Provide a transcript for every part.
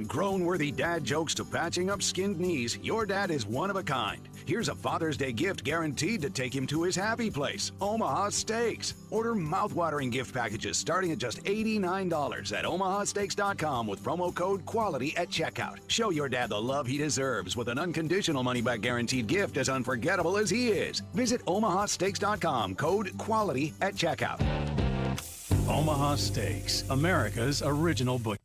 Grown-worthy dad jokes to patching up skinned knees, your dad is one of a kind. Here's a Father's Day gift guaranteed to take him to his happy place, Omaha Steaks. Order mouth-watering gift packages starting at just $89 at omahasteaks.com with promo code QUALITY at checkout. Show your dad the love he deserves with an unconditional money-back guaranteed gift as unforgettable as he is. Visit omahasteaks.com, code QUALITY at checkout. Omaha Steaks, America's original butcher.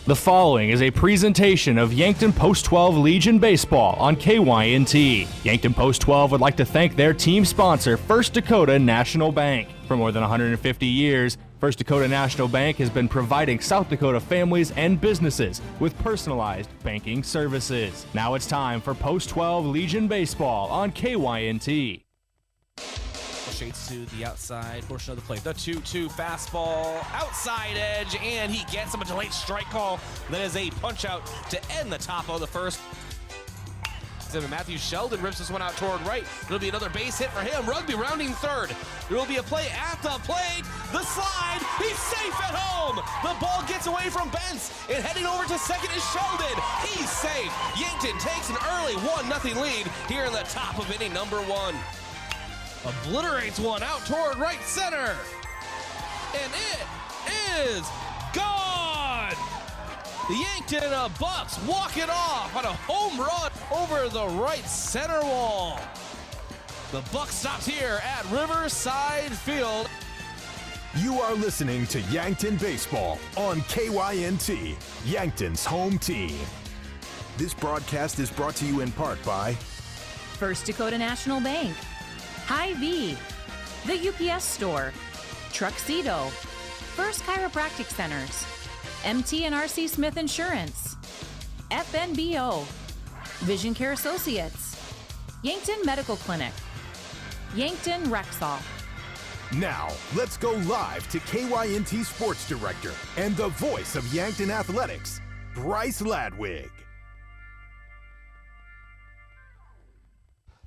The following is a presentation of Yankton Post 12 Legion Baseball on KYNT. Yankton Post 12 would like to thank their team sponsor, First Dakota National Bank. For more than 150 years, First Dakota National Bank has been providing South Dakota families and businesses with personalized banking services. Now it's time for Post 12 Legion Baseball on KYNT. Shades to the outside portion of the plate. The 2-2 fastball, outside edge, and he gets him a delayed strike call. That is a punch out to end the top of the first. Matthew Sheldon rips this one out toward right. It'll be another base hit for him. Rugby rounding third. There will be a play at the plate. The slide. He's safe at home. The ball gets away from Bentz, and heading over to second is Sheldon. He's safe. Yankton takes an early 1-0 lead here in the top of inning number 1. Obliterates one out toward right center. And it is gone. The Yankton Bucks walk it off on a home run over the right center wall. The Buck stops here at Riverside Field. You are listening to Yankton Baseball on KYNT, Yankton's home team. This broadcast is brought to you in part by First Dakota National Bank, Hy-Vee, the UPS Store, Truxedo, First Chiropractic Centers, MT&RC Smith Insurance, FNBO, Vision Care Associates, Yankton Medical Clinic, Yankton Rexall. Now, let's go live to KYNT Sports Director and the voice of Yankton Athletics, Bryce Ladwig.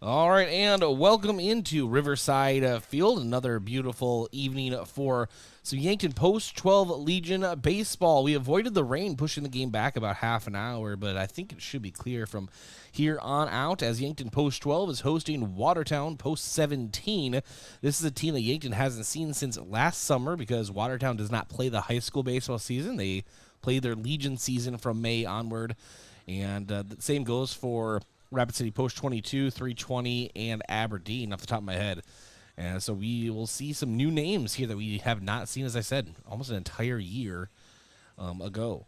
All right, and welcome into Riverside Field. Another beautiful evening for some Yankton Post 12 Legion baseball. We avoided the rain, pushing the game back about half an hour, but I think it should be clear from here on out as Yankton Post 12 is hosting Watertown Post 17. This is a team that Yankton hasn't seen since last summer because Watertown does not play the high school baseball season. They play their Legion season from May onward, and the same goes for Rapid City Post 22, 320, and Aberdeen off the top of my head. And so we will see some new names here that we have not seen, as I said, almost an entire year ago.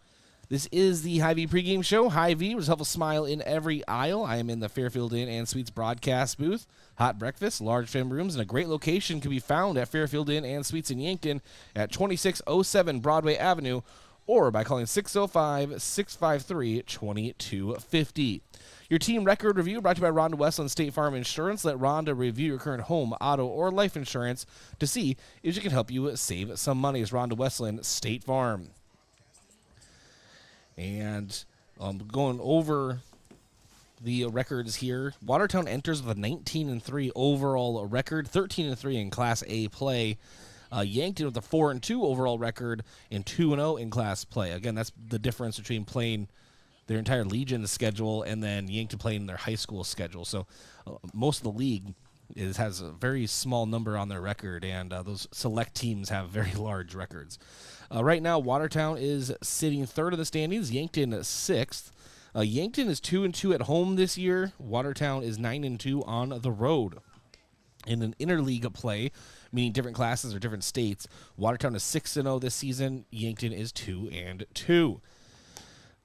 This is the Hy-Vee pregame show. Hy-Vee, with a helpful smile in every aisle. I am in the Fairfield Inn and Suites broadcast booth. Hot breakfast, large family rooms, and a great location can be found at Fairfield Inn and Suites in Yankton at 2607 Broadway Avenue or by calling 605-653-2250. Your team record review brought to you by Rhonda Westland State Farm Insurance. Let Rhonda review your current home, auto, or life insurance to see if she can help you save some money. It's Rhonda Westland State Farm. And going over the records here, Watertown enters with a 19-3 overall record, 13-3 in Class A play. Yankton with a 4-2 overall record and 2-0 in Class play. Again, that's the difference between playing their entire Legion schedule and then Yankton playing their high school schedule. So most of the league has a very small number on their record, and those select teams have very large records. Right now, Watertown is sitting third in the standings, Yankton sixth. Yankton is 2-2 at home this year. Watertown is 9-2 on the road. In an interleague play, meaning different classes or different states, Watertown is 6-0 this season. Yankton is 2-2.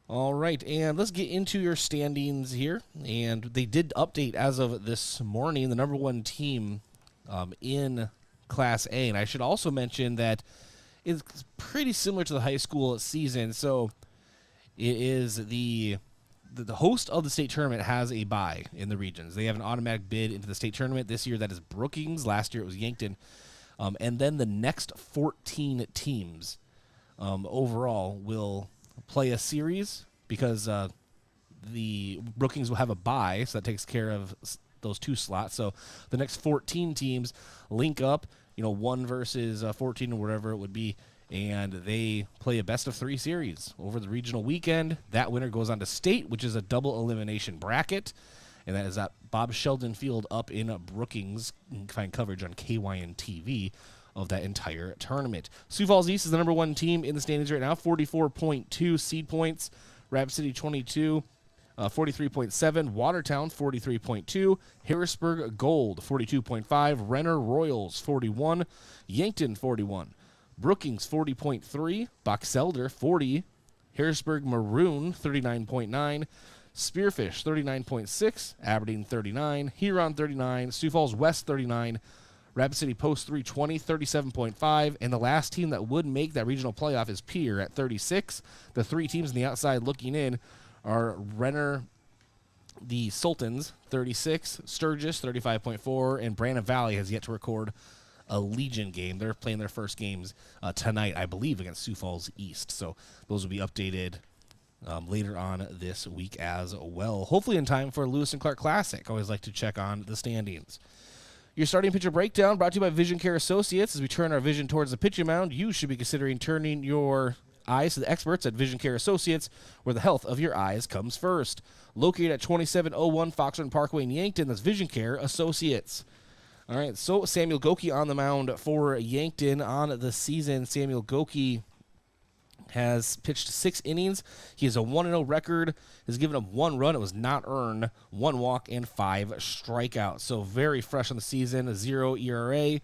All right, and let's get into your standings here. And they did update as of this morning the number one team in Class A. And I should also mention that it's pretty similar to the high school season. So it is the host of the state tournament has a bye in the regions. They have an automatic bid into the state tournament. This year that is Brookings. Last year it was Yankton. And then the next 14 teams overall will play a series because the Brookings will have a bye, so that takes care of those two slots. So the next 14 teams link up, 1 versus 14 or whatever it would be, and they play a best-of-3 series over the regional weekend. That winner goes on to state, which is a double elimination bracket, and that is at Bob Sheldon Field up in Brookings. You can find coverage on KYNT TV of that entire tournament. Sioux Falls East is the number 1 team in the standings right now, 44.2 seed points. Rapid City 22, 43.7. Watertown 43.2. Harrisburg Gold 42.5. Renner Royals 41. Yankton 41. Brookings 40.3. Boxelder 40. Harrisburg Maroon 39.9. Spearfish 39.6. Aberdeen 39. Huron 39. Sioux Falls West 39. Rapid City Post 320, 37.5. And the last team that would make that regional playoff is Pierre at 36. The 3 teams on the outside looking in are Renner, the Sultans, 36, Sturgis, 35.4, and Brandon Valley has yet to record a Legion game. They're playing their first games tonight, I believe, against Sioux Falls East. So those will be updated later on this week as well. Hopefully in time for Lewis and Clark Classic. Always like to check on the standings. Your starting pitcher breakdown brought to you by Vision Care Associates. As we turn our vision towards the pitching mound, you should be considering turning your eyes to the experts at Vision Care Associates, where the health of your eyes comes first. Located at 2701 Foxrun Parkway in Yankton, that's Vision Care Associates. All right, so Samuel Goki on the mound for Yankton on the season. Samuel Goki has pitched 6 innings. He has a 1-0 record. Has given up 1 run. It was not earned. 1 walk and 5 strikeouts. So very fresh on the season. A 0 ERA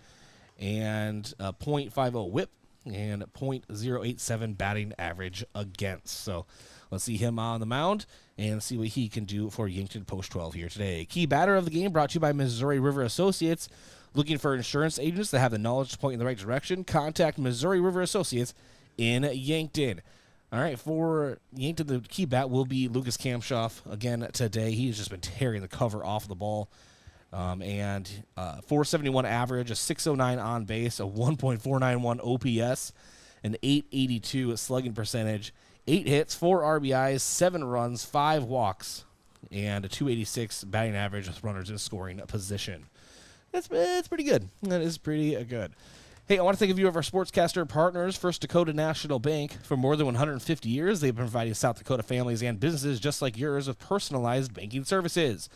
and a .50 WHIP and 0.087 batting average against. So let's see him on the mound and see what he can do for Yankton Post 12 here today. Key batter of the game brought to you by Missouri River Associates. Looking for insurance agents that have the knowledge to point in the right direction? Contact Missouri River Associates in Yankton. All right, for Yankton, the key bat will be Lucas Kamshoff again today. He's just been tearing the cover off the ball. And 471 average, a 609 on base, a 1.491 OPS, an 882 slugging percentage, 8 hits, 4 RBIs, 7 runs, 5 walks, and a 286 batting average with runners in scoring position. It's pretty good. That is pretty good. Hey, I want to thank a few of our sportscaster partners. First Dakota National Bank. For more than 150 years, they've been providing South Dakota families and businesses just like yours with personalized banking services.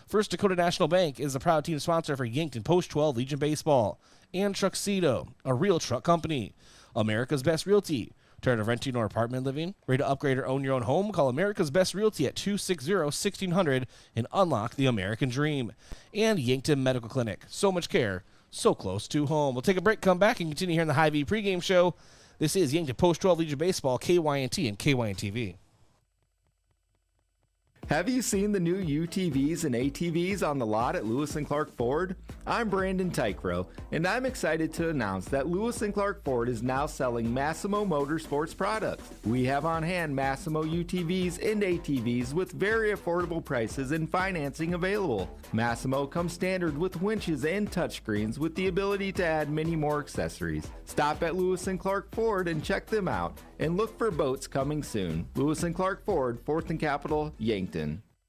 First Dakota National Bank is a proud team sponsor for Yankton Post 12 Legion Baseball. And Truxedo, a real truck company. America's Best Realty. Tired of renting or apartment living? Ready to upgrade or own your own home? Call America's Best Realty at 260-1600 and unlock the American dream. And Yankton Medical Clinic. So much care, so close to home. We'll take a break, come back, and continue here in the Hy-Vee pregame show. This is Yankton Post 12 Legion Baseball, KYNT and KYNTV. Have you seen the new UTVs and ATVs on the lot at Lewis & Clark Ford? I'm Brandon Tykrow, and I'm excited to announce that Lewis & Clark Ford is now selling Massimo Motorsports products. We have on hand Massimo UTVs and ATVs with very affordable prices and financing available. Massimo comes standard with winches and touchscreens with the ability to add many more accessories. Stop at Lewis & Clark Ford and check them out, and look for boats coming soon. Lewis & Clark Ford, 4th and Capitol, Yankton.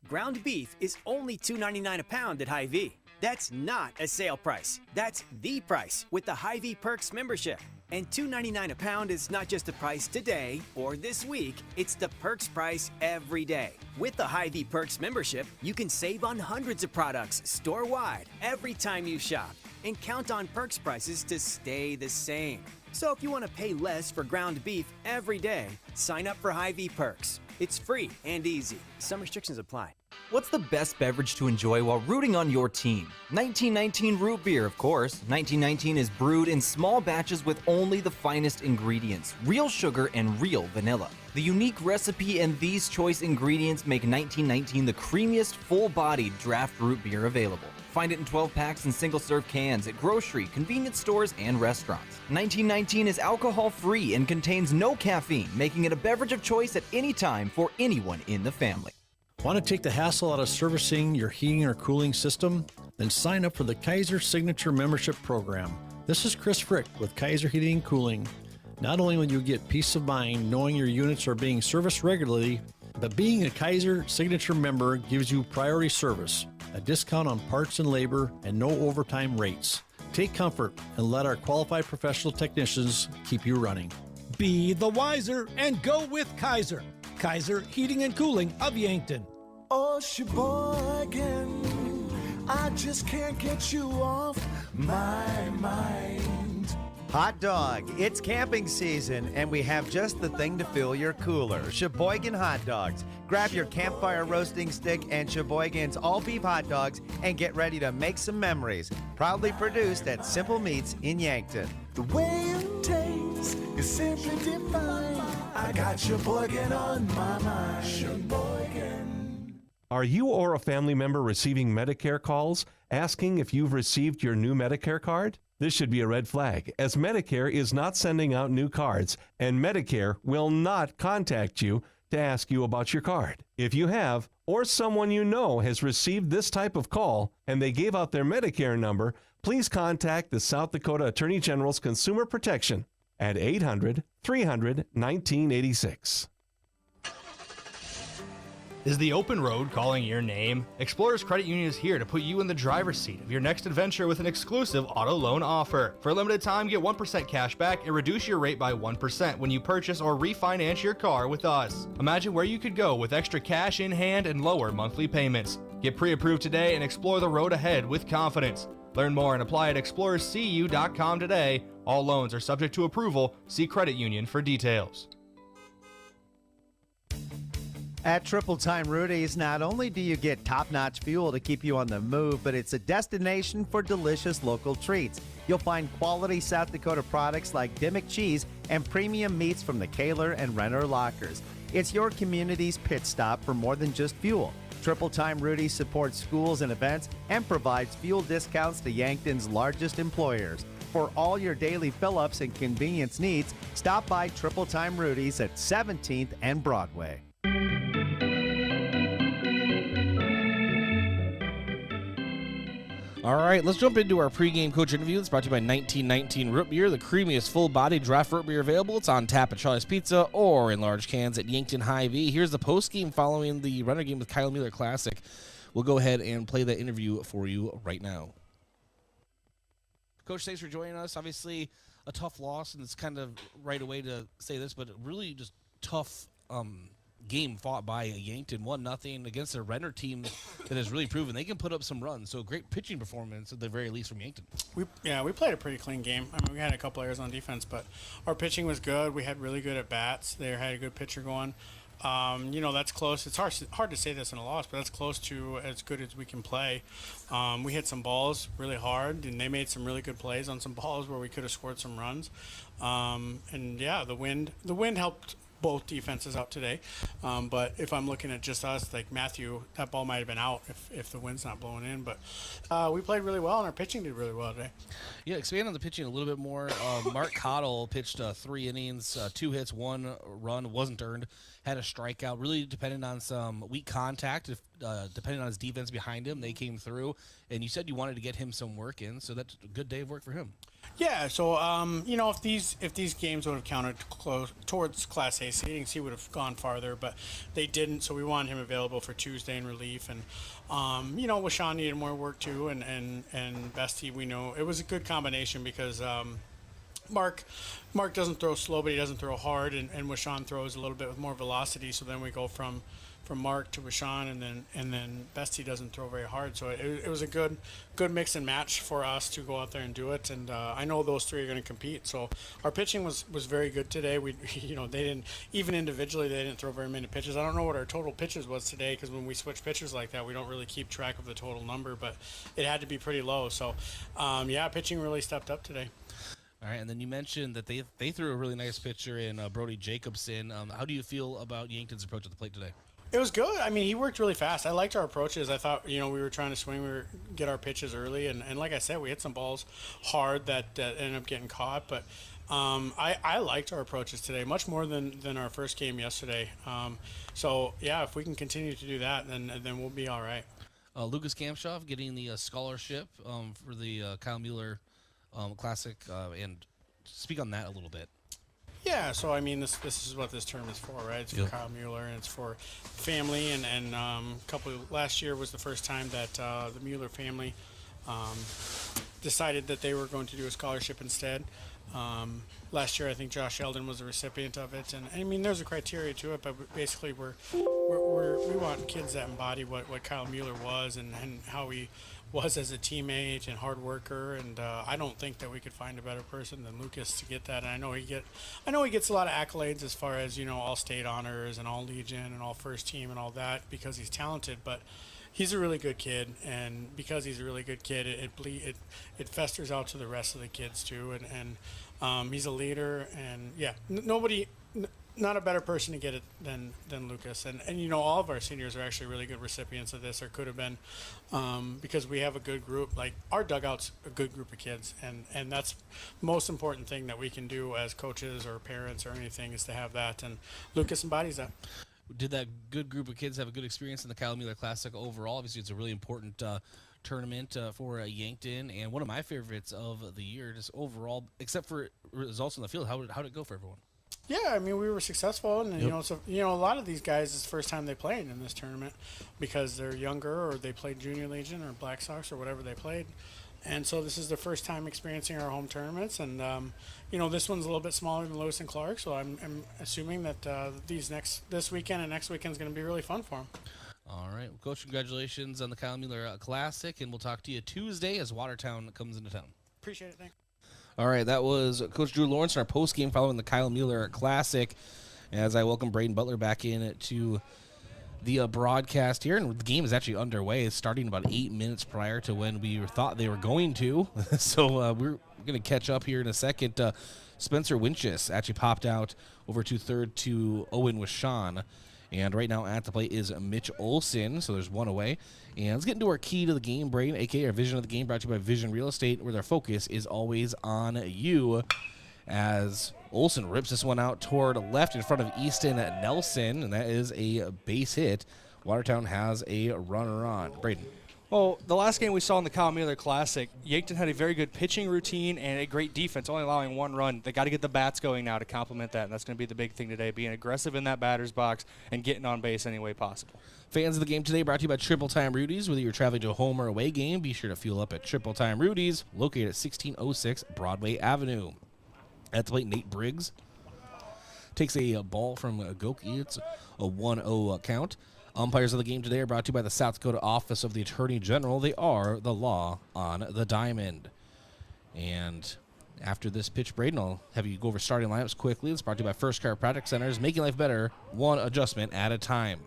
Ground beef is only $2.99 a pound at Hy-Vee. That's not a sale price. That's the price with the Hy-Vee Perks membership. And $2.99 a pound is not just the price today or this week, it's the Perks price every day. With the Hy-Vee Perks membership, you can save on hundreds of products store-wide every time you shop, and count on Perks prices to stay the same. So if you want to pay less for ground beef every day, sign up for Hy-Vee Perks. It's free and easy. Some restrictions apply. What's the best beverage to enjoy while rooting on your team? 1919 root beer, of course. 1919 is brewed in small batches with only the finest ingredients, real sugar and real vanilla. The unique recipe and these choice ingredients make 1919 the creamiest, full-bodied draft root beer available. Find it in 12 packs and single-serve cans at grocery, convenience stores, and restaurants. 1919 is alcohol-free and contains no caffeine, making it a beverage of choice at any time for anyone in the family. Want to take the hassle out of servicing your heating or cooling system? Then sign up for the Kaiser Signature Membership Program. This is Chris Frick with Kaiser Heating and Cooling. Not only will you get peace of mind knowing your units are being serviced regularly, but being a Kaiser Signature member gives you priority service, a discount on parts and labor, and no overtime rates. Take comfort and let our qualified professional technicians keep you running. Be the wiser and go with Kaiser. Kaiser Heating and Cooling of Yankton. Oh, Sheboygan, I just can't get you off my mind. Hot dog, it's camping season, and we have just the thing to fill your cooler. Sheboygan Hot Dogs. Grab your campfire roasting stick and Sheboygan's all-beef hot dogs and get ready to make some memories. Proudly produced at Simple Meats in Yankton. The way it tastes is simply divine. I got Sheboygan on my mind. Sheboygan. Are you or a family member receiving Medicare calls asking if you've received your new Medicare card? This should be a red flag, as Medicare is not sending out new cards, and Medicare will not contact you to ask you about your card. If you have, or someone you know has received this type of call, and they gave out their Medicare number, please contact the South Dakota Attorney General's Consumer Protection at 800-300-1986. Is the open road calling your name? Explorers Credit Union is here to put you in the driver's seat of your next adventure with an exclusive auto loan offer. For a limited time, get 1% cash back and reduce your rate by 1% when you purchase or refinance your car with us. Imagine where you could go with extra cash in hand and lower monthly payments. Get pre-approved today and explore the road ahead with confidence. Learn more and apply at explorerscu.com today. All loans are subject to approval. See credit union for details. At Triple Time Rudy's, not only do you get top-notch fuel to keep you on the move, but it's a destination for delicious local treats. You'll find quality South Dakota products like Dimmick cheese and premium meats from the Kaler and Renner lockers. It's your community's pit stop for more than just fuel. Triple Time Rudy's supports schools and events and provides fuel discounts to Yankton's largest employers. For all your daily fill-ups and convenience needs, stop by Triple Time Rudy's at 17th and Broadway. All right, let's jump into our pregame coach interview. It's brought to you by 1919 Root Beer, the creamiest full-body draft root beer available. It's on tap at Charlie's Pizza or in large cans at Yankton Hy-Vee. Here's the postgame following the Runner game with Kyle Mueller Classic. We'll go ahead and play that interview for you right now. Coach, thanks for joining us. Obviously, a tough loss, and it's kind of right away to say this, but really just tough game fought by Yankton, 1-0 against a Renner team that has really proven they can put up some runs. So great pitching performance at the very least from Yankton. We played a pretty clean game. I mean, we had a couple errors on defense, but our pitching was good. We had really good at bats. They had a good pitcher going. That's close. It's hard to say this in a loss, but that's close to as good as we can play. We hit some balls really hard, and they made some really good plays on some balls where we could have scored some runs. The wind helped both defenses out today. But if I'm looking at just us, like Matthew, that ball might have been out if the wind's not blowing in. But we played really well, and our pitching did really well today. Yeah, expand on the pitching a little bit more. Mark Cottle pitched 3 innings, 2 hits, 1 run, wasn't earned, had a strikeout, really dependent on some weak contact. Depending on his defense behind him, they came through. And you said you wanted to get him some work in, so that's a good day of work for him. Yeah, so if these games would have counted towards Class A seedings, he would have gone farther, but they didn't. So we wanted him available for Tuesday in relief, and Washawn needed more work too, and Bestie, we know it was a good combination because Mark doesn't throw slow, but he doesn't throw hard, and Washawn throws a little bit with more velocity. So then we go from Mark to Washawn, and then Bestie doesn't throw very hard. So it was a good mix and match for us to go out there and do it. And I know those 3 are going to compete. So our pitching was very good today. We they didn't, even individually, they didn't throw very many pitches. I don't know what our total pitches was today, because when we switch pitchers like that, we don't really keep track of the total number, but it had to be pretty low. So pitching really stepped up today. All right, and then you mentioned that they threw a really nice pitcher in Brody Jacobson. How do you feel about Yankton's approach at the plate today? It was good. I mean, he worked really fast. I liked our approaches. I thought, we were trying to swing, get our pitches early, and like I said, we hit some balls hard that ended up getting caught. But I liked our approaches today, much more than our first game yesterday. If we can continue to do that, then we'll be all right. Lucas Kamshoff getting the scholarship for the Kyle Mueller Classic, and speak on that a little bit. Yeah, so I mean, this is what this term is for, right? It's for Kyle Mueller, and it's for family, and last year was the first time that the Mueller family decided that they were going to do a scholarship instead. Last year, I think Josh Sheldon was a recipient of it, and I mean, there's a criteria to it, but basically, we want kids that embody what Kyle Mueller was and how he was as a teammate and hard worker. And I don't think that we could find a better person than Lucas to get that. And I know he gets a lot of accolades as far as all state honors and all Legion and all first team and all that because he's talented, but he's a really good kid, and because he's a really good kid, it festers out to the rest of the kids too, and he's a leader, and not a better person to get it than Lucas, and all of our seniors are actually really good recipients of this, or could have been, because we have a good group. Like our dugout's a good group of kids, and that's the most important thing that we can do as coaches or parents or anything is to have that, and Lucas embodies that. Did that good group of kids have a good experience in the Kyle Mueller Classic overall? Obviously, it's a really important tournament for Yankton, and one of my favorites of the year, just overall, except for results on the field. How did it go for everyone? Yeah, I mean, we were successful, and a lot of these guys, it's the first time they played in this tournament because they're younger or they played Junior Legion or Black Sox or whatever they played. And so this is their first time experiencing our home tournaments, and this one's a little bit smaller than Lewis and Clark, so I'm assuming that this weekend and next weekend is going to be really fun for them. All right, well, Coach, congratulations on the Kyle Mueller Classic, and we'll talk to you Tuesday as Watertown comes into town. Appreciate it, thanks. All right, that was Coach Drew Lawrence in our post game following the Kyle Mueller Classic. As I welcome Brayden Butler back in to the broadcast here, and the game is actually underway. It's starting about 8 minutes prior to when we thought they were going to. So we're going to catch up here in a second. Spencer Winchus actually popped out over to third to Owen with Sean. And right now at the plate is Mitch Olson, so there's one away. And let's get into our key to the game, Brayden, a.k.a. our vision of the game, brought to you by Vision Real Estate, where their focus is always on you. As Olson rips this one out toward left in front of Easton Nelson, and that is a base hit. Watertown has a runner on. Brayden. Well, the last game we saw in the Kyle Mueller Classic, Yankton had a very good pitching routine and a great defense, only allowing one run. They got to get the bats going now to complement that, and that's going to be the big thing today, being aggressive in that batter's box and getting on base any way possible. Fans of the game today brought to you by Triple Time Rudy's. Whether you're traveling to a home or away game, be sure to fuel up at Triple Time Rudy's, located at 1606 Broadway Avenue. At the plate, Nate Briggs takes a ball from Goki. It's a 1-0 count. Umpires of the game today are brought to you by the South Dakota Office of the Attorney General. They are the law on the diamond. And after this pitch, Brayden, I'll have you go over starting lineups quickly. It's brought to you by First Chiropractic Centers, making life better, one adjustment at a time.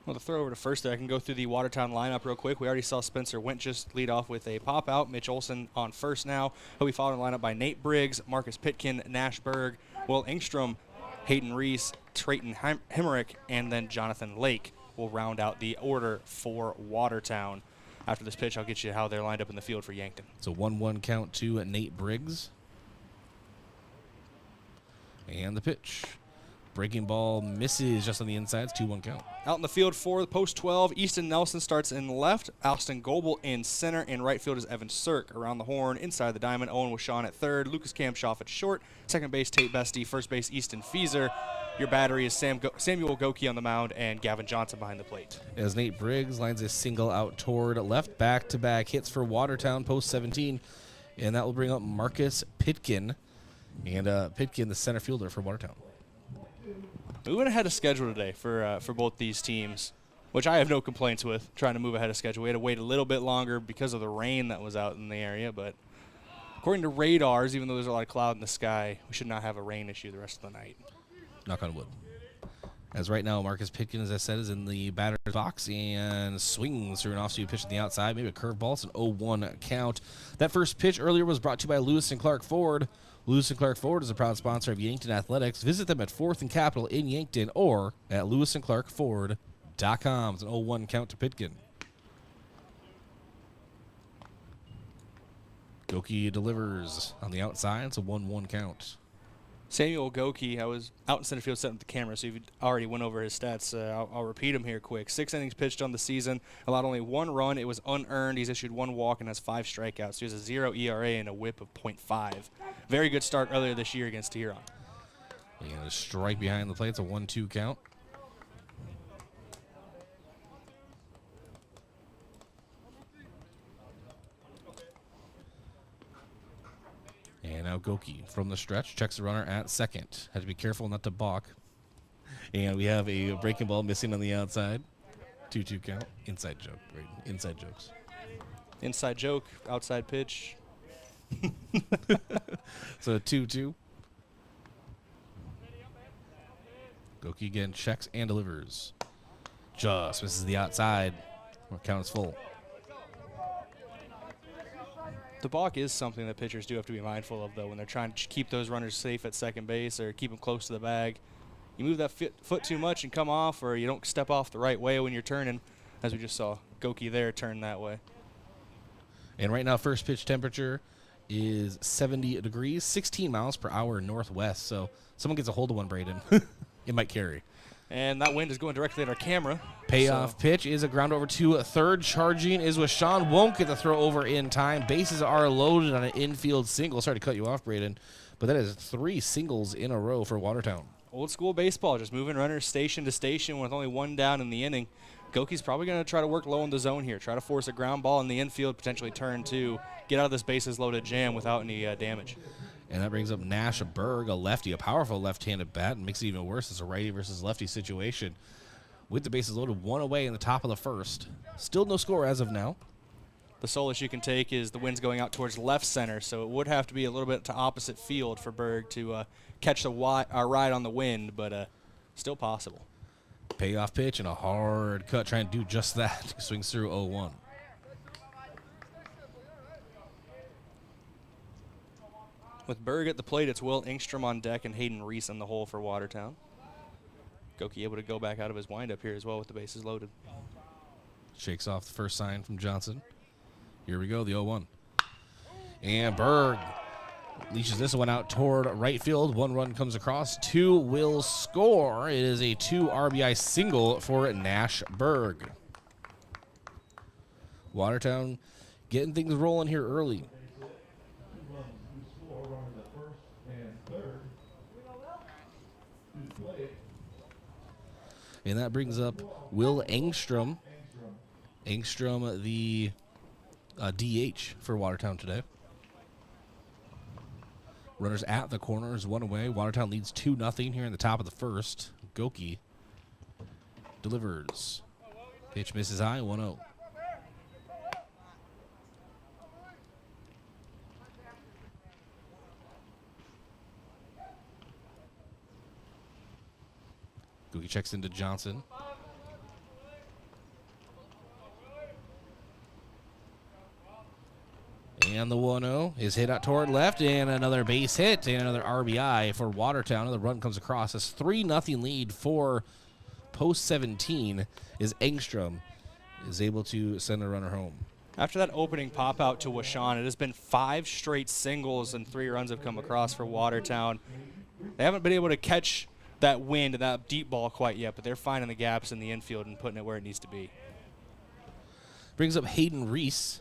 Well, to throw over to first there, I can go through the Watertown lineup real quick. We already saw Spencer Winchus lead off with a pop-out. Mitch Olson on first now. He'll be followed in the lineup by Nate Briggs, Marcus Pitkin, Nash Berg, Will Engstrom, Hayden Reese, Trayton Hemerick, and then Jonathan Lake will round out the order for Watertown. After this pitch, I'll get you how they're lined up in the field for Yankton. It's a 1-1 count to Nate Briggs. And the pitch. Breaking ball misses just on the inside. It's 2-1 count. Out in the field for the post 12, Easton Nelson starts in left, Austin Goebel in center, and right field is Evan Sirk. Around the horn, inside the diamond, Owen Washon at third, Lucas Kamshoff at short, second base Tate Bestie, first base Easton Feeser. Your battery is Samuel Goki on the mound and Gavin Johnson behind the plate. As Nate Briggs lines a single out toward left, back-to-back hits for Watertown, post 17, and that will bring up Marcus Pitkin, and Pitkin, the center fielder for Watertown. We went ahead of schedule today for both these teams, which I have no complaints with, trying to move ahead of schedule. We had to wait a little bit longer because of the rain that was out in the area, but according to radars, even though there's a lot of cloud in the sky, we should not have a rain issue the rest of the night. Knock on wood. As right now, Marcus Pitkin, as I said, is in the batter's box and swings through an off-speed pitch on the outside, maybe a curveball. It's an 0-1 count. That first pitch earlier was brought to you by Lewis and Clark Ford. Lewis and Clark Ford is a proud sponsor of Yankton Athletics. Visit them at 4th and Capitol in Yankton or at lewisandclarkford.com. It's an 0-1 count to Pitkin. Goki delivers on the outside. It's a 1-1 count. Samuel Goki, I was out in center field setting up the camera, so if you already went over his stats, I'll repeat them here quick. 6 innings pitched on the season, allowed only 1 run. It was unearned. He's issued 1 walk and has 5 strikeouts. He has a 0 ERA and a whip of .5. Very good start earlier this year against Huron. And a strike behind the plate. It's a 1-2 count. And now Now Goki from the stretch, checks the runner at second. Had to be careful not to balk. And we have a breaking ball missing on the outside. 2-2 count. Inside joke, Brayden. Inside jokes. Inside joke, outside pitch. So 2-2. Goki again checks and delivers. Just misses the outside. Count is full. The balk is something that pitchers do have to be mindful of, though, when they're trying to keep those runners safe at second base or keep them close to the bag. You move that foot too much and come off, or you don't step off the right way when you're turning, as we just saw Goki there turn that way. And right now, first pitch temperature is 70 degrees, 16 miles per hour northwest. So someone gets a hold of one, Brayden. It might carry. And that wind is going directly at our camera. Payoff pitch is a ground over to third. Charging is with Sean. Won't get the throw over in time. Bases are loaded on an infield single. Sorry to cut you off, Brayden, but that is 3 singles in a row for Watertown. Old school baseball, just moving runners station to station with only 1 down in the inning. Goki's probably going to try to work low in the zone here, try to force a ground ball in the infield, potentially turn 2, get out of this bases loaded jam without any damage. And that brings up Nash Berg, a lefty, a powerful left-handed bat, and makes it even worse. It's a righty versus lefty situation. With the bases loaded, 1 away in the top of the first. Still no score as of now. The solace you can take is the wind's going out towards left center, so it would have to be a little bit to opposite field for Berg to catch the ride on the wind, but still possible. Payoff pitch and a hard cut, trying to do just that. Swings through 0-1. With Berg at the plate, it's Will Engstrom on deck and Hayden Reese in the hole for Watertown. Goki able to go back out of his windup here as well with the bases loaded. Shakes off the first sign from Johnson. Here we go, the 0-1. And Berg leashes this one out toward right field. 1 run comes across. 2 will score. It is a 2 RBI single for Nash Berg. Watertown getting things rolling here early. And that brings up Will Engstrom. Engstrom, the DH for Watertown today. Runners at the corners, 1 away. Watertown leads 2-0 here in the top of the first. Goki delivers. Pitch misses high, 1-0. Goki checks into Johnson. And the 1-0 is hit out toward left, and another base hit, and another RBI for Watertown. Another run comes across. It's 3-0 lead for post 17 is Engstrom is able to send a runner home. After that opening pop out to Washawn, it has been 5 straight singles and 3 runs have come across for Watertown. They haven't been able to catch that wind and that deep ball quite yet, but they're finding the gaps in the infield and putting it where it needs to be. Brings up Hayden Reese.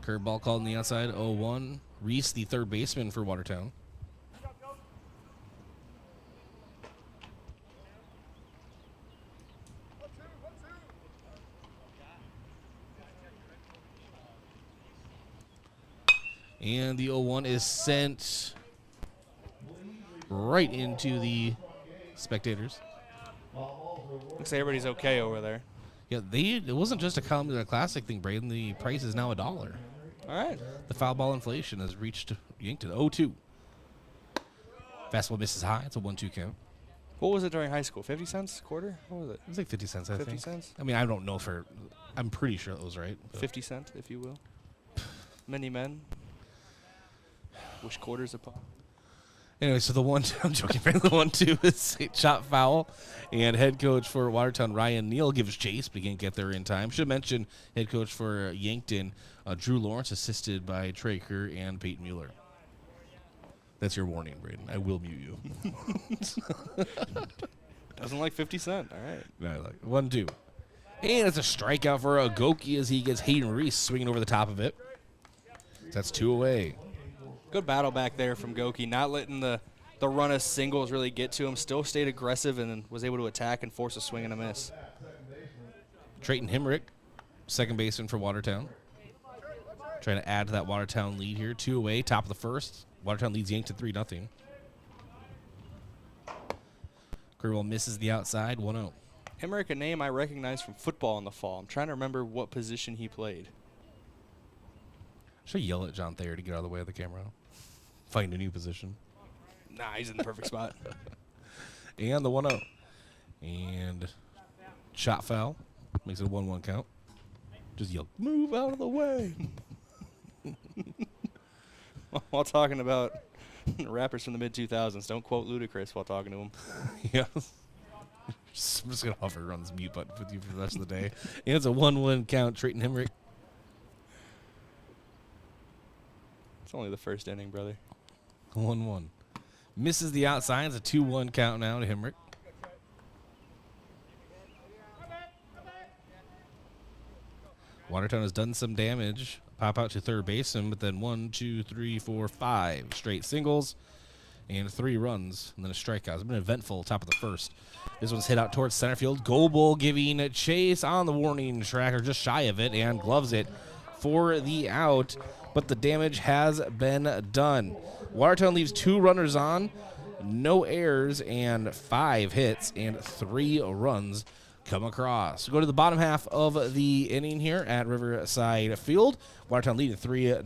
Curveball called on the outside, 0-1. Reese, the third baseman for Watertown. And the 0-1 is sent right into the spectators. Looks like everybody's okay over there. Yeah, it wasn't just a Common Classic thing, Brayden. The price is now $1. All right. The foul ball inflation has reached Yankton. 0-2. Fastball misses high. It's a 1-2 count. What was it during high school? 50 cents quarter? What was it? It was like 50 cents, I think. 50 cents? I mean, I don't know for... I'm pretty sure it was right. 50 cent, if you will. Many men. Wish quarters upon. Anyway, so the 1-2, I'm joking, the 1-2 is a chop foul. And head coach for Watertown, Ryan Neal, gives chase, but he can't get there in time. Should mention head coach for Yankton, Drew Lawrence, assisted by Trey Kerr and Peyton Mueller. That's your warning, Brayden. I will mute you. Doesn't like 50 cent. All right. No, like 1-2. And it's a strikeout for Goki as he gets Hayden Reese swinging over the top of it. That's 2 away. Good battle back there from Goki, not letting the run of singles really get to him. Still stayed aggressive and was able to attack and force a swing and a miss. Trayton Hemrick, second baseman for Watertown. trying to add to that Watertown lead here. 2 away, top of the first. Watertown leads Yankton 3-0. Greenwell misses the outside, 1-0. Hemrick, a name I recognize from football in the fall. I'm trying to remember what position he played. Should I yell at John Thayer to get out of the way of the camera? Find a new position. Nah, he's in the perfect spot. And the 1-0. And shot foul. Makes it a 1-1 count. Just yell, move out of the way. While talking about rappers from the mid-2000s, don't quote Ludacris while talking to him. Yeah. I'm just going to hover on this mute button with you for the rest of the day. And it's a 1-1 count, Trayton Hemrick. It's only the first inning, brother. 1-1. Misses the outside. It's a 2-1 count now to Hemrick. Watertown has done some damage. Pop out to third baseman, but then 1, 2, 3, 4, 5 straight singles and 3 runs, and then a strikeout. It's been eventful top of the first. This one's hit out towards center field. Goebel giving chase on the warning track, or just shy of it, and gloves it for the out, but the damage has been done. Watertown leaves 2 runners on, no errors, and 5 hits, and 3 runs come across. Go to the bottom half of the inning here at Riverside Field. Watertown leading 3-0. I'd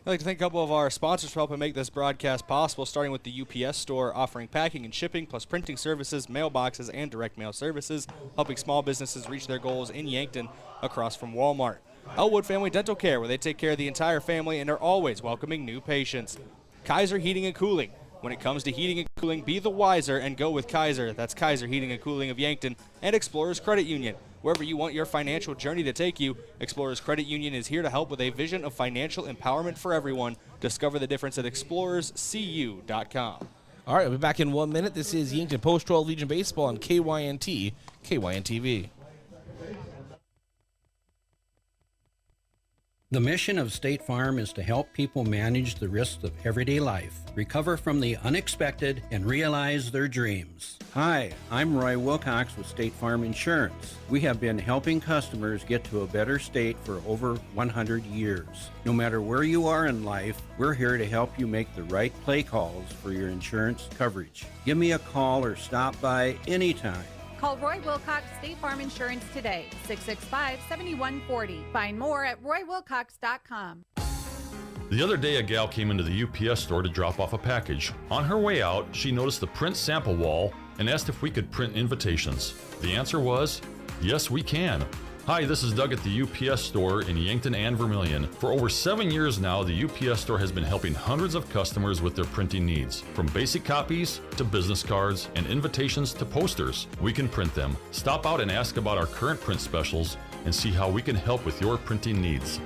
like to thank a couple of our sponsors for helping make this broadcast possible, starting with the UPS store, offering packing and shipping, plus printing services, mailboxes, and direct mail services, helping small businesses reach their goals in Yankton across from Walmart. Elwood Family Dental Care, where they take care of the entire family and are always welcoming new patients. Kaiser Heating and Cooling. When it comes to heating and cooling, be the wiser and go with Kaiser. That's Kaiser Heating and Cooling of Yankton and Explorers Credit Union. Wherever you want your financial journey to take you, Explorers Credit Union is here to help with a vision of financial empowerment for everyone. Discover the difference at explorerscu.com. All right, we'll be back in 1 minute. This is Yankton Post-12 Legion Baseball on KYNT, KYNT-TV. The mission of State Farm is to help people manage the risks of everyday life, recover from the unexpected, and realize their dreams. Hi, I'm Roy Wilcox with State Farm Insurance. We have been helping customers get to a better state for over 100 years. No matter where you are in life, we're here to help you make the right play calls for your insurance coverage. Give me a call or stop by anytime. Call Roy Wilcox State Farm Insurance today, 665-7140. Find more at roywilcox.com. The other day, a gal came into the UPS store to drop off a package. On her way out, she noticed the print sample wall and asked if we could print invitations. The answer was, yes, we can. Hi, this is Doug at the UPS store in Yankton and Vermilion. For over 7 years now, the UPS store has been helping hundreds of customers with their printing needs. From basic copies to business cards and invitations to posters, we can print them. Stop out and ask about our current print specials and see how we can help with your printing needs.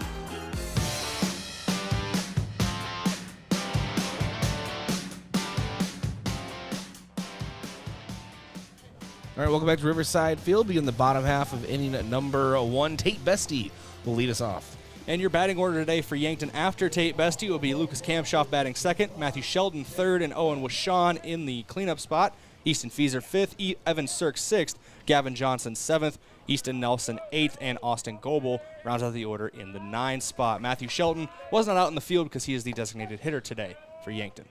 All right, welcome back to Riverside Field. Begin the bottom half of inning number 1. Tate Bestie will lead us off. And your batting order today for Yankton after Tate Bestie will be Lucas Kamshoff batting second, Matthew Sheldon third, and Owen Washawn in the cleanup spot. Easton Feeser fifth, Evan Sirk sixth, Gavin Johnson seventh, Easton Nelson eighth, and Austin Goebel rounds out the order in the 9 spot. Matthew Sheldon was not out in the field because he is the designated hitter today for Yankton.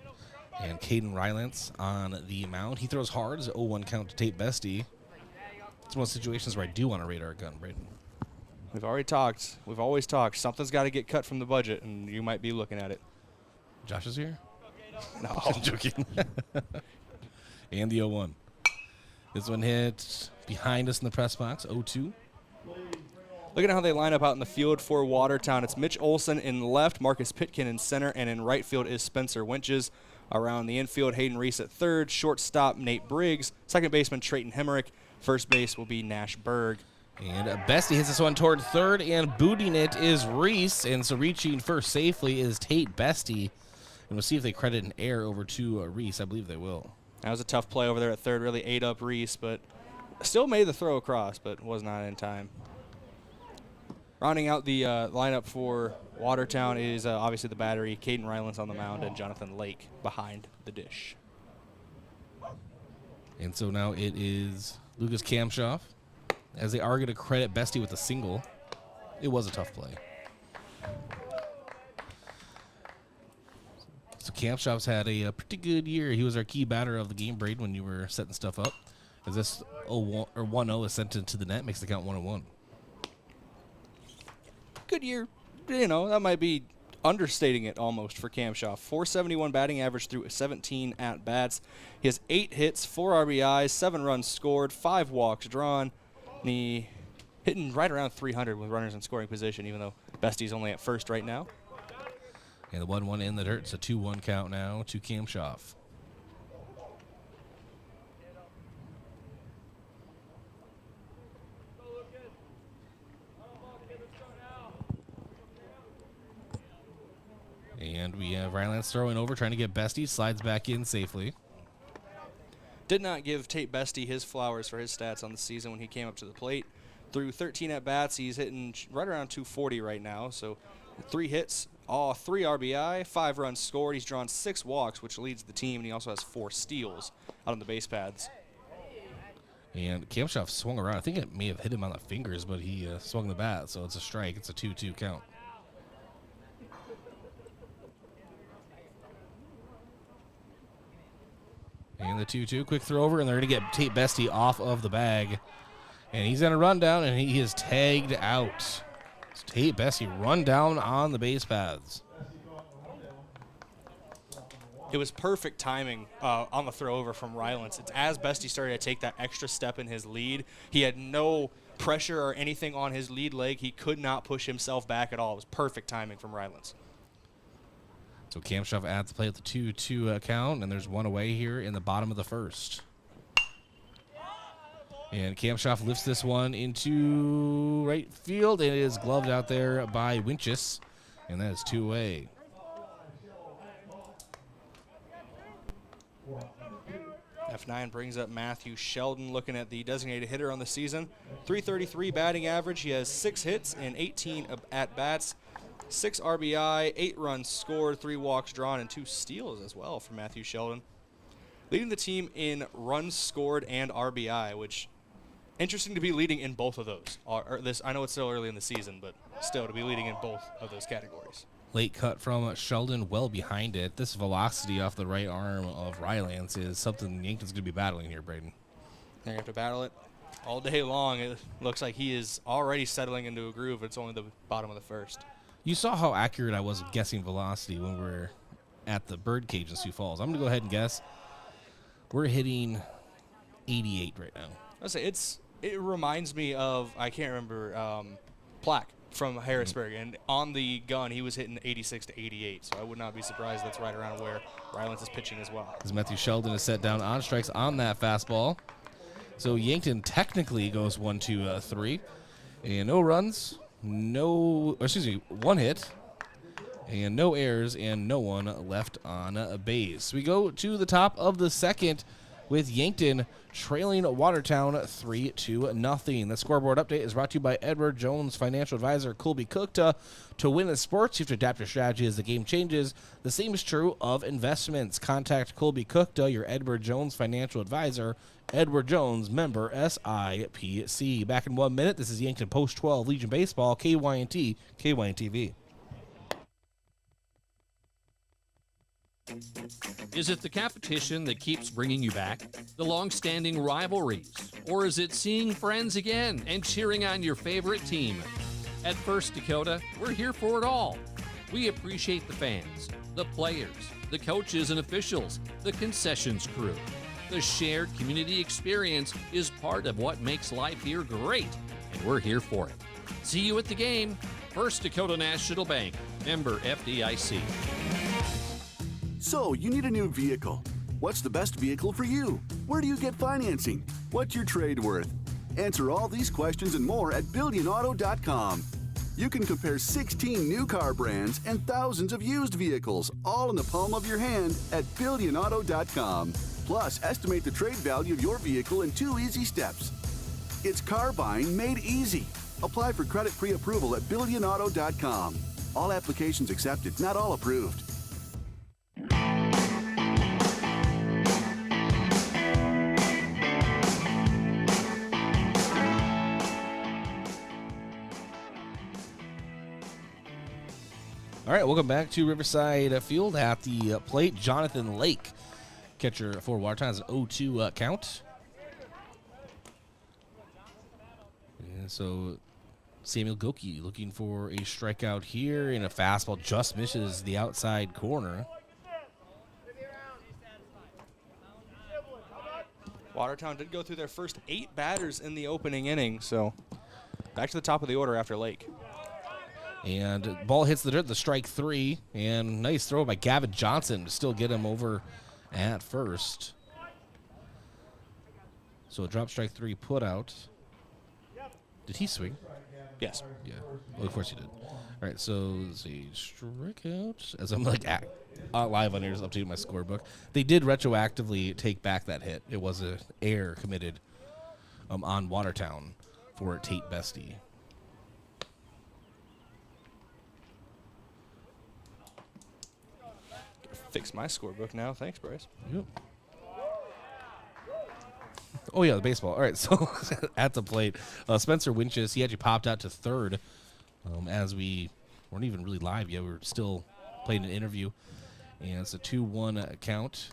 And Caden Rylance on the mound. He throws hard as 0-1 count to Tate Bestie. It's one of those situations where I do want a radar gun, Brayden. We've already talked. We've always talked. Something's got to get cut from the budget, and you might be looking at it. Josh is here? No. I'm joking. And the 0-1. This one hit behind us in the press box, 0-2. Look at how they line up out in the field for Watertown. It's Mitch Olson in left, Marcus Pitkin in center, and in right field is Spencer Winches. Around the infield, Hayden Reese at third, shortstop Nate Briggs, second baseman Trayton Hemrick, first base will be Nash Berg. And Bestie hits this one toward third, and booting it is Reese, and so reaching first safely is Tate Bestie. And we'll see if they credit an error over to Reese. I believe they will. That was a tough play over there at third, really ate up Reese, but still made the throw across, but was not in time. Rounding out the lineup for Watertown is obviously the battery, Caden Rylance on the mound and Jonathan Lake behind the dish. And so now it is Lucas Kamshoff, as they are going to credit Bestie with a single. It was a tough play. So Camp Shop's had a pretty good year. He was our key batter of the game, Brayden, when you were setting stuff up. As this 1-0 is sent into the net, makes the count 1-1. Good year. You know, that might be understating it almost for Cam Shaw. 471 batting average through 17 at-bats. He has 8 hits, 4 RBIs, 7 runs scored, 5 walks drawn. And he hitting right around 300 with runners in scoring position, even though Bestie's only at first right now. And the 1-1 in the dirt. It's a 2-1 count now to Cam Shaw. And we have Rylance throwing over, trying to get Bestie. Slides back in safely. Did not give Tate Bestie his flowers for his stats on the season when he came up to the plate. Through 13 at-bats, he's hitting right around 240 right now. So 3 hits, 3 RBI, 5 runs scored. He's drawn 6 walks, which leads the team, and he also has 4 steals out on the base paths. And Kamshoff swung around. I think it may have hit him on the fingers, but he swung the bat, so it's a strike. It's a 2-2 count. And the 2-2, quick throw over, and they're going to get Tate Bestie off of the bag. And he's going to run down, and he is tagged out. So Tate Bestie run down on the base paths. It was perfect timing on the throw over from Rylance. It's as Bestie started to take that extra step in his lead. He had no pressure or anything on his lead leg. He could not push himself back at all. It was perfect timing from Rylance. So Kamshoff adds the play at the 2-2 count, and there's one away here in the bottom of the first. And Kamshoff lifts this one into right field. It is gloved out there by Winchus, and that is 2 away. F9 brings up Matthew Sheldon, looking at the designated hitter on the season. 333 batting average. He has 6 hits and 18 at-bats. 6 RBI, 8 runs scored, 3 walks drawn, and 2 steals as well for Matthew Sheldon. Leading the team in runs scored and RBI, which interesting to be leading in both of those. I know it's still early in the season, but still to be leading in both of those categories. Late cut from Sheldon, well behind it. This velocity off the right arm of Rylance is something Yankton's going to be battling here, Brayden. They're going to have to battle it all day long. It looks like he is already settling into a groove. It's only the bottom of the first. You saw how accurate I was guessing velocity when we were at the Birdcage in Sioux Falls. I'm going to go ahead and guess we're hitting 88 right now. I'll say it reminds me of, I can't remember, Plaque from Harrisburg. And on the gun, he was hitting 86 to 88. So I would not be surprised that's right around where Rylance is pitching as well. As Matthew Sheldon is set down on strikes on that fastball. So Yankton technically goes 1-2-3. And no runs. 1 hit, and no errors, and no one left on base. We go to the top of the second with Yankton trailing Watertown 3-0. The scoreboard update is brought to you by Edward Jones Financial Advisor Colby Cookta. To win in sports, you have to adapt your strategy as the game changes. The same is true of investments. Contact Colby Cookta, your Edward Jones Financial Advisor. Edward Jones, member SIPC. Back in 1 minute, this is Yankton Post 12 Legion Baseball, KYNT, KYNT-TV. Is it the competition that keeps bringing you back? The long-standing rivalries? Or is it seeing friends again and cheering on your favorite team? At First Dakota, we're here for it all. We appreciate the fans, the players, the coaches and officials, the concessions crew. The shared community experience is part of what makes life here great, and we're here for it. See you at the game. First Dakota National Bank, member FDIC. So, you need a new vehicle. What's the best vehicle for you? Where do you get financing? What's your trade worth? Answer all these questions and more at BillionAuto.com. You can compare 16 new car brands and thousands of used vehicles, all in the palm of your hand at BillionAuto.com. Plus, estimate the trade value of your vehicle in 2 easy steps. It's car buying made easy. Apply for credit pre-approval at BillionAuto.com. All applications accepted, not all approved. All right, welcome back to Riverside Field. At the plate, Jonathan Lake, catcher for Watertown, has an 0-2 count. And so Samuel Goki looking for a strikeout here, and a fastball just misses the outside corner. Watertown did go through their first 8 batters in the opening inning, so back to the top of the order after Lake. And ball hits the dirt, the strike 3, and nice throw by Gavin Johnson to still get him over at first. So a drop strike 3 put out. Did he swing? Yes. Yeah. Well, of course he did. All right, so let's see. Strikeout. As I'm like live on here, just updating my scorebook. They did retroactively take back that hit. It was an error committed on Watertown for Tate Bestie. Fix my scorebook now. Thanks, Bryce. Yep. Oh, yeah, the baseball. All right, so at the plate, Spencer Winchester, he actually popped out to third as we weren't even really live yet. We were still playing an interview, and it's a 2-1 count.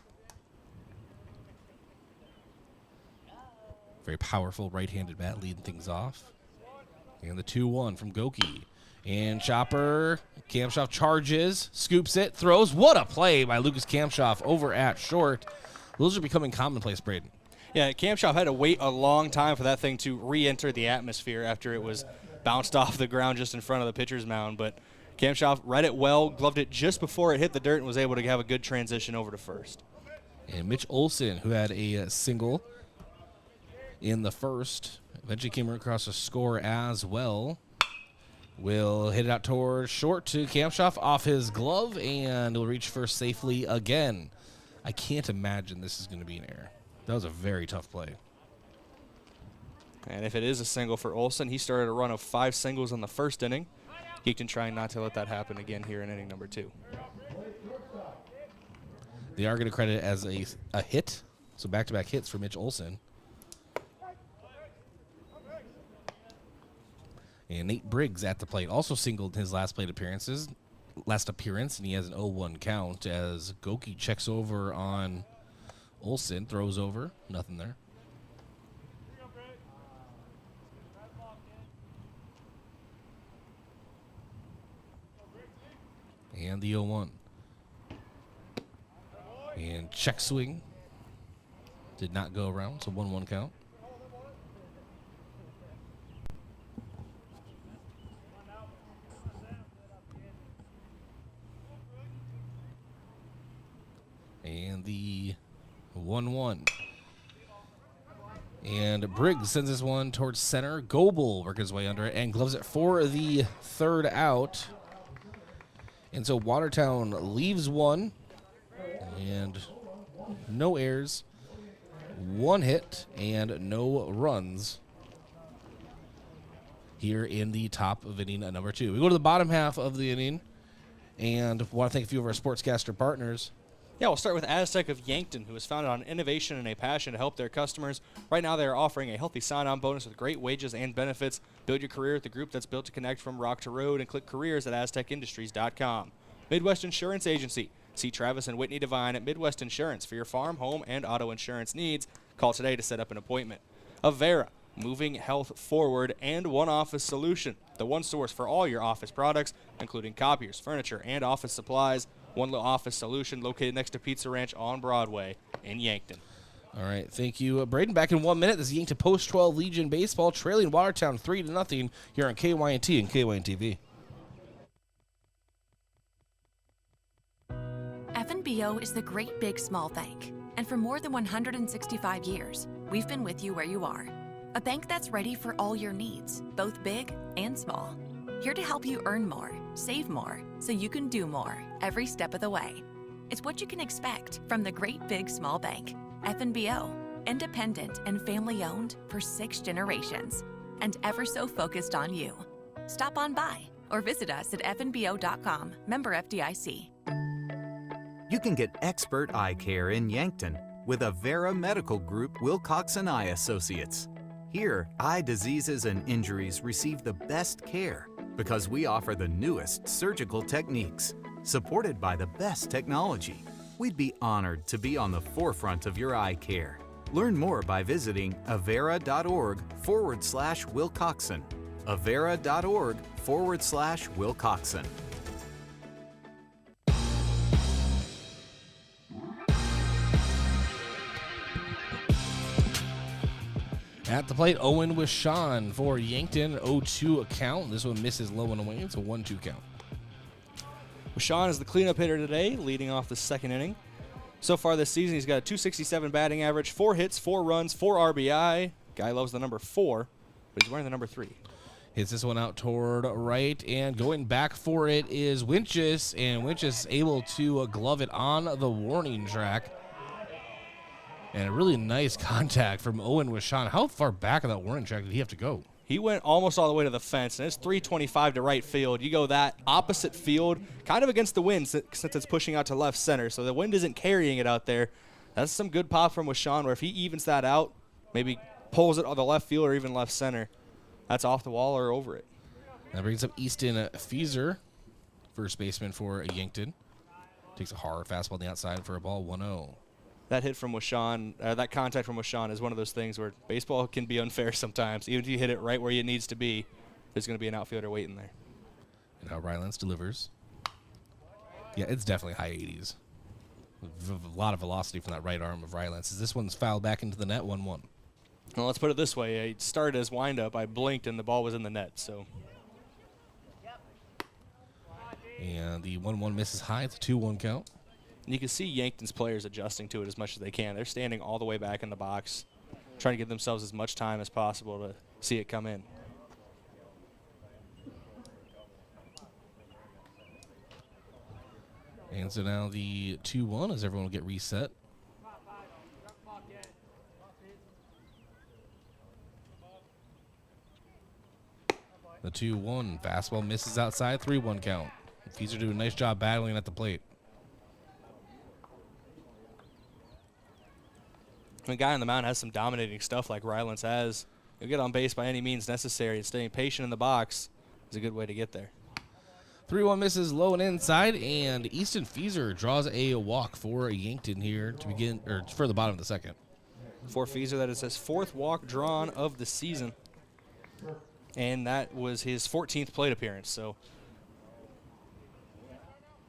Very powerful right-handed bat leading things off. And the 2-1 from Goki. And Chopper, Kamshoff charges, scoops it, throws. What a play by Lucas Kamshoff over at short. Those are becoming commonplace, Brayden. Yeah, Kamshoff had to wait a long time for that thing to re-enter the atmosphere after it was bounced off the ground just in front of the pitcher's mound. But Kamshoff read it well, gloved it just before it hit the dirt, and was able to have a good transition over to first. And Mitch Olson, who had a single in the first, eventually came across a score as well. Will hit it out towards short to Kamshoff off his glove, and will reach first safely again. I can't imagine this is going to be an error. That was a very tough play. And if it is a single for Olson, he started a run of 5 singles in the first inning. Yankton trying not to let that happen again here in inning number 2. They are going to credit it as a hit, so back-to-back hits for Mitch Olson. And Nate Briggs at the plate, also singled his last appearance, and he has an 0-1 count as Goki checks over on Olson, throws over, nothing there. And the 0-1. And check swing. Did not go around, so 1-1 count. And the 1-1. And Briggs sends this one towards center. Goebel works his way under it and gloves it for the third out. And so Watertown leaves one. And no errors. 1 hit and no runs here in the top of inning number 2. We go to the bottom half of the inning. And want to thank a few of our sportscaster partners. Yeah, we'll start with Aztec of Yankton, who is founded on innovation and a passion to help their customers. Right now, they are offering a healthy sign-on bonus with great wages and benefits. Build your career at the group that's built to connect from rock to road, and click careers at aztecindustries.com. Midwest Insurance Agency. See Travis and Whitney Devine at Midwest Insurance for your farm, home, and auto insurance needs. Call today to set up an appointment. Avera, moving health forward, and One Office Solution, the one source for all your office products, including copiers, furniture, and office supplies. One Office Solution located next to Pizza Ranch on Broadway in Yankton. All right, thank you, Brayden. Back in 1 minute, this is Yankton Post-12 Legion Baseball trailing Watertown 3-0 here on KYNT and KYNT-TV. FNBO is the great big small bank. And for more than 165 years, we've been with you where you are. A bank that's ready for all your needs, both big and small. Here to help you earn more, save more, so you can do more every step of the way. It's what you can expect from the great big small bank. FNBO, independent and family owned for 6 generations, and ever so focused on you. Stop on by or visit us at fnbo.com, member FDIC. You can get expert eye care in Yankton with Avera Medical Group Wilcox & Eye Associates. Here, eye diseases and injuries receive the best care because we offer the newest surgical techniques, supported by the best technology. We'd be honored to be on the forefront of your eye care. Learn more by visiting avera.org/Wilcoxon. avera.org/Wilcoxon. At the plate, Owen with Sean for Yankton, 0-2 count. This one misses low and away. It's a 1-2 count. Sean is the cleanup hitter today, leading off the second inning. So far this season, he's got a .267 batting average, 4 hits, 4 runs, 4 RBI. Guy loves the number 4, but he's wearing the number 3. Hits this one out toward right, and going back for it is Winchus, and Winchus able to glove it on the warning track. And a really nice contact from Owen with Sean. How far back of that warning track did he have to go? He went almost all the way to the fence, and it's 325 to right field. You go that opposite field, kind of against the wind since it's pushing out to left center, so the wind isn't carrying it out there. That's some good pop from Wishawn, where if he evens that out, maybe pulls it on the left field or even left center, that's off the wall or over it. That brings up Easton Fieser, first baseman for Yankton. Takes a hard fastball on the outside for a ball, 1-0. That hit from Wishawn, that contact from Wishawn is one of those things where baseball can be unfair sometimes. Even if you hit it right where it needs to be, there's going to be an outfielder waiting there. And now Rylance delivers. Yeah, it's definitely high 80s. A lot of velocity from that right arm of Rylance. This one's fouled back into the net, 1-1. Well, let's put it this way. It started as windup. I blinked, and the ball was in the net. So. And the 1-1 misses high. It's a 2-1 count. And you can see Yankton's players adjusting to it as much as they can. They're standing all the way back in the box, trying to give themselves as much time as possible to see it come in. And so now the 2-1 as everyone will get reset. The 2-1 fastball misses outside, 3-1 count. Fieser doing a nice job battling at the plate. The guy on the mound has some dominating stuff like Rylance has. He'll get on base by any means necessary, and staying patient in the box is a good way to get there. 3-1 misses low and inside, and Easton Fieser draws a walk for Yankton here to begin, or for the bottom of the second. For Fieser, that is his 4th walk drawn of the season, and that was his 14th plate appearance. So,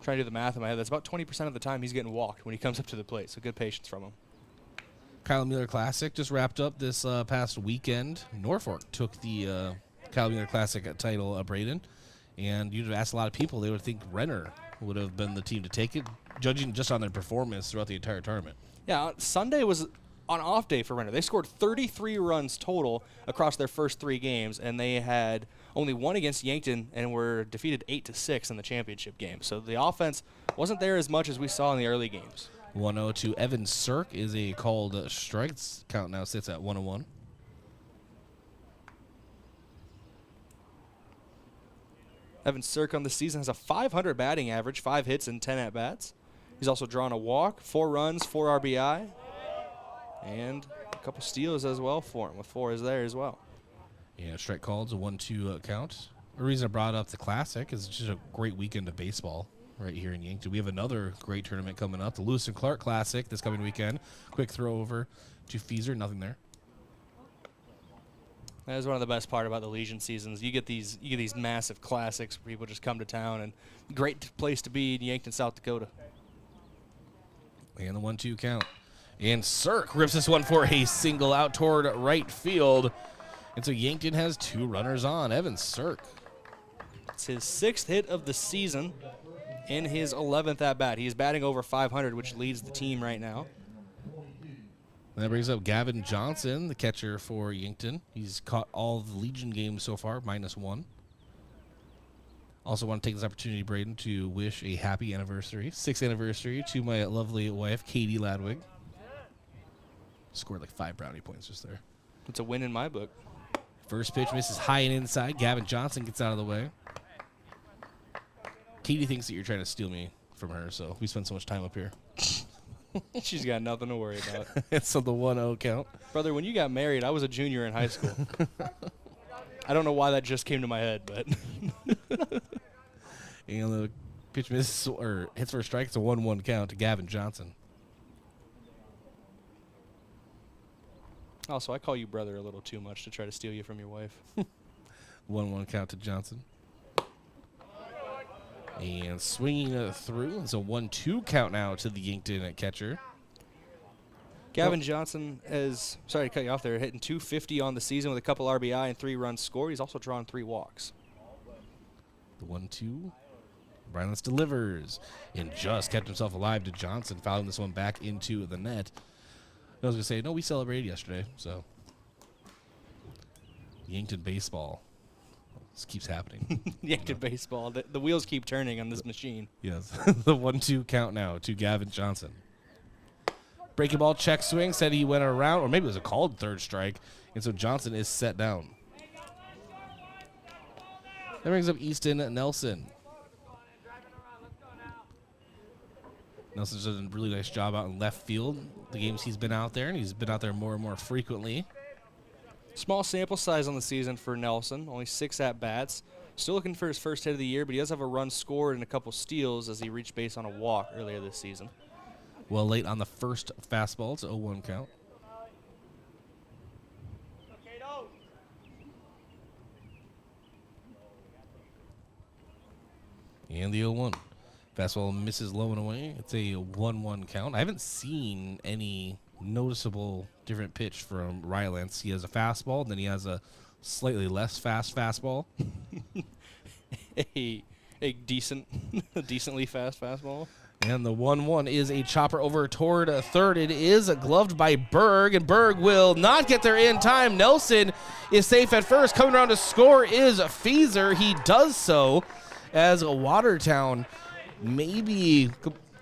trying to do the math in my head, that's about 20% of the time he's getting walked when he comes up to the plate. So good patience from him. Kyle Mueller Classic just wrapped up this past weekend. Norfolk took the Kyle Mueller Classic title, Brayden. And you'd have asked a lot of people, they would think Renner would have been the team to take it, judging just on their performance throughout the entire tournament. Yeah, Sunday was an off day for Renner. They scored 33 runs total across their first 3 games, and they had only one against Yankton and were defeated 8-6 in the championship game. So the offense wasn't there as much as we saw in the early games. 1-0 to Evan Sirk is a called strike. Count now sits at 1-1. Evan Sirk on the season has a .500 batting average, 5 hits and 10 at-bats. He's also drawn a walk, 4 runs, 4 RBI, and a couple steals as well for him, with 4 is there as well. Yeah, strike called, a 1-2 count. The reason I brought up the Classic is it's just a great weekend of baseball right here in Yankton. We have another great tournament coming up, the Lewis and Clark Classic this coming weekend. Quick throw over to Fieser, nothing there. That is one of the best part about the Legion seasons. You get these massive classics where people just come to town, and great place to be in Yankton, South Dakota. And the 1-2 count. And Sirk rips this one for a single out toward right field. And so Yankton has 2 runners on. Evan Sirk. It's his 6th hit of the season in his 11th at-bat. He is batting over .500, which leads the team right now. And that brings up Gavin Johnson, the catcher for Yankton. He's caught all of the Legion games so far, -1. Also want to take this opportunity, Brayden, to wish a happy anniversary, 6th anniversary, to my lovely wife, Katie Ladwig. Scored like 5 brownie points just there. It's a win in my book. First pitch misses high and inside. Gavin Johnson gets out of the way. Katie thinks that you're trying to steal me from her, so we spend so much time up here. She's got nothing to worry about. It's on the 1-0 count. Brother, when you got married, I was a junior in high school. I don't know why that just came to my head, but And the pitch misses or hits for a strike. It's a 1-1 count to Gavin Johnson. Also, I call you brother a little too much to try to steal you from your wife. 1-1 count to Johnson. And swinging through. It's a 1-2 count now to the Yankton at catcher. Gavin Johnson is, sorry to cut you off there, hitting .250 on the season with a couple RBI and 3 runs scored. He's also drawn 3 walks. The 1-2. Brylance delivers and just kept himself alive to Johnson, fouling this one back into the net. I was going to say, no, we celebrated yesterday, so. Yankton baseball. This keeps happening. Yankton baseball. The wheels keep turning on this machine. Yes. The 1-2 count now to Gavin Johnson. Breaking ball, check swing, said he went around, or maybe it was a called third strike, and so Johnson is set down. That brings up Easton Nelson. Nelson's done a really nice job out in left field, the games he's been out there, and he's been out there more and more frequently. Small sample size on the season for Nelson, only 6 at-bats. Still looking for his first hit of the year, but he does have a run scored and a couple steals as he reached base on a walk earlier this season. Well, late on the first fastball, it's a 0-1 count. And the 0-1. Fastball misses low and away. It's a 1-1 count. I haven't seen any noticeable different pitch from Rylance. He has a fastball, and then he has a slightly less fast fastball. a decently fast fastball. And the 1-1 is a chopper over toward third. It is gloved by Berg, and Berg will not get there in time. Nelson is safe at first. Coming around to score is Feezer. He does so as Watertown maybe,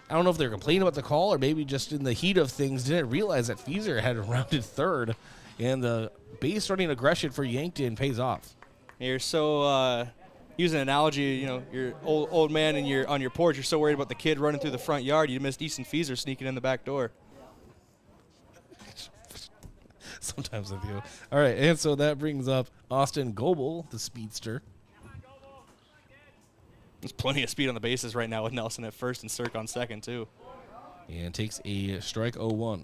I don't know if they're complaining about the call or maybe just in the heat of things didn't realize that Feezer had rounded third. And the base running aggression for Yankton pays off. You're so... use an analogy, you know, your old man and you're on your porch, you're so worried about the kid running through the front yard, you missed Easton Feezer sneaking in the back door. Sometimes I do. All right, and so that brings up Austin Goebel, the speedster. There's plenty of speed on the bases right now with Nelson at first and Cirque on second, too. And takes a strike 0-1.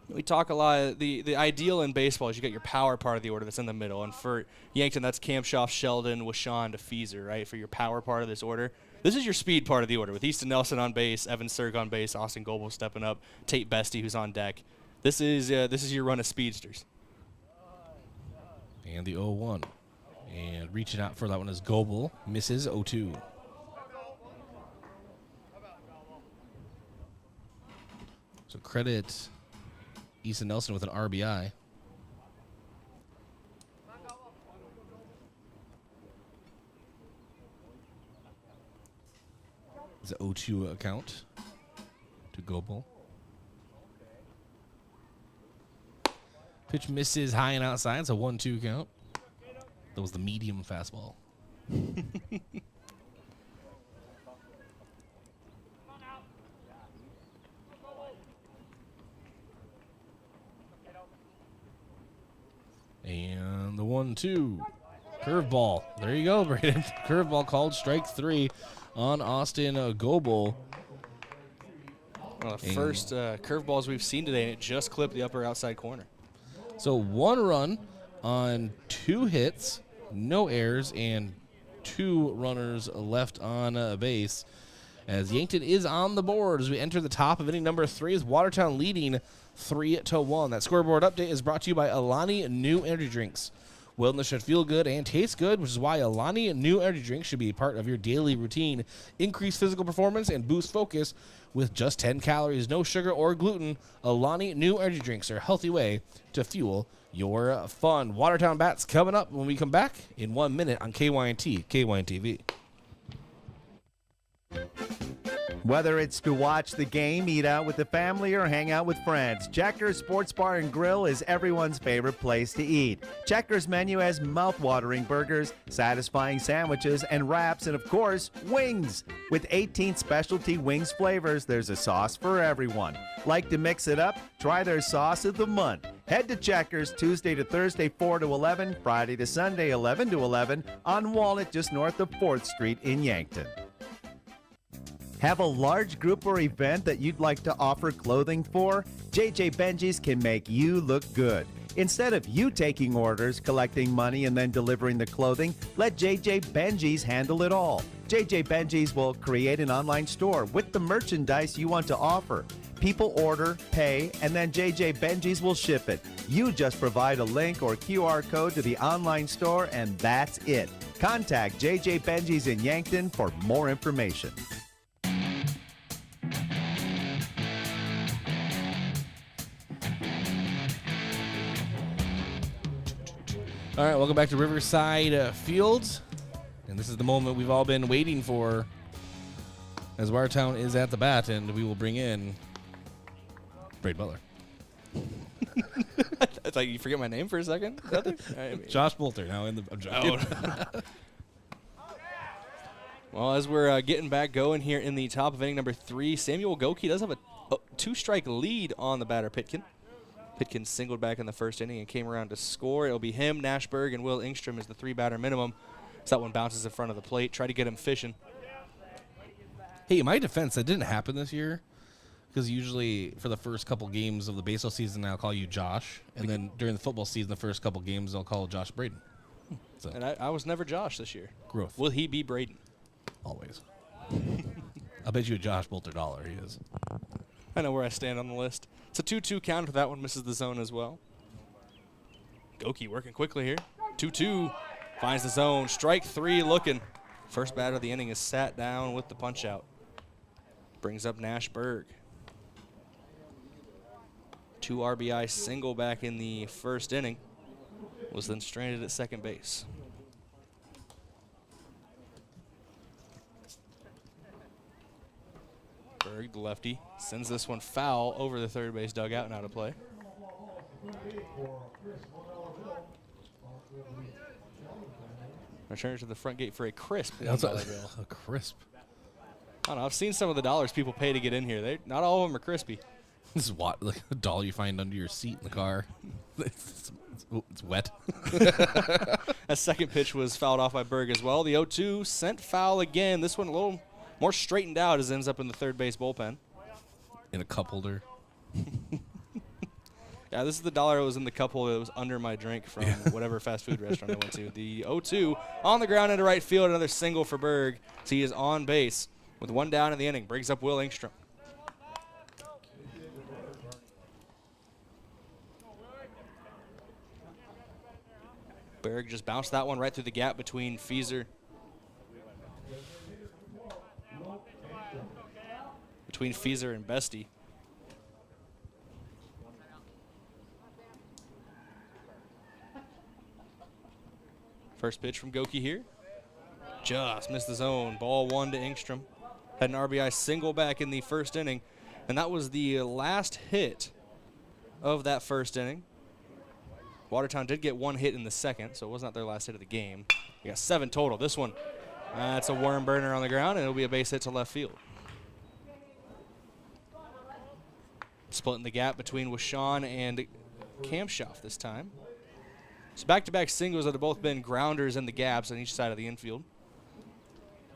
We talk a lot. The ideal in baseball is you get your power part of the order that's in the middle. And for Yankton, that's Kamshoff, Sheldon, Washawn to Feezer, right, for your power part of this order. This is your speed part of the order with Easton Nelson on base, Evan Cirque on base, Austin Goebel stepping up, Tate Bestie who's on deck. This is your run of speedsters. And the 0-1. And reaching out for that one is Goebel. Misses 0-2. So credit Easton Nelson with an RBI. It's an 0-2 account to Goebel. Pitch misses high and outside. It's a 1-2 count. That was the medium fastball. And the 1-2. Curveball. There you go, Brayden. Curveball called strike 3 on Austin Goebel. Well, the first curveballs we've seen today, and it just clipped the upper outside corner. So 1 run on 2 hits, no errors, and 2 runners left on base. As Yankton is on the board as we enter the top of inning number 3, is Watertown leading 3-1. That scoreboard update is brought to you by Alani New Energy Drinks. Wellness should feel good and taste good, which is why Alani New Energy Drinks should be a part of your daily routine. Increase physical performance and boost focus with just 10 calories, no sugar or gluten. Alani New Energy Drinks are a healthy way to fuel your fun. Watertown Bats coming up when we come back in 1 minute on KYNT, KYNT-TV. Whether it's to watch the game, eat out with the family, or hang out with friends, Checkers Sports Bar and Grill is everyone's favorite place to eat. Checkers menu has mouth-watering burgers, satisfying sandwiches, and wraps, and of course, wings. With 18 specialty wings flavors, there's a sauce for everyone. Like to mix it up? Try their sauce of the month. Head to Checkers Tuesday to Thursday 4 to 11, Friday to Sunday 11 to 11 on Walnut just north of 4th Street in Yankton. Have a large group or event that you'd like to offer clothing for? JJ Benji's can make you look good. Instead of you taking orders, collecting money, and then delivering the clothing, let JJ Benji's handle it all. JJ Benji's will create an online store with the merchandise you want to offer. People order, pay, and then JJ Benji's will ship it. You just provide a link or QR code to the online store, and that's it. Contact JJ Benji's in Yankton for more information. All right, welcome back to Riverside Fields. And this is the moment we've all been waiting for as Watertown is at the bat, and we will bring in Brayden Butler. I thought you forget my name for a second. Josh Bolter now in the. I'm joking. Well, as we're getting back going here in the top of inning number 3, Samuel Goki does have a 2-strike lead on the batter, Pitkin. Pitkin singled back in the first inning and came around to score. It'll be him, Nashberg, and Will Ingstrom is the 3-batter minimum. So that one bounces in front of the plate. Try to get him fishing. Hey, in my defense, that didn't happen this year. Because usually for the first couple games of the baseball season, I'll call you Josh. And then during the football season, the first couple games, I'll call Josh Brayden. So. And I was never Josh this year. Growth. Will he be Brayden? Always. I'll bet you a Josh Bolter dollar he is. I know where I stand on the list. It's a 2-2 count if that one misses the zone as well. Goki working quickly here. 2-2. Finds the zone. Strike 3 looking. First batter of the inning is sat down with the punch out. Brings up Nashberg. 2 RBI single back in the first inning. Was then stranded at second base. Berg, the lefty, sends this one foul over the third base dugout and out of play. Return to the front gate for a crisp. A crisp. I don't know. I've seen some of the dollars people pay to get in here. Not all of them are crispy. This is like a doll you find under your seat in the car. It's wet. A second pitch was fouled off by Berg as well. The 0-2 sent foul again. This one a little more straightened out as it ends up in the third base bullpen. In a cup holder. Yeah, this is the dollar that was in the cup holder that was under my drink from whatever fast food restaurant I went to. The 0-2 on the ground into right field. Another single for Berg. So he is on base with 1 down in the inning. Brings up Will Ingstrom. Berg just bounced that one right through the gap between Fieser. Between Fieser and Bestie. First pitch from Goki here. Just missed the zone. Ball 1 to Ingstrom. Had an RBI single back in the first inning. And that was the last hit of that first inning. Watertown did get 1 hit in the second, so it was not their last hit of the game. We got 7 total. This one, that's a worm burner on the ground, and it'll be a base hit to left field. Splitting the gap between Washawn and Kamshoff this time. So back-to-back singles that have both been grounders in the gaps on each side of the infield.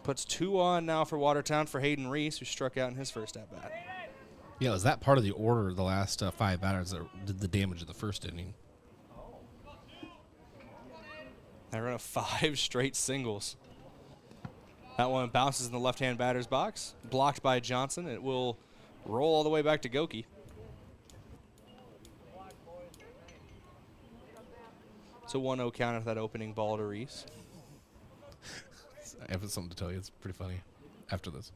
Puts 2 on now for Watertown for Hayden Reese, who struck out in his first at-bat. Yeah, was that part of the order of the last 5 batters that did the damage in the first inning? They run 5 straight singles. That one bounces in the left-hand batter's box. Blocked by Johnson. It will roll all the way back to Goki. It's a 1-0 count after that opening ball to Reese. I have something to tell you. It's pretty funny after this.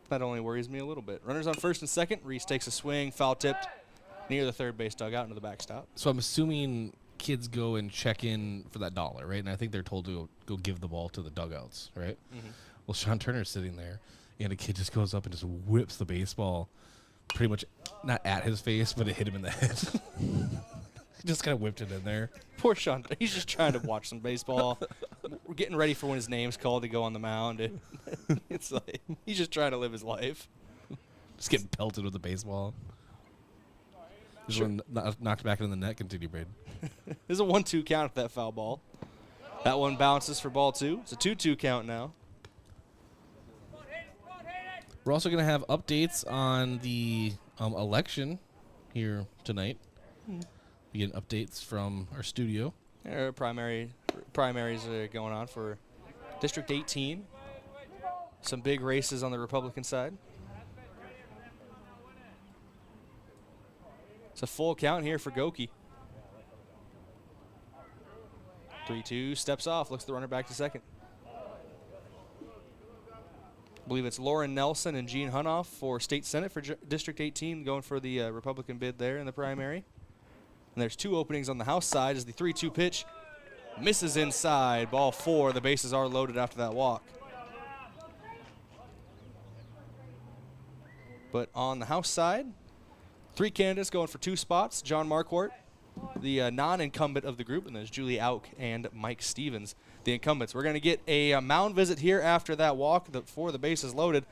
That only worries me a little bit. Runners on first and second. Reese takes a swing, foul tipped near the third base dugout into the backstop. So I'm assuming kids go and check in for that dollar, right? And I think they're told to go give the ball to the dugouts, right? Mm-hmm. Well, Sean Turner's sitting there, and a kid just goes up and just whips the baseball pretty much not at his face, but it hit him in the head. He just kind of whipped it in there. Poor Sean. He's just trying to watch some baseball. We're getting ready for when his name's called to go on the mound. It's like he's just trying to live his life. Just getting pelted with the baseball. Just when knocked back into the net. Continue, Brayden. There's a 1-2 count at that foul ball. That one bounces for ball 2. It's a 2-2 count now. We're also going to have updates on the election here tonight. We get updates from our studio. Primaries are going on for District 18. Some big races on the Republican side. It's a full count here for Goki. 3-2, steps off, looks the runner back to second. I believe it's Lauren Nelson and Gene Hunoff for State Senate for District 18, going for the Republican bid there in the primary. And there's 2 openings on the House side as the 3-2 pitch misses inside. Ball 4, the bases are loaded after that walk. But on the House side, 3 candidates going for 2 spots. John Marquardt, the non-incumbent of the group, and there's Julie Auk and Mike Stevens, the incumbents. We're going to get a mound visit here after that walk before the base is loaded.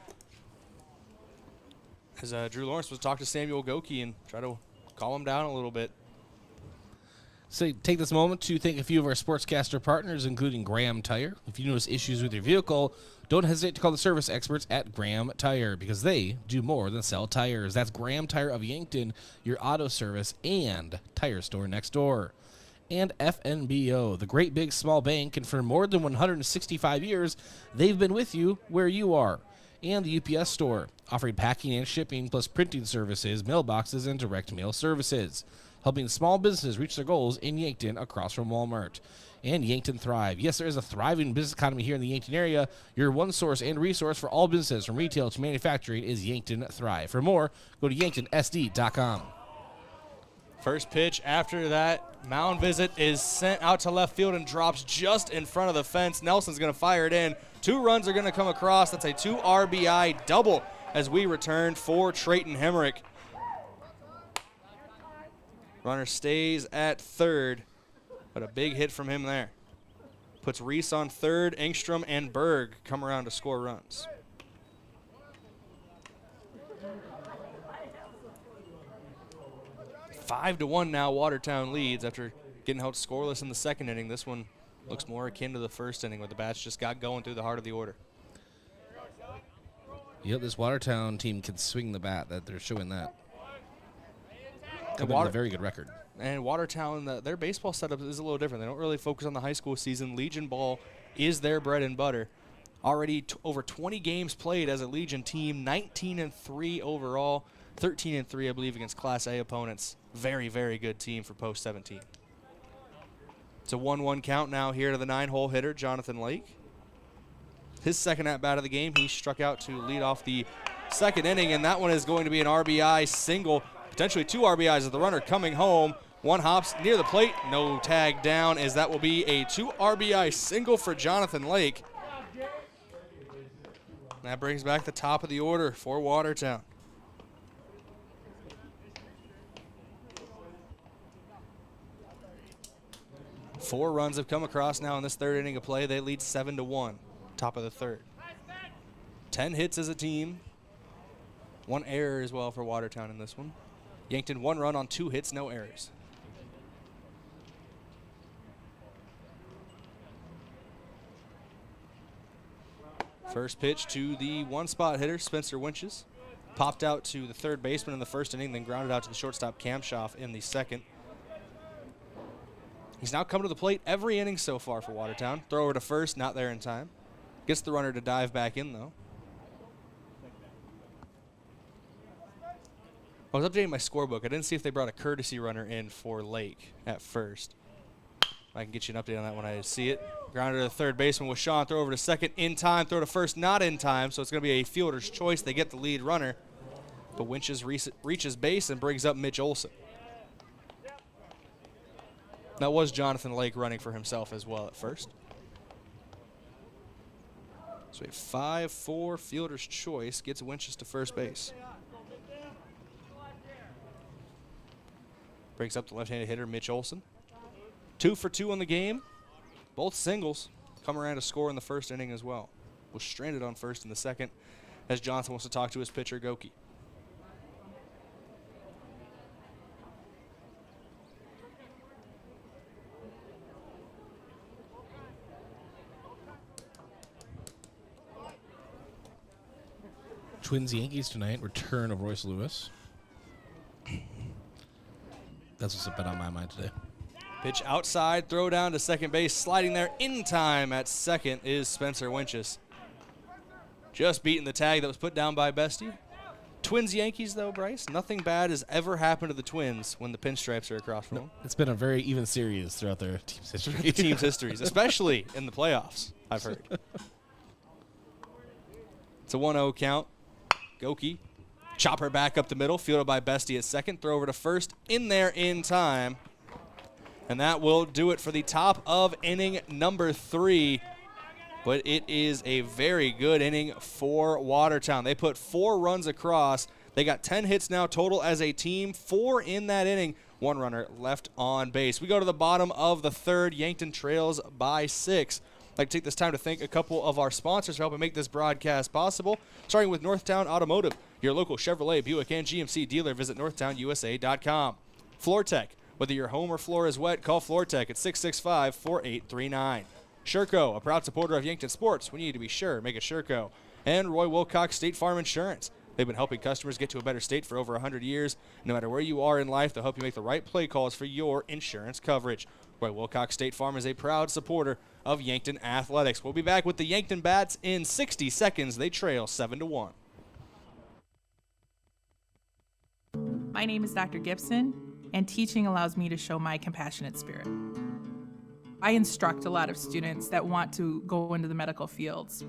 As Drew Lawrence was talking to Samuel Goki and try to calm him down a little bit. So take this moment to thank a few of our sportscaster partners, including Graham Tire. If you notice issues with your vehicle, don't hesitate to call the service experts at Graham Tire because they do more than sell tires. That's Graham Tire of Yankton, your auto service and tire store next door. And FNBO, the great big small bank, and for more than 165 years, they've been with you where you are. And the UPS store, offering packing and shipping plus printing services, mailboxes, and direct mail services, helping small businesses reach their goals in Yankton across from Walmart. And Yankton Thrive. Yes, there is a thriving business economy here in the Yankton area. Your one source and resource for all businesses from retail to manufacturing is Yankton Thrive. For more, go to yanktonsd.com. First pitch after that mound visit is sent out to left field and drops just in front of the fence. Nelson's going to fire it in. 2 runs are going to come across. That's a 2 RBI double as we return for Trayton Hemrick. Runner stays at third, but a big hit from him there. Puts Reese on third. Engstrom and Berg come around to score runs. Five to 1 now, Watertown leads after getting held scoreless in the second inning. This one looks more akin to the first inning where the bats just got going through the heart of the order. Yep, this Watertown team can swing the bat. That they're showing that. Coming with a very good record. And Watertown, their baseball setup is a little different. They don't really focus on the high school season. Legion ball is their bread and butter. Already over 20 games played as a Legion team, 19-3 overall, 13-3, I believe, against Class A opponents. Very, very good team for post 17. It's a 1-1 count now here to the 9-hole hitter, Jonathan Lake. His second at-bat of the game, he struck out to lead off the second inning, and that one is going to be an RBI single. Potentially 2 RBIs as the runner coming home. 1 hops near the plate, no tag down, as that will be a 2 RBI single for Jonathan Lake. That brings back the top of the order for Watertown. Four runs have come across now in this third inning of play. They lead 7-1, top of the third. 10 hits as a team. 1 error as well for Watertown in this one. Yankton 1 run on 2 hits, no errors. First pitch to the 1-spot hitter, Spencer Winches. Popped out to the third baseman in the first inning, then grounded out to the shortstop, Cam Schaff, in the second. He's now come to the plate every inning so far for Watertown. Throw over to first, not there in time. Gets the runner to dive back in, though. I was updating my scorebook. I didn't see if they brought a courtesy runner in for Lake at first. I can get you an update on that when I see it. Grounded to the third baseman with Sean. Throw over to second in time. Throw to first not in time. So it's going to be a fielder's choice. They get the lead runner. But Winches reaches base and brings up Mitch Olson. That was Jonathan Lake running for himself as well at first. So a 5-4 fielder's choice gets Winches to first base. Brings up the left-handed hitter, Mitch Olson. 2 for 2 on the game. Both singles come around to score in the first inning as well. Was stranded on first in the second as Johnson wants to talk to his pitcher, Goki. Twins Yankees tonight. Return of Royce Lewis. That's what's been on my mind today. Pitch outside, throw down to second base. Sliding there in time at second is Spencer Winchus. Just beating the tag that was put down by Bestie. Twins Yankees, though, Bryce. Nothing bad has ever happened to the Twins when the pinstripes are across from them. It's been a very even series throughout their team's history. Team's histories, especially in the playoffs, I've heard. It's a 1-0 count. Goki. Chopper back up the middle, fielded by Bestie at second. Throw over to first, in there in time. And that will do it for the top of inning number 3. But it is a very good inning for Watertown. They put 4 runs across. They got 10 hits now total as a team, 4 in that inning. 1 runner left on base. We go to the bottom of the 3rd. Yankton trails by 6. I'd like to take this time to thank a couple of our sponsors for helping make this broadcast possible, starting with Northtown Automotive, your local Chevrolet, Buick, and GMC dealer. Visit northtownusa.com. FloorTech. Whether your home or floor is wet, call FloorTech at 665-4839. Sherco, a proud supporter of Yankton sports. We need to be sure. Make it Sherco. And Roy Wilcox State Farm Insurance. They've been helping customers get to a better state for over 100 years. No matter where you are in life, they'll help you make the right play calls for your insurance coverage. Roy Wilcox State Farm is a proud supporter of Yankton Athletics. We'll be back with the Yankton Bats in 60 seconds. They trail 7-1. My name is Dr. Gibson, and teaching allows me to show my compassionate spirit. I instruct a lot of students that want to go into the medical fields.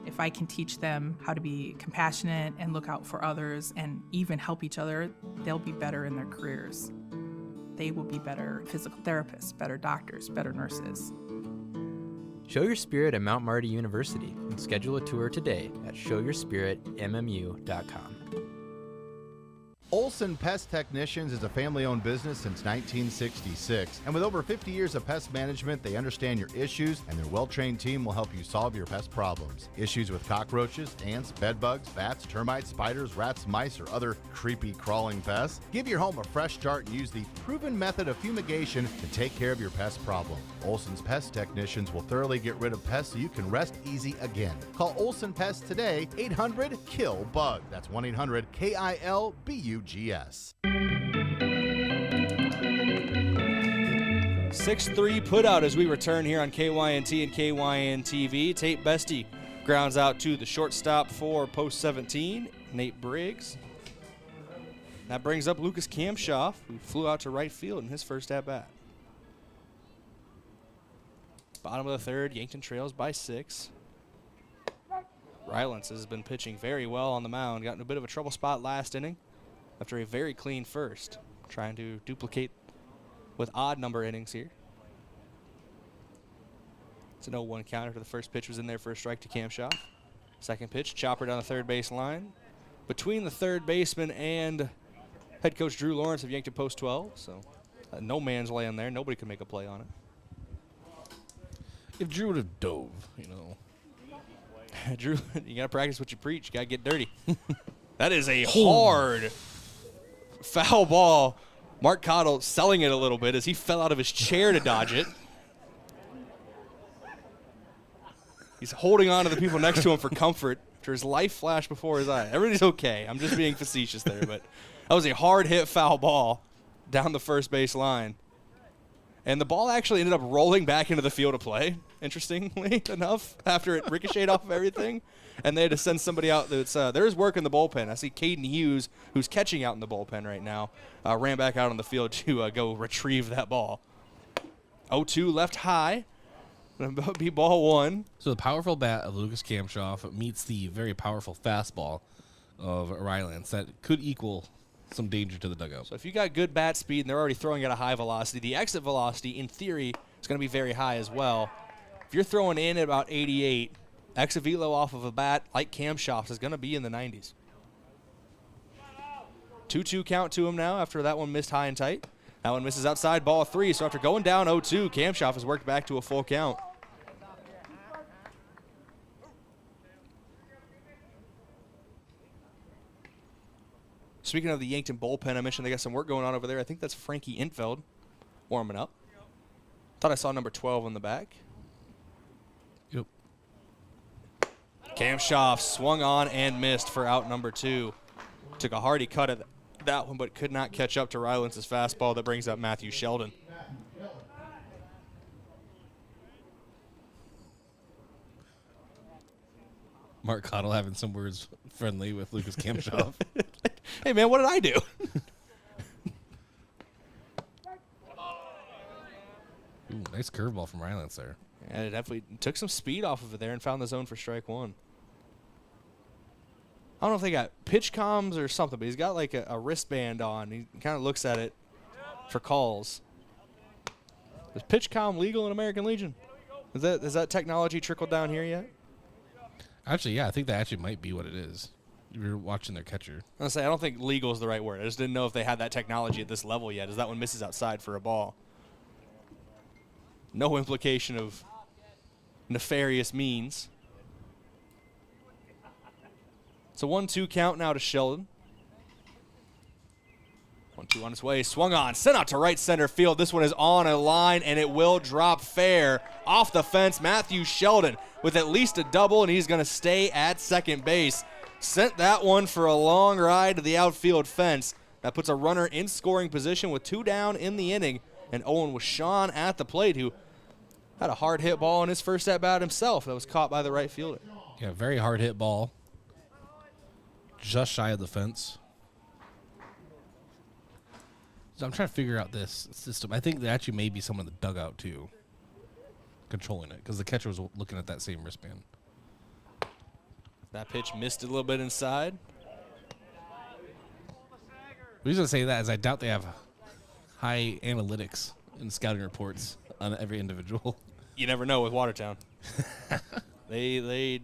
If I can teach them how to be compassionate and look out for others and even help each other, they'll be better in their careers. They will be better physical therapists, better doctors, better nurses. Show your spirit at Mount Marty University and schedule a tour today at showyourspiritmmu.com. Olson Pest Technicians is a family-owned business since 1966, and with over 50 years of pest management, they understand your issues, and their well-trained team will help you solve your pest problems. Issues with cockroaches, ants, bedbugs, bats, termites, spiders, rats, mice, or other creepy crawling pests? Give your home a fresh start and use the proven method of fumigation to take care of your pest problem. Olson's Pest Technicians will thoroughly get rid of pests so you can rest easy again. Call Olson Pest today, 800-KILL-BUG. That's 1-800-KILBUGS. 6-3 put out as we return here on KYNT and KYN-TV. Tate Bestie grounds out to the shortstop for post 17, Nate Briggs. That brings up Lucas Kamshoff, who flew out to right field in his first at-bat. Bottom of the 3rd, Yankton trails by 6. Rylance has been pitching very well on the mound. Got in a bit of a trouble spot last inning after a very clean first. Trying to duplicate with odd number innings here. It's an 0-1 count after the first pitch was in there for a strike to Kamshoff. Second pitch, chopper down the third base line. Between the third baseman and head coach Drew Lawrence of Yankton Post 12. So no man's land there. Nobody can make a play on it. If Drew would have dove, Drew, you got to practice what you preach. You got to get dirty. That is a hard foul ball. Mark Cottle selling it a little bit as he fell out of his chair to dodge it. He's holding on to the people next to him for comfort after his life flashed before his eye. Everybody's okay. I'm just being facetious there, but that was a hard hit foul ball down the first base line. And the ball actually ended up rolling back into the field of play, interestingly enough, after it ricocheted off of everything. And they had to send somebody out. There's work in the bullpen. I see Caden Hughes, who's catching out in the bullpen right now, ran back out on the field to go retrieve that ball. 0-2 left high. Gonna be ball 1. So the powerful bat of Lucas Kamshoff meets the very powerful fastball of Rylance that could equal some danger to the dugout. So if you got good bat speed and they're already throwing at a high velocity, the exit velocity, in theory, is going to be very high as well. If you're throwing in at about 88, exit velo off of a bat like Kamshoff's is going to be in the 90s. 2-2 count to him now after that one missed high and tight. That one misses outside, ball 3. So after going down 0-2, Kamshoff has worked back to a full count. Speaking of the Yankton bullpen, I mentioned they got some work going on over there. I think that's Frankie Infeld warming up. Thought I saw number 12 on the back. Yep. Kamshoff swung on and missed for out number 2. Took a hearty cut at that one, but could not catch up to Rylance's fastball that brings up Matthew Sheldon. Mark Cottle having some words friendly with Lucas Kamshoff. Hey, man, what did I do? Ooh, nice curveball from Rylance there. Yeah, it definitely took some speed off of it there and found the zone for strike 1. I don't know if they got pitch comms or something, but he's got like a wristband on. He kind of looks at it for calls. Is pitch comm legal in American Legion? Has that technology trickled down here yet? Actually, yeah, I think that actually might be what it is. You're watching their catcher. I was gonna say, I don't think legal is the right word. I just didn't know if they had that technology at this level yet, as that one misses outside for a ball. No implication of nefarious means. It's a 1-2 count now to Sheldon. 1-2 on its way. Swung on. Sent out to right center field. This one is on a line, and it will drop fair. Off the fence, Matthew Sheldon with at least a double, and he's going to stay at second base. Sent that one for a long ride to the outfield fence. That puts a runner in scoring position with 2 down in the inning. And Owen was Sean at the plate, who had a hard hit ball in his first at bat himself that was caught by the right fielder. Yeah, very hard hit ball. Just shy of the fence. So I'm trying to figure out this system. I think there actually may be someone in the dugout, too, controlling it, because the catcher was looking at that same wristband. That pitch missed a little bit inside. The reason I say that is I doubt they have high analytics and scouting reports on every individual. You never know with Watertown. They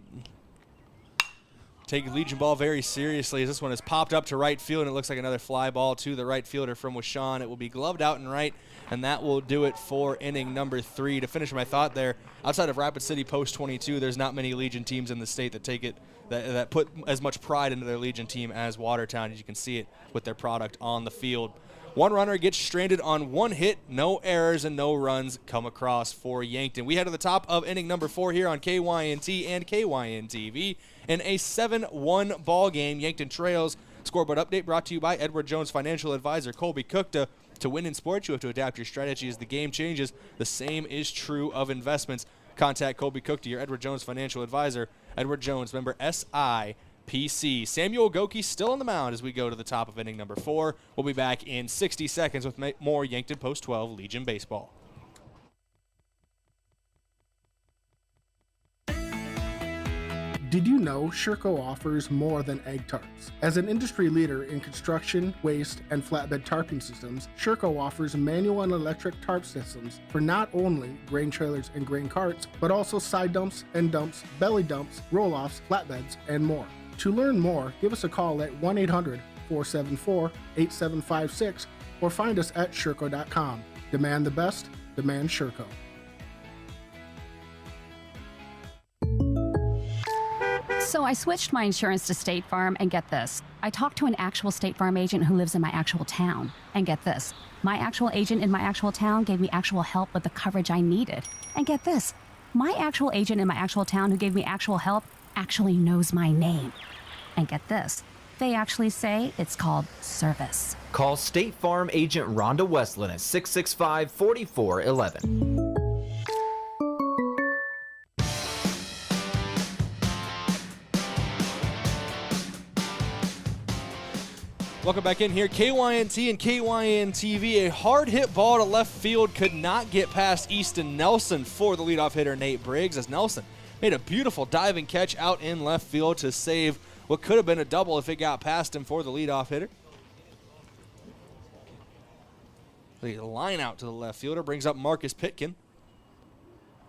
take Legion ball very seriously, as this one is popped up to right field, and it looks like another fly ball to the right fielder from Washawn. It will be gloved out and right, and that will do it for inning number 3. To finish my thought there, outside of Rapid City Post 22, there's not many Legion teams in the state that take it, that put as much pride into their Legion team as Watertown, as you can see it with their product on the field. One runner gets stranded on 1 hit, no errors and no runs come across for Yankton. We head to the top of inning number 4 here on KYNT and KYN-TV in a 7-1 ball game. Yankton trails. Scoreboard update brought to you by Edward Jones financial advisor Colby Cookta. To win in sports, you have to adapt your strategy as the game changes. The same is true of investments. Contact Colby Cookta, your Edward Jones financial advisor. Edward Jones, member SIPC. Samuel Goki still on the mound as we go to the top of inning number 4. We'll be back in 60 seconds with more Yankton Post 12 Legion baseball. Did you know Sherco offers more than egg tarps? As an industry leader in construction, waste, and flatbed tarping systems, Sherco offers manual and electric tarp systems for not only grain trailers and grain carts, but also side dumps, end dumps, belly dumps, roll-offs, flatbeds, and more. To learn more, give us a call at 1-800-474-8756 or find us at Sherco.com. Demand the best, demand Sherco. So I switched my insurance to State Farm, and get this. I talked to an actual State Farm agent who lives in my actual town. And get this. My actual agent in my actual town gave me actual help with the coverage I needed. And get this. My actual agent in my actual town who gave me actual help actually knows my name. And get this. They actually say it's called service. Call State Farm agent Rhonda Westland at 665-4411. Welcome back in here. KYNT and KYN-TV. A hard hit ball to left field could not get past Easton Nelson for the leadoff hitter Nate Briggs, as Nelson made a beautiful diving catch out in left field to save what could have been a double if it got past him for the leadoff hitter. The line out to the left fielder brings up Marcus Pitkin.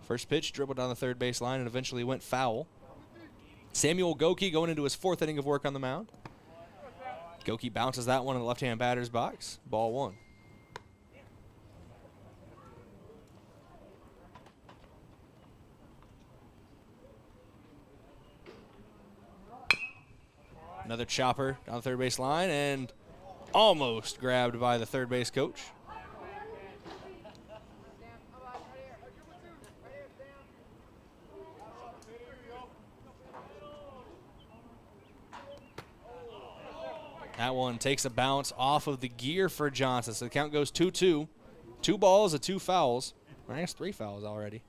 First pitch dribbled down the third base line and eventually went foul. Samuel Goki going into his 4th inning of work on the mound. Goki bounces that one in the left-hand batter's box. Ball 1. Another chopper down the third base line and almost grabbed by the third base coach. That one takes a bounce off of the gear for Johnson. So the count goes 2-2. 2 balls and 2 fouls. I guess 3 fouls already.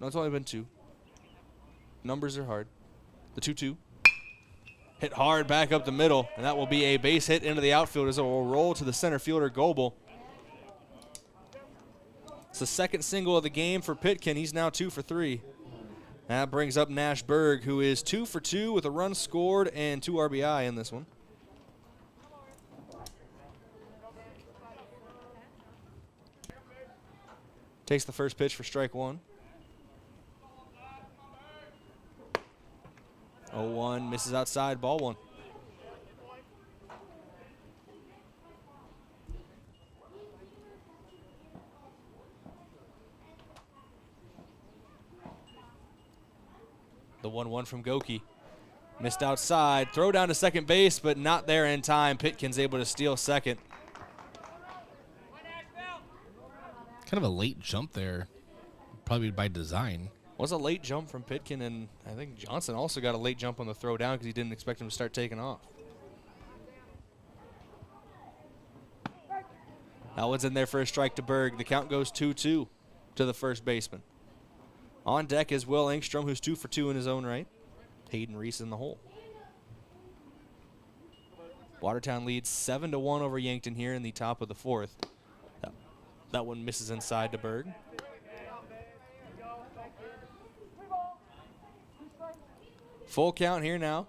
No, it's only been 2. Numbers are hard. The 2-2. Hit hard back up the middle, and that will be a base hit into the outfield as it will roll to the center fielder, Goebel. It's the second single of the game for Pitkin. He's now 2 for 3. That brings up Nash Berg, who is 2 for 2 with a run scored and 2 RBI in this one. Takes the first pitch for strike 1. 0-1, misses outside, ball 1. The 1-1 from Goki. Missed outside. Throw down to second base, but not there in time. Pitkin's able to steal second. Kind of a late jump there, probably by design. Was a late jump from Pitkin, and I think Johnson also got a late jump on the throw down because he didn't expect him to start taking off. That one's in there for a strike to Berg. The count goes 2-2 to the first baseman. On deck is Will Engstrom, who's 2 for 2 in his own right. Hayden Reese in the hole. Watertown leads 7-1 over Yankton here in the top of the 4th. That one misses inside to Berg. Full count here now.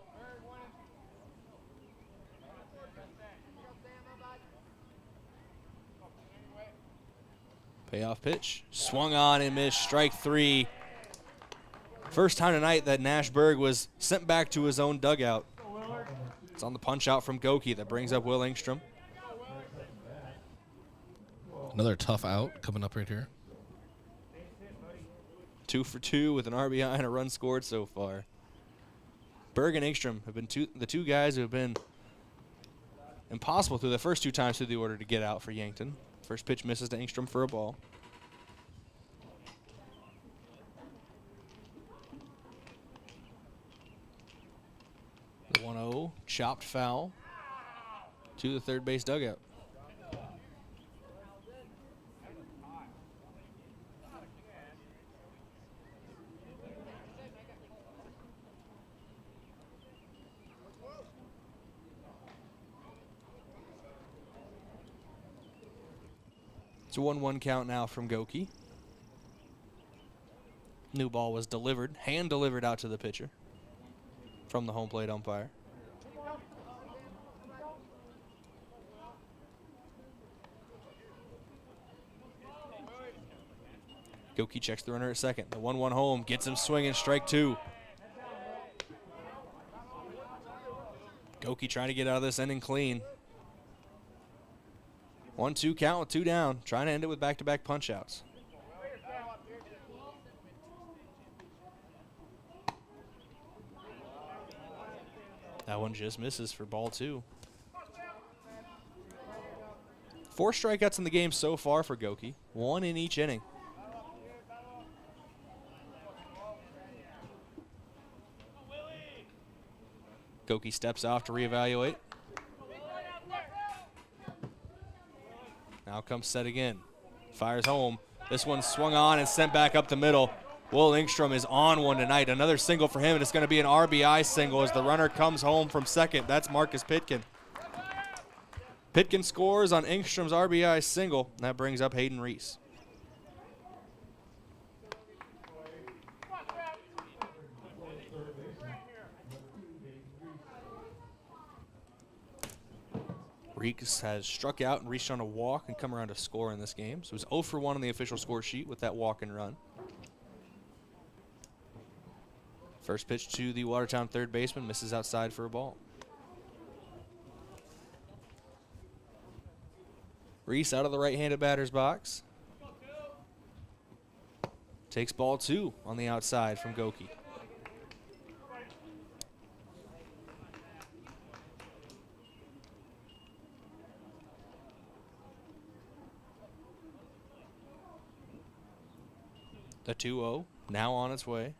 Payoff pitch. Swung on and missed. Strike 3. First time tonight that Nash Berg was sent back to his own dugout. It's on the punch out from Goki that brings up Will Engstrom. Another tough out coming up right here. 2 for 2 with an RBI and a run scored so far. Berg and Engstrom have been the two guys who have been impossible through the first 2 times through the order to get out for Yankton. First pitch misses to Engstrom for a ball. The 1-0 chopped foul to the third base dugout. It's a 1-1 count now from Goki. New ball was delivered, hand-delivered out to the pitcher from the home plate umpire. Goki checks the runner at second. The 1-1 home gets him swinging, strike 2. Goki trying to get out of this inning clean. 1-2 count with 2 down. Trying to end it with back-to-back punch-outs. That one just misses for ball 2. 4 strikeouts in the game so far for Goki. 1 in each inning. Goki steps off to reevaluate. Now comes set again. Fires home. This one swung on and sent back up the middle. Will Engstrom is on one tonight. Another single for him, and it's going to be an RBI single as the runner comes home from second. That's Marcus Pitkin. Pitkin scores on Engstrom's RBI single. And that brings up Hayden Reese. Reese has struck out and reached on a walk and come around to score in this game. So it was 0 for 1 on the official score sheet with that walk and run. First pitch to the Watertown third baseman, misses outside for a ball. Reese out of the right-handed batter's box. Takes ball 2 on the outside from Goki. The 2-0 now on its way.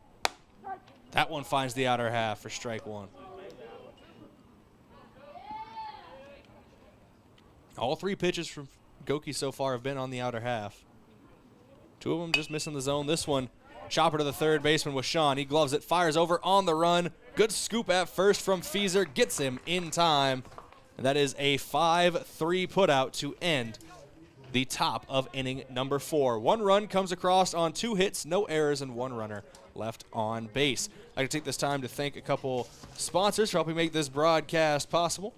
That one finds the outer half for strike one. All three pitches from Goki so far have been on the outer half. Two of them just missing the zone. This one, chopper to the third baseman with Sean. He gloves it, fires over on the run. Good scoop at first from Feeser, gets him in time. And that is a 5-3 putout to end the top of inning number 4. 1 run comes across on 2 hits, no errors, and 1 runner left on base. I'd like to take this time to thank a couple sponsors for helping make this broadcast possible.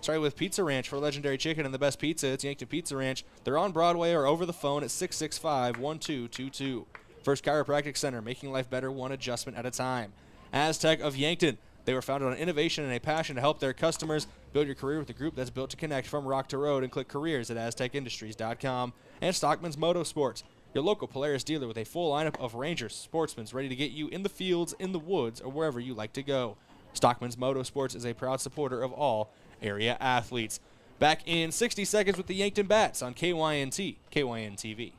Starting with Pizza Ranch for legendary chicken and the best pizza. It's Yankton Pizza Ranch. They're on Broadway or over the phone at 665-1222. First Chiropractic Center, making life better one adjustment at a time. Aztec of Yankton. They were founded on innovation and a passion to help their customers. Build your career with a group that's built to connect from rock to road, and click careers at aztecindustries.com. And Stockman's Motorsports, your local Polaris dealer with a full lineup of Rangers, Sportsmen ready to get you in the fields, in the woods, or wherever you like to go. Stockman's Motorsports is a proud supporter of all area athletes. Back in 60 seconds with the Yankton Bats on KYNT, KYN-TV.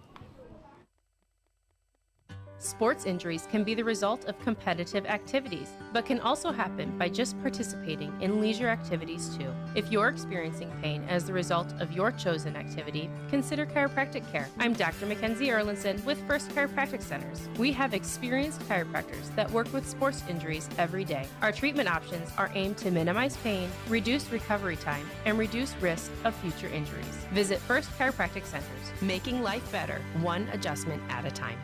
Sports injuries can be the result of competitive activities, but can also happen by just participating in leisure activities too. If you're experiencing pain as the result of your chosen activity, consider chiropractic care. I'm Dr. Mackenzie Erlinson with First Chiropractic Centers. We have experienced chiropractors that work with sports injuries every day. Our treatment options are aimed to minimize pain, reduce recovery time, and reduce risk of future injuries. Visit First Chiropractic Centers, making life better, one adjustment at a time.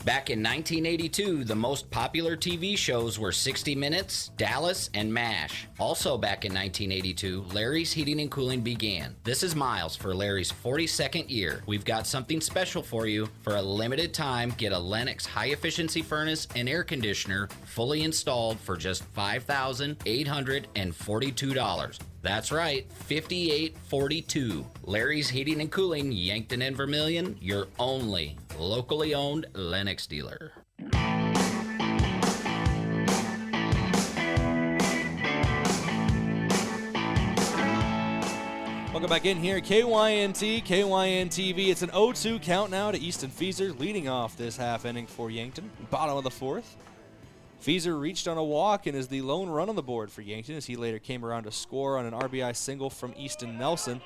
Back in 1982, the most popular TV shows were 60 Minutes, Dallas, and MASH. Also back in 1982, Larry's Heating and Cooling began. This is Miles for Larry's 42nd year. We've got something special for you. For a limited time, get a Lennox high-efficiency furnace and air conditioner fully installed for just $5,842. That's right, $5,842. Larry's Heating and Cooling, Yankton and Vermilion, your only locally owned Lennox dealer. Welcome back in here, KYNT, KYN-TV. It's an 0-2 count now to Easton Feeser, leading off this half inning for Yankton. Bottom of the 4th. Feeser reached on a walk and is the lone run on the board for Yankton, as he later came around to score on an RBI single from Easton Nelson.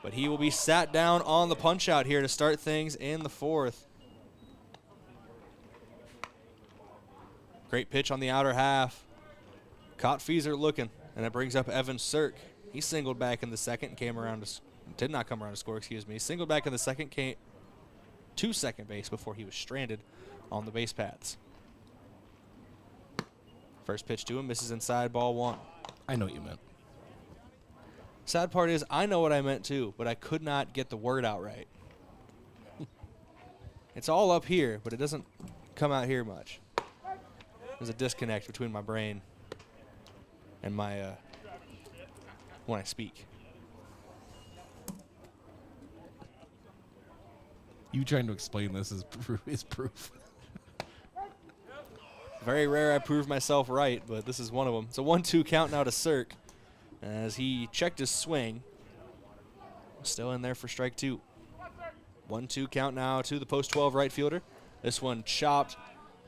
But he will be sat down on the punch-out here to start things in the 4th. Great pitch on the outer half. Caught Feeser looking, and it brings up Evan Sirk. He singled back in the second and came around to did not come around to score, excuse me. Singled back in the second, came to second base before he was stranded on the base paths. First pitch to him, misses inside, ball 1. I know what you meant. Sad part is I know what I meant too, but I could not get the word out right. It's all up here, but it doesn't come out here much. There's a disconnect between my brain and my when I speak. You trying to explain this is proof. Very rare I prove myself right, but this is one of them. It's a 1-2 count now to Sirk as he checked his swing. Still in there for strike 2. 1-2 count now to the post 12 right fielder. This one chopped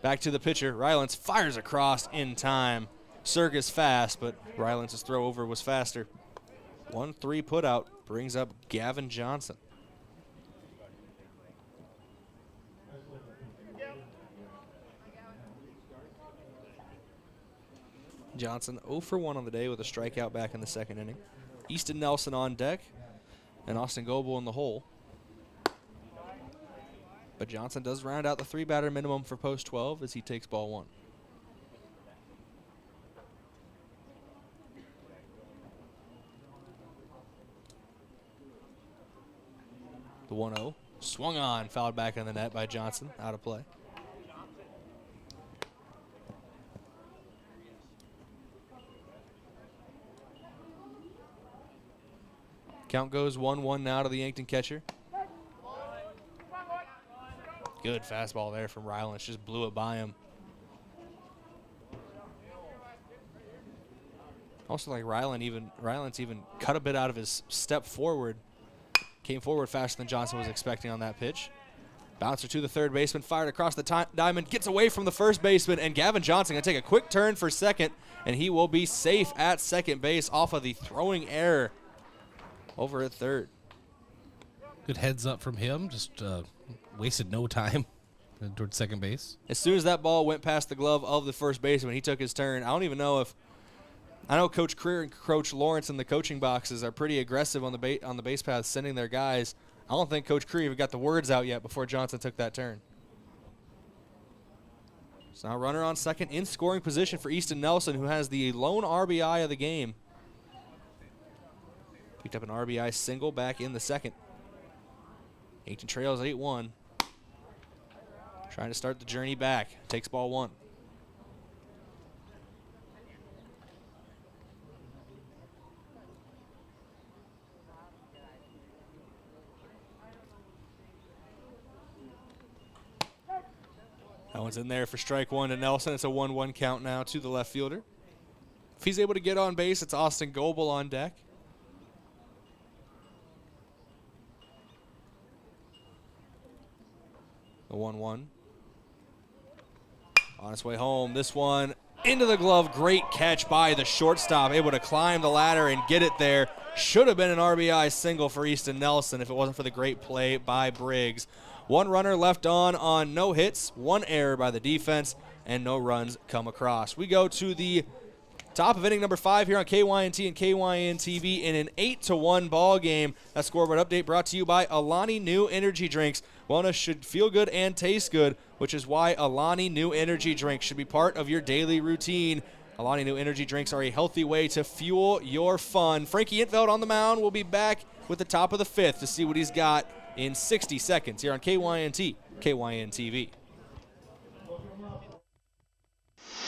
back to the pitcher. Rylance fires across in time. Sirk is fast, but Rylance's throw over was faster. 1-3 put out brings up Gavin Johnson. Johnson 0 for 1 on the day with a strikeout back in the second inning. Easton Nelson on deck and Austin Goebel in the hole. But Johnson does round out the 3-batter minimum for post 12 as he takes ball 1. The 1-0 swung on, fouled back in the net by Johnson, out of play. Count goes 1-1 now to the Yankton catcher. Good fastball there from Rylance, just blew it by him. Also, like Rylance even cut a bit out of his step forward. Came forward faster than Johnson was expecting on that pitch. Bouncer to the third baseman, fired across the diamond, gets away from the first baseman, and Gavin Johnson going to take a quick turn for second, and he will be safe at second base off of the throwing error over at third. Good heads up from him, just wasted no time towards second base. As soon as that ball went past the glove of the first baseman, he took his turn. I don't even know if – I know Coach Creer and Coach Lawrence in the coaching boxes are pretty aggressive on the base path, sending their guys. I don't think Coach Creer even got the words out yet before Johnson took that turn. So now runner on second in scoring position for Easton Nelson, who has the lone RBI of the game. Picked up an RBI single back in the second. Yankton trails 8-1. Trying to start the journey back. Takes ball one. That one's in there for strike one to Nelson. It's a 1-1 count now to the left fielder. If he's able to get on base, it's Austin Goebel on deck. The 1-1. On its way home, this one into the glove. Great catch by the shortstop. Able to climb the ladder and get it there. Should have been an RBI single for Easton Nelson if it wasn't for the great play by Briggs. One runner left on no hits, one error by the defense, and no runs come across. We go to the top of inning number 5 here on KYNT and KYN-TV in an 8-1 ball game. That scoreboard update brought to you by Alani New Energy Drinks. Wellness should feel good and taste good, which is why Alani New Energy Drinks should be part of your daily routine. Alani New Energy Drinks are a healthy way to fuel your fun. Frankie Intveld on the mound will be back with the top of the 5th to see what he's got in 60 seconds here on KYNT, KYN-TV.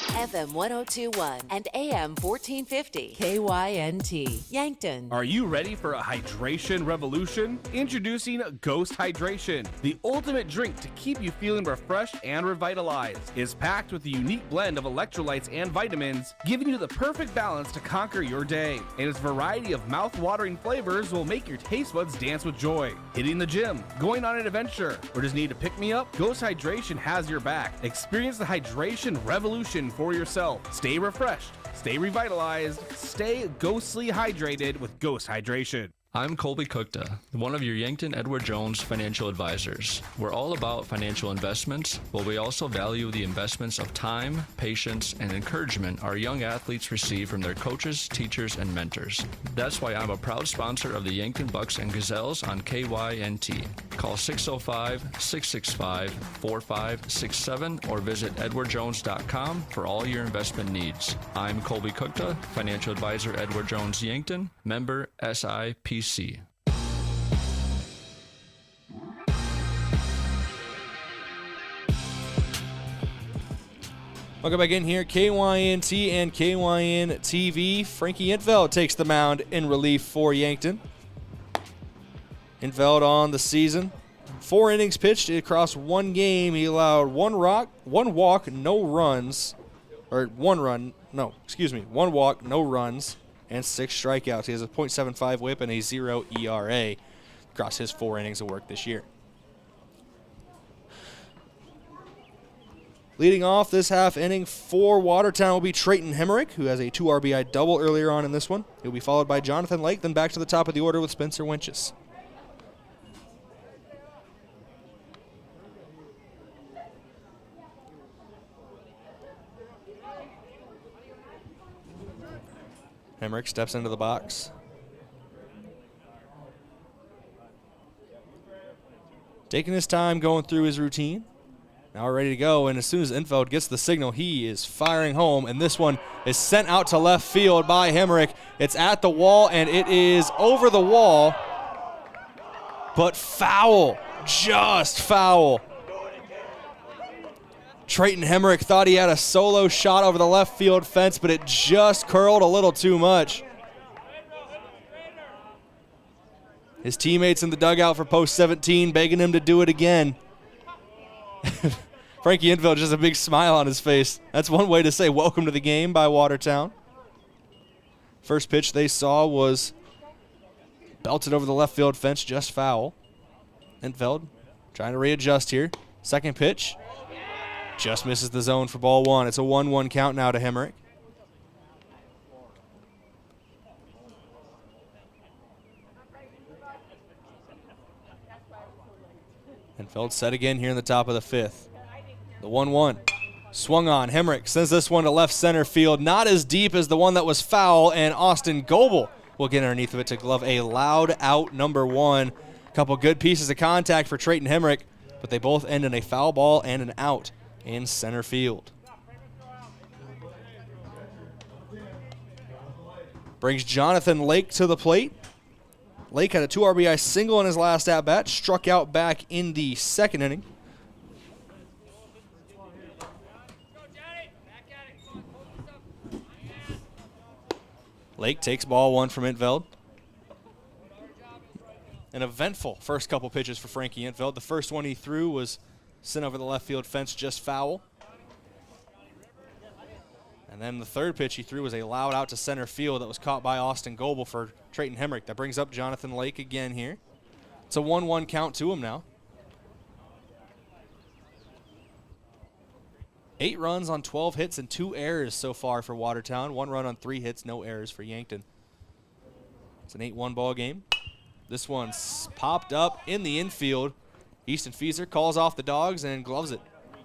FM 1021 and AM 1450. KYNT. Yankton. Are you ready for a hydration revolution? Introducing Ghost Hydration, the ultimate drink to keep you feeling refreshed and revitalized. It's packed with a unique blend of electrolytes and vitamins, giving you the perfect balance to conquer your day. And its variety of mouth-watering flavors will make your taste buds dance with joy. Hitting the gym, going on an adventure, or just need to pick me up? Ghost Hydration has your back. Experience the hydration revolution for yourself. Stay refreshed, stay revitalized, stay ghostly hydrated with Ghost Hydration. I'm Colby Cookta, one of your Yankton Edward Jones financial advisors. We're all about financial investments, but we also value the investments of time, patience, and encouragement our young athletes receive from their coaches, teachers, and mentors. That's why I'm a proud sponsor of the Yankton Bucks and Gazelles on KYNT. Call 605-665-4567 or visit edwardjones.com for all your investment needs. I'm Colby Cookta, financial advisor Edward Jones Yankton, member SIPC. Welcome back in here, KYNT and KYN-TV. Frankie Intveld takes the mound in relief for Yankton. Intveld on the season. 4 innings pitched across one game. He allowed one walk, no runs. Or one walk, no runs, and 6 strikeouts. He has a .75 whip and a 0 ERA across his 4 innings of work this year. Leading off this half inning for Watertown will be Trayton Hemrick, who has a 2 RBI double earlier on in this one. He'll be followed by Jonathan Lake, then back to the top of the order with Spencer Winches. Hemrick steps into the box. Taking his time going through his routine. Now ready to go, and as soon as Intveld gets the signal, he is firing home, and this one is sent out to left field by Hemrick. It's at the wall, and it is over the wall, but foul, just foul. Trayton Hemrick thought he had a solo shot over the left field fence, but it just curled a little too much. His teammates in the dugout for post 17 begging him to do it again. Frankie Intveld just a big smile on his face. That's one way to say welcome to the game by Watertown. First pitch they saw was belted over the left field fence, just foul. Intveld Trying to readjust here. Second pitch. Just misses the zone for ball one. It's a 1-1 count now to Hemrick. And Feld set again here in the top of the fifth. The 1-1. Swung on. Hemrick sends this one to left center field. Not as deep as the one that was foul, and Austin Goebel will get underneath of it to glove a loud out, number one. A couple good pieces of contact for Trayton Hemrick, but they both end in a foul ball and an out in center field. Brings Jonathan Lake to the plate. Lake had a 2 RBI single in his last at-bat, struck out back in the second inning. Lake takes ball one from Intveld. An eventful first couple pitches for Frankie Intveld. The first one he threw was sent over the left field fence, just foul. And then the third pitch he threw was a loud out to center field that was caught by Austin Goebel for Trayton Hemrick. That brings up Jonathan Lake again here. It's a 1-1 count to him now. 8 runs on 12 hits and 2 errors so far for Watertown. 1 run on 3 hits, no errors for Yankton. It's an 8-1 ball game. This one's popped up in the infield. Easton Fieser calls off the dogs and gloves it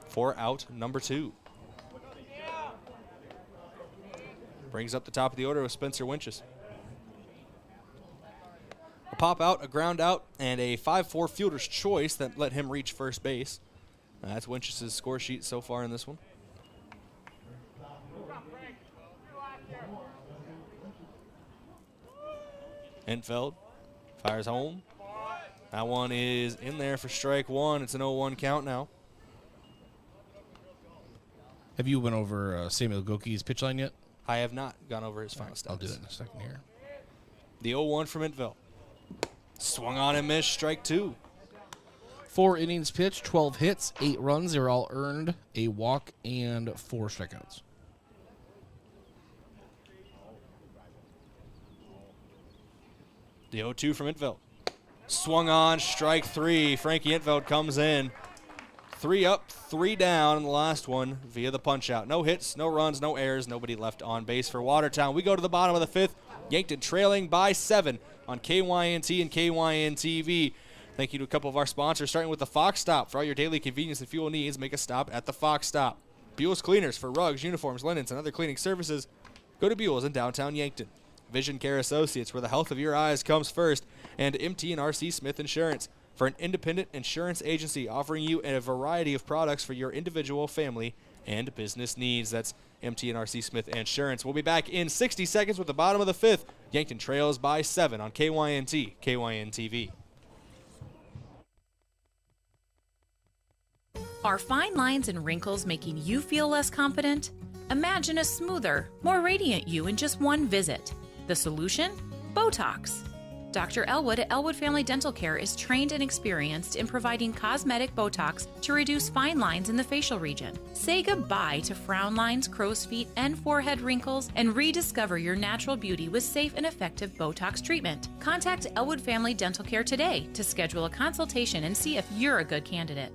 for out number 2. Brings up the top of the order with Spencer Winches. A pop out, a ground out, and a 5-4 fielder's choice that let him reach first base. That's Winches' score sheet so far in this one. Infeld fires home. That one is in there for strike one. It's an 0-1 count now. Have you went over Samuel Goki's pitch line yet? I have not gone over his final status. I'll do that in a second here. The 0-1 from Intveld. Swung on and missed, strike 2. 4 innings pitched, 12 hits, 8 runs. They were all earned, a walk, and 4 strikeouts. The 0-2 from Intveld. Swung on, strike 3. Frankie Intveld comes in. 3 up, 3 down in the last one via the punch-out. No hits, no runs, no errors, nobody left on base for Watertown. We go to the bottom of the 5th. Yankton trailing by 7 on KYNT and KYNTV. Thank you to a couple of our sponsors, starting with the Fox Stop. For all your daily convenience and fuel needs, make a stop at the Fox Stop. Buell's Cleaners for rugs, uniforms, linens, and other cleaning services. Go to Buell's in downtown Yankton. Vision Care Associates, where the health of your eyes comes first. And MT&RC Smith Insurance, for an independent insurance agency offering you a variety of products for your individual, family, and business needs. That's MT&RC Smith Insurance. We'll be back in 60 seconds with the bottom of the 5th. Yankton trails by 7 on KYNT, KYNTV. Are fine lines and wrinkles making you feel less confident? Imagine a smoother, more radiant you in just one visit. The solution? Botox. Dr. Elwood at Elwood Family Dental Care is trained and experienced in providing cosmetic Botox to reduce fine lines in the facial region. Say goodbye to frown lines, crow's feet, and forehead wrinkles, and rediscover your natural beauty with safe and effective Botox treatment. Contact Elwood Family Dental Care today to schedule a consultation and see if you're a good candidate.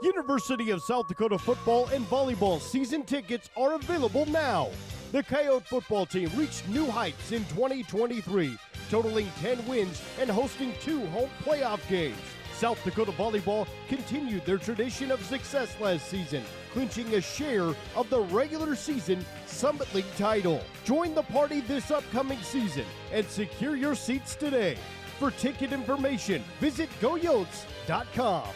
University of South Dakota football and volleyball season tickets are available now. The Coyote football team reached new heights in 2023, totaling 10 wins and hosting 2 home playoff games. South Dakota volleyball continued their tradition of success last season, clinching a share of the regular season Summit League title. Join the party this upcoming season and secure your seats today. For ticket information, visit goyotes.com.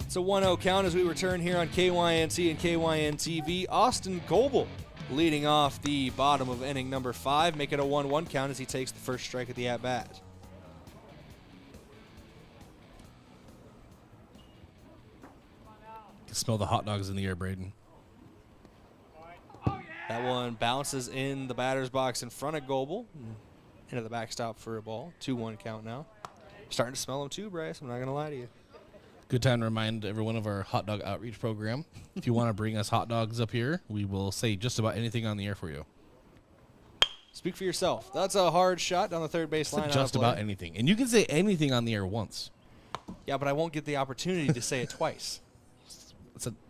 It's a 1-0 count as we return here on KYNT and KYNTV. Austin Goebel leading off the bottom of inning number 5. Make it a 1-1 count as he takes the first strike of the at-bat. You can smell the hot dogs in the air, Brayden. That one bounces in the batter's box in front of Goebel. Into the backstop for a ball. 2-1 count now. Starting to smell them too, Bryce. I'm not going to lie to you. Good time to remind everyone of our hot dog outreach program. If you want to bring us hot dogs up here, we will say just about anything on the air for you. Speak for yourself. That's a hard shot down the third base line. Just about anything. And you can say anything on the air once. Yeah, but I won't get the opportunity to say it twice.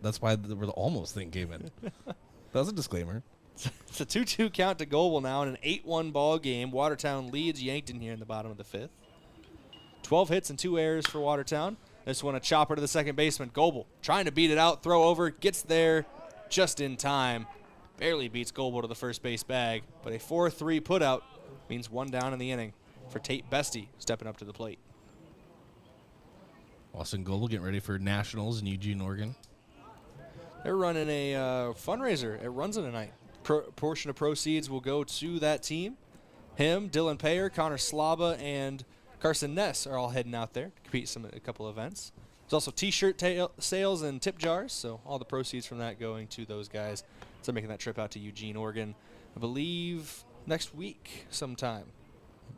That's why the almost thing came in. That was a disclaimer. It's a 2-2 count to Goble now in an 8-1 ball game. Watertown leads Yankton here in the bottom of the fifth. 12 hits and 2 errors for Watertown. This one a chopper to the second baseman. Goble trying to beat it out, throw over, gets there just in time. Barely beats Goble to the first base bag, but a 4-3 putout means 1 down in the inning for Tate Bestie stepping up to the plate. Austin Goble getting ready for Nationals in Eugene, Oregon. They're running a fundraiser at Runza tonight. Portion of proceeds will go to that team. Him, Dylan Payer, Connor Slaba, and Carson Ness are all heading out there to compete a couple events. There's also T-shirt sales and tip jars, so all the proceeds from that going to those guys. So making that trip out to Eugene, Oregon, I believe next week sometime.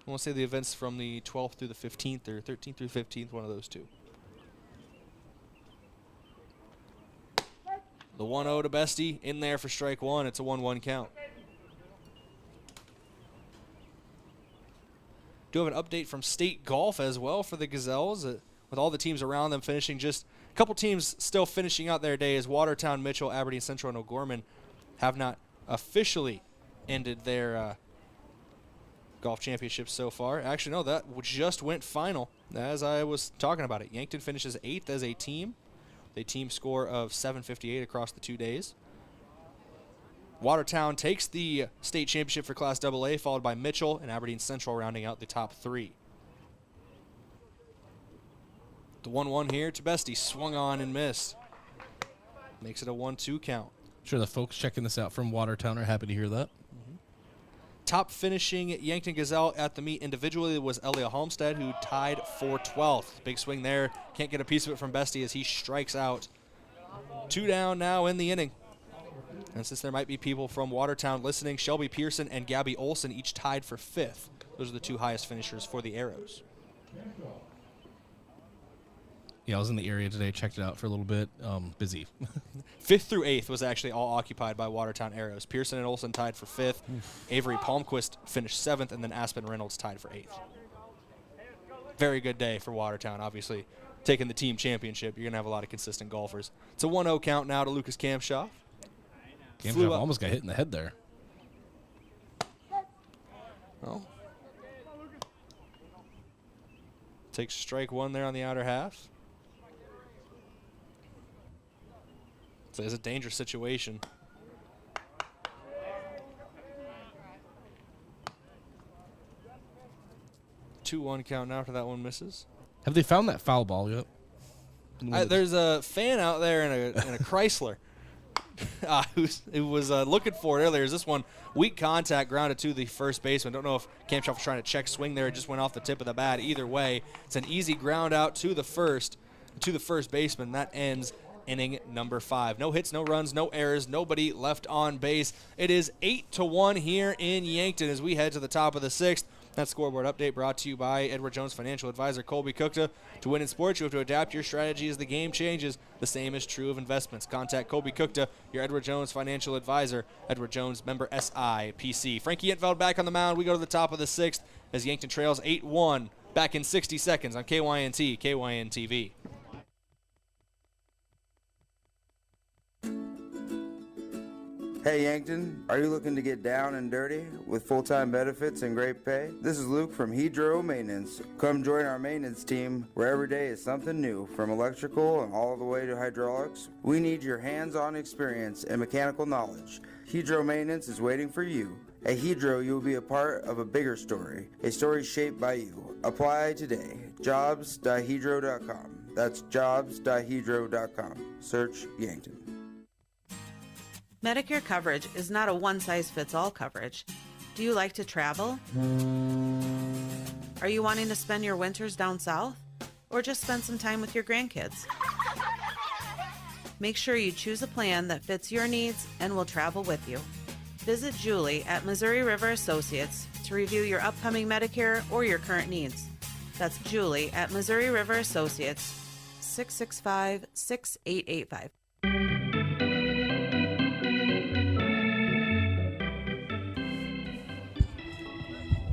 I want to say the event's from the 12th through the 15th or 13th through 15th, one of those two. The 1-0 to Bestie in there for strike one. It's a 1-1 count. Do have an update from state golf as well for the Gazelles, with all the teams around them finishing just a couple teams still finishing out their days. Watertown, Mitchell, Aberdeen Central, and O'Gorman have not officially ended their golf championships so far. Actually, no, that just went final as I was talking about it. Yankton finishes 8th as a team. A team score of 758 across the 2 days. Watertown takes the state championship for Class AA, followed by Mitchell and Aberdeen Central rounding out the top 3. The 1-1 here to Bestie, swung on and missed. Makes it a 1-2 count. Sure, the folks checking this out from Watertown are happy to hear that. Top finishing Yankton Gazelle at the meet individually was Elia Halmstead, who tied for 12th. Big swing there. Can't get a piece of it from Bestie as he strikes out. 2 down now in the inning. And since there might be people from Watertown listening, Shelby Pearson and Gabby Olson each tied for 5th. Those are the 2 highest finishers for the Arrows. Yeah, I was in the area today, checked it out for a little bit. Busy. 5th through 8th was actually all occupied by Watertown Arrows. Pearson and Olson tied for 5th. Avery Palmquist finished 7th, and then Aspen Reynolds tied for 8th. Very good day for Watertown, obviously. Taking the team championship, you're going to have a lot of consistent golfers. It's a 1-0 count now to Lucas Kamshoff. Kamshoff almost got hit in the head there. Well, takes strike one there on the outer half. So it's a dangerous situation. Two-one count now after that one misses. Have they found that foul ball yet? There's a fan out there in a Chrysler who was looking for it earlier. Is this one weak contact grounded to the first baseman? Don't know if Kamshoff was trying to check swing there. It just went off the tip of the bat. Either way, it's an easy ground out to the first baseman. That ends inning number 5. No hits, no runs, no errors, nobody left on base. It is 8-1 here in Yankton as we head to the top of the 6th. That scoreboard update brought to you by Edward Jones financial advisor Colby Kukta. To win in sports, you have to adapt your strategy as the game changes. The same is true of investments. Contact Colby Kukta, your Edward Jones financial advisor. Edward Jones, member SIPC. Frankie Entfeld back on the mound. We go to the top of the 6th as Yankton trails 8-1. Back in 60 seconds on KYNT, KYN-TV. Hey Yankton, are you looking to get down and dirty with full-time benefits and great pay? This is Luke from Hedro Maintenance. Come join our maintenance team where every day is something new, from electrical and all the way to hydraulics. We need your hands-on experience and mechanical knowledge. Hedro Maintenance is waiting for you. At Hedro, you will be a part of a bigger story, a story shaped by you. Apply today. Jobs.hedro.com. That's jobs.hedro.com. Search Yankton. Medicare coverage is not a one-size-fits-all coverage. Do you like to travel? Are you wanting to spend your winters down south? Or just spend some time with your grandkids? Make sure you choose a plan that fits your needs and will travel with you. Visit Julie at Missouri River Associates to review your upcoming Medicare or your current needs. That's Julie at Missouri River Associates, 665-6885.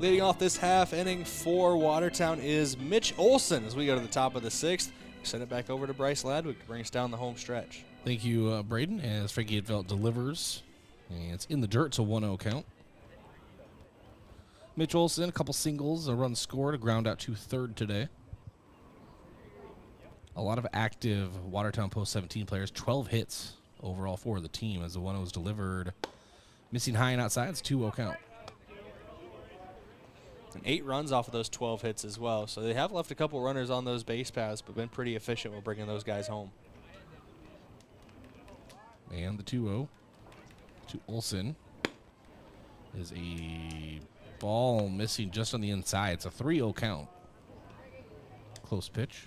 Leading off this half inning for Watertown is Mitch Olson as we go to the top of the sixth. We send it back over to Bryce Ladwig to bring us down the home stretch. Thank you, Brayden, as Frankie Edvelt delivers. And it's in the dirt. It's a 1-0 count. Mitch Olson, a couple singles, a run scored, a ground out to third today. A lot of active Watertown Post 17 players, 12 hits overall for the team as the 1-0 was delivered. Missing high and outside, it's 2-0 count. And 8 runs off of those 12 hits as well. So they have left a couple runners on those base paths, but been pretty efficient with bringing those guys home. And the 2-0 to Olson is a ball missing just on the inside. It's a 3-0 count. Close pitch.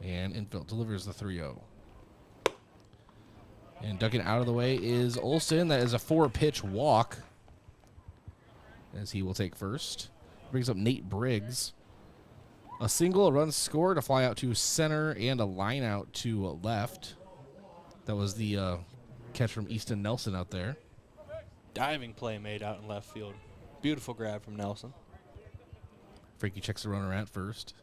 And infield delivers the 3-0. And ducking out of the way is Olson. That is a 4-pitch walk, as he will take first. Brings up Nate Briggs. A single, a run scored, a fly out to center, and a line out to left. That was the catch from Easton Nelson out there. Diving play made out in left field. Beautiful grab from Nelson. Frankie checks the runner at first.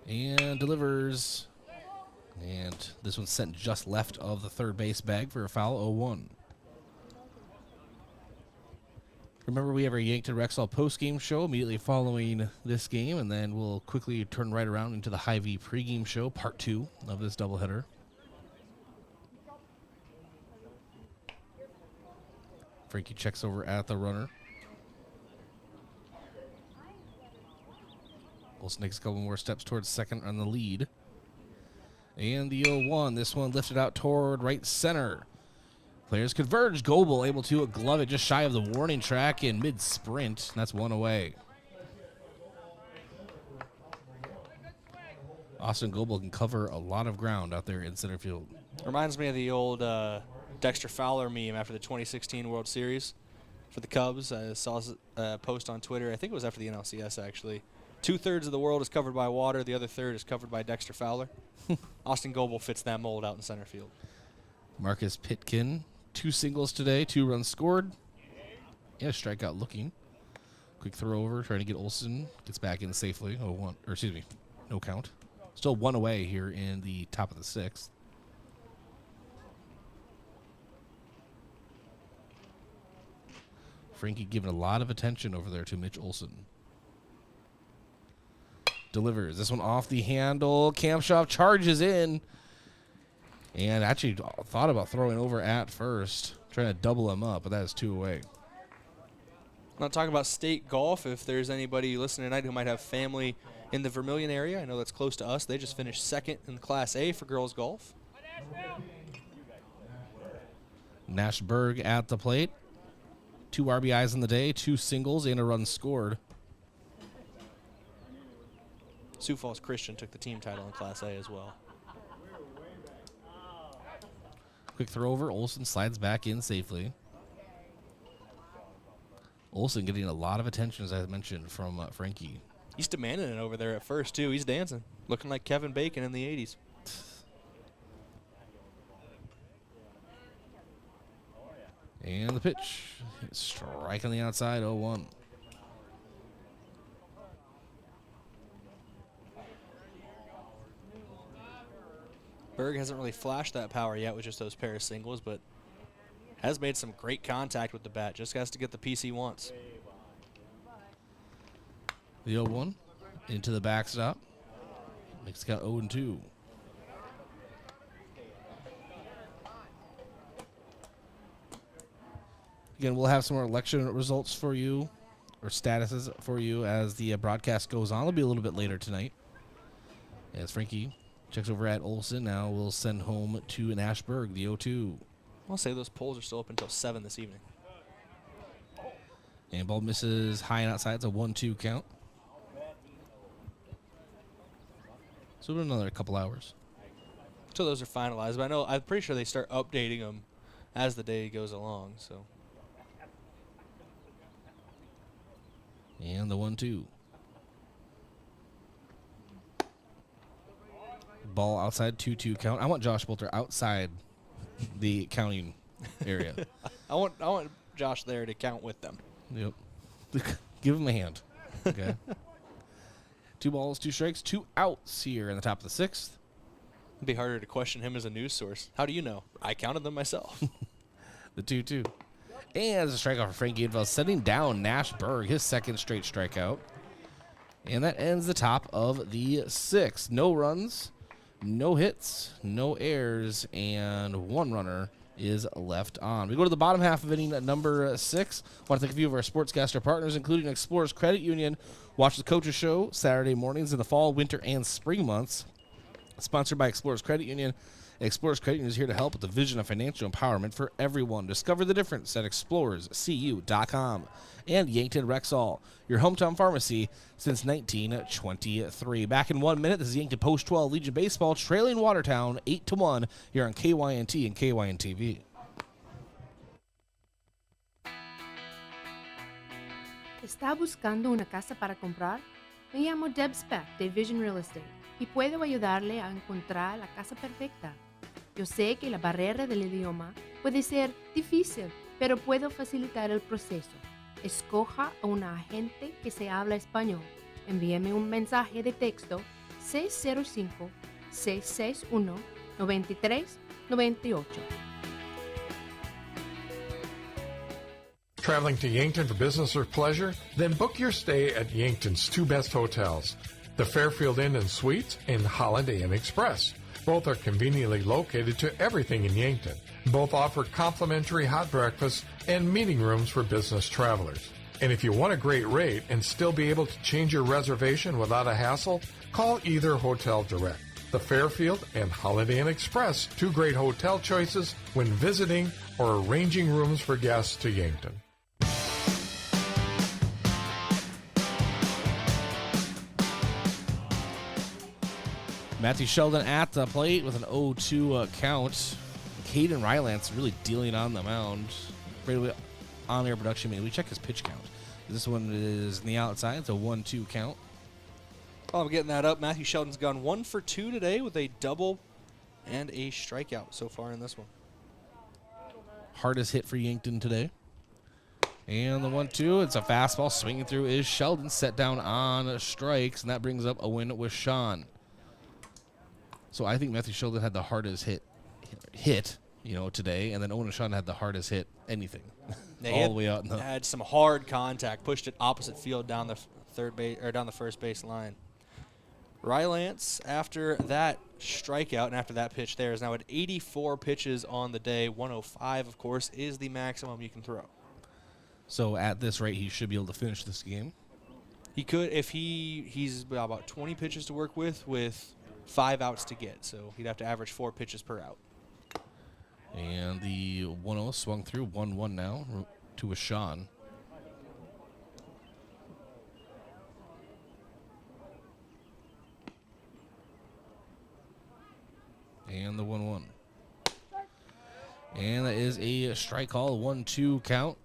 And delivers. And this one's sent just left of the third base bag for a foul, 0-1. Remember, we have our Yankton Rexall post-game show immediately following this game, and then we'll quickly turn right around into the Hy-Vee pregame show, part 2 of this doubleheader. Frankie checks over at the runner. Olsen takes a couple more steps towards second on the lead. And the 0-1, this one lifted out toward right center. Players converge. Goebel able to glove it just shy of the warning track in mid-sprint. That's one away. Austin Goebel can cover a lot of ground out there in center field. Reminds me of the old Dexter Fowler meme after the 2016 World Series for the Cubs. I saw a post on Twitter. I think it was after the NLCS, actually. 2/3 of the world is covered by water. The other third is covered by Dexter Fowler. Austin Goebel fits that mold out in center field. Marcus Pitkin, 2 singles today, 2 runs scored. Yeah, strikeout looking. Quick throw over, trying to get Olson. Gets back in safely. 0-1, or excuse me, no count. Still 1 away here in the top of the 6th. Frankie giving a lot of attention over there to Mitch Olson. Delivers this one off the handle. Kamshoff charges in. And actually thought about throwing over at first. Trying to double him up, but that is 2 away. Not talking about state golf. If there's anybody listening tonight who might have family in the Vermilion area, I know that's close to us. They just finished second in Class A for girls golf. Nashberg at the plate. 2 RBIs in the day, 2 singles, and a run scored. Sioux Falls Christian took the team title in Class A as well. Quick throw over. Olson slides back in safely. Olson getting a lot of attention, as I mentioned, from Frankie. He's demanding it over there at first, too. He's dancing. Looking like Kevin Bacon in the 80s. And the pitch. Strike on the outside, 0-1. Berg hasn't really flashed that power yet with just those pair of singles, but has made some great contact with the bat. Just has to get the piece he wants. The 0-1 into the backstop. Makes it got 0-2. Again, we'll have some more election results for you, or statuses for you, as the broadcast goes on. It'll be a little bit later tonight. As Frankie checks over at Olson. Now we'll send home to Nashberg, the 0-2. I'll say those polls are still up until 7 this evening. And ball misses high and outside. It's a 1-2 count. So another couple hours. So those are finalized. But I'm pretty sure they start updating them as the day goes along. So And the 1-2. Ball outside, 2-2 count. I want Josh Butler outside the counting area. I want Josh there to count with them. Yep. Give him a hand. Okay. 2 balls, 2 strikes, 2 outs here in the top of the 6th. It'd be harder to question him as a news source. How do you know? I counted them myself. The 2-2. And there's a strikeout for Frank Gainville, setting down Nash Berg, his 2nd straight strikeout. And that ends the top of the 6th. No runs, no hits, no errors, and 1 runner is left on. We go to the bottom half of inning number 6. I want to thank a few of our sportscaster partners, including Explorers Credit Union. Watch the Coaches Show Saturday mornings in the fall, winter, and spring months. Sponsored by Explorers Credit Union. Explorers Credit Union is here to help with the vision of financial empowerment for everyone. Discover the difference at explorerscu.com. And Yankton Rexall, your hometown pharmacy since 1923. Back in 1 minute, this is Yankton Post 12 Legion Baseball trailing Watertown 8-1 here on KYNT and KYNTV. ¿Está buscando una casa para comprar? Me llamo Deb Speck de Vision Real Estate y puedo ayudarle a encontrar la casa perfecta. Yo sé que la barrera del idioma puede ser difícil, pero puedo facilitar el proceso. Escoja a un agente que se habla español. Envíeme un mensaje de texto 605-661-9398. Traveling to Yankton for business or pleasure? Then book your stay at Yankton's 2 best hotels, the Fairfield Inn and Suites and Holiday Inn Express. Both are conveniently located to everything in Yankton. Both offer complimentary hot breakfasts and meeting rooms for business travelers. And if you want a great rate and still be able to change your reservation without a hassle, call either hotel direct. The Fairfield and Holiday Inn Express, 2 great hotel choices when visiting or arranging rooms for guests to Yankton. Matthew Sheldon at the plate with an 0-2 count. Caden Rylance really dealing on the mound. Right away, on-air production, we check his pitch count. This one is in the outside. It's a 1-2 count. While I'm getting that up, Matthew Sheldon's gone 1 for 2 today with a double and a strikeout so far in this one. Hardest hit for Yankton today. And the 1-2, it's a fastball swinging through is Sheldon, set down on strikes, and that brings up a win with Sean. So I think Matthew Sheldon had the hardest hit, today, and then Owen Sean had the hardest hit anything, all the way out. Had some hard contact, pushed it opposite field down the down the first base line. Rylance, after that strikeout and after that pitch there, is now at 84 pitches on the day. 105, of course, is the maximum you can throw. So at this rate, he should be able to finish this game. He could if he's about 20 pitches to work with 5 outs to get, so he'd have to average 4 pitches per out. And the 1-0 swung through, 1-1 now to a Sean. And the 1-1. And that is a strike call, 1-2 count.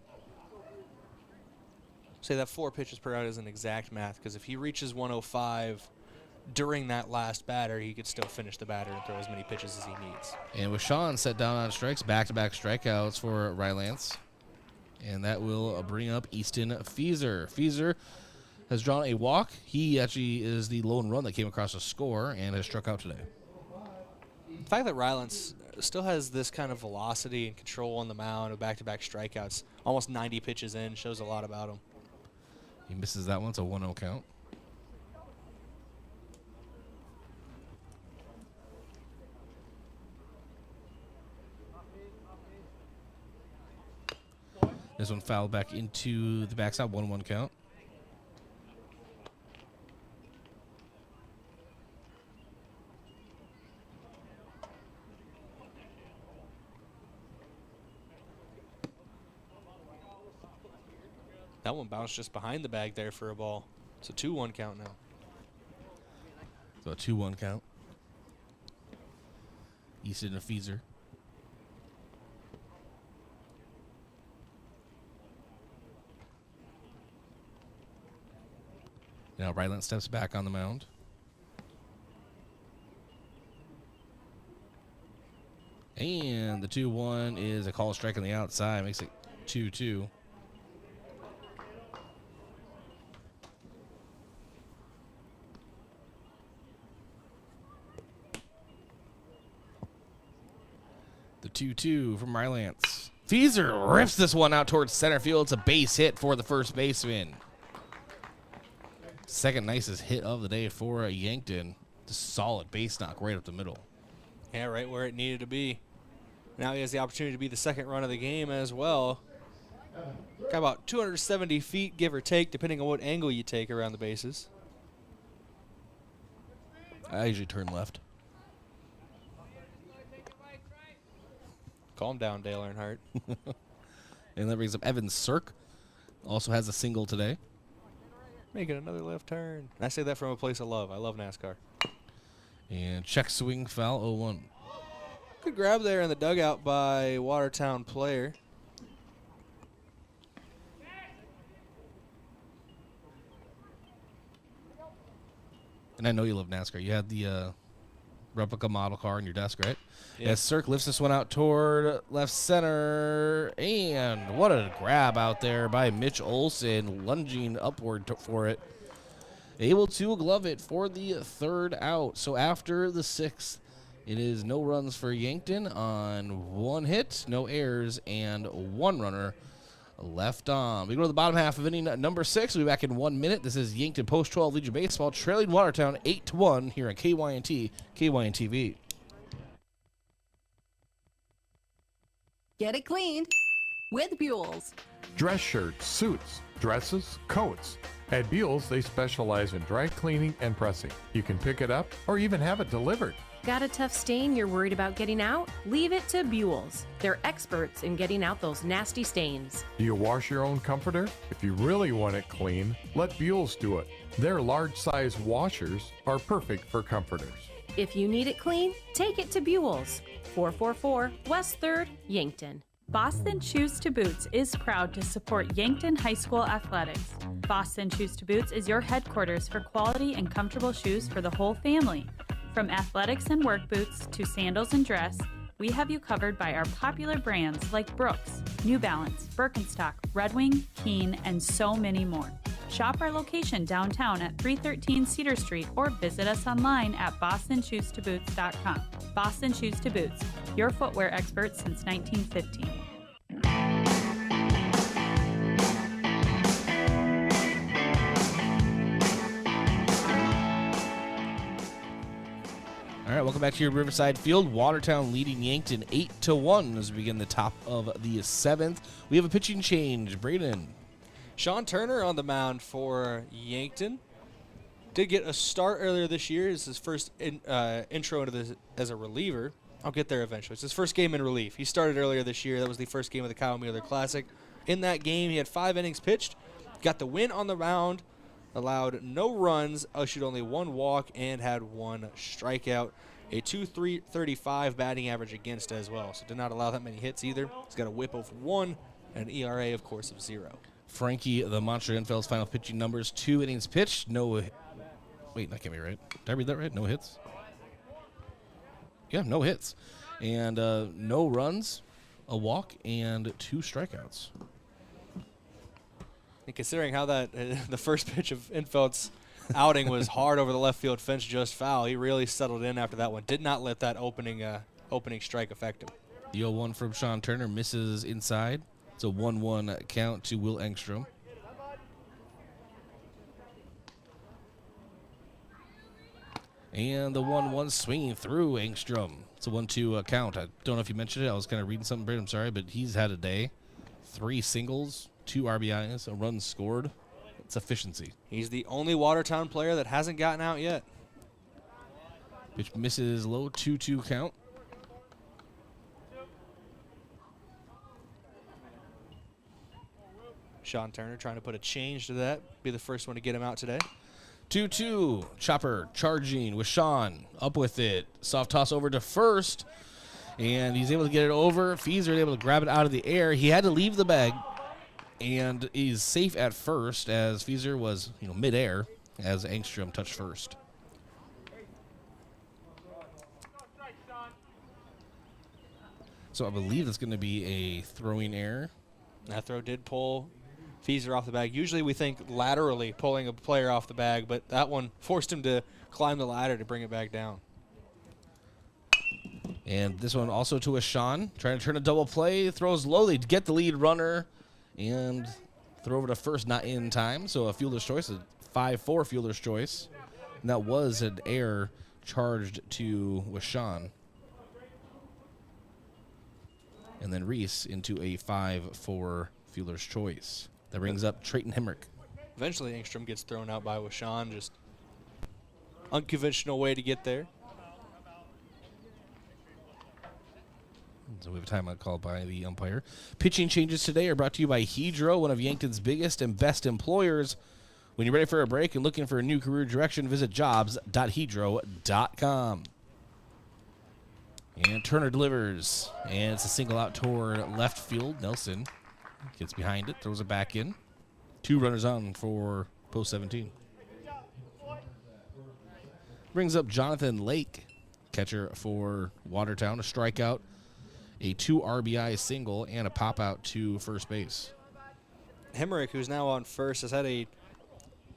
Say that 4 pitches per out isn't exact math, because if he reaches 105 during that last batter, he could still finish the batter and throw as many pitches as he needs. And with Sean set down on strikes, back-to-back strikeouts for Rylance. And that will bring up Easton Feezer. Feezer has drawn a walk. He actually is the lone run that came across a score and has struck out today. The fact that Rylance still has this kind of velocity and control on the mound with back-to-back strikeouts, almost 90 pitches in, shows a lot about him. He misses that one. It's a 1-0 count. This one fouled back into the backside, 1-1 count. That one bounced just behind the bag there for a ball. It's a 2-1 count now. So a 2-1 count. Easton Feezer. Now Ryland steps back on the mound. And the 2-1 is a call strike on the outside. Makes it 2-2. The 2-2 from Rylance. Feeser rips this one out towards center field. It's a base hit for the first baseman. Second nicest hit of the day for Yankton. Just solid base knock right up the middle. Yeah, right where it needed to be. Now he has the opportunity to be the second run of the game as well. Got about 270 feet, give or take, depending on what angle you take around the bases. I usually turn left. Calm down, Dale Earnhardt. And that brings up Evan Cirk. Also has a single today. Making another left turn. I say that from a place of love. I love NASCAR. And check swing foul 0-1. Good grab there in the dugout by Watertown player. And I know you love NASCAR. You had the replica model car in your desk, right? Yeah. As Cirque lifts this one out toward left center. And what a grab out there by Mitch Olson, lunging upward for it. Able to glove it for the third out. So after the sixth, it is no runs for Yankton on one hit, no errors, and one runner left on. We go to the bottom half of inning number 6. We'll be back in 1 minute. This is Yankton Post-12 Legion Baseball trailing Watertown 8-1 here on KYNT, KYNTV. Get it cleaned with Buell's. Dress shirts, suits, dresses, coats. At Buell's, they specialize in dry cleaning and pressing. You can pick it up or even have it delivered. Got a tough stain you're worried about getting out? Leave it to Buell's. They're experts in getting out those nasty stains. Do you wash your own comforter? If you really want it clean, let Buell's do it. Their large-size washers are perfect for comforters. If you need it clean, take it to Buell's. 444 West 3rd, Yankton. Boston Shoes to Boots is proud to support Yankton High School athletics. Boston Shoes to Boots is your headquarters for quality and comfortable shoes for the whole family. From athletics and work boots to sandals and dress, we have you covered by our popular brands like Brooks, New Balance, Birkenstock, Red Wing, Keen, and so many more. Shop our location downtown at 313 Cedar Street or visit us online at bostonshoestoboots.com. Boston Shoes to Boots, your footwear expert since 1915. All right, welcome back to your Riverside Field. Watertown leading Yankton 8-1 as we begin the top of the 7th. We have a pitching change. Brayden. Sean Turner on the mound for Yankton. Did get a start earlier this year. It's his first intro into this as a reliever. I'll get there eventually. It's his first game in relief. He started earlier this year. That was the first game of the Kyle Mueller Classic. In that game, he had 5 innings pitched, got the win on the mound, allowed no runs, issued only 1 walk, and had 1 strikeout. A 2.35 batting average against as well, so did not allow that many hits either. He's got a whip of 1 and an ERA, of course, of 0. Frankie, the Monster Infield's final pitching numbers: 2 innings pitched, no. Wait, that can't be right. Did I read that right? No hits? Yeah, no hits. And no runs, a walk, and 2 strikeouts. And considering how that the first pitch of Infeld's outing was hard over the left field fence, just foul, he really settled in after that one. Did not let that opening strike affect him. The 0-1 from Sean Turner misses inside. It's a 1-1 count to Will Engstrom. And the 1-1 swinging through Engstrom. It's a 1-2 count. I don't know if you mentioned it. I was kind of reading something, Brayden. I'm sorry, but he's had a day. 3 singles, 2 RBIs, a run scored. It's efficiency. He's the only Watertown player that hasn't gotten out yet. Which misses low 2-2 count. Sean Turner trying to put a change to that. Be the first one to get him out today. 2-2. Chopper charging with Sean. Up with it. Soft toss over to first. And he's able to get it over. Feeser able to grab it out of the air. He had to leave the bag. And he's safe at first as Feeser was, midair. as Engstrom touched first. So I believe it's going to be a throwing error. That throw did pull Fieser off the bag. Usually we think laterally pulling a player off the bag, but that one forced him to climb the ladder to bring it back down. And this one also to a Sean, trying to turn a double play, throws lowly to get the lead runner, and throw over to first, not in time. So a fielder's choice, a 5-4 fielder's choice. And that was an error charged to Washawn. And then Reese into a 5-4 fielder's choice. That brings up Trayton Hemrick. Eventually Engstrom gets thrown out by Washawn, just unconventional way to get there. So we have a timeout called by the umpire. Pitching changes today are brought to you by Hedro, one of Yankton's biggest and best employers. When you're ready for a break and looking for a new career direction, visit jobs.hedro.com. And Turner delivers, and it's a single out toward left field. Nelson gets behind it, throws it back in. 2 runners on for post 17. Brings up Jonathan Lake, catcher for Watertown, a strikeout, a 2 RBI single, and a pop out to first base. Hemrick, who's now on first, has had a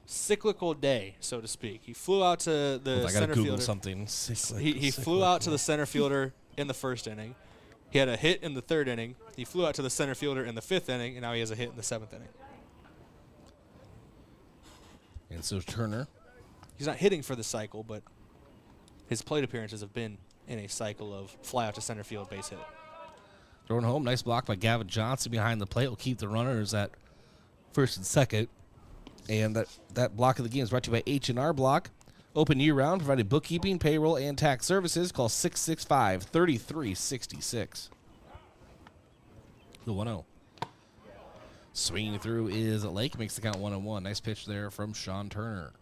cyclical day, so to speak. He flew out to the center fielder. Something. He flew out to the center fielder in the first inning. He had a hit in the 3rd inning. He flew out to the center fielder in the 5th inning, and now he has a hit in the 7th inning. And so Turner. He's not hitting for the cycle, but his plate appearances have been in a cycle of fly out to center field base hit. Thrown home. Nice block by Gavin Johnson behind the plate. Will keep the runners at first and second. And that block of the game is brought to you by H&R Block. Open year-round, providing bookkeeping, payroll, and tax services. Call 665-3366. The 1-0. Swinging through is Lake. Makes the count 1-1. Nice pitch there from Sean Turner.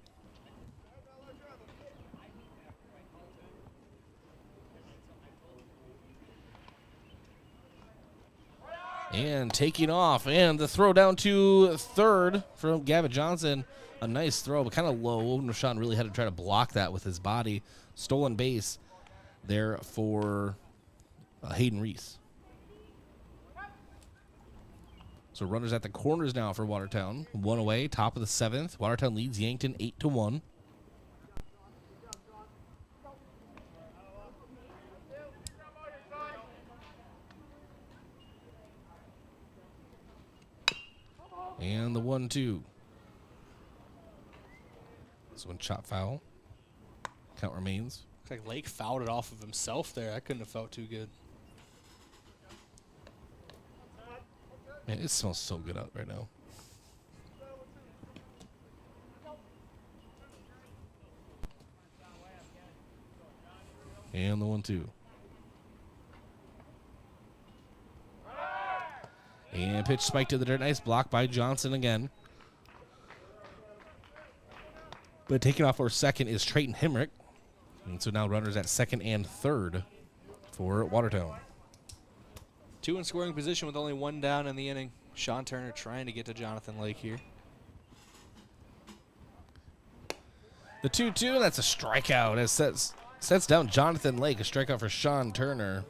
And taking off, and the throw down to third from Gavin Johnson. A nice throw, but kind of low. Sean really had to try to block that with his body. Stolen base there for Hayden Reese. So runners at the corners now for Watertown. 1 away, top of the 7th. Watertown leads Yankton 8-1. And the 1-2. This one chop foul. Count remains. Looks like Lake fouled it off of himself there. I couldn't have felt too good. Man, it smells so good out right now. And the 1-2. And pitch spike to the dirt. Nice block by Johnson again. But taking off for second is Trayton Hemrick. And so now runners at second and third for Watertown. 2 in scoring position with only 1 down in the inning. Sean Turner trying to get to Jonathan Lake here. The 2-2, and that's a strikeout. It sets down Jonathan Lake, a strikeout for Sean Turner.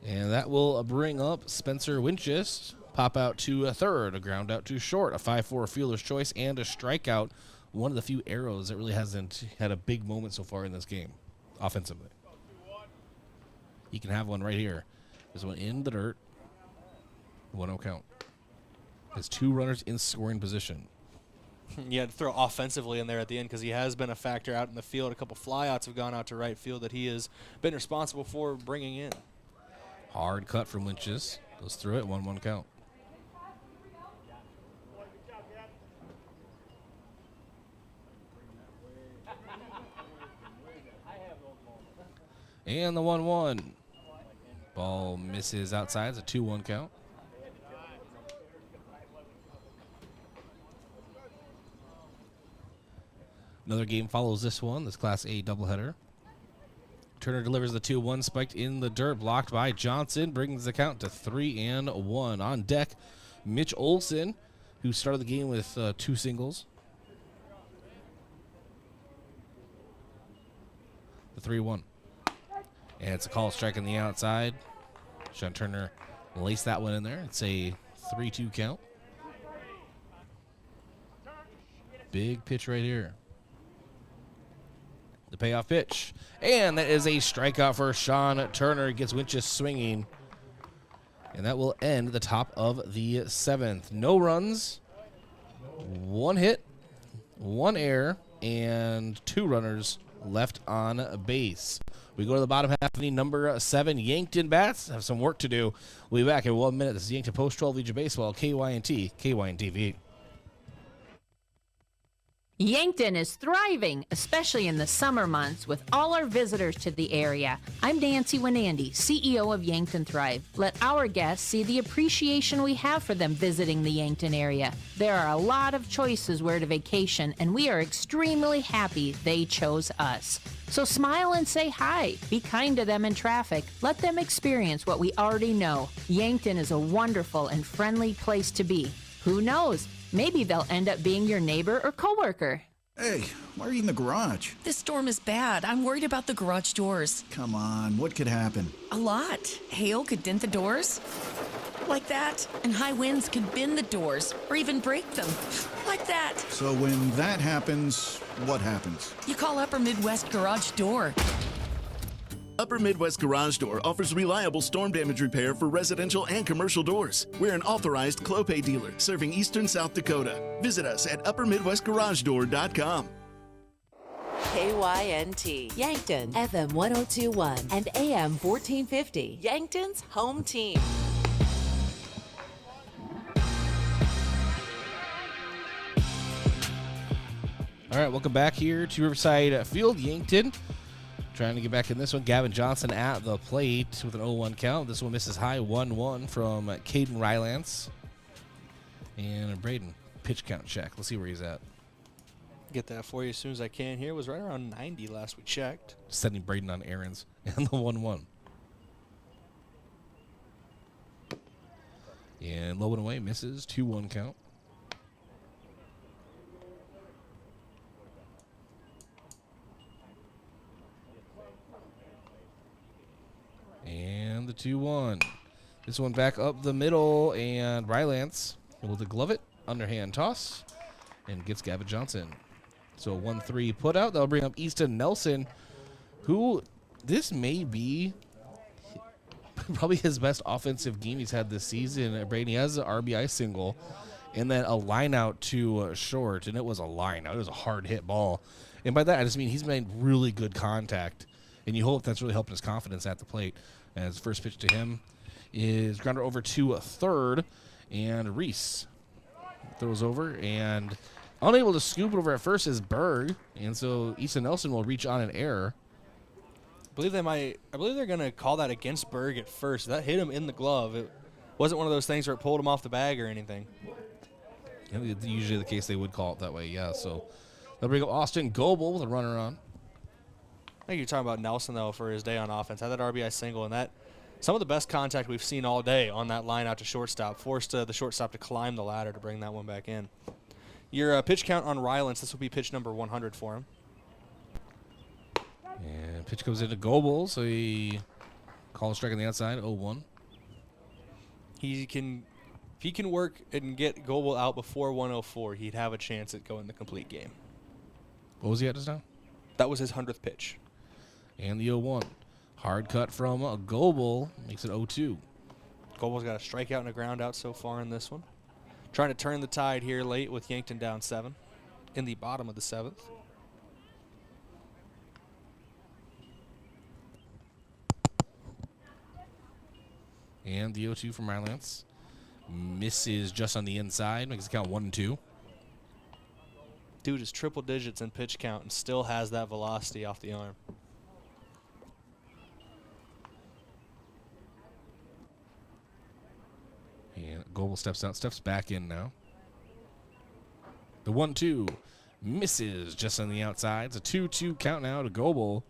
And that will bring up Spencer Winchester. Pop out to a third, a ground out to short, a 5-4 fielder's choice, and a strikeout. One of the few arrows that really hasn't had a big moment so far in this game, offensively. He can have one right here. This one in the dirt. 1-0 count. Has 2 runners in scoring position. You had to throw offensively in there at the end because he has been a factor out in the field. A couple flyouts have gone out to right field that he has been responsible for bringing in. Hard cut from Winchester. Goes through it, 1-1 count. And the 1-1. Ball misses outside. It's a 2-1 count. Another game follows this one, this Class A doubleheader. Turner delivers the 2-1, spiked in the dirt, blocked by Johnson, brings the count to 3-1. On deck, Mitch Olson, who started the game with 2 singles. 3-1. And it's a call strike on the outside. Sean Turner laced that one in there. It's a 3-2 count. Big pitch right here. The payoff pitch. And that is a strikeout for Sean Turner. Gets Winches swinging. And that will end the top of the 7th. No runs, 1 hit, 1 error, and 2 runners left on base. We go to the bottom half of the number 7 Yankton Bats. Have some work to do. We'll be back in 1 minute. This is Yankton Post 12 Legion Baseball, KYNT, KYNT-TV. Yankton is thriving, especially in the summer months, with all our visitors to the area. I'm Nancy Winandy, CEO of Yankton Thrive. Let our guests see the appreciation we have for them visiting the Yankton area. There are a lot of choices where to vacation, and we are extremely happy they chose us. So smile and say hi. Be kind to them in traffic. Let them experience what we already know. Yankton is a wonderful and friendly place to be. Who knows? Maybe they'll end up being your neighbor or coworker. Hey, why are you in the garage? This storm is bad. I'm worried about the garage doors. Come on, what could happen? A lot. Hail could dent the doors. Like that. And high winds could bend the doors or even break them. Like that. So when that happens, what happens? You call Upper Midwest Garage Door. Upper Midwest Garage Door offers reliable storm damage repair for residential and commercial doors. We're an authorized Clopay dealer serving eastern South Dakota. Visit us at uppermidwestgaragedoor.com. KYNT, Yankton, FM 1021 and AM 1450, Yankton's home team. All right, welcome back here to Riverside Field. Yankton trying to get back in this one. Gavin Johnson at the plate with an 0-1 count. This one misses high, 1-1 from Caden Rylance. And Brayden, pitch count check. Let's see where he's at. Get that for you as soon as I can here. Was right around 90 last we checked. Sending Brayden on errands. And the 1-1. And low and away, misses, 2-1 count. And the 2-1. This one back up the middle, and Rylance able to glove it. Underhand toss, and gets Gavin Johnson. So 1-3 put out. That'll bring up Easton Nelson, who this may be probably his best offensive game he's had this season. Brady has an RBI single, and then a line out to short, and it was a line out. It was a hard hit ball. And by that, I just mean he's made really good contact. And you hope that's really helping his confidence at the plate. As first pitch to him is grounder over to a third, and Reese throws over, and unable to scoop it over at first is Berg, and so Easton Nelson will reach on an error. I believe they're going to call that against Berg at first. That hit him in the glove. It wasn't one of those things where it pulled him off the bag or anything. Usually the case they would call it that way, yeah. So they'll bring up Austin Goebel with a runner on. I think you're talking about Nelson, though, for his day on offense. Had that RBI single, and that some of the best contact we've seen all day on that line out to shortstop. Forced the shortstop to climb the ladder to bring that one back in. Your pitch count on Rylance, this will be pitch number 100 for him. And pitch goes into Goebel, so he calls a strike on the outside, 0-1. If he can work and get Goebel out before 104, he'd have a chance at going the complete game. What was he at just now? That was his 100th pitch. And the 0-1. Hard cut from Goebel makes it 0-2. Goebel's got a strikeout and a ground out so far in this one. Trying to turn the tide here late with Yankton down 7 in the bottom of the 7th. And the 0-2 from Rylance. Misses just on the inside. Makes the count 1-2. Dude is triple digits in pitch count and still has that velocity off the arm. And Goebel steps back in now. The 1-2 misses just on the outside. It's a 2-2 count now to Goebel.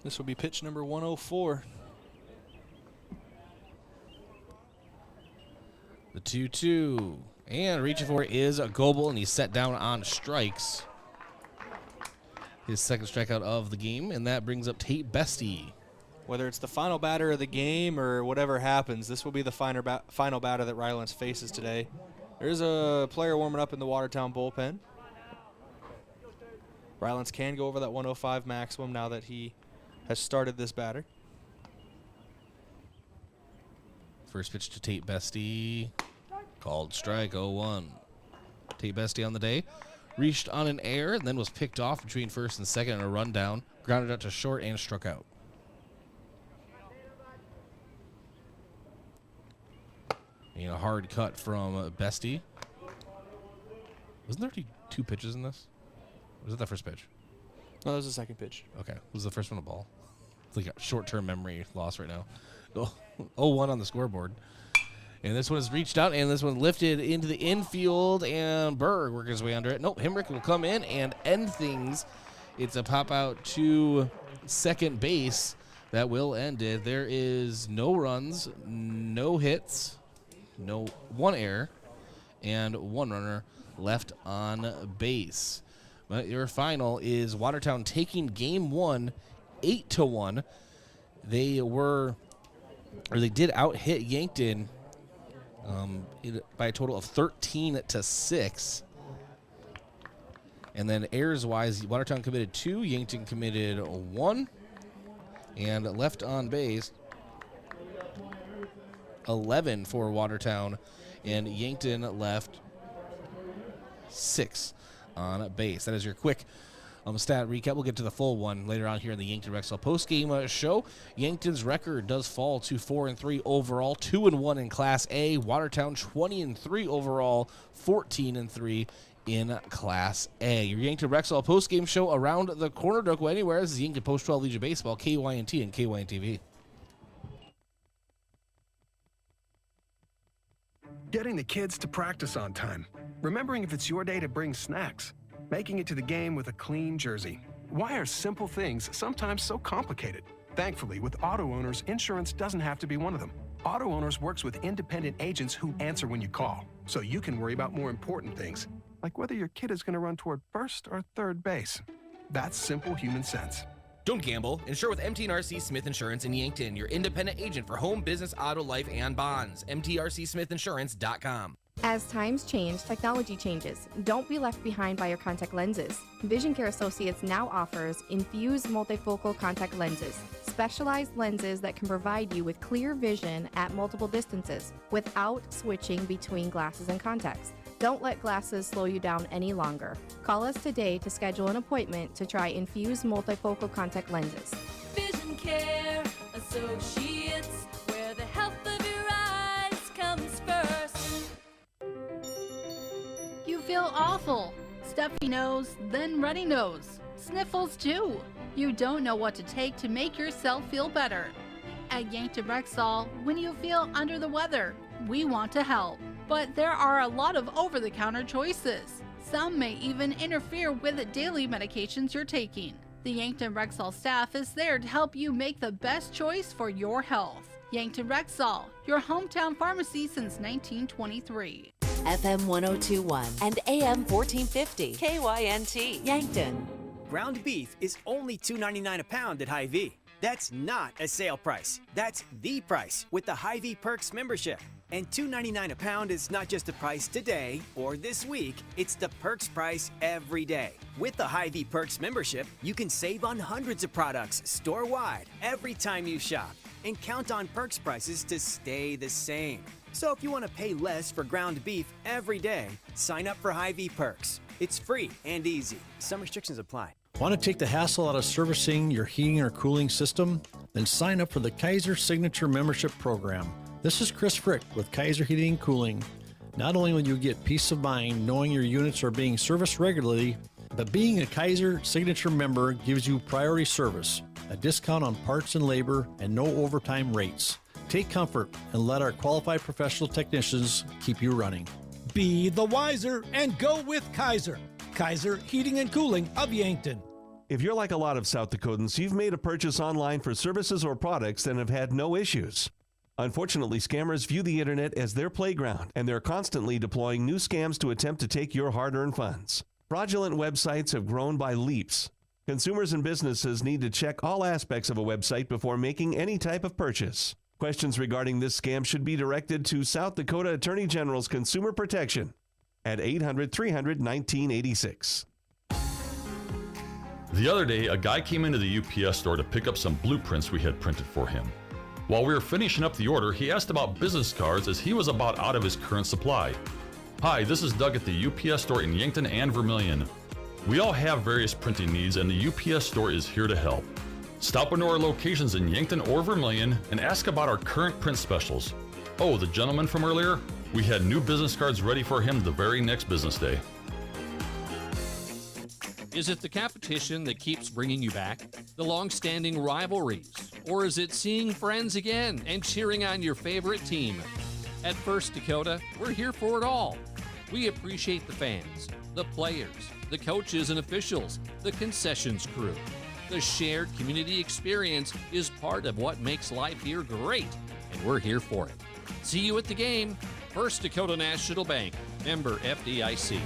This will be pitch number 104. The 2-2 And reaching for it is a Goebel, and he's set down on strikes. His second strikeout of the game, and that brings up Tate Bestie. Whether it's the final batter of the game or whatever happens, this will be the final batter that Rylance faces today. There's a player warming up in the Watertown bullpen. Rylance can go over that 105 maximum now that he has started this batter. First pitch to Tate Bestie. Called strike 0-1. Tate Bestie on the day. Reached on an error and then was picked off between first and second in a rundown. Grounded out to short and struck out. And a hard cut from Bestie. Wasn't there 2 pitches in this? Or was it the first pitch? No, that was the second pitch. Okay. Was the first one a ball? It's like a short-term memory loss right now. 0-1 on the scoreboard. And this one is reached out, and this one lifted into the infield, and Berg working his way under it. Nope, Hemrick will come in and end things. It's a pop out to second base that will end it. There is no runs, no hits, one error, and one runner left on base. But your final is Watertown taking game 1, 8-1. They did out-hit Yankton by a total of 13-6. And then errors-wise, Watertown committed 2, Yankton committed 1, and left on base 11 for Watertown, and Yankton left 6 on base. That is your quick stat recap. We'll get to the full one later on here in the Yankton Rexall postgame show. Yankton's record does fall to 4-3 overall, 2-1 in Class A. Watertown 20-3 overall, 14-3 in Class A. Your Yankton Rexall postgame show around the corner. Don't go anywhere. This is Yankton Post 12 Legion Baseball, KYNT and KYNT TV. Getting the kids to practice on time. Remembering if it's your day to bring snacks. Making it to the game with a clean jersey. Why are simple things sometimes so complicated? Thankfully, with Auto Owners, insurance doesn't have to be one of them. Auto Owners works with independent agents who answer when you call, so you can worry about more important things, like whether your kid is going to run toward first or third base. That's simple human sense. Don't gamble. Insure with MT&RC Smith Insurance in Yankton, your independent agent for home, business, auto, life, and bonds. MTRCSmithInsurance.com. As times change, technology changes. Don't be left behind by your contact lenses. Vision Care Associates now offers infused multifocal contact lenses, specialized lenses that can provide you with clear vision at multiple distances without switching between glasses and contacts. Don't let glasses slow you down any longer. Call us today to schedule an appointment to try infused multifocal contact lenses. Vision Care Associates, where the health of your eyes comes first. You feel awful. Stuffy nose, then runny nose. Sniffles too. You don't know what to take to make yourself feel better. At Yankton Rexall, when you feel under the weather, we want to help. But there are a lot of over-the-counter choices. Some may even interfere with the daily medications you're taking. The Yankton Rexall staff is there to help you make the best choice for your health. Yankton Rexall, your hometown pharmacy since 1923. FM 1021 and AM 1450. KYNT, Yankton. Ground beef is only $2.99 a pound at Hy-Vee. That's not a sale price. That's the price with the Hy-Vee Perks membership. And $2.99 a pound is not just a price today or this week, it's the Perks price every day. With the Hy-Vee Perks membership, you can save on hundreds of products store-wide every time you shop and count on Perks prices to stay the same. So if you want to pay less for ground beef every day, sign up for Hy-Vee Perks. It's free and easy. Some restrictions apply. Want to take the hassle out of servicing your heating or cooling system? Then sign up for the Kaiser Signature Membership Program. This is Chris Frick with Kaiser Heating and Cooling. Not only will you get peace of mind knowing your units are being serviced regularly, but being a Kaiser Signature member gives you priority service, a discount on parts and labor, and no overtime rates. Take comfort and let our qualified professional technicians keep you running. Be the wiser and go with Kaiser. Kaiser Heating and Cooling of Yankton. If you're like a lot of South Dakotans, you've made a purchase online for services or products and have had no issues. Unfortunately, scammers view the internet as their playground, and they're constantly deploying new scams to attempt to take your hard-earned funds. Fraudulent websites have grown by leaps. Consumers and businesses need to check all aspects of a website before making any type of purchase. Questions regarding this scam should be directed to South Dakota Attorney General's Consumer Protection at 800-300-1986. The other day, a guy came into the UPS store to pick up some blueprints we had printed for him. While we were finishing up the order, he asked about business cards as he was about out of his current supply. Hi, this is Doug at the UPS store in Yankton and Vermilion. We all have various printing needs, and the UPS store is here to help. Stop into our locations in Yankton or Vermilion and ask about our current print specials. Oh, the gentleman from earlier? We had new business cards ready for him the very next business day. Is it the competition that keeps bringing you back? The long-standing rivalries? Or is it seeing friends again and cheering on your favorite team? At First Dakota, we're here for it all. We appreciate the fans, the players, the coaches and officials, the concessions crew. The shared community experience is part of what makes life here great, and we're here for it. See you at the game. First Dakota National Bank, member FDIC.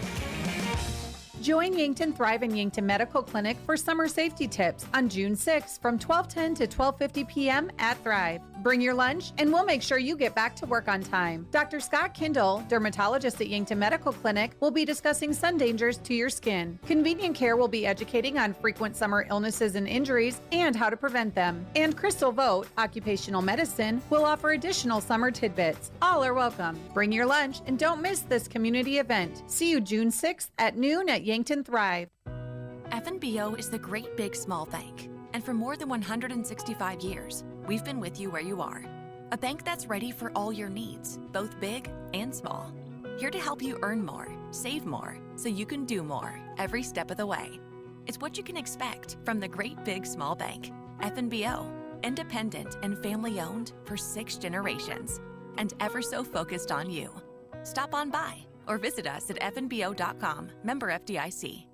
Join Yankton Thrive and Yankton Medical Clinic for summer safety tips on June 6th from 12:10 to 12:50 p.m. at Thrive. Bring your lunch and we'll make sure you get back to work on time. Dr. Scott Kindle, dermatologist at Yankton Medical Clinic, will be discussing sun dangers to your skin. Convenient Care will be educating on frequent summer illnesses and injuries and how to prevent them. And Crystal Vogt, occupational medicine, will offer additional summer tidbits. All are welcome. Bring your lunch and don't miss this community event. See you June 6th at noon at Yankton Thrive. FNBO is the great big small bank. And for more than 165 years, we've been with you where you are. A bank that's ready for all your needs, both big and small. Here to help you earn more, save more, so you can do more every step of the way. It's what you can expect from the great big small bank. FNBO, independent and family owned for 6 generations, and ever so focused on you. Stop on by or visit us at fnbo.com, member FDIC.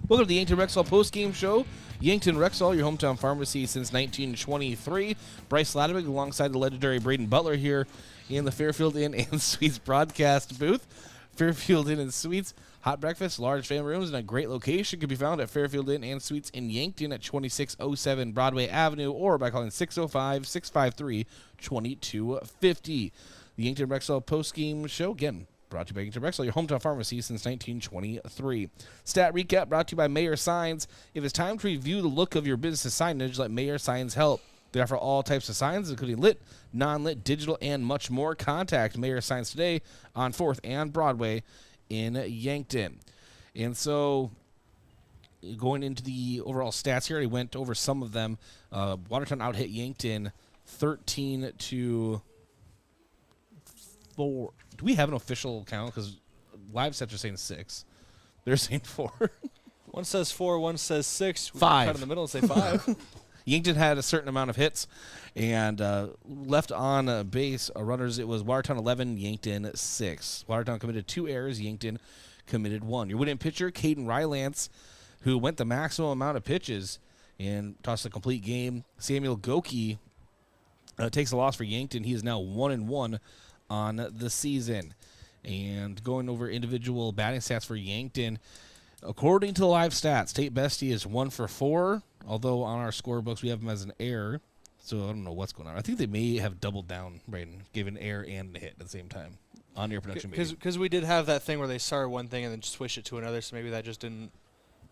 Welcome to the Yankton Rexall post-game show. Yankton Rexall, your hometown pharmacy since 1923. Bryce Ladwig alongside the legendary Brayden Butler here in the Fairfield Inn and Suites broadcast booth. Fairfield Inn and Suites, hot breakfast, large family rooms, and a great location can be found at Fairfield Inn and Suites in Yankton at 2607 Broadway Avenue or by calling 605-653-2250. The Yankton Rexall post-game show, again, brought to you by Yankton Rexall, your hometown pharmacy since 1923. Stat recap brought to you by Mayor Signs. If it's time to review the look of your business signage, let Mayor Signs help. They offer all types of signs, including lit, non-lit, digital, and much more. Contact Mayor Signs today on 4th and Broadway in Yankton. And so, going into the overall stats here, I went over some of them. Watertown out-hit Yankton 13-4. Do we have an official count? Because live sets are saying 6. They're saying 4. One says 4, one says 6. We 5. cut in the middle and say 5. Yankton had a certain amount of hits, and left on base runners, it was Watertown 11, Yankton 6. Watertown committed 2 errors, Yankton committed 1. Your winning pitcher, Caden Rylance, who went the maximum amount of pitches and tossed a complete game. Samuel Goki takes a loss for Yankton. He is now 1-1 on the season. And going over individual batting stats for Yankton, according to the live stats, Tate Bestie is 1 for 4, although on our scorebooks we have him as an error, so I don't know what's going on. I think they may have doubled down, Brayden, gave an error and a hit at the same time on your production meeting. Because we did have that thing where they started one thing and then switched it to another, so maybe that just didn't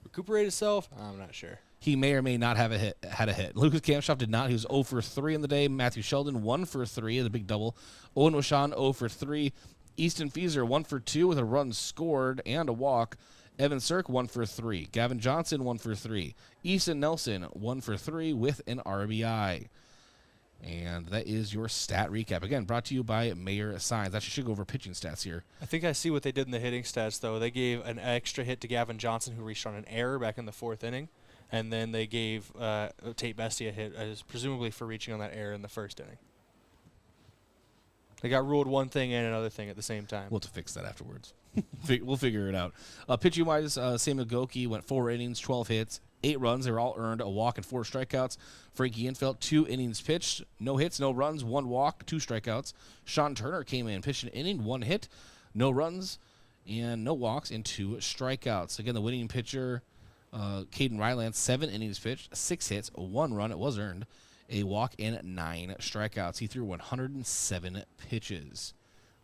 recuperate itself. I'm not sure. He may or may not have had a hit. Lucas Kamshoff did not. He was 0 for 3 in the day. Matthew Sheldon 1 for 3, the big double. Owen Washan 0 for 3. Easton Feeser 1 for 2 with a run scored and a walk. Evan Cirk 1 for 3. Gavin Johnson 1 for 3. Easton Nelson 1 for 3 with an RBI. And that is your stat recap. Again, brought to you by Mayor Signs. Actually, should go over pitching stats here. I think I see what they did in the hitting stats, though. They gave an extra hit to Gavin Johnson, who reached on an error back in the 4th inning. And then they gave Tate Bestie a hit, presumably for reaching on that error in the 1st inning. They got ruled one thing and another thing at the same time. We'll have to fix that afterwards. We'll figure it out. Pitching-wise, Samuel Goki went 4 innings, 12 hits, 8 runs. They were all earned, a walk and 4 strikeouts. Frankie Infeld, 2 innings pitched, no hits, no runs, 1 walk, 2 strikeouts. Sean Turner came in, pitched an inning, 1 hit, no runs, and no walks, and 2 strikeouts. Again, the winning pitcher, Caden Rylance, 7 innings pitched, 6 hits, 1 run, it was earned, a walk, and 9 strikeouts. He threw 107 pitches.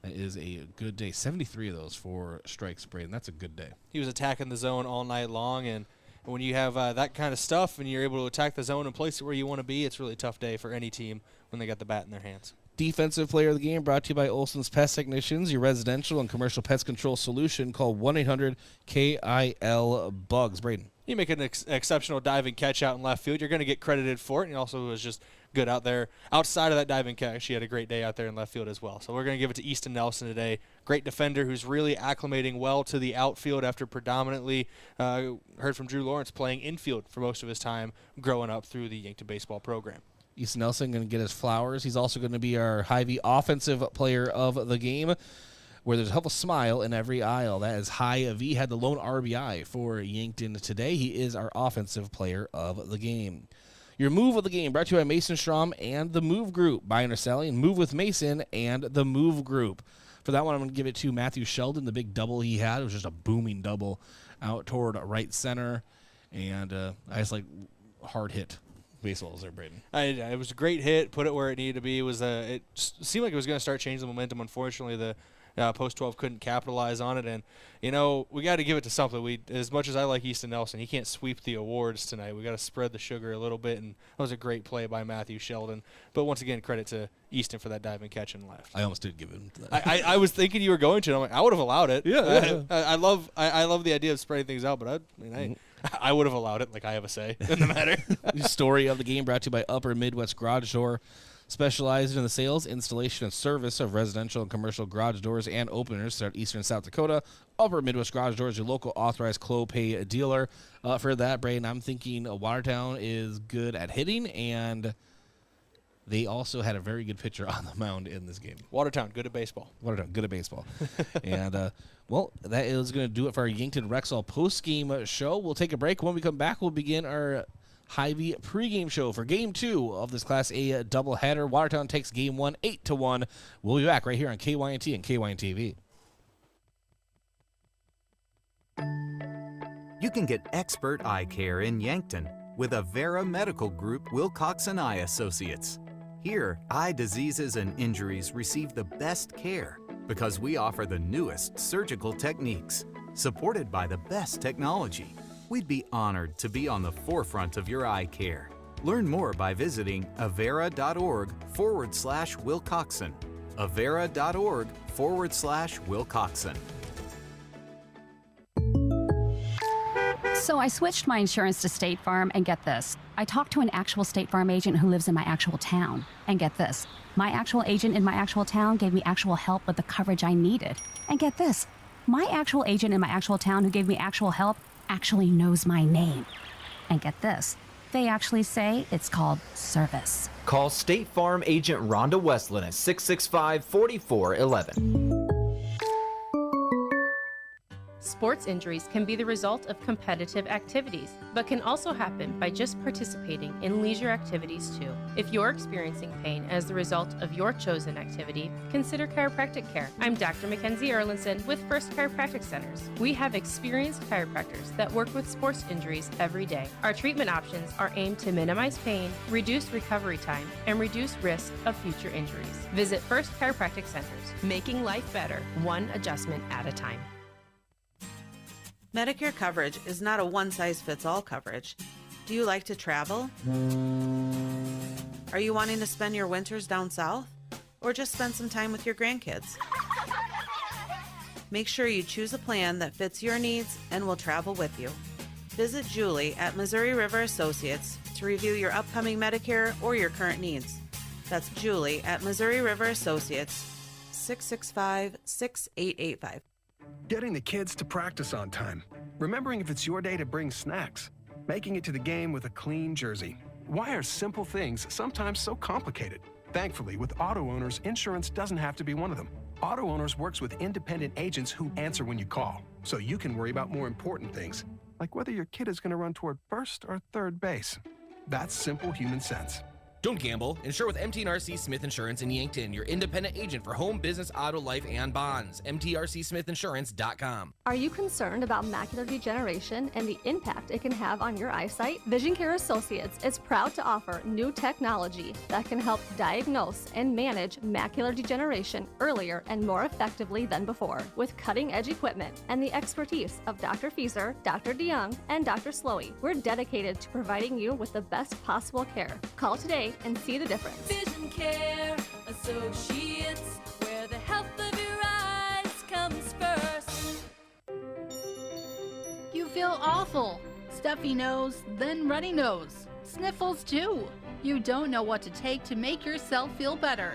That is a good day. 73 of those for strikes, Brayden. That's a good day. He was attacking the zone all night long, and when you have that kind of stuff and you're able to attack the zone and place it where you want to be, it's really a tough day for any team when they got the bat in their hands. Defensive player of the game brought to you by Olson's Pest Technicians, your residential and commercial pest control solution. Call 1-800-KIL-BUGS. Brayden. You make an exceptional diving catch out in left field, you're going to get credited for it, and he also was just good out there. Outside of that diving catch, he had a great day out there in left field as well. So we're going to give it to Easton Nelson today. Great defender who's really acclimating well to the outfield after predominantly, heard from Drew Lawrence, playing infield for most of his time growing up through the Yankton baseball program. Easton Nelson going to get his flowers. He's also going to be our Hy-Vee offensive player of the game, where there's a hell of a smile in every aisle. That is Hy-Vee, had the lone RBI for Yankton today. He is our offensive player of the game. Your move of the game brought to you by Mason Strom and the Move Group. Buying or selling, move with Mason and the Move Group. For that one, I'm going to give it to Matthew Sheldon, the big double he had. It was just a booming double out toward right center. And I just like hard hit baseballs there, Brayden. It was a great hit, put it where it needed to be. It seemed like it was going to start changing the momentum. Unfortunately, the post-12 couldn't capitalize on it, and we got to give it to something. As much as I like Easton Nelson, he can't sweep the awards tonight. We got to spread the sugar a little bit, and that was a great play by Matthew Sheldon. But once again, credit to Easton for that diving catch and left. I almost did give him that. I was thinking you were going to. I'm like, I would have allowed it. Yeah. I love the idea of spreading things out, but I would have allowed it. Like, I have a say in the matter. Story of the game brought to you by Upper Midwest Garage Door. Specialized in the sales, installation, and service of residential and commercial garage doors and openers throughout eastern and South Dakota. Upper Midwest Garage Doors, your local authorized Clopay dealer. For that, Brayden, I'm thinking Watertown is good at hitting, and they also had a very good pitcher on the mound in this game. Watertown, good at baseball. And, that is going to do it for our Yankton Rexall post-game show. We'll take a break. When we come back, we'll begin our Hy-Vee pregame show for Game 2 of this Class A doubleheader. Watertown takes Game 1 8-1. We'll be back right here on KYNT and KYNT-TV. You can get expert eye care in Yankton with Avera Medical Group Wilcox & Eye Associates. Here, eye diseases and injuries receive the best care because we offer the newest surgical techniques, supported by the best technology. We'd be honored to be on the forefront of your eye care. Learn more by visiting avera.org/Wilcoxon. avera.org/Wilcoxon. So I switched my insurance to State Farm, and get this. I talked to an actual State Farm agent who lives in my actual town. And get this. My actual agent in my actual town gave me actual help with the coverage I needed. And get this. My actual agent in my actual town who gave me actual help actually knows my name. And get this, they actually say it's called service. Call State Farm agent Rhonda Westland at 665-4411. Sports injuries can be the result of competitive activities, but can also happen by just participating in leisure activities too. If you're experiencing pain as the result of your chosen activity, consider chiropractic care. I'm Dr. Mackenzie Erlinson with First Chiropractic Centers. We have experienced chiropractors that work with sports injuries every day. Our treatment options are aimed to minimize pain, reduce recovery time, and reduce risk of future injuries. Visit First Chiropractic Centers, making life better, one adjustment at a time. Medicare coverage is not a one-size-fits-all coverage. Do you like to travel? Are you wanting to spend your winters down south? Or just spend some time with your grandkids? Make sure you choose a plan that fits your needs and will travel with you. Visit Julie at Missouri River Associates to review your upcoming Medicare or your current needs. That's Julie at Missouri River Associates, 665-6885. Getting the kids to practice on time. Remembering if it's your day to bring snacks. Making it to the game with a clean jersey. Why are simple things sometimes so complicated? Thankfully, with auto owners, insurance doesn't have to be one of them. Auto Owners works with independent agents who answer when you call, so you can worry about more important things, like whether your kid is going to run toward first or third base. That's simple human sense. Don't gamble. Insure with MT&RC Smith Insurance in Yankton, your independent agent for home, business, auto, life, and bonds. MTRCSmithInsurance.com. Are you concerned about macular degeneration and the impact it can have on your eyesight? Vision Care Associates is proud to offer new technology that can help diagnose and manage macular degeneration earlier and more effectively than before. With cutting-edge equipment and the expertise of Dr. Fieser, Dr. DeYoung, and Dr. Slowey, we're dedicated to providing you with the best possible care. Call today and see the difference. Vision Care Associates, where the health of your eyes comes first. You feel awful. Stuffy nose, then runny nose. Sniffles too. You don't know what to take to make yourself feel better.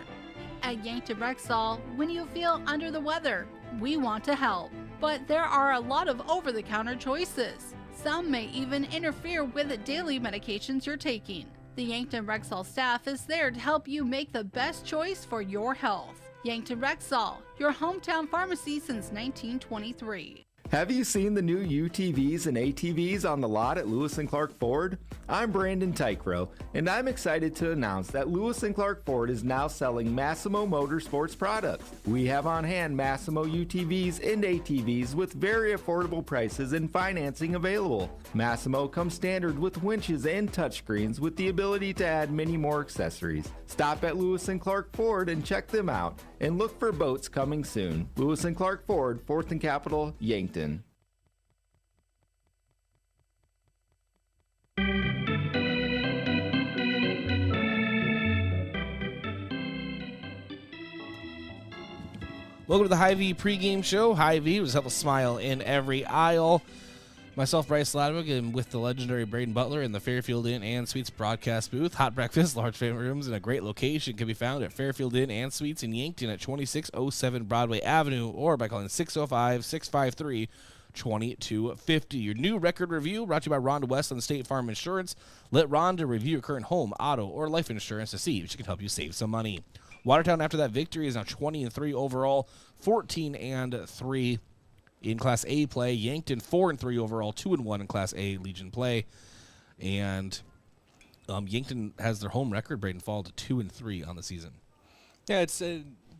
At Yankton Rexall, when you feel under the weather, we want to help. But there are a lot of over-the-counter choices. Some may even interfere with the daily medications you're taking. The Yankton Rexall staff is there to help you make the best choice for your health. Yankton Rexall, your hometown pharmacy since 1923. Have you seen the new UTVs and ATVs on the lot at Lewis & Clark Ford? I'm Brandon Tykrow, and I'm excited to announce that Lewis & Clark Ford is now selling Massimo Motorsports products. We have on hand Massimo UTVs and ATVs with very affordable prices and financing available. Massimo comes standard with winches and touchscreens with the ability to add many more accessories. Stop at Lewis & Clark Ford and check them out, and look for boats coming soon. Lewis & Clark Ford, 4th and Capitol, Yankton. Welcome to the Hy-Vee pregame show. Hy-Vee was help a smile in every aisle. Myself, Bryce Ladwig, and with the legendary Brayden Butler in the Fairfield Inn and Suites broadcast booth. Hot breakfast, large family rooms, and a great location can be found at Fairfield Inn and Suites in Yankton at 2607 Broadway Avenue, or by calling 605-653-2250. Your new record review brought to you by Rhonda West on State Farm Insurance. Let Rhonda review your current home, auto, or life insurance to see if she can help you save some money. Watertown, after that victory, is now 20-3 overall, 14-3 in Class A play. Yankton 4-3 overall, 2-1 in Class A Legion play, and Yankton has their home record, Brayden, fall to 2-3 on the season. Yeah, it's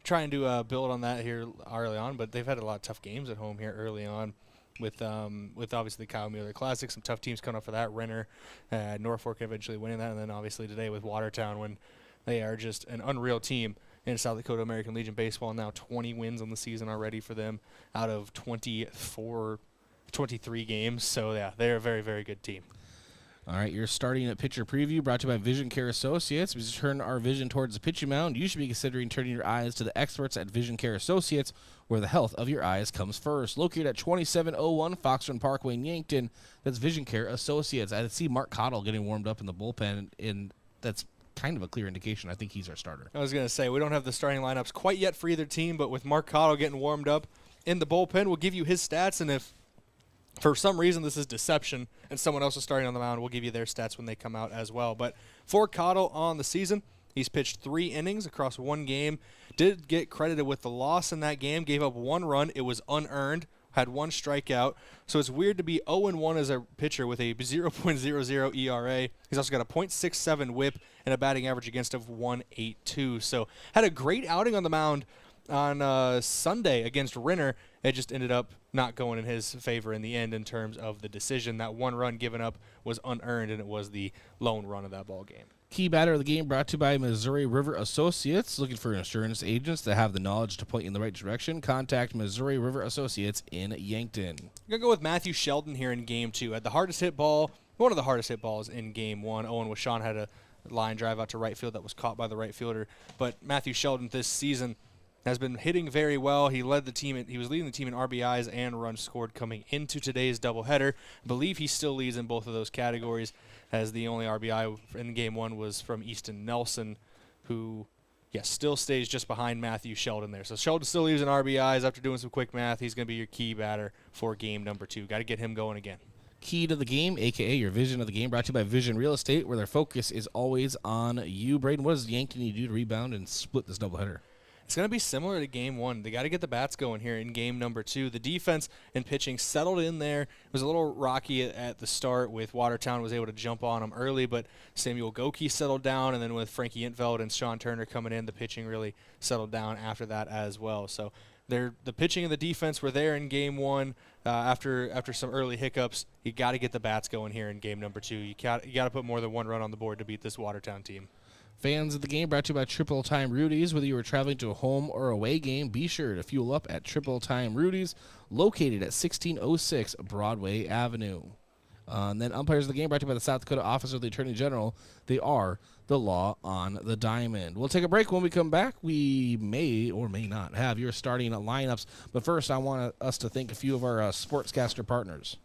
trying to build on that here early on, but they've had a lot of tough games at home here early on. With obviously the Kyle Mueller Classic, some tough teams coming up for that. Renner, Norfolk eventually winning that, and then obviously today with Watertown, when they are just an unreal team in South Dakota American Legion baseball. Now 20 wins on the season already for them out of 23 games. So yeah, they're a very, very good team. All right, you're starting at pitcher preview, brought to you by Vision Care Associates. We turn our vision towards the pitching mound. You should be considering turning your eyes to the experts at Vision Care Associates, where the health of your eyes comes first. Located at 2701 Fox Run Parkway in Yankton, that's Vision Care Associates. I see Mark Cottle getting warmed up in the bullpen, and that's kind of a clear indication. I think he's our starter. I was going to say, we don't have the starting lineups quite yet for either team, but with Mark Cottle getting warmed up in the bullpen, we'll give you his stats, and if for some reason this is deception and someone else is starting on the mound, we'll give you their stats when they come out as well. But for Cottle on the season, he's pitched 3 innings across 1 game, did get credited with the loss in that game, gave up 1 run, it was unearned, had 1 strikeout. So it's weird to be 0-1 as a pitcher with a 0.00 ERA. He's also got a .67 whip and a batting average against of 1.82. So had a great outing on the mound on Sunday against Renner. It just ended up not going in his favor in the end in terms of the decision. That 1 run given up was unearned, and it was the lone run of that ball game. Key batter of the game brought to you by Missouri River Associates. Looking for insurance agents that have the knowledge to point you in the right direction? Contact Missouri River Associates in Yankton. I'm going to go with Matthew Sheldon here in Game 2. Had the hardest hit ball, one of the hardest hit balls in Game 1. Owen Washon had a line drive out to right field that was caught by the right fielder. But Matthew Sheldon this season has been hitting very well. He led the team. He was leading the team in RBIs and runs scored coming into today's doubleheader. I believe he still leads in both of those categories, as the only RBI in Game 1 was from Easton Nelson, who, still stays just behind Matthew Sheldon there. So Sheldon still leads in RBIs. After doing some quick math, he's going to be your key batter for game number 2. Got to get him going again. Key to the game, a.k.a. your vision of the game, brought to you by Vision Real Estate, where their focus is always on you. Brayden, what does Yankton need to do to rebound and split this doubleheader? It's going to be similar to game one. They got to get the bats going here in game number two. The defense and pitching settled in there. It was a little rocky at the start with Watertown was able to jump on them early, but Samuel Goki settled down, and then with Frankie Intveld and Sean Turner coming in, the pitching really settled down after that as well. So the pitching and the defense were there in game one. After some early hiccups, you got to get the bats going here in game number two. You got to put more than one run on the board to beat this Watertown team. Fans of the game brought to you by Triple Time Rudy's. Whether you are traveling to a home or away game, be sure to fuel up at Triple Time Rudy's, located at 1606 Broadway Avenue. And then umpires of the game brought to you by the South Dakota Office of the Attorney General. They are the law on the diamond. We'll take a break. When we come back, we may or may not have your starting lineups. But first, I want us to thank a few of our sportscaster partners.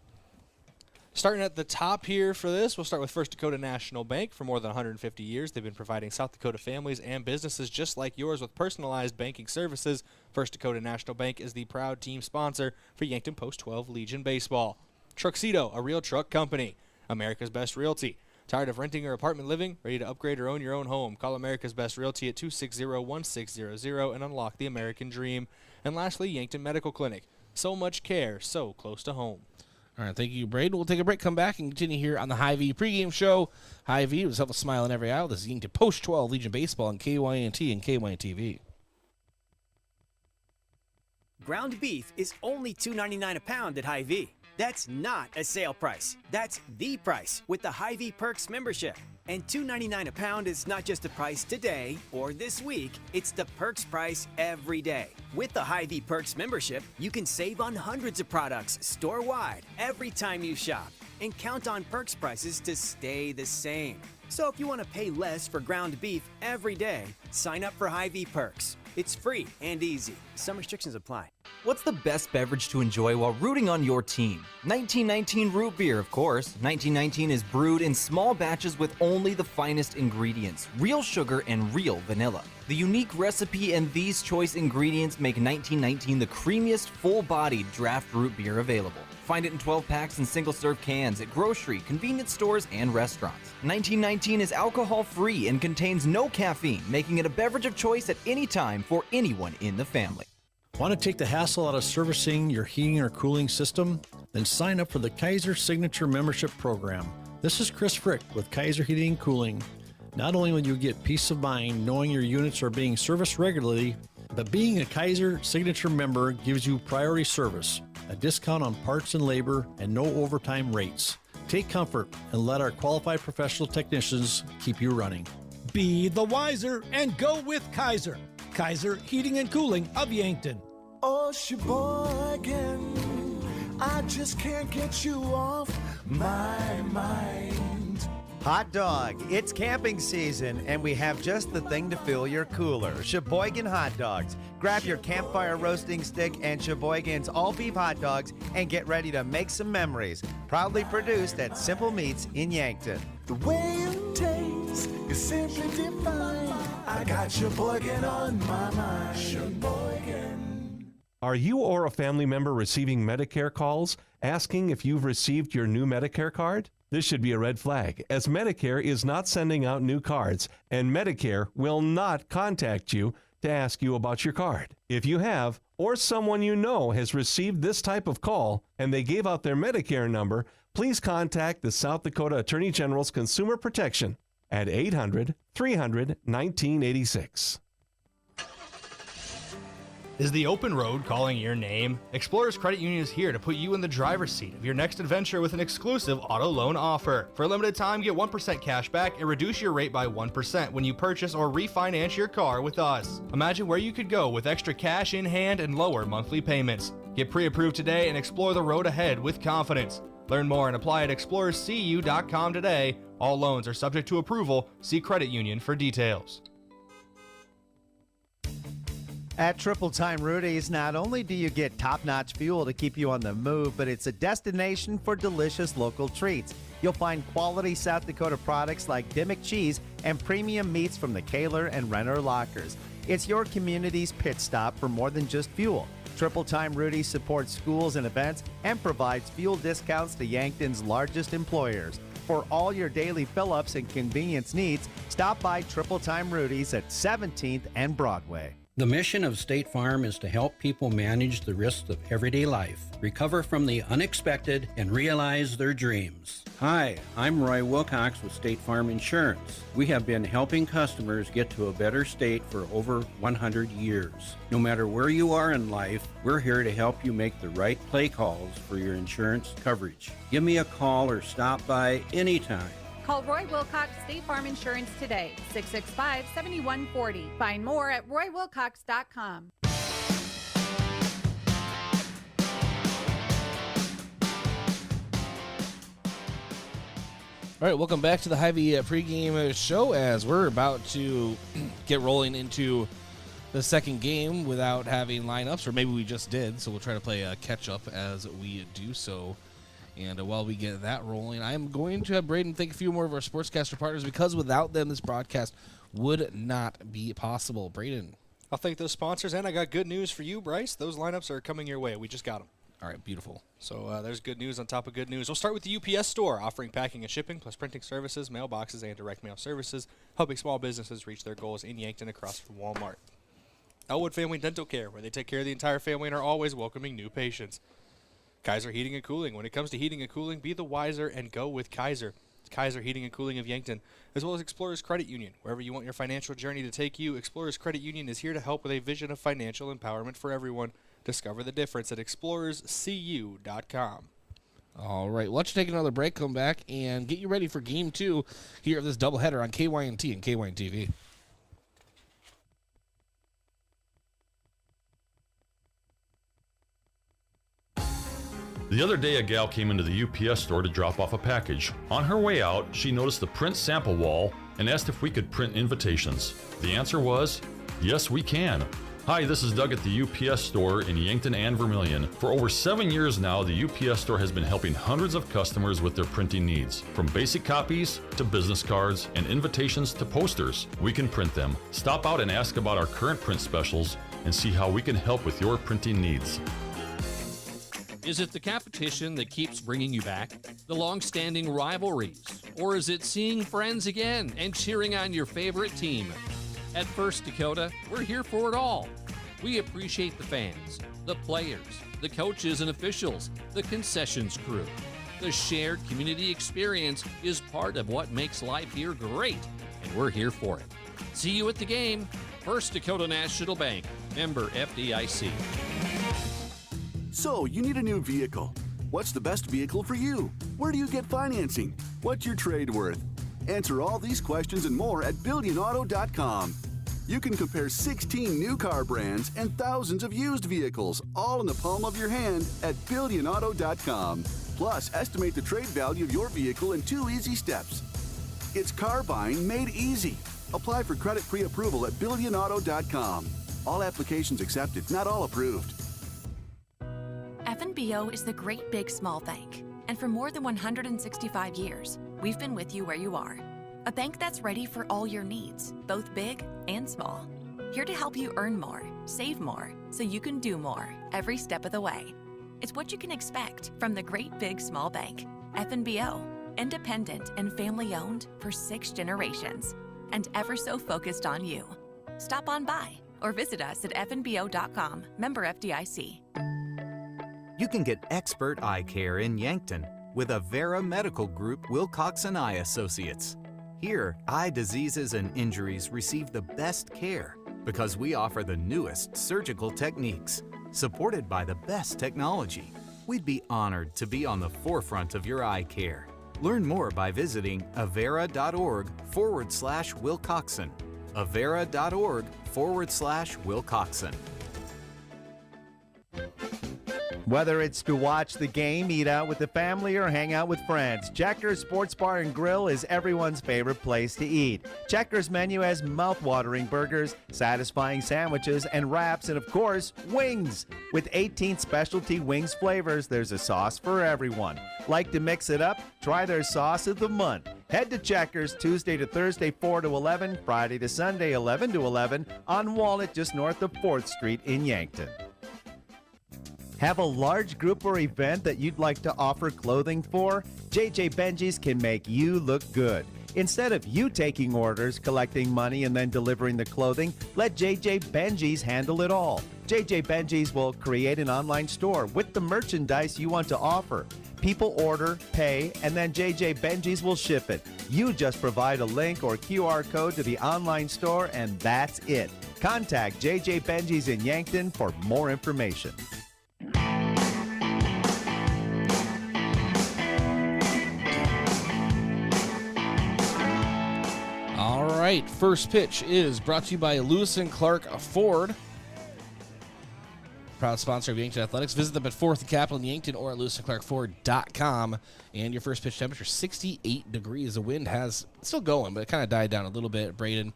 Starting at the top here for this, we'll start with First Dakota National Bank. For more than 150 years, they've been providing South Dakota families and businesses just like yours with personalized banking services. First Dakota National Bank is the proud team sponsor for Yankton Post-12 Legion Baseball. Truxedo, a real truck company. America's Best Realty. Tired of renting or apartment living? Ready to upgrade or own your own home? Call America's Best Realty at 260-1600 and unlock the American dream. And lastly, Yankton Medical Clinic. So much care, so close to home. All right, thank you, Brayden. We'll take a break, come back, and continue here on the Hy-Vee pregame show. Hy-Vee with a smile in every aisle. This is Yankton Post-12 Legion Baseball on KYNT and KYNT-TV. Ground beef is only $2.99 a pound at Hy-Vee. That's not a sale price. That's the price with the Hy-Vee Perks membership. And $2.99 a pound is not just a price today or this week, it's the Perks price every day. With the Hy-Vee Perks membership, you can save on hundreds of products store-wide every time you shop and count on Perks prices to stay the same. So if you want to pay less for ground beef every day, sign up for Hy-Vee Perks. It's free and easy. Some restrictions apply. What's the best beverage to enjoy while rooting on your team? 1919 root beer, of course. 1919 is brewed in small batches with only the finest ingredients, real sugar and real vanilla. The unique recipe and these choice ingredients make 1919 the creamiest, full-bodied draft root beer available. Find it in 12 packs and single-serve cans at grocery, convenience stores, and restaurants. 1919 is alcohol-free and contains no caffeine, making it a beverage of choice at any time for anyone in the family. Want to take the hassle out of servicing your heating or cooling system? Then sign up for the Kaiser Signature Membership Program. This is Chris Frick with Kaiser Heating and Cooling. Not only will you get peace of mind knowing your units are being serviced regularly, but being a Kaiser Signature member gives you priority service, a discount on parts and labor, and no overtime rates. Take comfort and let our qualified professional technicians keep you running. Be the wiser and go with Kaiser. Kaiser Heating and Cooling of Yankton. Oh, Sheboygan, I just can't get you off my mind. Hot dog, it's camping season, and we have just the thing to fill your cooler. Sheboygan Hot Dogs. Grab your campfire roasting stick and Sheboygan's all-beef hot dogs and get ready to make some memories. Proudly produced at Simple Meats in Yankton. The way it tastes is simply divine. I got Sheboygan on my mind. Sheboygan. Are you or a family member receiving Medicare calls asking if you've received your new Medicare card? This should be a red flag, as Medicare is not sending out new cards, and Medicare will not contact you to ask you about your card. If you have, or someone you know has received this type of call, and they gave out their Medicare number, please contact the South Dakota Attorney General's Consumer Protection at 800-300-1986. Is the open road calling your name? Explorers Credit Union is here to put you in the driver's seat of your next adventure with an exclusive auto loan offer. For a limited time, get 1% cash back and reduce your rate by 1% when you purchase or refinance your car with us. Imagine where you could go with extra cash in hand and lower monthly payments. Get pre-approved today and explore the road ahead with confidence. Learn more and apply at explorerscu.com today. All loans are subject to approval. See credit union for details. At Triple Time Rudy's, not only do you get top-notch fuel to keep you on the move, but it's a destination for delicious local treats. You'll find quality South Dakota products like Dimmick cheese and premium meats from the Kaler and Renner lockers. It's your community's pit stop for more than just fuel. Triple Time Rudy supports schools and events and provides fuel discounts to Yankton's largest employers. For all your daily fill-ups and convenience needs, stop by Triple Time Rudy's at 17th and Broadway. The mission of State Farm is to help people manage the risks of everyday life, recover from the unexpected, and realize their dreams. Hi, I'm Roy Wilcox with State Farm Insurance. We have been helping customers get to a better state for over 100 years. No matter where you are in life, we're here to help you make the right play calls for your insurance coverage. Give me a call or stop by anytime. Call Roy Wilcox State Farm Insurance today, 665-7140. Find more at roywilcox.com. All right, welcome back to the Hy-Vee pregame show as we're about to get rolling into the second game without having lineups, or maybe we just did, so we'll try to play catch-up as we do so. And while we get that rolling, I'm going to have Brayden thank a few more of our sportscaster partners because without them, this broadcast would not be possible. Brayden. I'll thank those sponsors, and I got good news for you, Bryce. Those lineups are coming your way. We just got them. All right, beautiful. So there's good news on top of good news. We'll start with the UPS store, offering packing and shipping, plus printing services, mailboxes, and direct mail services, helping small businesses reach their goals in Yankton across from Walmart. Elwood Family Dental Care, where they take care of the entire family and are always welcoming new patients. Kaiser Heating and Cooling. When it comes to heating and cooling, be the wiser and go with Kaiser. It's Kaiser Heating and Cooling of Yankton, as well as Explorers Credit Union. Wherever you want your financial journey to take you, Explorers Credit Union is here to help with a vision of financial empowerment for everyone. Discover the difference at explorerscu.com. All right, let's take another break, come back, and get you ready for Game 2 here of this doubleheader on KYNT and KYNT TV. The other day, a gal came into the UPS store to drop off a package. On her way out, she noticed the print sample wall and asked if we could print invitations. The answer was, yes, we can. Hi, this is Doug at the UPS store in Yankton and Vermilion. For over 7 years now, the UPS store has been helping hundreds of customers with their printing needs. From basic copies to business cards and invitations to posters, we can print them. Stop out and ask about our current print specials and see how we can help with your printing needs. Is it the competition that keeps bringing you back? The long-standing rivalries? Or is it seeing friends again and cheering on your favorite team? At First Dakota, we're here for it all. We appreciate the fans, the players, the coaches and officials, the concessions crew. The shared community experience is part of what makes life here great, and we're here for it. See you at the game. First Dakota National Bank, member FDIC. So, you need a new vehicle. What's the best vehicle for you? Where do you get financing? What's your trade worth? Answer all these questions and more at BillionAuto.com. You can compare 16 new car brands and thousands of used vehicles, all in the palm of your hand at BillionAuto.com. Plus, estimate the trade value of your vehicle in 2 easy steps. It's car buying made easy. Apply for credit pre-approval at BillionAuto.com. All applications accepted, not all approved. FNBO is the great big small bank, and for more than 165 years, we've been with you where you are. A bank that's ready for all your needs, both big and small. Here to help you earn more, save more, so you can do more every step of the way. It's what you can expect from the great big small bank. FNBO, independent and family owned for 6 generations, and ever so focused on you. Stop on by or visit us at fnbo.com, member FDIC. You can get expert eye care in Yankton with Avera Medical Group Wilcox & Eye Associates. Here, eye diseases and injuries receive the best care because we offer the newest surgical techniques, supported by the best technology. We'd be honored to be on the forefront of your eye care. Learn more by visiting avera.org/Wilcoxon. avera.org/Wilcoxon. Whether it's to watch the game, eat out with the family, or hang out with friends, Checkers Sports Bar and Grill is everyone's favorite place to eat. Checkers' menu has mouth-watering burgers, satisfying sandwiches, and wraps, and of course, wings. With 18 specialty wings flavors, there's a sauce for everyone. Like to mix it up? Try their sauce of the month. Head to Checkers Tuesday to Thursday 4 to 11, Friday to Sunday 11 to 11 on Walnut just north of 4th Street in Yankton. Have a large group or event that you'd like to offer clothing for? JJ Benji's can make you look good. Instead of you taking orders, collecting money, and then delivering the clothing, let JJ Benji's handle it all. JJ Benji's will create an online store with the merchandise you want to offer. People order, pay, and then JJ Benji's will ship it. You just provide a link or QR code to the online store, and that's it. Contact JJ Benji's in Yankton for more information. All right, first pitch is brought to you by Lewis and Clark Ford. Proud sponsor of Yankton Athletics. Visit them at 4th and Capitol in Yankton or at lewisandclarkford.com. And your first pitch temperature, 68 degrees. The wind has still going, but it kind of died down a little bit. Brayden.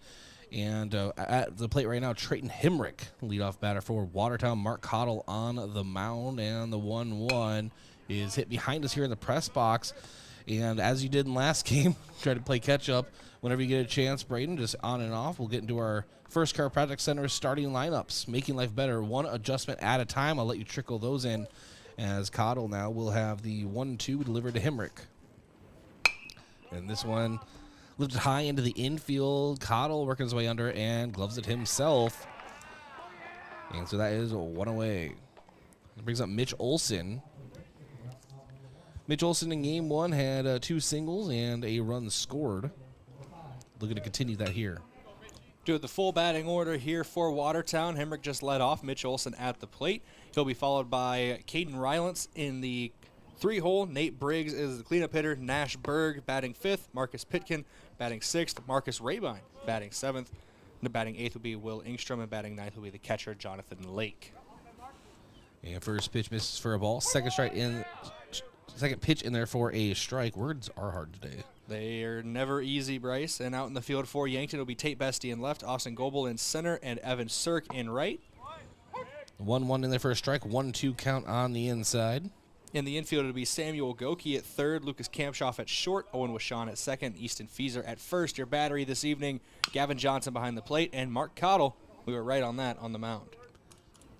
And at the plate right now, Trayton Hemrick, leadoff batter for Watertown. Mark Cottle on the mound, and the 1-1 is hit behind us here in the press box. And as you did in last game, try to play catch-up whenever you get a chance. Brayden, just on and off. We'll get into our first Chiropractic Center starting lineups, making life better one adjustment at a time. I'll let you trickle those in as Cottle now will have the 1-2 delivered to Hemrick. And this one lifted high into the infield. Cottle working his way under and gloves it himself. And so that is one away. That brings up Mitch Olson. Mitch Olson in game one had 2 singles and a run scored. Looking to continue that here. Do the full batting order here for Watertown. Hemrick just led off. Mitch Olson at the plate. He'll be followed by Caden Rylance in the 3-hole. Nate Briggs is the cleanup hitter. Nash Berg batting 5th. Marcus Pitkin batting 6th. Marcus Rabine batting 7th. And batting 8th will be Will Ingstrom, and batting 9th will be the catcher, Jonathan Lake. And first pitch misses for a ball. Second pitch in there for a strike. Words are hard today. They are never easy, Bryce. And out in the field for Yankton will be Tate Bestie in left, Austin Goebel in center, and Evan Sirk in right. 1-1 in there for a strike. 1-2 count on the inside. In the infield, it'll be Samuel Goki at third, Lucas Kampshoff at short, Owen Washon at second, Easton Fieser at first. Your battery this evening, Gavin Johnson behind the plate, and Mark Cottle. We were right on that on the mound.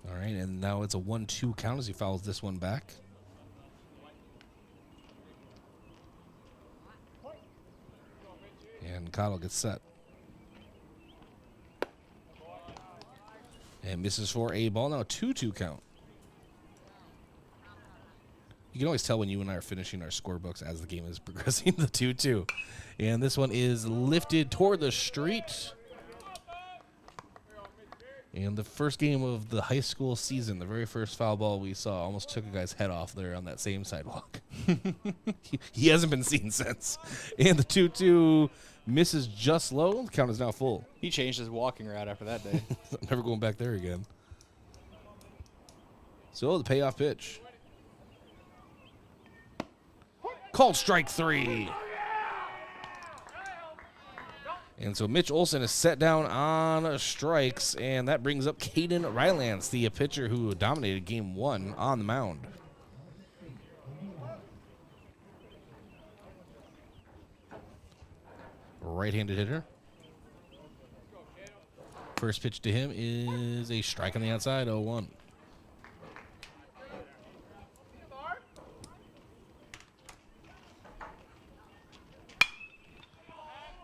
All right, and now it's a 1-2 count as he fouls this one back. And Cottle gets set. And misses for a ball. Now a 2-2 count. You can always tell when you and I are finishing our scorebooks as the game is progressing, the 2-2. And this one is lifted toward the street. And the first game of the high school season, the very first foul ball we saw almost took a guy's head off there on that same sidewalk. he hasn't been seen since. And the 2-2 misses just low. The count is now full. He changed his walking route after that day. Never going back there again. So the payoff pitch. Called strike 3. And so Mitch Olson is set down on strikes, and that brings up Caden Rylance, the pitcher who dominated game 1 on the mound. Right-handed hitter. First pitch to him is a strike on the outside, 0-1.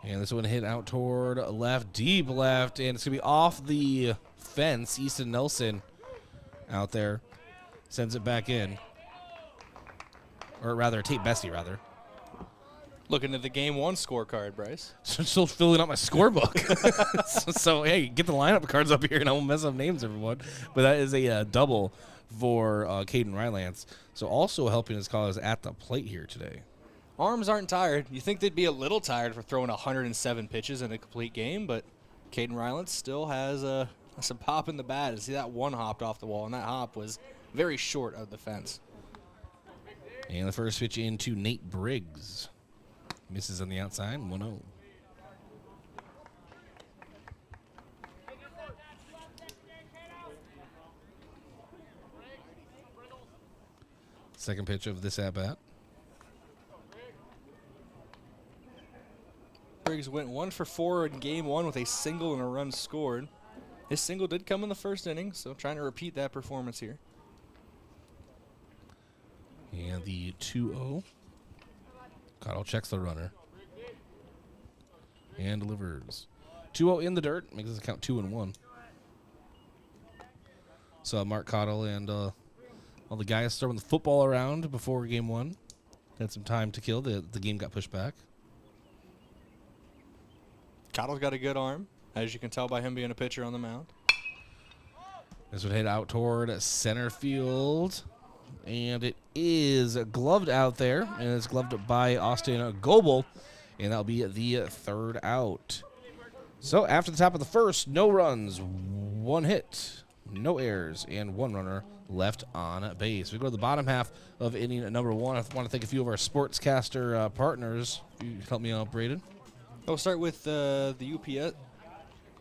And this one hit out toward left, deep left, and it's going to be off the fence. Easton Nelson out there sends it back in. Or rather, Tate Bestie, rather. Looking at the game 1 scorecard, Bryce. Still filling up my scorebook. so, hey, get the lineup cards up here, and I won't mess up names, everyone. But that is a double for Caden Rylance. So also helping his cause at the plate here today. Arms aren't tired. You think they'd be a little tired for throwing 107 pitches in a complete game, but Caden Rylance still has some pop in the bat. See, that one hopped off the wall, and that hop was very short of the fence. And the first pitch into Nate Briggs. Misses on the outside, 1-0. Second pitch of this at-bat. Briggs went 1 for 4 in game 1 with a single and a run scored. His single did come in the first inning, so trying to repeat that performance here. And the 2-0. Cottle checks the runner. And delivers. 2-0 in the dirt. Makes us count 2-1. So Mark Cottle and all the guys throwing the football around before game one. Had some time to kill. The game got pushed back. Cottle's got a good arm, as you can tell by him being a pitcher on the mound. This would head out toward center field. And it is gloved out there. And it's gloved by Austin Goebel. And that'll be the third out. So after the top of the first, no runs, 1 hit, no errors, and 1 runner left on base. We go to the bottom half of inning number 1. I want to thank a few of our sportscaster partners. You help me out, Brayden. We'll start with the UPS.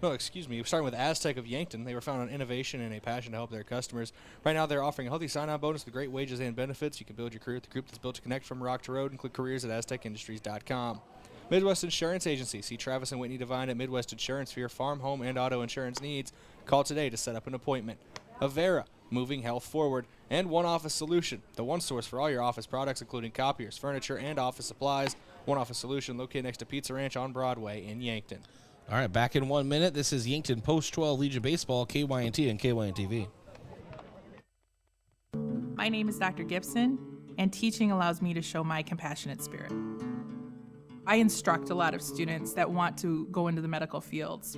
No, excuse me. We're starting with Aztec of Yankton. They were found on innovation and a passion to help their customers. Right now, they're offering a healthy sign-on bonus with great wages and benefits. You can build your career with the group that's built to connect from rock to road. Include careers at aztecindustries.com. Midwest Insurance Agency. See Travis and Whitney Devine at Midwest Insurance for your farm, home, and auto insurance needs. Call today to set up an appointment. Avera, moving health forward. And One Office Solution, the one source for all your office products, including copiers, furniture, and office supplies. One Office Solution, located next to Pizza Ranch on Broadway in Yankton. All right, back in 1 minute. This is Yankton Post-12 Legion Baseball, KYNT and KYNT-TV. My name is Dr. Gibson, and teaching allows me to show my compassionate spirit. I instruct a lot of students that want to go into the medical fields.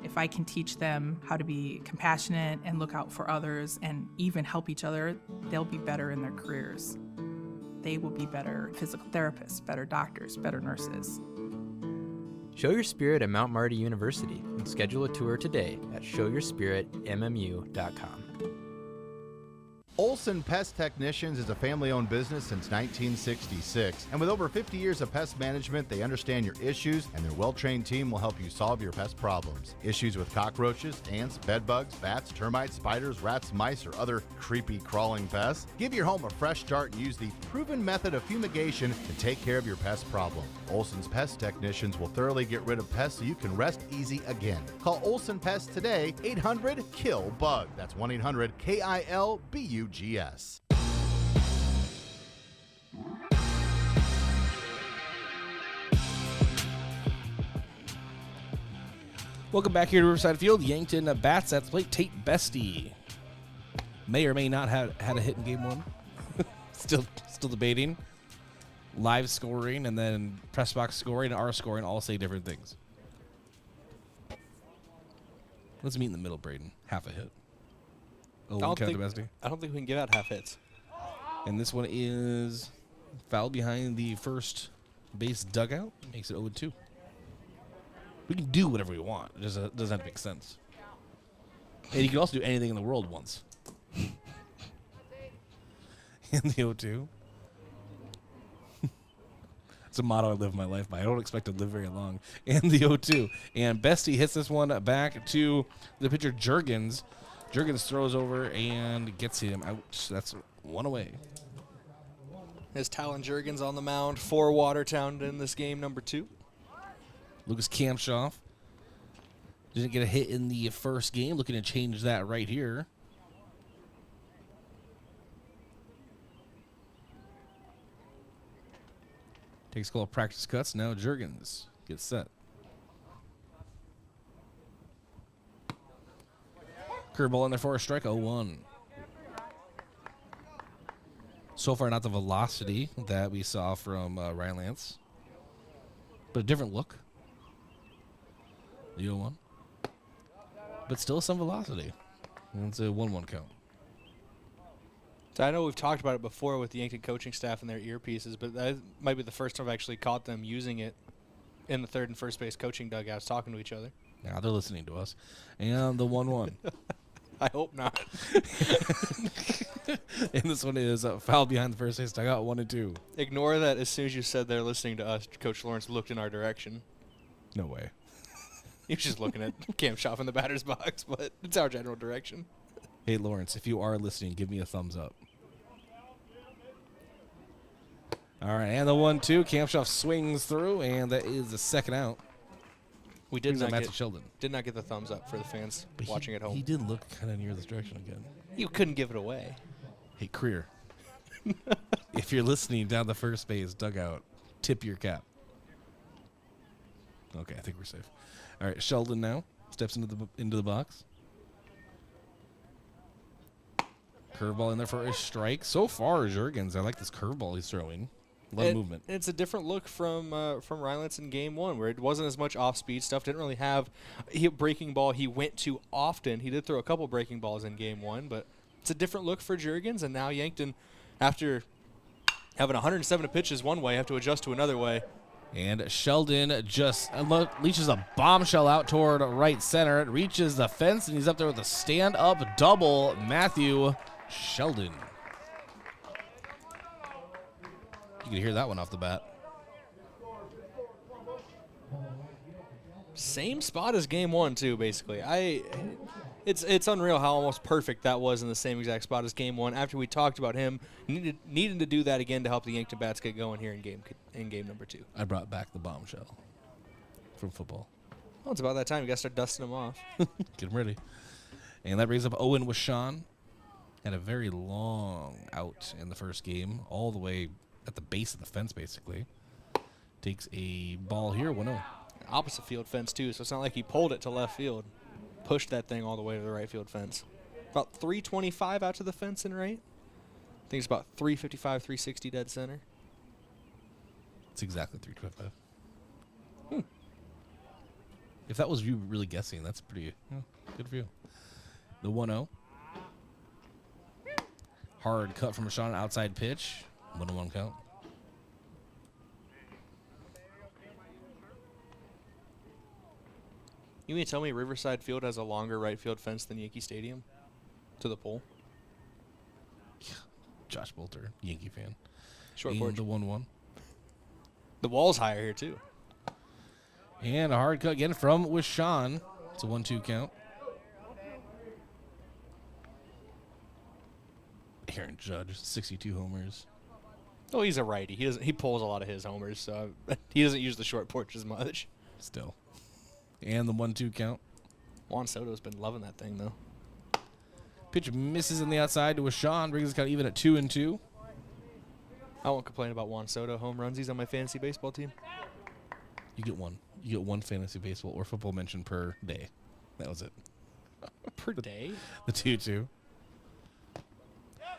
If I can teach them how to be compassionate and look out for others and even help each other, they'll be better in their careers. They will be better physical therapists, better doctors, better nurses. Show your spirit at Mount Marty University and schedule a tour today at showyourspiritmmu.com. Olson Pest Technicians is a family-owned business since 1966, and with over 50 years of pest management, they understand your issues, and their well-trained team will help you solve your pest problems. Issues with cockroaches, ants, bedbugs, bats, termites, spiders, rats, mice, or other creepy crawling pests? Give your home a fresh start and use the proven method of fumigation to take care of your pest problem. Olson's Pest Technicians will thoroughly get rid of pests so you can rest easy again. Call Olson Pest today, 800-KILL-BUG. That's 1-800-KILBUGS. Welcome back here to Riverside Field. Yankton bats at the plate. Tate Bestie may or may not have had a hit in game 1. still debating. Live scoring and then press box scoring and our scoring all say different things. Let's meet in the middle, Brayden. Half a hit. I don't think we can give out half hits. And this one is foul behind the first base dugout. Makes it 0-2. We can do whatever we want. It just doesn't have to make sense. And you can also do anything in the world once. In the 0-2. It's a motto I live my life by. I don't expect to live very long. And the 0-2. And Bestie hits this one back to the pitcher, Juergens. Juergens throws over and gets him out. That's 1 away. Has Talon Juergens on the mound for Watertown in this game, number 2. Lucas Kampshoff didn't get a hit in the first game. Looking to change that right here. Takes a couple of practice cuts. Now Juergens gets set. Curveball in there for a strike, 0-1. So far, not the velocity that we saw from Ryan Lance, but a different look. The 0-1. But still some velocity. And it's a 1-1 count. So I know we've talked about it before with the Yankton coaching staff and their earpieces, but that might be the first time I've actually caught them using it in the third and first base coaching dugouts, talking to each other. Now they're listening to us. And the 1-1. I hope not. And this one is foul behind the first base dugout, 1-2. Ignore that as soon as you said they're listening to us, Coach Lawrence looked in our direction. No way. He was just looking at Kampshoff in the batter's box, but it's our general direction. Hey, Lawrence, if you are listening, give me a thumbs up. All right, and the 1-2. Kampshoff swings through, and that is the second out. We did not get the thumbs up for the fans but watching at home. He did look kind of near this direction again. You couldn't give it away. Hey, Creer. If you're listening down the first base dugout, tip your cap. Okay, I think we're safe. All right, Sheldon now steps into the box. Curveball in there for a strike. So far, Juergens, I like this curveball he's throwing. A lot of movement. It's a different look from Rylance in Game 1, where it wasn't as much off-speed stuff. Didn't really have a breaking ball he went to often. He did throw a couple breaking balls in Game 1, but it's a different look for Juergens. And now Yankton, after having 107 pitches one way, have to adjust to another way. And Sheldon just leaches a bombshell out toward right center. It reaches the fence, and he's up there with a stand-up double. Matthew Sheldon. You can hear that one off the bat. Same spot as Game 1, too, basically. It's unreal how almost perfect that was in the same exact spot as Game 1. After we talked about him needing to do that again to help the Yankton bats get going here in game number 2. I brought back the bombshell from football. Well, it's about that time. You got to start dusting them off. Get them ready. And that brings up Owen with Sean. Had a very long out in the first game, all the way at the base of the fence, basically. Takes a ball here, 1-0. Opposite field fence, too, so it's not like he pulled it to left field. Pushed that thing all the way to the right field fence. About 325 out to the fence and right. I think it's about 355, 360 dead center. It's exactly 325. If that was you really guessing, that's pretty good for you. The 1-0. Hard cut from Sean, outside pitch. 1-1 count. You mean to tell me Riverside Field has a longer right field fence than Yankee Stadium to the pole? Josh Bolter, Yankee fan. Short and porch. The 1-1. The wall's higher here, too. And a hard cut again from Wishawn. It's a 1-2 count. Aaron Judge, 62 homers. Oh, he's a righty. He pulls a lot of his homers, so he doesn't use the short porch as much. Still. And the 1-2 count. Juan Soto's been loving that thing, though. Pitch misses in the outside to Wishawn. Brings us kind of even at 2-2. I won't complain about Juan Soto home runs. He's on my fantasy baseball team. You get one. You get one fantasy baseball or football mention per day. That was it. Per day? The 2-2.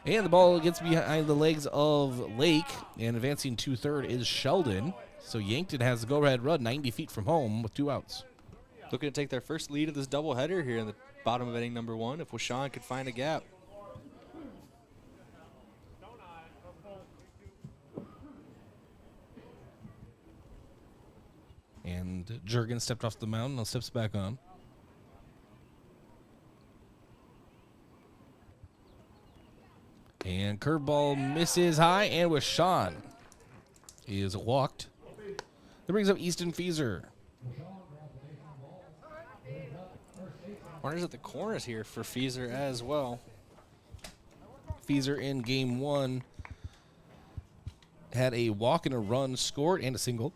And the ball gets behind the legs of Lake, and advancing to third is Sheldon. So Yankton has the go-ahead run 90 feet from home with 2 outs. Looking to take their first lead of this doubleheader here in the bottom of inning number 1 if Wishawn could find a gap. And Juergens stepped off the mound and steps back on. And curveball misses high, and Wishawn is walked. That brings up Easton Feezer. Runners at the corners here for Feezer as well. Feezer in game 1 had a walk and a run scored and a single.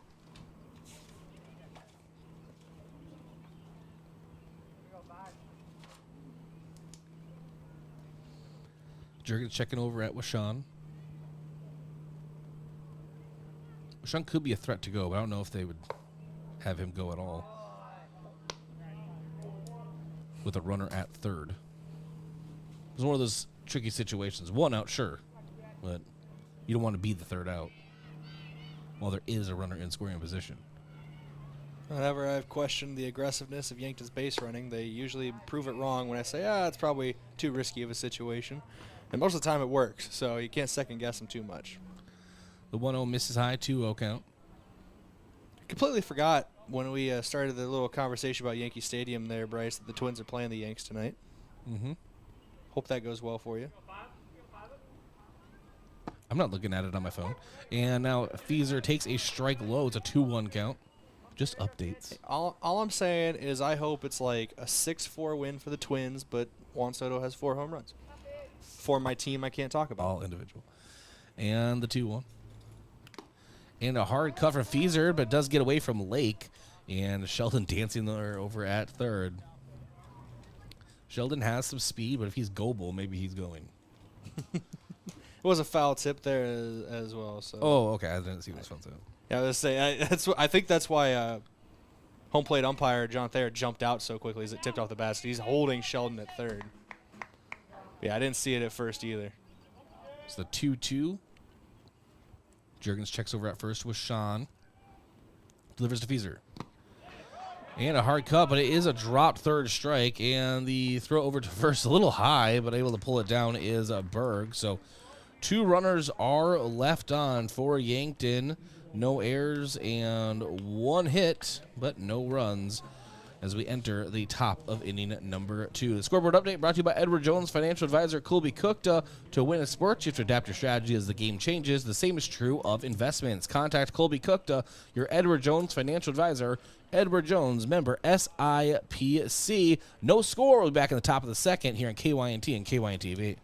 Juergens checking over at Wishawn. Wishawn could be a threat to go, but I don't know if they would have him go at all. With a runner at third. It's one of those tricky situations. 1 out, sure, but you don't want to be the third out while there is a runner in scoring position. Whenever I've questioned the aggressiveness of Yankton's base running, they usually prove it wrong when I say, it's probably too risky of a situation. And most of the time it works, so you can't second guess them too much. The 1-0 misses high, 2-0 count. Completely forgot when we started the little conversation about Yankee Stadium there, Bryce, that the Twins are playing the Yanks tonight. Mm-hmm. Hope that goes well for you. I'm not looking at it on my phone. And now Feezer takes a strike low. It's a 2-1 count. Just updates. All I'm saying is I hope it's like a 6-4 win for the Twins, but Juan Soto has 4 home runs. For my team I can't talk about. All individual. And the 2-1. And a hard cut from Feezer, but does get away from Lake. And Sheldon dancing there over at third. Sheldon has some speed, but if he's Goebel, maybe he's going. was a foul tip there as well. So. Oh, okay. I didn't see this foul tip. Yeah, I was saying I think that's why home plate umpire John Thayer jumped out so quickly as it tipped off the basket. He's holding Sheldon at third. Yeah, I didn't see it at first either. It's the 2-2. Juergens checks over at first with Sean. Delivers to Fieser. And a hard cut, but it is a dropped third strike. And the throw over to first a little high, but able to pull it down is Berg. So 2 runners are left on for Yankton. No errors and 1 hit, but no runs as we enter the top of inning number 2. The scoreboard update brought to you by Edward Jones, financial advisor, Colby Cookta. To win in sports, you have to adapt your strategy as the game changes. The same is true of investments. Contact Colby Cookta, your Edward Jones financial advisor. Edward Jones, member SIPC. No score. We'll be back in the top of the second here on KYNT and KYNT-TV.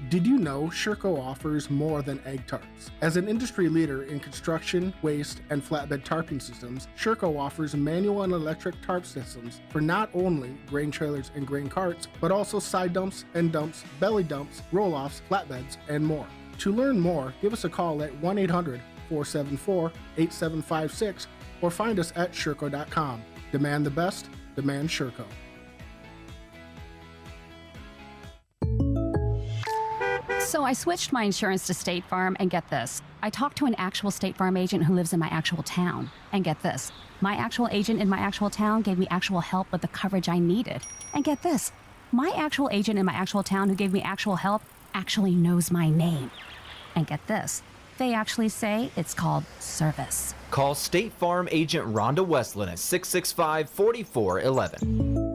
Did you know Sherco offers more than egg tarps? As an industry leader in construction, waste, and flatbed tarping systems, Sherco offers manual and electric tarp systems for not only grain trailers and grain carts, but also side dumps, end dumps, belly dumps, roll-offs, flatbeds, and more. To learn more, give us a call at 1-800-474-8756 or find us at Sherco.com. Demand the best, demand Sherco. So I switched my insurance to State Farm, and get this. I talked to an actual State Farm agent who lives in my actual town. And get this. My actual agent in my actual town gave me actual help with the coverage I needed. And get this. My actual agent in my actual town who gave me actual help actually knows my name. And get this. They actually say it's called service. Call State Farm agent Rhonda Westland at 665-4411.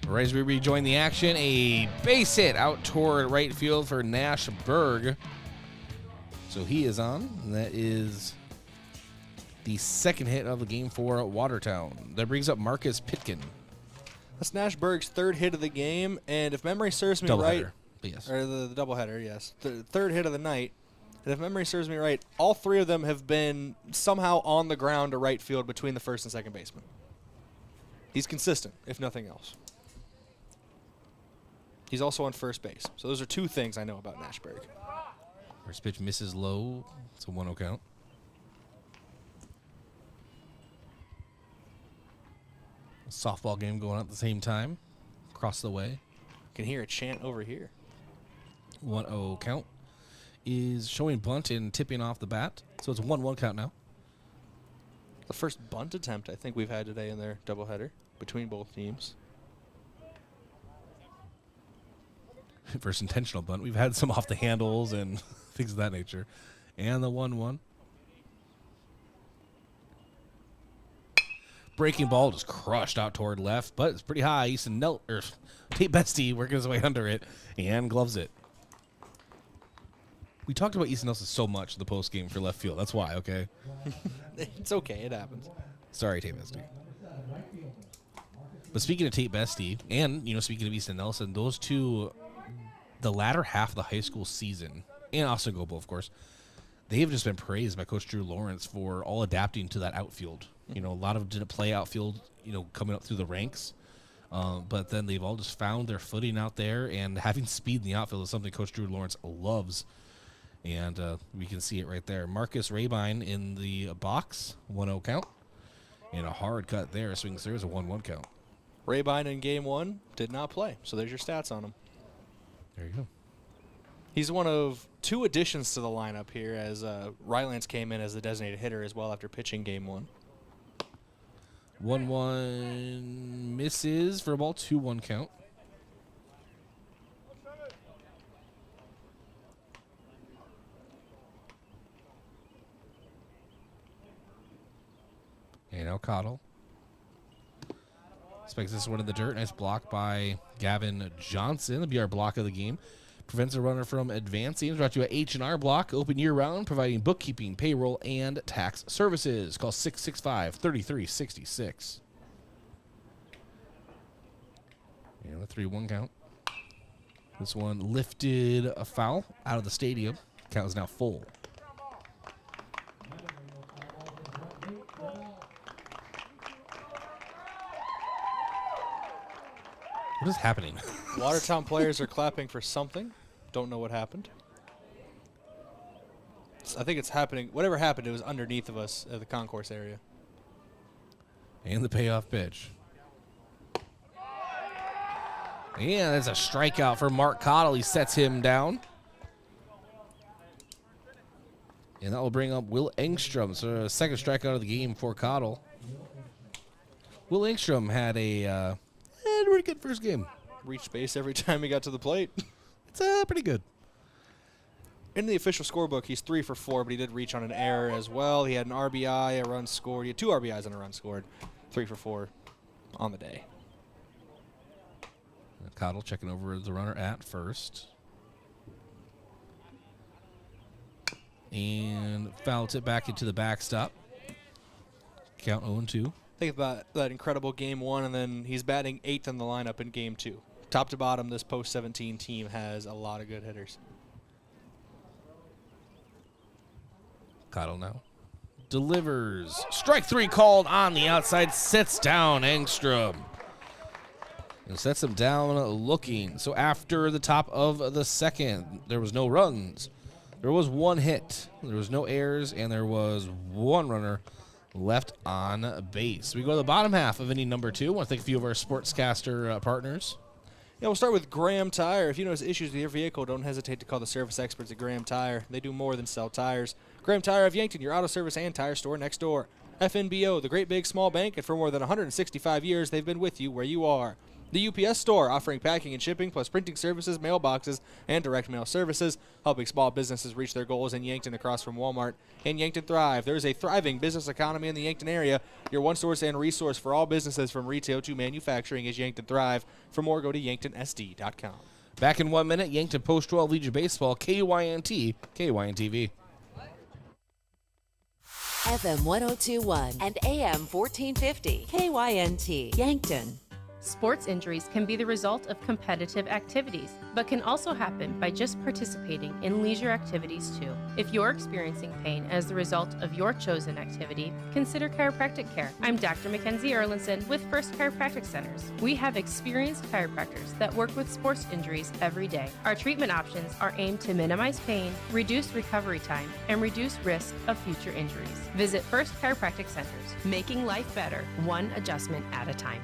Right as we rejoin the action, a base hit out toward right field for Nash Berg. So he is on. And that is the second hit of the game for Watertown. That brings up Marcus Pitkin. That's Nash Berg's 3rd hit of the game, and if memory serves me right, yes. Or the doubleheader, yes, the 3rd hit of the night. And if memory serves me right, all 3 of them have been somehow on the ground to right field between the first and second baseman. He's consistent, if nothing else. He's also on first base. So those are 2 things I know about Nashberg. First pitch misses low. It's a 1-0 count. A softball game going on at the same time. Across the way. Can hear a chant over here. 1-0 count. Is showing bunt and tipping off the bat. So it's a 1-1 count now. The first bunt attempt I think we've had today in their doubleheader between both teams. First intentional bunt. We've had some off the handles and things of that nature. And the 1-1. Breaking ball just crushed out toward left, but it's pretty high. Tate Bestie working his way under it and gloves it. We talked about Easton Nelson so much in the post game for left field. That's why, okay? It's okay. It happens. Sorry, Tate Bestie. But speaking of Tate Bestie and, speaking of Easton Nelson, those two, the latter half of the high school season, and Austin Gobo, of course, they have just been praised by Coach Drew Lawrence for all adapting to that outfield. A lot of them didn't play outfield, coming up through the ranks. But then they've all just found their footing out there, and having speed in the outfield is something Coach Drew Lawrence loves. And we can see it right there. Marcus Rabine in the box, 1-0 count. And a hard cut there, swings through, is a 1-1 count. Rabine in game 1 did not play, so there's your stats on him. There you go. He's one of 2 additions to the lineup here, as Rylance came in as the designated hitter as well after pitching game 1. 1-1 misses for a ball, 2-1 count. And now Cottle. Expects this one in the dirt. Nice block by Gavin Johnson. That'll be our block of the game. Prevents a runner from advancing. Brought to you at H&R Block. Open year-round, providing bookkeeping, payroll, and tax services. Call 665-3366. 3-1 count. This one lifted a foul out of the stadium. Count is now full. What is happening? Watertown players are clapping for something. Don't know what happened. I think it's happening. Whatever happened, it was underneath of us at the concourse area. And the payoff pitch. And there's a strikeout for Mark Cottle. He sets him down. And that will bring up Will Engstrom. So a second strikeout of the game for Cottle. Will Engstrom had a pretty good first game. Reached base every time he got to the plate. It's pretty good. In the official scorebook, he's 3 for 4, but he did reach on an error as well. He had an RBI, a run scored. He had 2 RBIs and a run scored. 3 for 4 on the day. Cottle checking over the runner at first. And fouls it back into the backstop. Count 0-2. Think about that incredible game 1, and then he's batting 8th in the lineup in game 2. Top to bottom, this post-17 team has a lot of good hitters. Cottle now delivers. Strike 3 called on the outside. Sets down Engstrom. And sets him down looking. So after the top of the second, there was no runs. There was 1 hit. There was no errors, and there was 1 runner left on base. We go to the bottom half of inning number 2. I want to thank a few of our sportscaster partners. Yeah, we'll start with Graham Tire. If you notice issues with your vehicle, don't hesitate to call the service experts at Graham Tire. They do more than sell tires. Graham Tire of Yankton, your auto service and tire store next door. FNBO, the great big small bank, and for more than 165 years, they've been with you where you are. The UPS store, offering packing and shipping, plus printing services, mailboxes, and direct mail services, helping small businesses reach their goals in Yankton across from Walmart. In Yankton Thrive, there is a thriving business economy in the Yankton area. Your one source and resource for all businesses from retail to manufacturing is Yankton Thrive. For more, go to yanktonsd.com. Back in 1 minute, Yankton Post-12 Legion Baseball, KYNT, KYNTV. FM 1021 and AM 1450, KYNT, Yankton. Sports injuries can be the result of competitive activities, but can also happen by just participating in leisure activities too. If you're experiencing pain as the result of your chosen activity, consider chiropractic care. I'm Dr. Mackenzie Erlinson with First Chiropractic Centers. We have experienced chiropractors that work with sports injuries every day. Our treatment options are aimed to minimize pain, reduce recovery time, and reduce risk of future injuries. Visit First Chiropractic Centers, making life better, one adjustment at a time.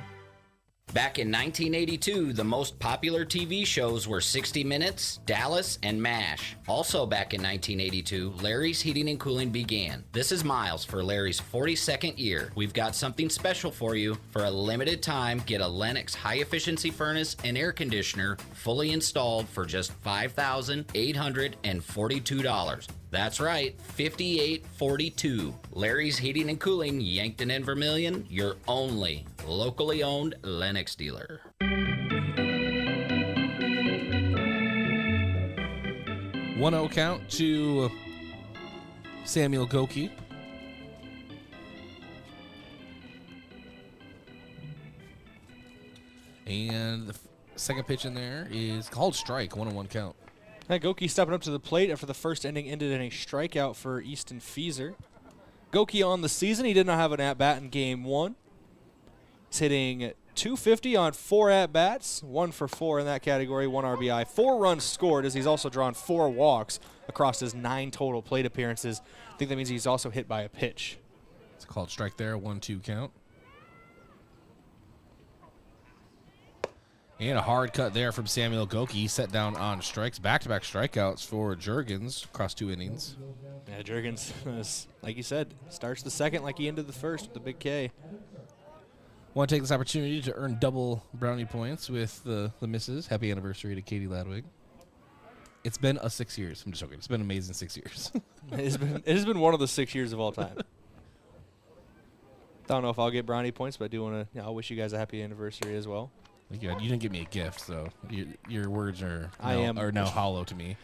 Back in 1982, the most popular TV shows were 60 Minutes, Dallas, and MASH. Also back in 1982, Larry's Heating and Cooling began. This is Miles for Larry's 42nd year. We've got something special for you. For a limited time, get a Lennox high-efficiency furnace and air conditioner fully installed for just $5,842. That's right, $5,842. Larry's Heating and Cooling, Yankton and Vermilion, your only locally owned Lennox dealer. 1-0 count to Samuel Goki. And the second pitch in there is called strike, 1-1 count. Goki stepping up to the plate after the first inning ended in a strikeout for Easton Feeser. Goki on the season, he did not have an at-bat in game 1. He's hitting .250 on 4 at-bats, 1 for 4 in that category, 1 RBI, 4 runs scored, as he's also drawn 4 walks across his 9 total plate appearances. I think that means he's also hit by a pitch. It's called strike there, 1-2 count. And a hard cut there from Samuel Goki. He set down on strikes. Back-to-back strikeouts for Juergens across 2 innings. Yeah, Juergens, like you said, starts the second like he ended the first with the big K. Want to take this opportunity to earn double brownie points with the missus. Happy anniversary to Katie Ladwig. It's been 6 years. I'm just joking. It's been an amazing 6 years. It has been one of the 6 years of all time. Don't know if I'll get brownie points, but I do want to. I'll wish you guys a happy anniversary as well. You didn't give me a gift, so your words are now hollow to me.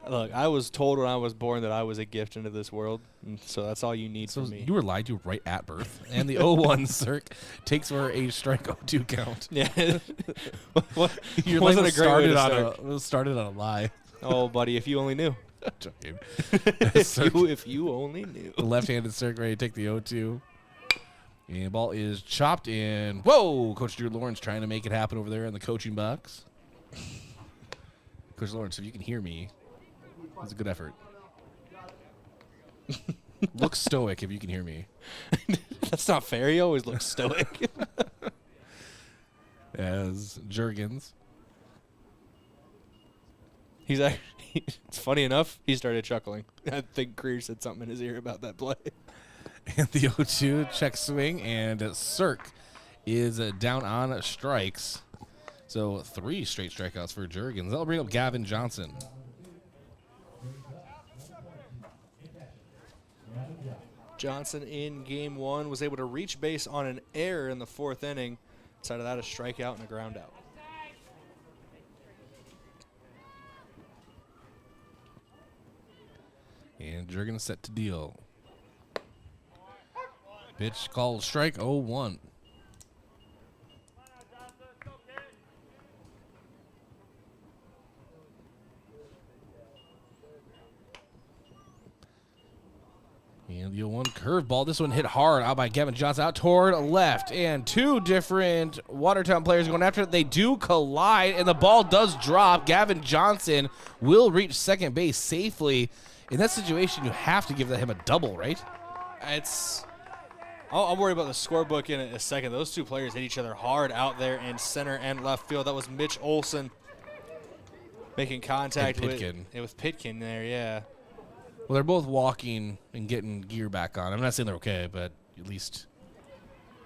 Look, I was told when I was born that I was a gift into this world, and so that's all you need from me. You were lied to right at birth. And the 0-1 Cirque takes for a strike 0-2 count. Yeah. Your Wasn't life a great way to started on a lie. Oh, buddy, if you only knew. Joking. if you only knew. The left-handed Cirque ready to take the 0-2. And the ball is chopped in. Whoa! Coach Drew Lawrence trying to make it happen over there in the coaching box. Coach Lawrence, if you can hear me, that's a good effort. Look stoic if you can hear me. That's not fair. He always looks stoic. As Juergens. He's actually, it's funny enough, he started chuckling. I think Greer said something in his ear about that play. And the 0-2 check swing, and Cirque is down on strikes. So 3 straight strikeouts for Juergens. That'll bring up Gavin Johnson. Johnson in game 1 was able to reach base on an error in the 4th inning. Outside of that, a strikeout and a ground out. And Juergens set to deal. Pitch called strike 0-1. And the 0-1 curveball. This one hit hard out by Gavin Johnson out toward left. And 2 different Watertown players going after it. They do collide, and the ball does drop. Gavin Johnson will reach second base safely. In that situation, you have to give him a double, right? I'll worry about the scorebook in a second. Those 2 players hit each other hard out there in center and left field. That was Mitch Olson making contact with Pitkin there, yeah. Well, they're both walking and getting gear back on. I'm not saying they're okay, but at least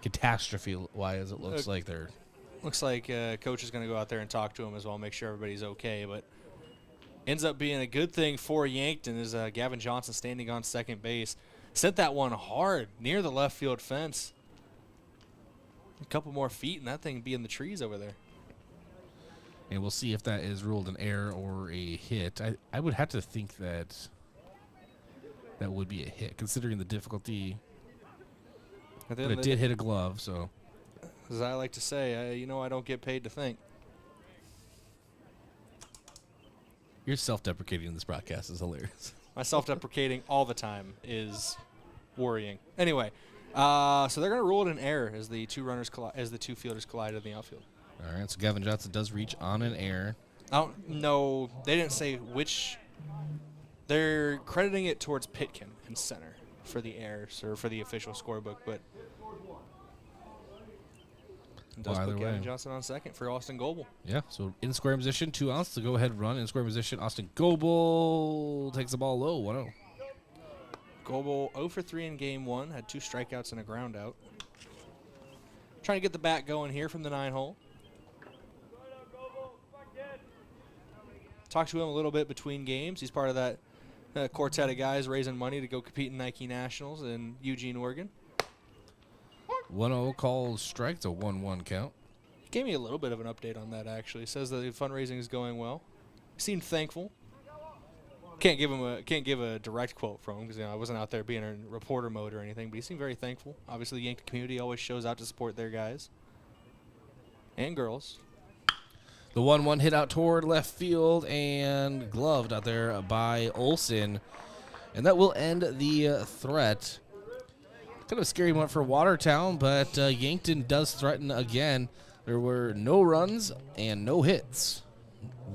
catastrophe-wise, it looks like they're... Looks like coach is going to go out there and talk to him as well, make sure everybody's okay. But ends up being a good thing for Yankton as Gavin Johnson standing on second base. Sent that one hard near the left field fence. A couple more feet, and that thing would be in the trees over there. And we'll see if that is ruled an error or a hit. I would have to think that would be a hit, considering the difficulty. But it did hit a glove, so. As I like to say, I don't get paid to think. You're self-deprecating in this broadcast is hilarious. My self-deprecating all the time is worrying. Anyway, so they're going to rule it an error as the 2 fielders collide in the outfield. All right, so Gavin Johnson does reach on an error. I don't know. They didn't say which. They're crediting it towards Pitkin in center for the errors or for the official scorebook, but it does put Gavin Johnson on second for Austin Goebel. Yeah, so in square position, 2 outs to go ahead run. In square position, Austin Goebel takes the ball low, 1-0. Goebel 0 for 3 in game 1, had 2 strikeouts and a ground out. Trying to get the bat going here from the 9-hole. Talked to him a little bit between games. He's part of that quartet of guys raising money to go compete in Nike Nationals in Eugene, Oregon. 1-0 calls strike. It's a 1-1 count. He gave me a little bit of an update on that, actually. He says that the fundraising is going well. He seemed thankful. Can't give a direct quote from him because I wasn't out there being in reporter mode or anything, but he seemed very thankful. Obviously, the Yankton community always shows out to support their guys and girls. The 1-1 hit out toward left field and gloved out there by Olson. And that will end the threat. Kind of a scary one for Watertown, but Yankton does threaten again. There were no runs and no hits.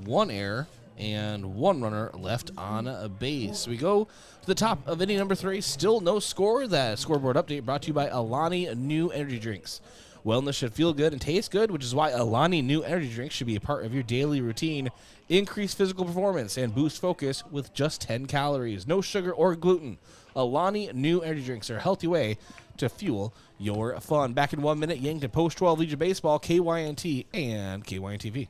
1 error and 1 runner left on a base. We go to the top of inning number 3. Still no score. That scoreboard update brought to you by Alani New Energy Drinks. Wellness should feel good and taste good, which is why Alani New Energy Drinks should be a part of your daily routine. Increase physical performance and boost focus with just 10 calories. No sugar or gluten. Alani New Energy Drinks are a healthy way to fuel your fun. Back in 1 minute, Yankton Post-12 Legion Baseball, KYNT, and KYNTV.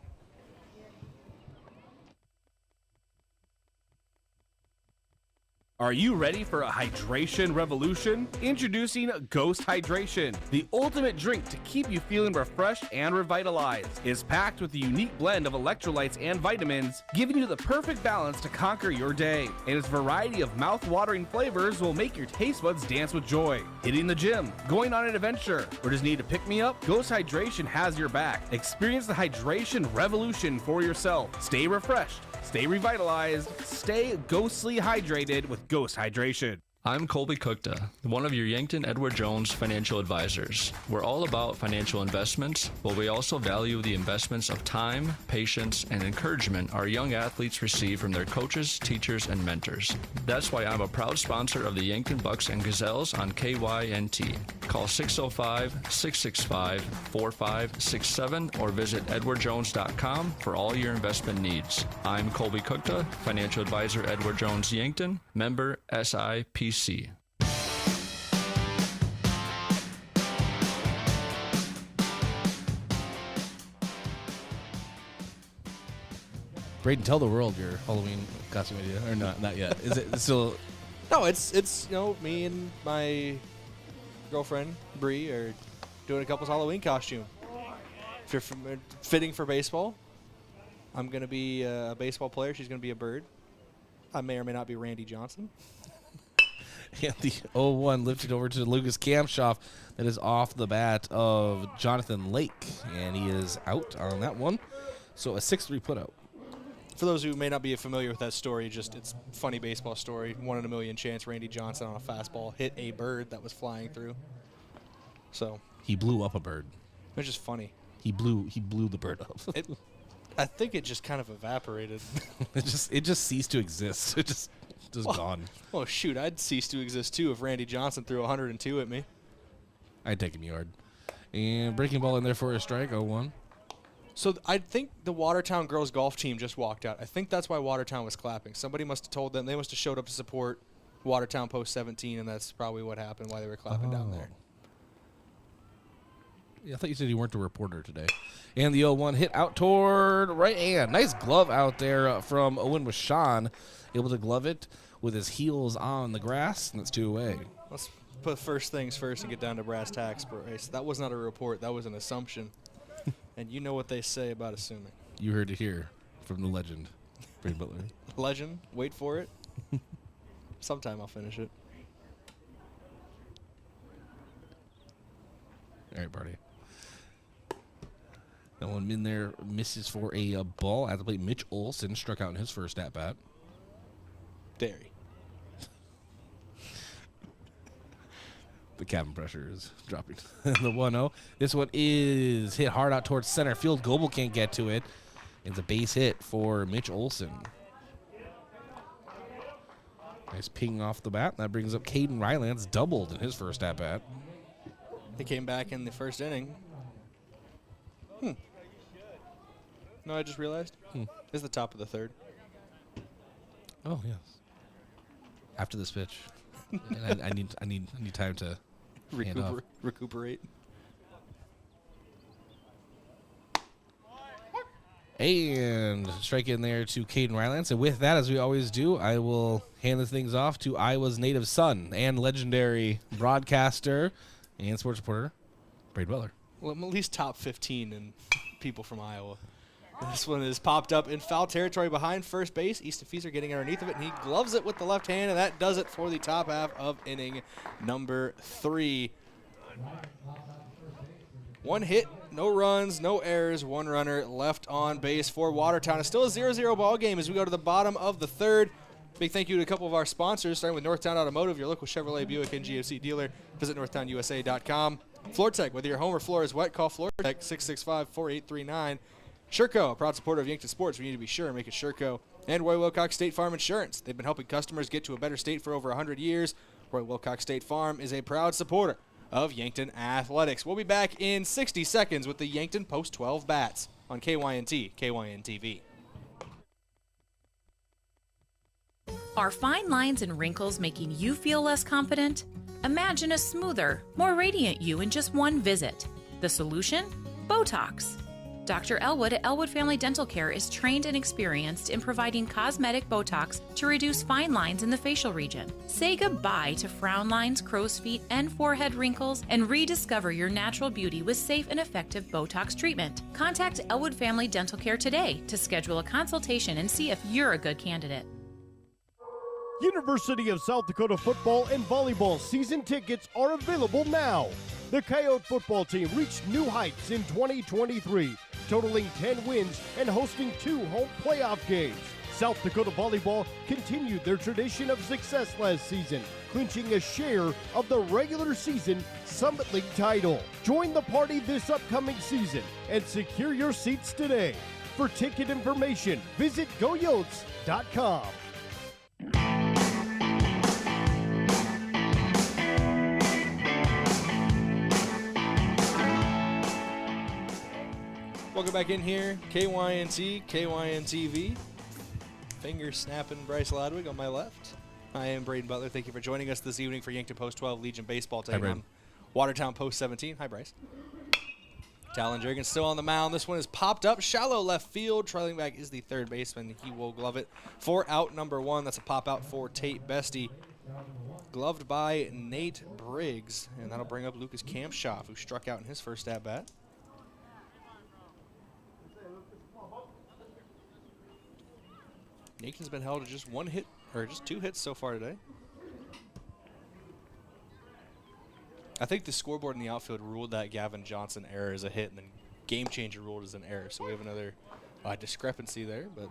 Are you ready for a hydration revolution? Introducing Ghost Hydration, the ultimate drink to keep you feeling refreshed and revitalized. It's packed with a unique blend of electrolytes and vitamins, giving you the perfect balance to conquer your day. And its variety of mouth-watering flavors will make your taste buds dance with joy. Hitting the gym, going on an adventure, or just need to pick me up? Ghost Hydration has your back. Experience the hydration revolution for yourself. Stay refreshed, stay revitalized, stay ghostly hydrated with Ghost Hydration. I'm Colby Cookta, one of your Yankton Edward Jones financial advisors. We're all about financial investments, but we also value the investments of time, patience, and encouragement our young athletes receive from their coaches, teachers, and mentors. That's why I'm a proud sponsor of the Yankton Bucks and Gazelles on KYNT. Call 605-665-4567 or visit edwardjones.com for all your investment needs. I'm Colby Cookta, financial advisor Edward Jones Yankton, member SIPC. Brayden, tell the world your Halloween costume idea, or not yet. Is it still? No, it's me and my girlfriend Bree are doing a couple's Halloween costume. If you're fitting for baseball, I'm gonna be a baseball player. She's gonna be a bird. I may or may not be Randy Johnson. And the 0-1 lifted over to Lucas Kamshoff. That is off the bat of Jonathan Lake, and he is out on that one. So a 6-3 putout. For those who may not be familiar with that story, it's a funny baseball story. 1 in a million chance Randy Johnson on a fastball hit a bird that was flying through. So he blew up a bird. It was just funny. He blew the bird up. I think it just kind of evaporated. it just ceased to exist. It just gone. Oh, shoot. I'd cease to exist, too, if Randy Johnson threw 102 at me. I'd take him yard. And breaking ball in there for a strike, 0-1. So I think the Watertown girls golf team just walked out. I think that's why Watertown was clapping. Somebody must have told them. They must have showed up to support Watertown post 17, and that's probably what happened, why they were clapping down there. Yeah, I thought you said you weren't a reporter today. And the 0-1 hit out toward right hand. Nice glove out there from Owen with Sean. Able to glove it with his heels on the grass, and it's 2 away. Let's put first things first and get down to brass tacks, Bryce. That was not a report. That was an assumption. And you know what they say about assuming. You heard it here from the legend, Brayden Butler. Legend? Wait for it. Sometime I'll finish it. All right, Barty. That one in there misses for a ball at the plate. Mitch Olson struck out in his first at-bat. Dairy. The cabin pressure is dropping. The 1-0. This one is hit hard out towards center field. Goebel can't get to it. It's a base hit for Mitch Olson. Nice ping off the bat. That brings up Caden Rylance, doubled in his first at-bat. He came back in the first inning. No, I just realized. It's the top of the third. Oh, yes. After this pitch. And I need time to recuperate. And strike in there to Caden Rylance. And with that, as we always do, I will hand the things off to Iowa's native son and legendary broadcaster and sports reporter, Brayden Butler. Well, I'm at least top 15 in people from Iowa. This one is popped up in foul territory behind first base. Easton Fieser getting underneath of it, and he gloves it with the left hand, and that does it for the top half of inning number 3. 1 hit, no runs, no errors, 1 runner left on base for Watertown. It's still a 0-0 ball game as we go to the bottom of the third. Big thank you to a couple of our sponsors, starting with Northtown Automotive, your local Chevrolet, Buick, and GMC dealer. Visit northtownusa.com. FloorTech, whether your home or floor is wet, call FloorTech 665-4839. Sherco, a proud supporter of Yankton Sports. We need to be sure and make it Sherco. And Roy Wilcox State Farm Insurance. They've been helping customers get to a better state for over 100 years. Roy Wilcox State Farm is a proud supporter of Yankton Athletics. We'll be back in 60 seconds with the Yankton Post-12 Bats on KYNT, KYN-TV. Are fine lines and wrinkles making you feel less confident? Imagine a smoother, more radiant you in just one visit. The solution? Botox. Dr. Elwood at Elwood Family Dental Care is trained and experienced in providing cosmetic Botox to reduce fine lines in the facial region. Say goodbye to frown lines, crow's feet, and forehead wrinkles, and rediscover your natural beauty with safe and effective Botox treatment. Contact Elwood Family Dental Care today to schedule a consultation and see if you're a good candidate. University of South Dakota football and volleyball season tickets are available now. The Coyote football team reached new heights in 2023, totaling 10 wins and hosting 2 home playoff games. South Dakota volleyball continued their tradition of success last season, clinching a share of the regular season Summit League title. Join the party this upcoming season and secure your seats today. For ticket information, visit goyotes.com. Welcome back in here, KYNT, KYNTV. Finger snapping Bryce Ladwig on my left. I am Brayden Butler. Thank you for joining us this evening for Yankton Post 12 Legion Baseball taking on Watertown Post 17. Hi, Bryce. Talon Jurgens still on the mound. This one is popped up, shallow left field. Trailing back is the third baseman. He will glove it for out number 1. That's a pop out for Tate Bestie. Gloved by Nate Briggs, and that'll bring up Lucas Kampshoff, who struck out in his first at bat. Yankton's been held to just 1 hit, or just 2 hits so far today. I think the scoreboard in the outfield ruled that Gavin Johnson error as a hit, and then Game Changer ruled as an error. So we have another discrepancy there, but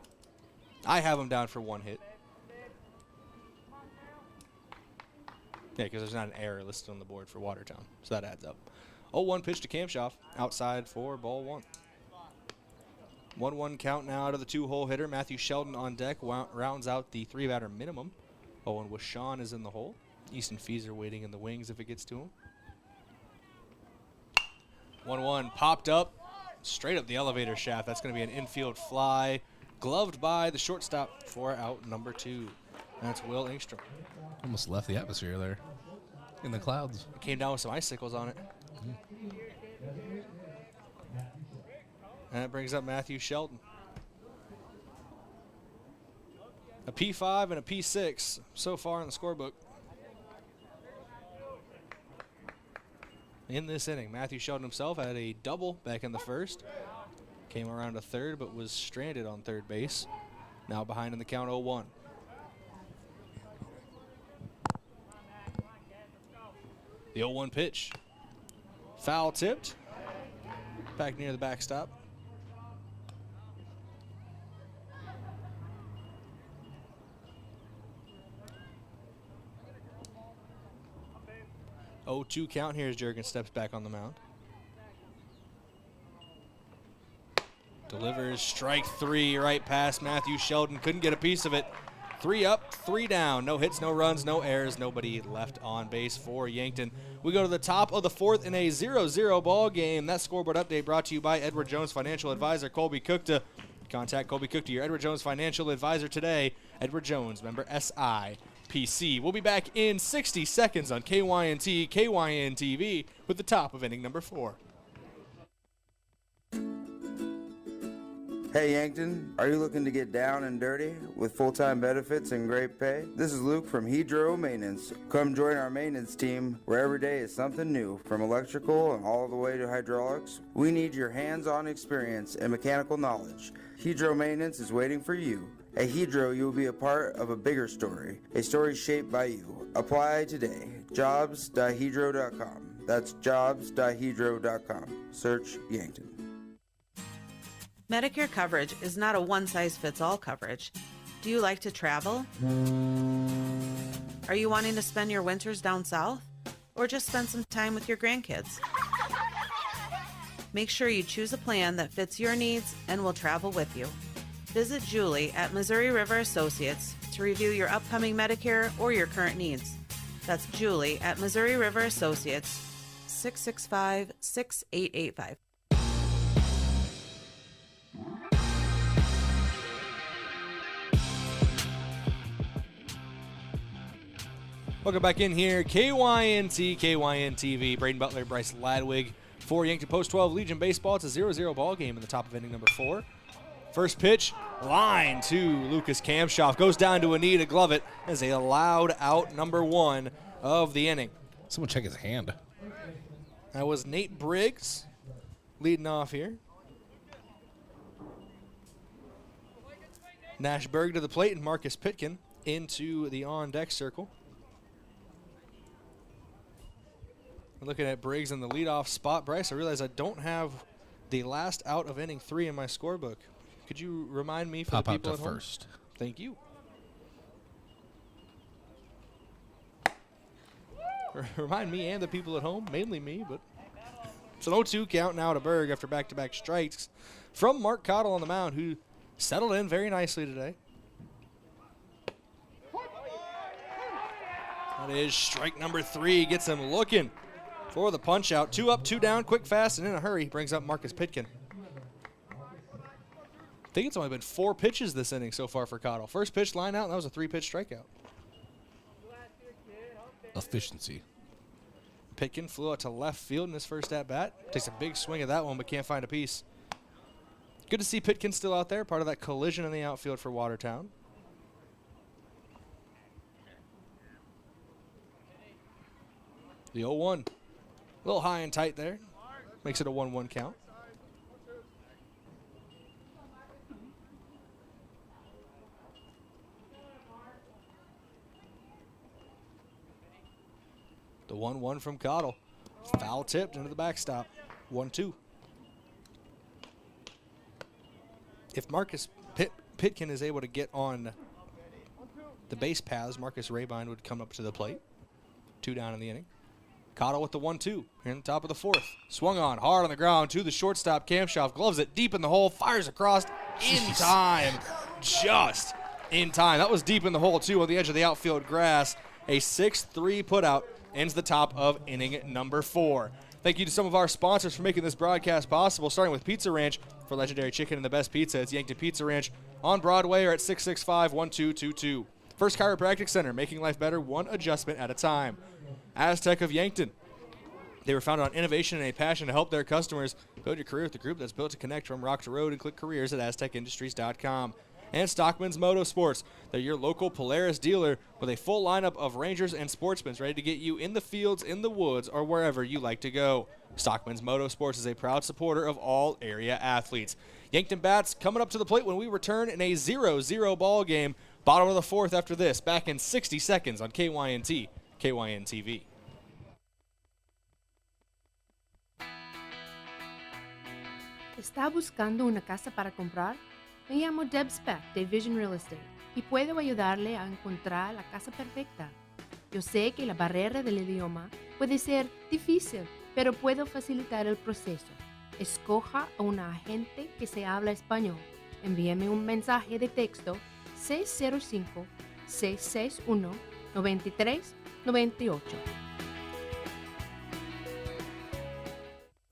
I have him down for 1 hit. Yeah, because there's not an error listed on the board for Watertown, so that adds up. 0-1 pitch to Kampshoff, outside for ball 1. 1-1 count now out of the 2-hole hitter. Matthew Sheldon on deck rounds out the 3-batter minimum. Owen Washon is in the hole. Easton Feeser waiting in the wings if it gets to him. 1-1 popped up, straight up the elevator shaft. That's going to be an infield fly, gloved by the shortstop for out number 2. That's Will Engstrom. Almost left the atmosphere there in the clouds. It came down with some icicles on it. And that brings up Matthew Sheldon. A P5 and a P6 so far in the scorebook. In this inning, Matthew Sheldon himself had a double back in the first. Came around to third, but was stranded on third base. Now behind in the count 0-1. The 0-1 pitch. Foul tipped. Back near the backstop. Oh, 2 count here as Jurgens steps back on the mound. Delivers strike 3 right past Matthew Sheldon. Couldn't get a piece of it. 3 up, 3 down. No hits, no runs, no errors. Nobody left on base for Yankton. We go to the top of the 4th in a 0-0 ball game. That scoreboard update brought to you by Edward Jones Financial Advisor Colby Cookta. Contact Colby Cookta, your Edward Jones Financial Advisor today. Edward Jones, member SIPC. We'll be back in 60 seconds on KYNT, KYNTV with the top of inning number 4. Hey Yankton, are you looking to get down and dirty with full-time benefits and great pay? This is Luke from Hedro Maintenance. Come join our maintenance team where every day is something new, from electrical and all the way to hydraulics. We need your hands-on experience and mechanical knowledge. Hedro Maintenance is waiting for you. At Hedro, you will be a part of a bigger story, a story shaped by you. Apply today. Jobs.hedro.com. That's jobs.hedro.com. Search Yankton. Medicare coverage is not a one-size-fits-all coverage. Do you like to travel? Are you wanting to spend your winters down south? Or just spend some time with your grandkids? Make sure you choose a plan that fits your needs and will travel with you. Visit Julie at Missouri River Associates to review your upcoming Medicare or your current needs. That's Julie at Missouri River Associates, 665-6885. Welcome back in here. KYNT, KYNTV. Brayden Butler, Bryce Ladwig For Yankton Post 12 Legion Baseball, it's a 0-0 ball game in the top of inning number 4. First pitch, line to Lucas Kamshoff. Goes down to a knee to glove it as a loud out number 1 of the inning. Someone check his hand. That was Nate Briggs leading off here. Nashberg to the plate and Marcus Pitkin into the on-deck circle. We're looking at Briggs in the leadoff spot. Bryce, I realize I don't have the last out of inning 3 in my scorebook. Could you remind me for Pop the out people to at home? first. Thank you. Remind me and the people at home, mainly me, but it's an 0-2 count now to Berg after back-to-back strikes from Mark Cottle on the mound, who settled in very nicely today. That is strike number 3. Gets him looking for the punch out. 2 up, 2 down, quick, fast, and in a hurry. Brings up Marcus Pitkin. I think it's only been 4 pitches this inning so far for Cottle. First pitch line out, and that was a 3-pitch strikeout. Efficiency. Pitkin flew out to left field in his first at-bat. Takes a big swing at that one, but can't find a piece. Good to see Pitkin still out there, part of that collision in the outfield for Watertown. The 0-1. A little high and tight there. Makes it a 1-1 count. The 1-1 from Cottle. Foul tipped into the backstop. 1-2. If Marcus Pitkin is able to get on the base paths, Marcus Rabine would come up to the plate. 2 down in the inning. Cottle with the 1-2 here in the top of the 4th. Swung on hard on the ground to the shortstop. Kamshoff gloves it deep in the hole, fires across in time. Just in time. That was deep in the hole too on the edge of the outfield grass. A 6-3 putout ends the top of inning number 4. Thank you to some of our sponsors for making this broadcast possible, starting with Pizza Ranch. For legendary chicken and the best pizza, it's Yankton Pizza Ranch on Broadway or at 665-1222. First Chiropractic Center, making life better one adjustment at a time. Aztec of Yankton. They were founded on innovation and a passion to help their customers build your career with a group that's built to connect from rock to road, and click careers at aztecindustries.com. And Stockman's Motorsports. They're your local Polaris dealer with a full lineup of Rangers and Sportsmans ready to get you in the fields, in the woods, or wherever you like to go. Stockman's Motorsports is a proud supporter of all area athletes. Yankton Bats coming up to the plate when we return in a 0-0 ball game. Bottom of the 4th after this. Back in 60 seconds on KYNT, KYN-TV. ¿Está buscando una casa para comprar? Me llamo Deb Speck de Vision Real Estate y puedo ayudarle a encontrar la casa perfecta. Yo sé que la barrera del idioma puede ser difícil, pero puedo facilitar el proceso. Escoja a un agente que se habla español. Envíeme un mensaje de texto 605-661-9398.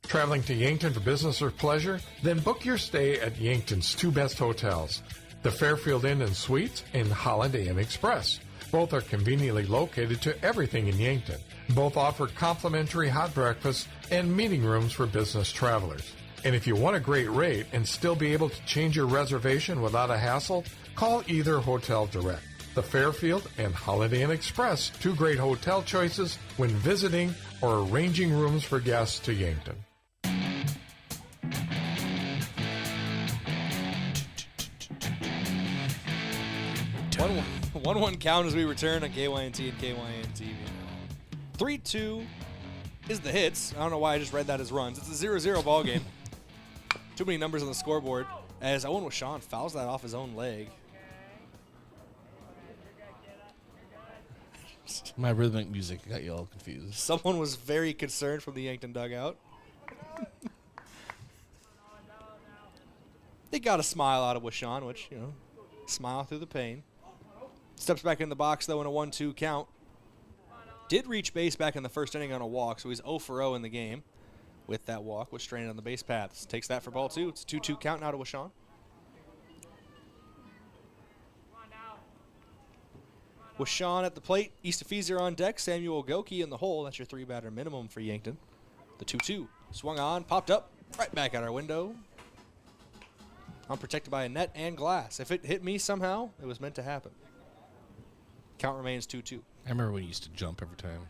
Traveling to Yankton for business or pleasure? Then book your stay at Yankton's 2 best hotels, the Fairfield Inn and Suites and Holiday Inn Express. Both are conveniently located to everything in Yankton. Both offer complimentary hot breakfast and meeting rooms for business travelers. And if you want a great rate and still be able to change your reservation without a hassle, call either hotel direct. The Fairfield and Holiday Inn Express, 2 great hotel choices when visiting or arranging rooms for guests to Yankton. 1-1 count as we return on KYNT and KYN-TV. 3-2 is the hits. I don't know why I just read that as runs. It's a 0-0 ball game. Too many numbers on the scoreboard as Owen Washon fouls that off his own leg. My rhythmic music got you all confused. Someone was very concerned from the Yankton dugout. They got a smile out of Washon, which, you know, smile through the pain. Steps back in the box, though, in a 1-2 count. Did reach base back in the first inning on a walk, so he's 0-for-0 in the game with that walk, was stranded on the base paths. Takes that for ball 2. It's a 2-2 count now to Washon. Washon at the plate. East Feezer on deck. Samuel Goki in the hole. That's your 3-batter minimum for Yankton. The 2-2 Swung on, popped up, right back out our window. I'm protected by a net and glass. If it hit me somehow, it was meant to happen. Count remains 2-2. I remember when you used to jump every time.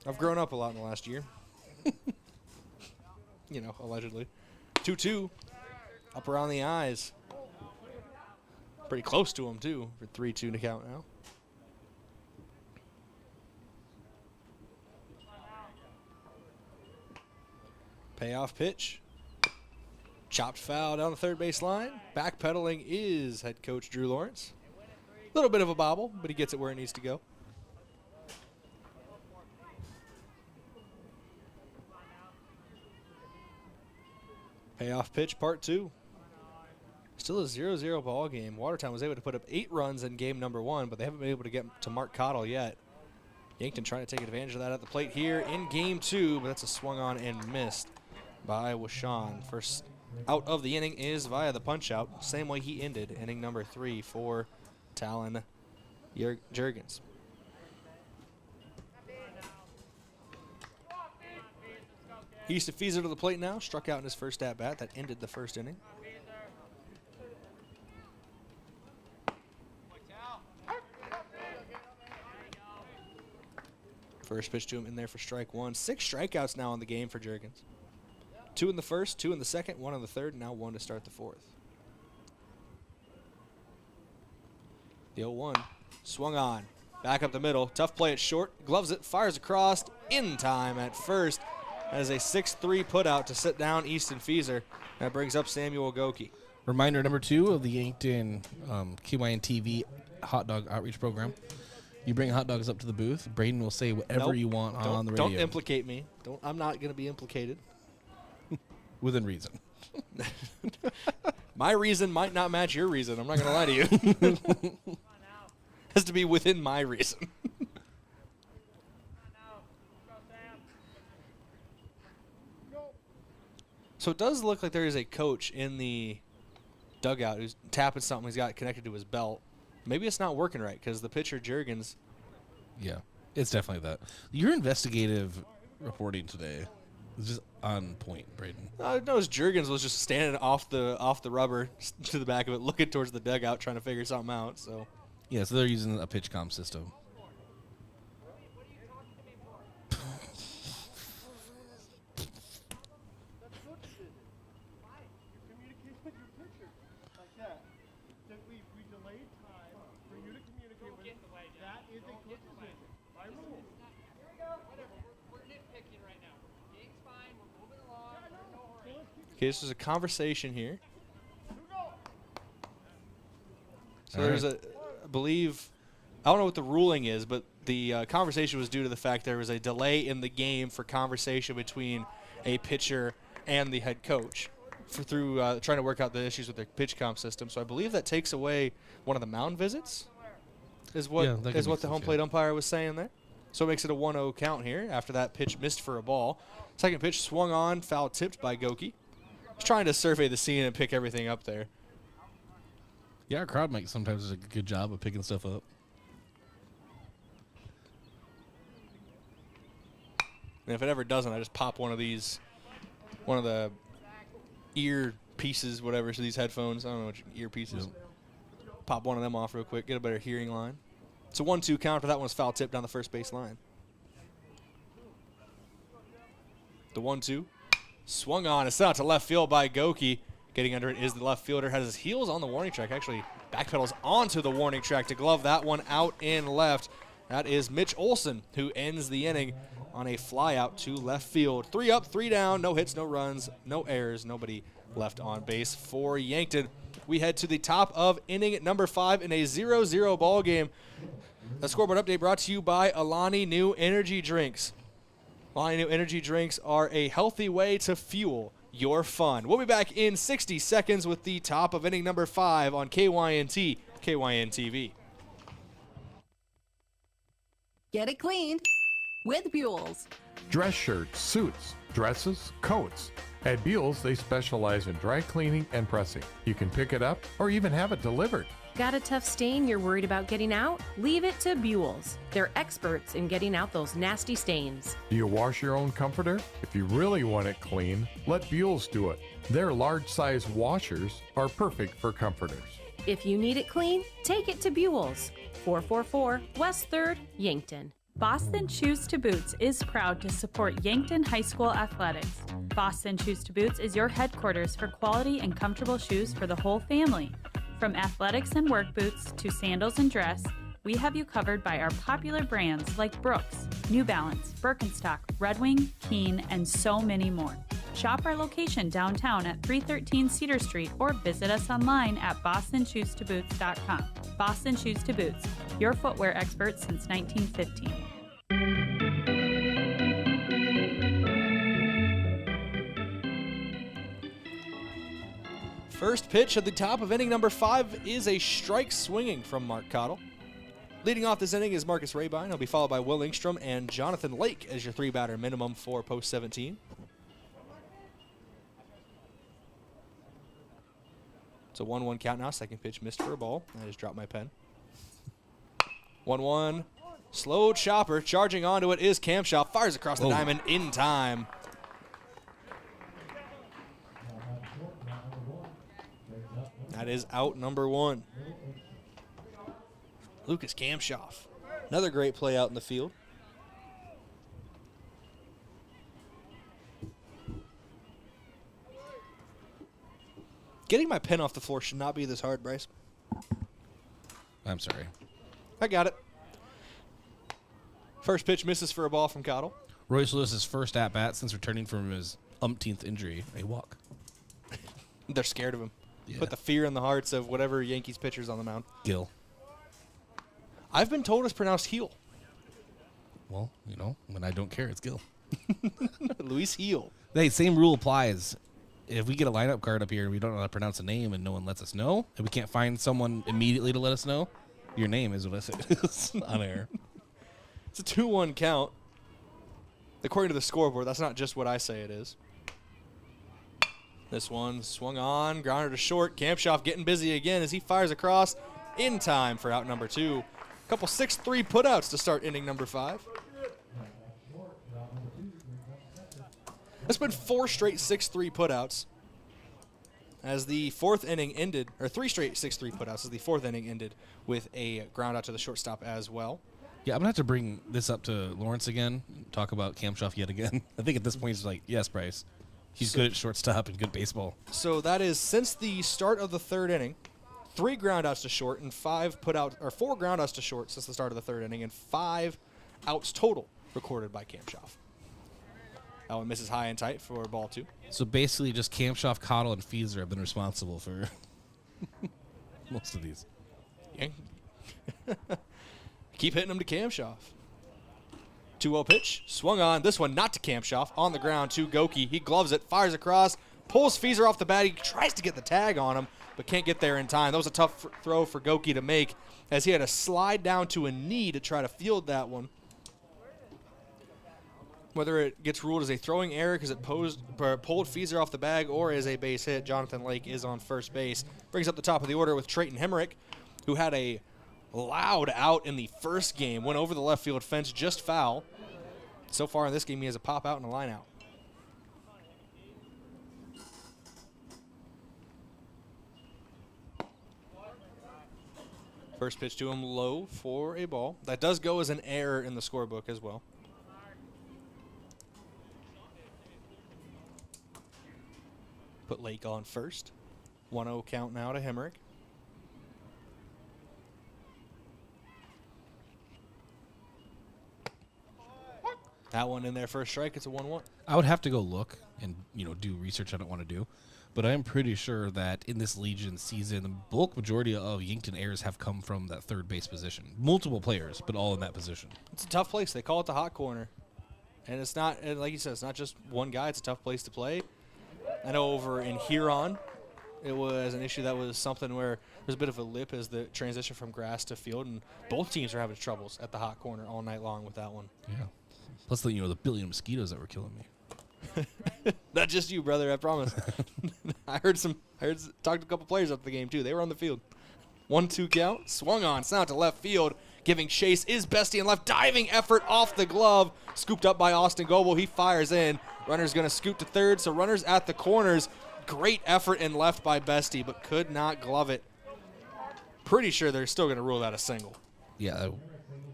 I've grown up a lot in the last year. You know, allegedly. 2-2. Up around the eyes. Pretty close to him, too, for 3-2 to count now. Payoff pitch. Chopped foul down the third base line. Backpedaling is head coach Drew Lawrence. A little bit of a bobble, but he gets it where it needs to go. Payoff pitch, part 2. Still a 0-0 ball game. Watertown was able to put up 8 runs in game number 1, but they haven't been able to get to Mark Cottle yet. Yankton trying to take advantage of that at the plate here in game 2, but that's a swung on and missed by Washawn. First out of the inning is via the punch out, same way he ended inning number 3 for Talon Juergens. Easton Fieser to the plate now, struck out in his first at-bat. That ended the first inning. First pitch to him in there for strike 1. 6 strikeouts now in the game for Juergens. 2 in the first, 2 in the second, 1 in the third, and now 1 to start the fourth. The 0-1 swung on. Back up the middle. Tough play at short. Gloves it, fires across in time at first. As a 6-3 putout to sit down Easton Fieser. That brings up Samuel Goki. Reminder number 2 of the Yankton KYNT TV hot dog outreach program. You bring hot dogs up to the booth. Brayden will say whatever you want on the radio. Don't implicate me. I'm not going to be implicated. Within reason. My reason might not match your reason. I'm not going to lie to you. Has to be within my reason. So it does look like there is a coach in the dugout who's tapping something he's got connected to his belt. Maybe it's not working right because the pitcher, Juergens. Yeah, it's definitely that. Your investigative reporting today is just on point, Brayden. I noticed Juergens was just standing off the rubber to the back of it, looking towards the dugout, trying to figure something out. So yeah, so they're using a pitch comm system. Okay, this is a conversation here. So there's I believe, I don't know what the ruling is, but the conversation was due to the fact there was a delay in the game for conversation between a pitcher and the head coach through trying to work out the issues with their pitch comp system. So I believe that takes away one of the mound visits, is what the home plate umpire was saying there. So it makes it a 1-0 count here after that pitch missed for a ball. Second pitch swung on, foul tipped by Goki. Just trying to survey the scene and pick everything up there. Yeah, our crowd mic sometimes does a good job of picking stuff up. And if it ever doesn't, I just pop one of the ear pieces, whatever, so these headphones. I don't know which ear pieces. Yep. Pop one of them off real quick, get a better hearing line. It's a 1-2 count, but that one's foul tipped down the first base line. The 1-2. Swung on. It's out to left field by Goki. Getting under it is the left fielder. Has his heels on the warning track. Actually, backpedals onto the warning track to glove that one out in left. That is Mitch Olson, who ends the inning on a fly out to left field. 3 up, 3 down. No hits, no runs, no errors. Nobody left on base for Yankton. We head to the top of inning number 5 in a 0-0 ball game. The scoreboard update brought to you by Alani New Energy Drinks. Alani New Energy Drinks are a healthy way to fuel your fun. We'll be back in 60 seconds with the top of inning number 5 on KYNT, KYN-TV. Get it cleaned with Buell's. Dress shirts, suits, dresses, coats. At Buell's, they specialize in dry cleaning and pressing. You can pick it up or even have it delivered. Got a tough stain you're worried about getting out? Leave it to Buell's. They're experts in getting out those nasty stains. Do you wash your own comforter? If you really want it clean, let Buell's do it. Their large-size washers are perfect for comforters. If you need it clean, take it to Buell's. 444 West 3rd, Yankton. Boston Shoes to Boots is proud to support Yankton High School athletics. Boston Shoes to Boots is your headquarters for quality and comfortable shoes for the whole family. From athletics and work boots to sandals and dress, we have you covered by our popular brands like Brooks, New Balance, Birkenstock, Red Wing, Keen, and so many more. Shop our location downtown at 313 Cedar Street or visit us online at bostonshoestoboots.com. Boston Shoes to Boots, your footwear expert since 1915. First pitch at the top of inning number 5 is a strike swinging from Mark Cottle. Leading off this inning is Marcus Rabine. He'll be followed by Will Engstrom and Jonathan Lake as your 3-batter minimum for post 17. It's a 1-1 count now. Second pitch missed for a ball. I just dropped my pen. 1-1. Slow chopper. Charging onto it is Kamshoff. Fires across the diamond in time. That is out number 1. Lucas Kamshoff. Another great play out in the field. Getting my pen off the floor should not be this hard, Bryce. I'm sorry. I got it. First pitch misses for a ball from Cottle. Royce Lewis's first at-bat since returning from his umpteenth injury, a walk. They're scared of him. Yeah. Put the fear in the hearts of whatever Yankees pitcher's on the mound. Gill. I've been told it's pronounced Heel. Well, you know, when I don't care, it's Gill. Luis Heel. Hey, same rule applies. If we get a lineup card up here and we don't know how to pronounce a name and no one lets us know, and we can't find someone immediately to let us know, your name is what I say on air. It's a 2-1 count. According to the scoreboard, that's not just what I say it is. This one swung on, grounder to short. Kamshoff getting busy again as he fires across in time for out number 2. A couple 6-3 putouts to start inning number 5. It's been 4 straight 6-3 putouts as the 4th inning ended, or 3 straight 6-3 putouts as the 4th inning ended with a ground out to the shortstop as well. Yeah, I'm going to have to bring this up to Lawrence again, talk about Kamshoff yet again. I think at this point he's like, yes, Bryce. He's good at shortstop and good baseball. So that is since the start of the 3rd inning, 3 groundouts to short and 4 groundouts to short since the start of the 3rd inning, and 5 outs total recorded by Kamshoff. That one misses high and tight for ball 2. So basically just Kamshoff, Cottle, and Fieser have been responsible for most of these. Yeah. Keep hitting them to Kamshoff. 2-0 pitch, swung on. This one not to Kamshoff. On the ground to Goki. He gloves it, fires across, pulls Fieser off the bat. He tries to get the tag on him, but can't get there in time. That was a tough throw for Goki to make as he had to slide down to a knee to try to field that one. Whether it gets ruled as a throwing error because it pulled Fieser off the bag or as a base hit, Jonathan Lake is on first base. Brings up the top of the order with Trayton Hemrick, who had a loud out in the first game. Went over the left field fence, just foul. So far in this game, he has a pop out and a line out. First pitch to him low for a ball. That does go as an error in the scorebook as well. Put Lake on first. 1-0 count now to Hemrick. That one in there for a strike. It's a 1-1. I would have to go look and do research I don't want to do. But I am pretty sure that in this Legion season, the bulk majority of Yankton errors have come from that third base position. Multiple players, but all in that position. It's a tough place. They call it the hot corner. And it's not, like you said, it's not just one guy. It's a tough place to play. I know over in Huron, it was an issue that was something where there's a bit of a lip as the transition from grass to field, and both teams are having troubles at the hot corner all night long with that one. Yeah. Plus, the billion mosquitoes that were killing me. Not just you, brother, I promise. I talked to a couple players after the game, too. They were on the field. 1-2 count. Swung on. It's out to left field. Giving chase is Bestie in left. Diving effort off the glove. Scooped up by Austin Goebel. He fires in. Runner's going to scoot to third, so runners at the corners. Great effort in left by Bestie, but could not glove it. Pretty sure they're still going to rule that a single. Yeah,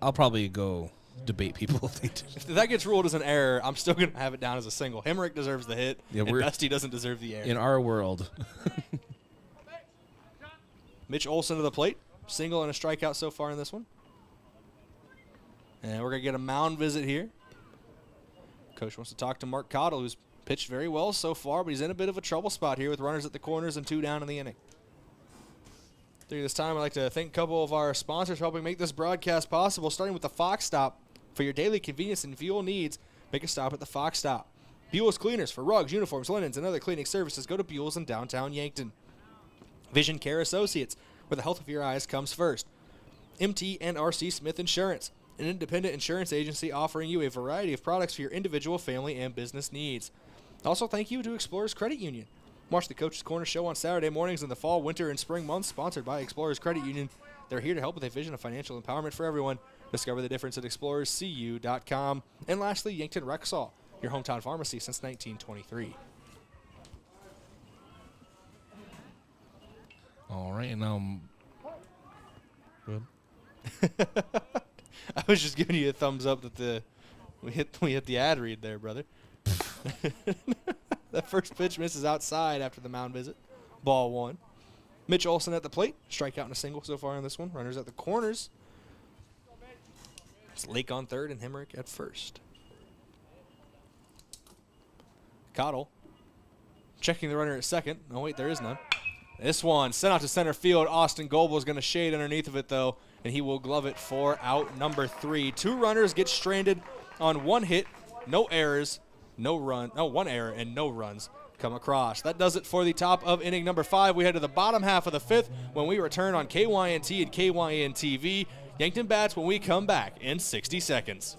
I'll probably go debate people if they do. If that gets ruled as an error, I'm still going to have it down as a single. Hemrick deserves the hit, Yeah, and Bestie doesn't deserve the error. In our world. Mitch Olson to the plate. Single and a strikeout so far in this one. And we're going to get a mound visit here. Coach wants to talk to Mark Cottle, who's pitched very well so far, but he's in a bit of a trouble spot here with runners at the corners and 2 down in the inning. Through this time, I'd like to thank a couple of our sponsors for helping make this broadcast possible, starting with the Fox Stop. For your daily convenience and fuel needs, make a stop at the Fox Stop. Buell's Cleaners for rugs, uniforms, linens, and other cleaning services. Go to Buell's in downtown Yankton. Vision Care Associates, where the health of your eyes comes first. MT and RC Smith Insurance, an independent insurance agency offering you a variety of products for your individual, family, and business needs. Also, thank you to Explorers Credit Union. Watch the Coach's Corner show on Saturday mornings in the fall, winter, and spring months, sponsored by Explorers Credit Union. They're here to help with a vision of financial empowerment for everyone. Discover the difference at explorerscu.com. And lastly, Yankton Rexall, your hometown pharmacy since 1923. All right, and good. I was just giving you a thumbs up that we hit the ad read there, brother. That first pitch misses outside after the mound visit. Ball 1. Mitch Olson at the plate. Strikeout and a single so far in this one. Runners at the corners. It's Lake on third and Hemrick at first. Cottle checking the runner at second. Oh, wait, there is none. This one sent out to center field. Austin Goebel is going to shade underneath of it, though, and he will glove it for out number 3. 2 runners get stranded on 1 hit, no errors, one error, and no runs come across. That does it for the top of inning number 5. We head to the bottom half of the 5th when we return on KYNT and KYN TV. Yankton bats when we come back in 60 seconds.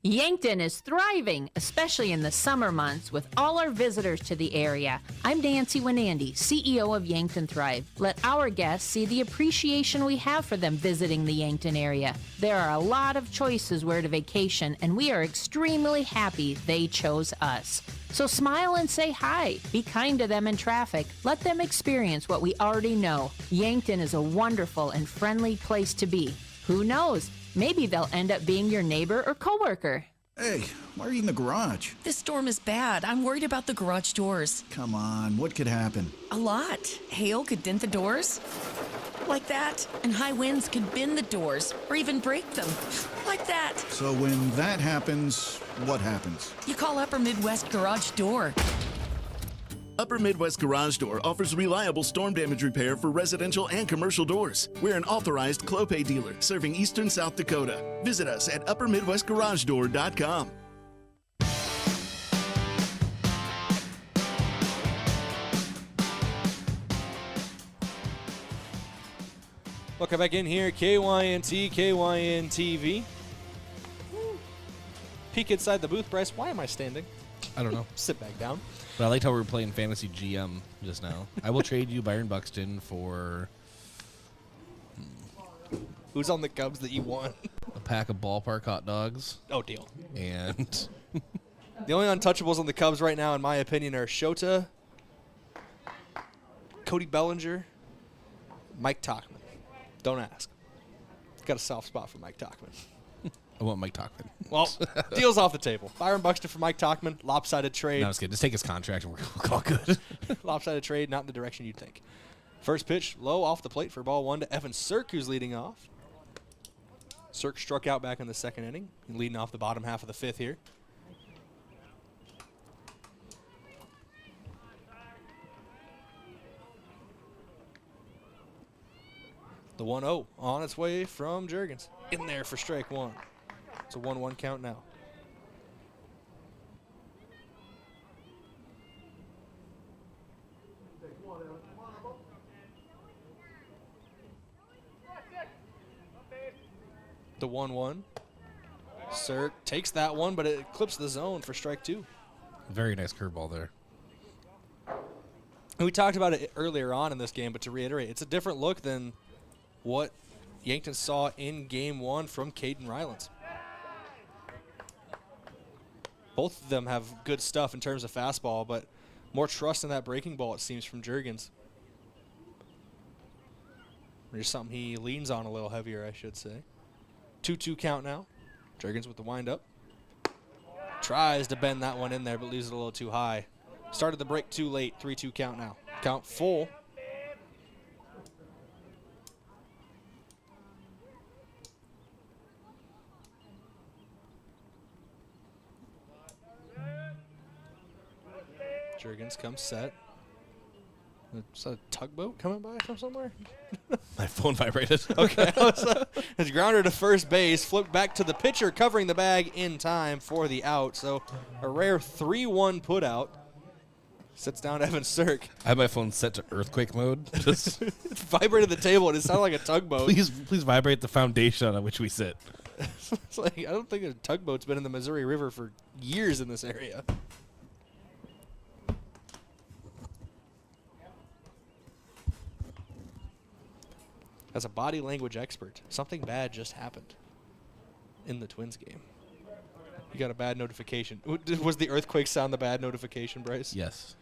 Yankton is thriving, especially in the summer months, with all our visitors to the area. I'm Nancy Winandy, CEO of Yankton Thrive. Let our guests see the appreciation we have for them visiting the Yankton area. There are a lot of choices where to vacation, and we are extremely happy they chose us. So smile and say hi. Be kind to them in traffic. Let them experience what we already know. Yankton is a wonderful and friendly place to be. Who knows? Maybe they'll end up being your neighbor or coworker. Hey, why are you in the garage? This storm is bad. I'm worried about the garage doors. Come on, what could happen? A lot. Hail could dent the doors. Like that. And high winds could bend the doors or even break them. Like that. So when that happens, what happens? You call Upper Midwest Garage Door. Upper Midwest Garage Door offers reliable storm damage repair for residential and commercial doors. We're an authorized Clopay dealer serving eastern South Dakota. Visit us at uppermidwestgaragedoor.com. Welcome back in here, KYNT, KYN TV. Peek inside the booth, Bryce. Why am I standing? I don't know. Sit back down. But I liked how we were playing Fantasy GM just now. I will trade you Byron Buxton for... Who's on the Cubs that you want? A pack of ballpark hot dogs. Oh, deal. And... The only untouchables on the Cubs right now, in my opinion, are Shota, Cody Bellinger, Mike Tauchman. Don't ask. Got a soft spot for Mike Tauchman. I want Mike Tauchman. Well, deal's off the table. Byron Buxton for Mike Tauchman. Lopsided trade. No, I'm just kidding. Just take his contract and we're all good. Lopsided trade, not in the direction you'd think. First pitch, low off the plate for ball 1 to Evan Sirk, who's leading off. Sirk struck out back in the second inning, leading off the bottom half of the 5th here. The 1-0 on its way from Juergens. In there for strike 1. It's a 1-1 count now. The 1-1. Sirk takes that one, but it clips the zone for strike 2. Very nice curveball there. And we talked about it earlier on in this game, but to reiterate, it's a different look than what Yankton saw in Game 1 from Caden Rylands. Both of them have good stuff in terms of fastball, but more trust in that breaking ball, it seems, from Juergens. There's something he leans on a little heavier, I should say. 2-2 count now. Juergens with the windup. Tries to bend that one in there, but leaves it a little too high. Started the break too late. 3-2 count now. Count full. Juergens comes set. Is that a tugboat coming by from somewhere? My phone vibrated. Okay. It's grounded to first base, flipped back to the pitcher, covering the bag in time for the out. So a rare 3-1 put out. Sits down Evan Sirk. I have my phone set to earthquake mode. Just It vibrated the table, and it sounded like a tugboat. please vibrate the foundation on which we sit. It's like, I don't think a tugboat's been in the Missouri River for years in this area. As a body language expert, something bad just happened in the Twins game. You got a bad notification. Was the earthquake sound the bad notification, Bryce? Yes.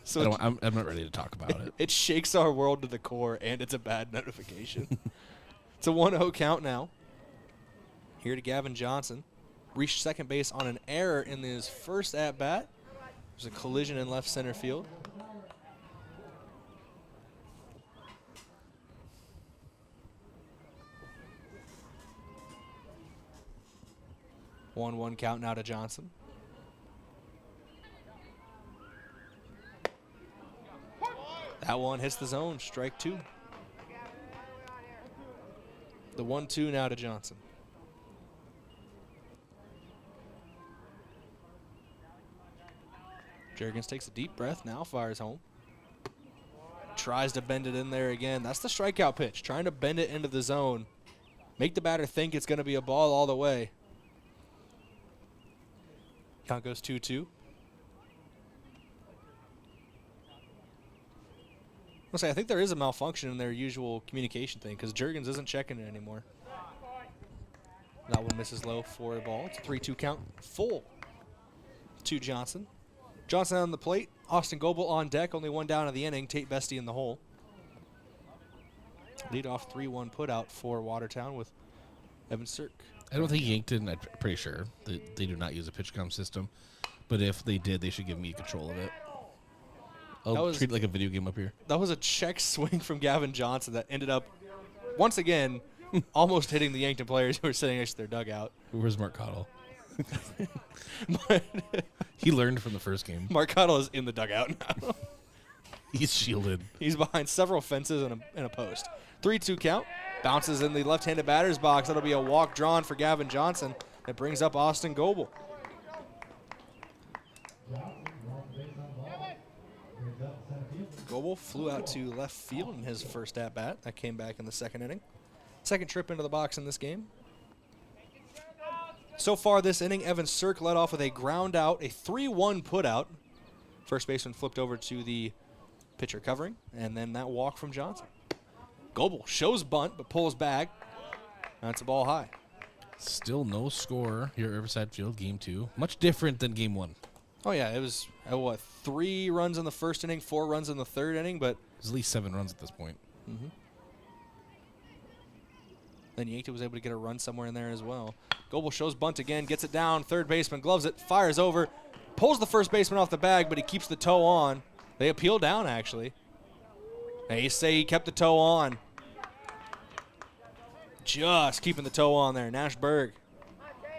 So I'm not ready to talk about it. It shakes our world to the core, and it's a bad notification. It's a 1-0 count now. Here to Gavin Johnson. Reached second base on an error in his first at-bat. There's a collision in left center field. One count now to Johnson. That one hits the zone, strike 2. The 1-2 now to Johnson. Juergens takes a deep breath, now fires home. Tries to bend it in there again. That's the strikeout pitch, trying to bend it into the zone. Make the batter think it's going to be a ball all the way. Count goes 2-2. I'll say, I think there is a malfunction in their usual communication thing because Juergens isn't checking it anymore. That one misses low for a ball. It's a 3-2 count. Full to Johnson. Johnson on the plate. Austin Goebel on deck. Only one down of the inning. Tate Bestie in the hole. Lead off 3-1 put out for Watertown with Evan Sirk. I don't think Yankton, I'm pretty sure, they do not use a pitch comm system. But if they did, they should give me control of it. I'll treat it like a video game up here. That was a check swing from Gavin Johnson that ended up, once again, almost hitting the Yankton players who were sitting next to their dugout. Where's Mark Cottle? He learned from the first game. Mark Cottle is in the dugout now. He's shielded. He's behind several fences and a post. 3-2 count. Bounces in the left-handed batter's box. That'll be a walk drawn for Gavin Johnson. That brings up Austin Goebel. Goebel flew out to left field in his first at-bat. That came back in the second inning. Second trip into the box in this game. So far this inning, Evan Sirk led off with a ground out, a 3-1 put out. First baseman flipped over to the pitcher covering, and then that walk from Johnson. Goebel shows bunt, but pulls back. That's a ball high. Still no score here at Riverside Field, Game 2. Much different than Game 1. Oh, yeah, it was, 3 runs in the first inning, 4 runs in the third inning, but... There's at least 7 runs at this point. Mm-hmm. Then Yankton was able to get a run somewhere in there as well. Goebel shows bunt again, gets it down, third baseman gloves it, fires over, pulls the first baseman off the bag, but he keeps the toe on. They appeal down, actually. They say he kept the toe on. Just keeping the toe on there. Nash Berg.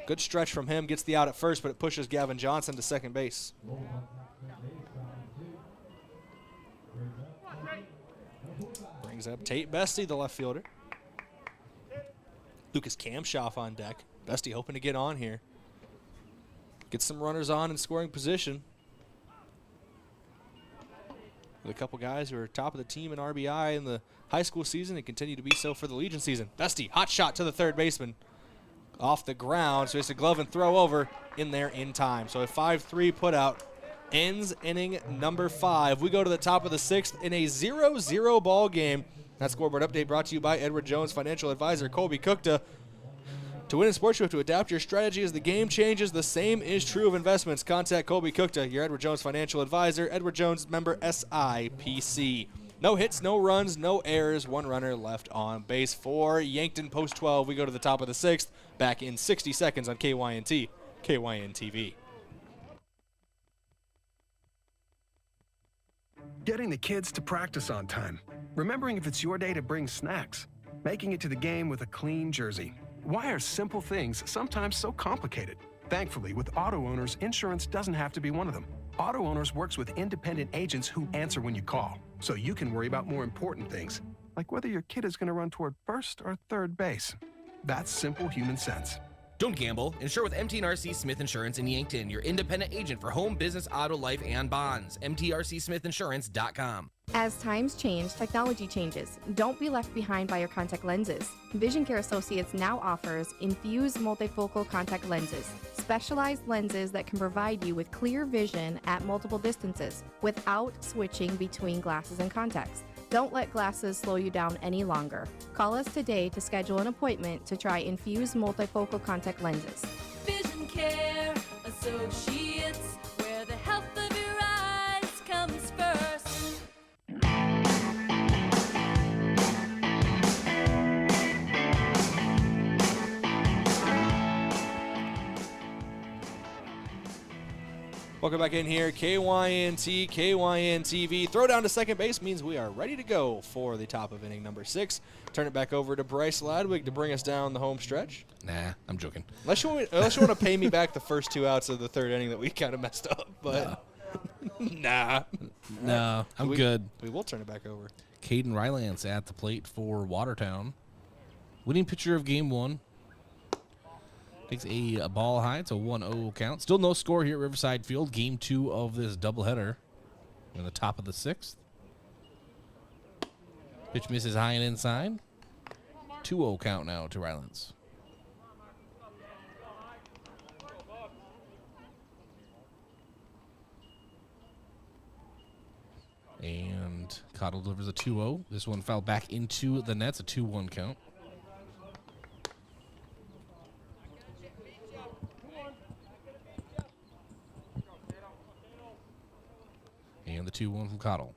Good stretch from him. Gets the out at first, but it pushes Gavin Johnson to second base. Brings up Tate Bestie, the left fielder. Lucas Kamshoff on deck. Bestie hoping to get on here. Get some runners on in scoring position. With a couple guys who are top of the team in RBI in the high school season and continue to be so for the Legion season. Bestie, hot shot to the third baseman. Off the ground, so it's a glove and throw over in there in time. So a 5-3 put out ends inning number 5. We go to the top of the 6th in a 0-0 ball game. That scoreboard update brought to you by Edward Jones financial advisor Colby Kukta. To win in sports, you have to adapt your strategy as the game changes. The same is true of investments. Contact Colby Kukta, your Edward Jones financial advisor. Edward Jones, member SIPC. No hits, no runs, no errors. 1 runner left on base for Yankton post 12. We go to the top of the 6th. Back in 60 seconds on KYNT, KYN-TV. Getting the kids to practice on time. Remembering if it's your day to bring snacks. Making it to the game with a clean jersey. Why are simple things sometimes so complicated? Thankfully, with Auto Owners, insurance doesn't have to be one of them. Auto Owners works with independent agents who answer when you call, so you can worry about more important things, like whether your kid is going to run toward first or third base. That's simple human sense. Don't gamble. Insure with MTRC Smith Insurance in Yankton, your independent agent for home, business, auto, life, and bonds. MTRCSmithInsurance.com. As times change, technology changes. Don't be left behind by your contact lenses. Vision Care Associates now offers infused multifocal contact lenses, specialized lenses that can provide you with clear vision at multiple distances without switching between glasses and contacts. Don't let glasses slow you down any longer. Call us today to schedule an appointment to try infused multifocal contact lenses. Vision Care Associates, where the health of your eyes comes first. Welcome back in here, KYNT, KYN-TV. Throw down to second base means we are ready to go for the top of inning number 6. Turn it back over to Bryce Ladwig to bring us down the home stretch. Nah, I'm joking. Unless you want to pay me back the first 2 outs of the 3rd inning that we kind of messed up, but nah. No, I'm good. We will turn it back over. Caden Rylance at the plate for Watertown. Winning pitcher of game 1. Takes a ball high. It's a 1-0 count. Still no score here at Riverside Field. Game 2 of this doubleheader. In the top of the 6th. Pitch misses high and inside. 2-0 count now to Rylance. And Cottle delivers a 2-0. This one fouled back into the nets. A 2-1 count. And the 2-1 from Cottle.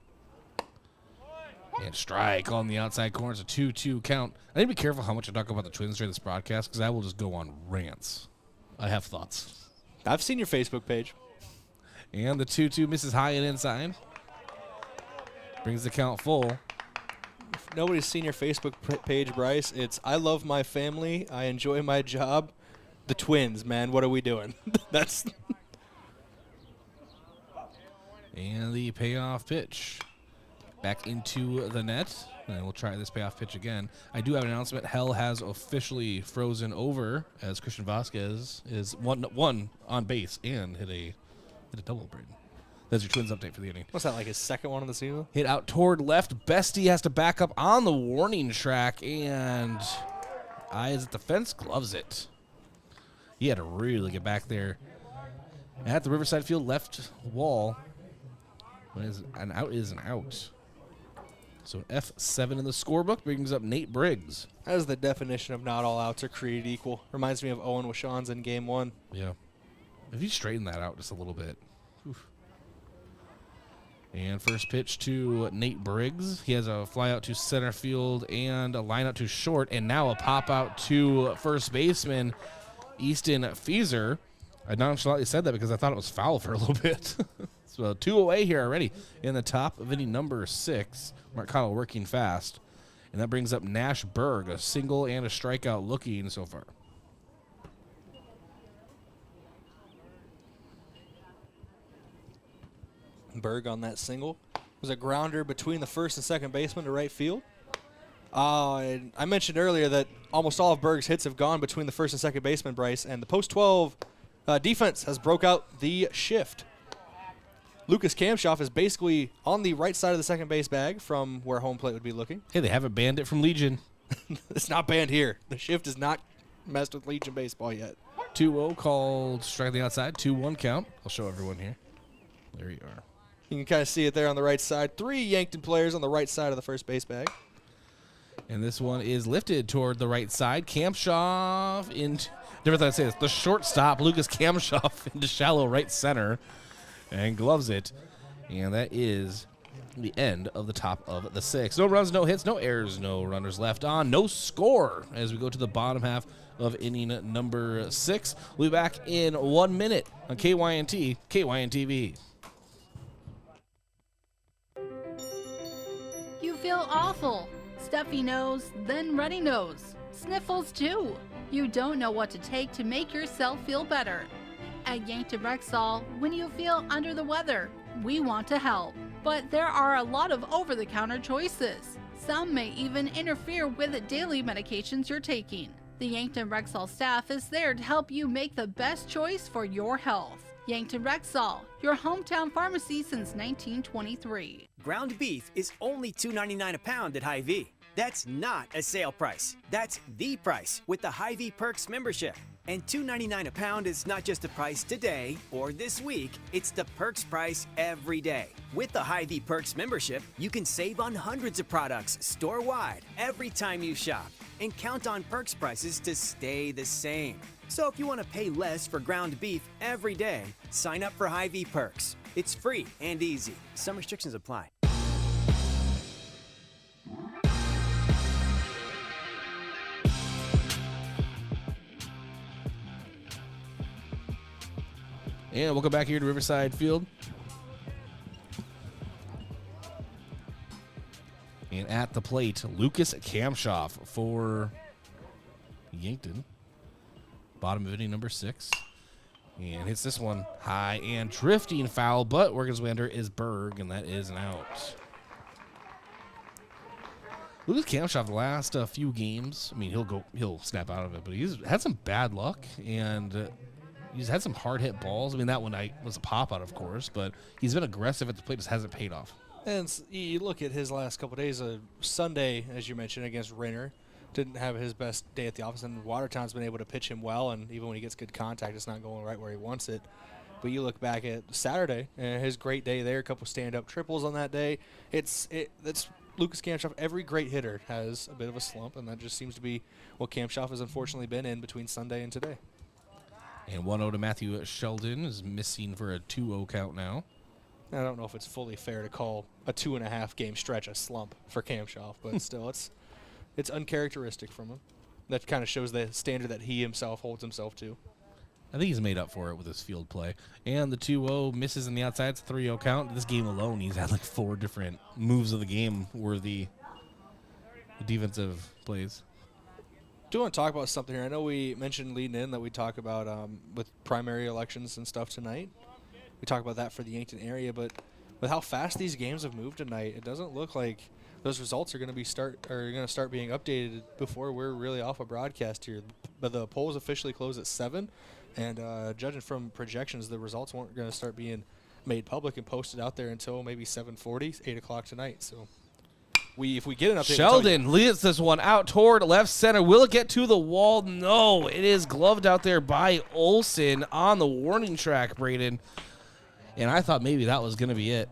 And strike on the outside corner. It's a 2-2 count. I need to be careful how much I talk about the Twins during this broadcast because I will just go on rants. I have thoughts. I've seen your Facebook page. And the 2-2 misses high and inside. Brings the count full. If nobody's seen your Facebook page, Bryce, it's I love my family. I enjoy my job. The Twins, man. What are we doing? That's... And the payoff pitch back into the net. And we'll try this payoff pitch again. I do have an announcement. Hell has officially frozen over as Christian Vasquez is one on base and hit a double, Brayden. That's your Twins update for the inning. What's that, like his second one of the season? Hit out toward left. Bestie has to back up on the warning track, and eyes at the fence, gloves it. He had to really get back there at the Riverside Field left wall. An out is an out. So F7 in the scorebook brings up Nate Briggs. That is the definition of not all outs are created equal. Reminds me of Owen Washans in Game 1. Yeah. If you straighten that out just a little bit. Oof. And first pitch to Nate Briggs. He has a fly out to center field and a line out to short, and now a pop out to first baseman Easton Feezer. I nonchalantly said that because I thought it was foul for a little bit. So 2 away here already in the top of inning number 6. Mark Cottle working fast. And that brings up Nash Berg, a single and a strikeout looking so far. Berg on that single. It was a grounder between the first and second baseman to right field. I mentioned earlier that almost all of Berg's hits have gone between the first and second baseman, Bryce, and the post-12 defense has broke out the shift. Lucas Kamshoff is basically on the right side of the second base bag from where home plate would be looking. Hey, they haven't banned it from Legion. It's not banned here. The shift is not messed with Legion baseball yet. 2-0 called strike on the outside. 2-1 count. I'll show everyone here. There you are. You can kind of see it there on the right side. 3 Yankton players on the right side of the first base bag. And this one is lifted toward the right side. Kamshoff into, never thought I'd say this, the shortstop, Lucas Kamshoff, into shallow right center and gloves it. And that is the end of the top of the 6th. No runs, no hits, no errors, no runners left on, no score as we go to the bottom half of inning number 6. We'll be back in 1 minute on KYNT, KYNT-TV. You feel awful. Stuffy nose, then runny nose. Sniffles too. You don't know what to take to make yourself feel better. At Yankton Rexall, when you feel under the weather, we want to help. But there are a lot of over-the-counter choices. Some may even interfere with the daily medications you're taking. The Yankton Rexall staff is there to help you make the best choice for your health. Yankton Rexall, your hometown pharmacy since 1923. Ground beef is only $2.99 a pound at Hy-Vee. That's not a sale price. That's the price with the Hy-Vee Perks membership. And $2.99 a pound is not just the price today or this week, it's the Perks price every day. With the Hy-Vee Perks membership, you can save on hundreds of products store-wide every time you shop and count on Perks prices to stay the same. So if you want to pay less for ground beef every day, sign up for Hy-Vee Perks. It's free and easy. Some restrictions apply. And welcome back here to Riverside Field. And at the plate, Lucas Kamshoff for Yankton. Bottom of inning number 6. And hits this one high and drifting foul, but working his way under is Berg, and that is an out. Lucas Kamshoff, the last few games, I mean, he'll snap out of it, but he's had some bad luck, and he's had some hard hit balls. I mean, that one was a pop out, of course, but he's been aggressive at the plate, just hasn't paid off. And you look at his last couple of days. Sunday, as you mentioned, against Rainer, didn't have his best day at the office, and Watertown's been able to pitch him well, and even when he gets good contact, it's not going right where he wants it. But you look back at Saturday, and his great day there, a couple stand-up triples on that day. That's Lucas Kamshoff. Every great hitter has a bit of a slump, and that just seems to be what Kamshoff has unfortunately been in between Sunday and today. And 1-0 to Matthew Sheldon is missing for a 2-0 count now. I don't know if it's fully fair to call a 2.5 game stretch a slump for Kamshoff, but still, it's uncharacteristic from him. That kind of shows the standard that he himself holds himself to. I think he's made up for it with his field play. And the 2-0 misses in the outside. It's a 3-0 count. This game alone, he's had like 4 different moves of the game were the defensive plays. Do want to talk about something here? I know we mentioned leading in that we talk about with primary elections and stuff tonight. We talk about that for the Yankton area, but with how fast these games have moved tonight, it doesn't look like those results are going to start being updated before we're really off a broadcast here. But the polls officially close at 7, and judging from projections, the results weren't going to start being made public and posted out there until maybe 7:40, 8 o'clock tonight. So if we get an update, Sheldon leads this one out toward left center. Will it get to the wall? No, it is gloved out there by Olsen on the warning track, Brayden. And I thought maybe that was going to be it.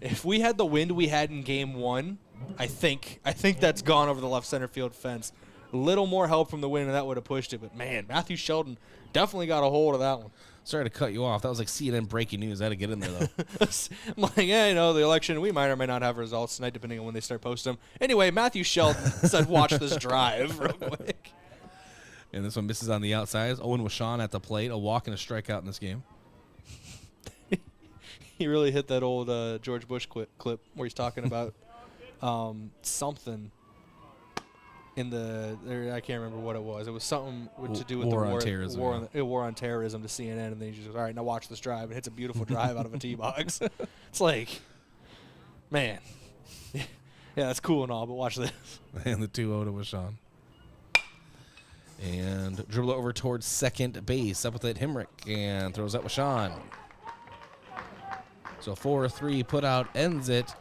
If we had the wind we had in Game 1, I think that's gone over the left center field fence. A little more help from the wind, and that would have pushed it. But, man, Matthew Sheldon definitely got a hold of that one. Sorry to cut you off. That was like CNN breaking news. I had to get in there, though. I'm like, yeah, the election, we might or may not have results tonight, depending on when they start posting them. Anyway, Matthew Sheldon said, watch this drive real quick. And this one misses on the outside. Owen Washon at the plate. A walk and a strikeout in this game. He really hit that old George Bush clip where he's talking about something in I can't remember what it was. It was something to do with war on terrorism. War on terrorism to CNN, and then he just goes, all right, now watch this drive. And hits a beautiful drive out of a tee box. It's like, man. Yeah, that's cool and all, but watch this. And the 2-0 to Washon. And dribble over towards second base. Up with it, Himrick, and throws at Washon. So 4-3 put out ends it.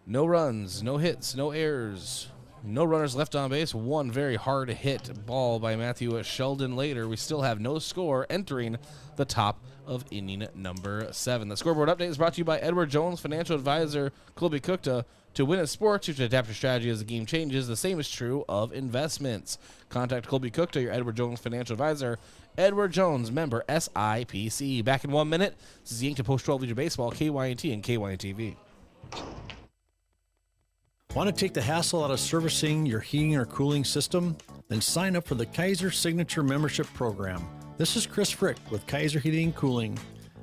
No runs, no hits, no errors, no runners left on base. One very hard hit ball by Matthew Sheldon later. We still have no score entering the top of inning number 7. The scoreboard update is brought to you by Edward Jones, financial advisor, Colby Cookta. To win in sports, you should adapt your strategy as the game changes. The same is true of investments. Contact Colby Cookta, your Edward Jones financial advisor. Edward Jones, member SIPC. Back in 1 minute. This is Yankton Post 12 Leader Baseball, KYNT and KYNT-TV. Want to take the hassle out of servicing your heating or cooling system? Then sign up for the Kaiser Signature Membership Program. This is Chris Frick with Kaiser Heating and Cooling.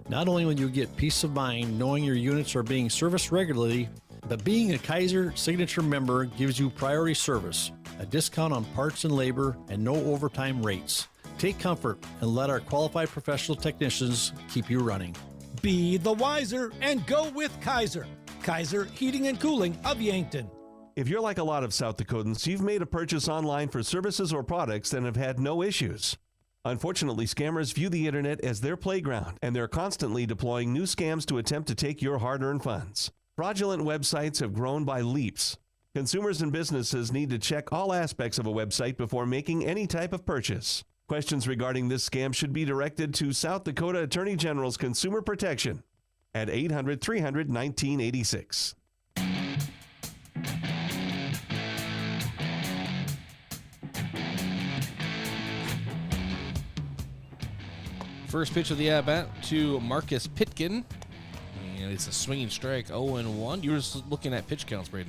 Not only will you get peace of mind knowing your units are being serviced regularly, but being a Kaiser Signature member gives you priority service, a discount on parts and labor, and no overtime rates. Take comfort and let our qualified professional technicians keep you running. Be the wiser and go with Kaiser. Kaiser Heating and Cooling of Yankton. If you're like a lot of South Dakotans, you've made a purchase online for services or products and have had no issues. Unfortunately, scammers view the internet as their playground, and they're constantly deploying new scams to attempt to take your hard-earned funds. Fraudulent websites have grown by leaps. Consumers and businesses need to check all aspects of a website before making any type of purchase. Questions regarding this scam should be directed to South Dakota Attorney General's Consumer Protection at 800-300-1986. First pitch of the at-bat to Marcus Pitkin. And it's a swinging strike, 0-1. You were just looking at pitch counts, Brayden.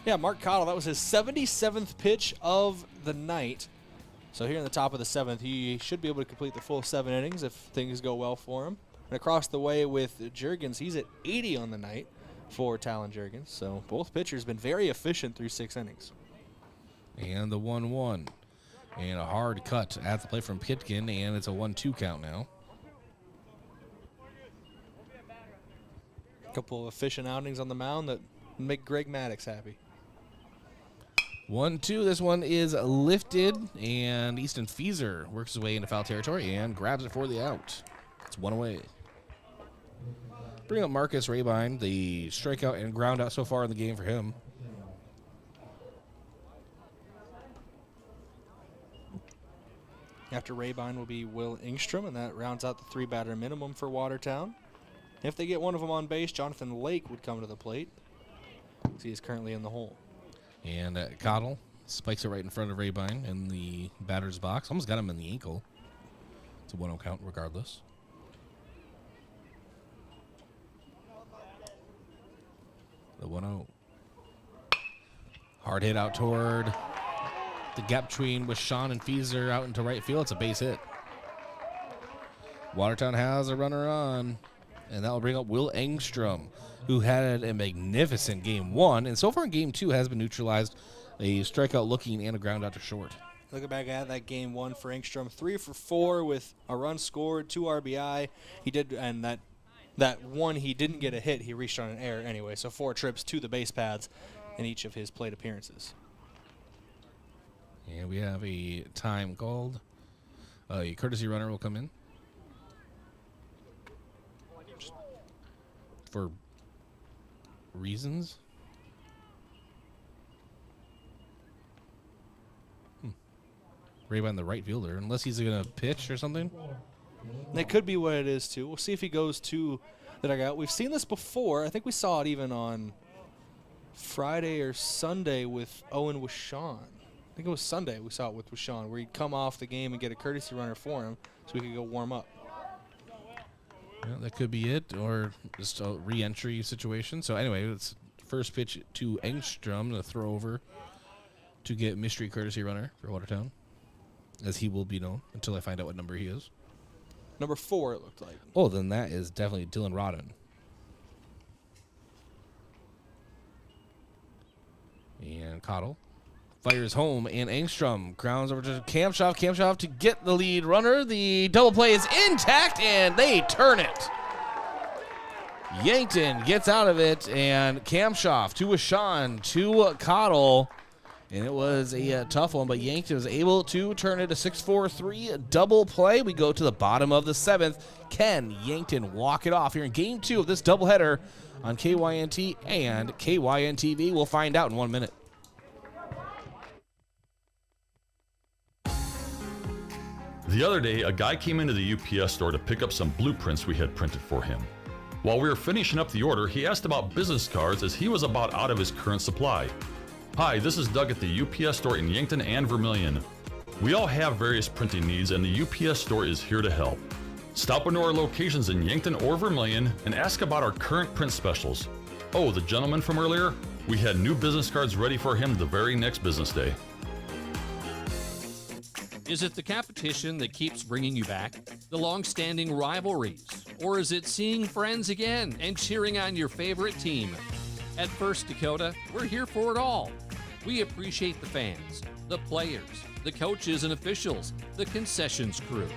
Yeah, Mark Cottle, that was his 77th pitch of the night. So here in the top of the 7th, he should be able to complete the full 7 innings if things go well for him. And across the way with Juergens, he's at 80 on the night for Talon Juergens. So both pitchers been very efficient through 6 innings. And the 1-1. And a hard cut at the plate from Pitkin, and it's a 1-2 count now. A couple of efficient outings on the mound that make Greg Maddux happy. 1-2. This one is lifted, and Easton Feeser works his way into foul territory and grabs it for the out. It's 1 away. Bring up Marcus Rabine, the strikeout and ground out so far in the game for him. After Rabine will be Will Engstrom, and that rounds out the 3-batter minimum for Watertown. If they get one of them on base, Jonathan Lake would come to the plate. He is currently in the hole. And Cottle spikes it right in front of Rabine in the batter's box. Almost got him in the ankle. It's a 1-0 count regardless. The 1-0. Hard hit out toward the gap between with Sean and Feeser out into right field. It's a base hit. Watertown has a runner on. And that will bring up Will Engstrom, who had a magnificent game 1. And so far in game 2 has been neutralized. A strikeout looking and a ground out to short. Looking back at that game 1 for Engstrom, 3 for 4 with a run scored, 2 RBI. He did, and that one he didn't get a hit. He reached on an error anyway. So 4 trips to the base paths in each of his plate appearances. And we have a time called. A courtesy runner will come in. For reasons? Rabine the right fielder, unless he's going to pitch or something. That could be what it is, too. We'll see if he goes to the dugout. We've seen this before. I think we saw it even on Friday or Sunday with Owen Wishon. I think it was Sunday we saw it with Wishon, where he'd come off the game and get a courtesy runner for him so we could go warm up. Yeah, that could be it, or just a re-entry situation. So anyway, it's first pitch to Engstrom, the throw over to get mystery courtesy runner for Watertown, as he will be known until I find out what number he is. Number 4, it looked like. Oh, then that is definitely Dylan Rodden. And Cottle fires home, and Engstrom grounds over to Kamshoff. Kamshoff to get the lead runner. The double play is intact, and they turn it. Yankton gets out of it, and Kamshoff to Wishon to Cottle. And it was a tough one, but Yankton was able to turn it a 6-4-3 double play. We go to the bottom of the 7th. Can Yankton walk it off here in Game 2 of this doubleheader on KYNT and KYNTV? We'll find out in 1 minute. The other day, a guy came into the UPS store to pick up some blueprints we had printed for him. While we were finishing up the order, he asked about business cards as he was about out of his current supply. Hi, this is Doug at the UPS store in Yankton and Vermilion. We all have various printing needs and the UPS store is here to help. Stop into our locations in Yankton or Vermilion and ask about our current print specials. Oh, the gentleman from earlier? We had new business cards ready for him the very next business day. Is it the competition that keeps bringing you back? The long-standing rivalries? Or is it seeing friends again and cheering on your favorite team? At First Dakota, we're here for it all. We appreciate the fans, the players, the coaches and officials, the concessions crew.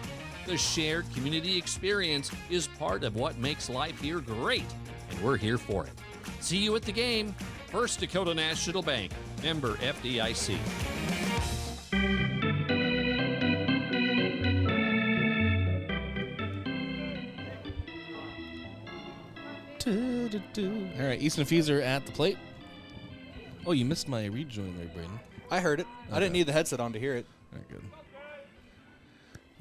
The shared community experience is part of what makes life here great, and we're here for it. See you at the game. First Dakota National Bank, member FDIC. All right, Easton Feeser at the plate. Oh, you missed my rejoin there, Brayden. I heard it. Okay. I didn't need the headset on to hear it. Very good.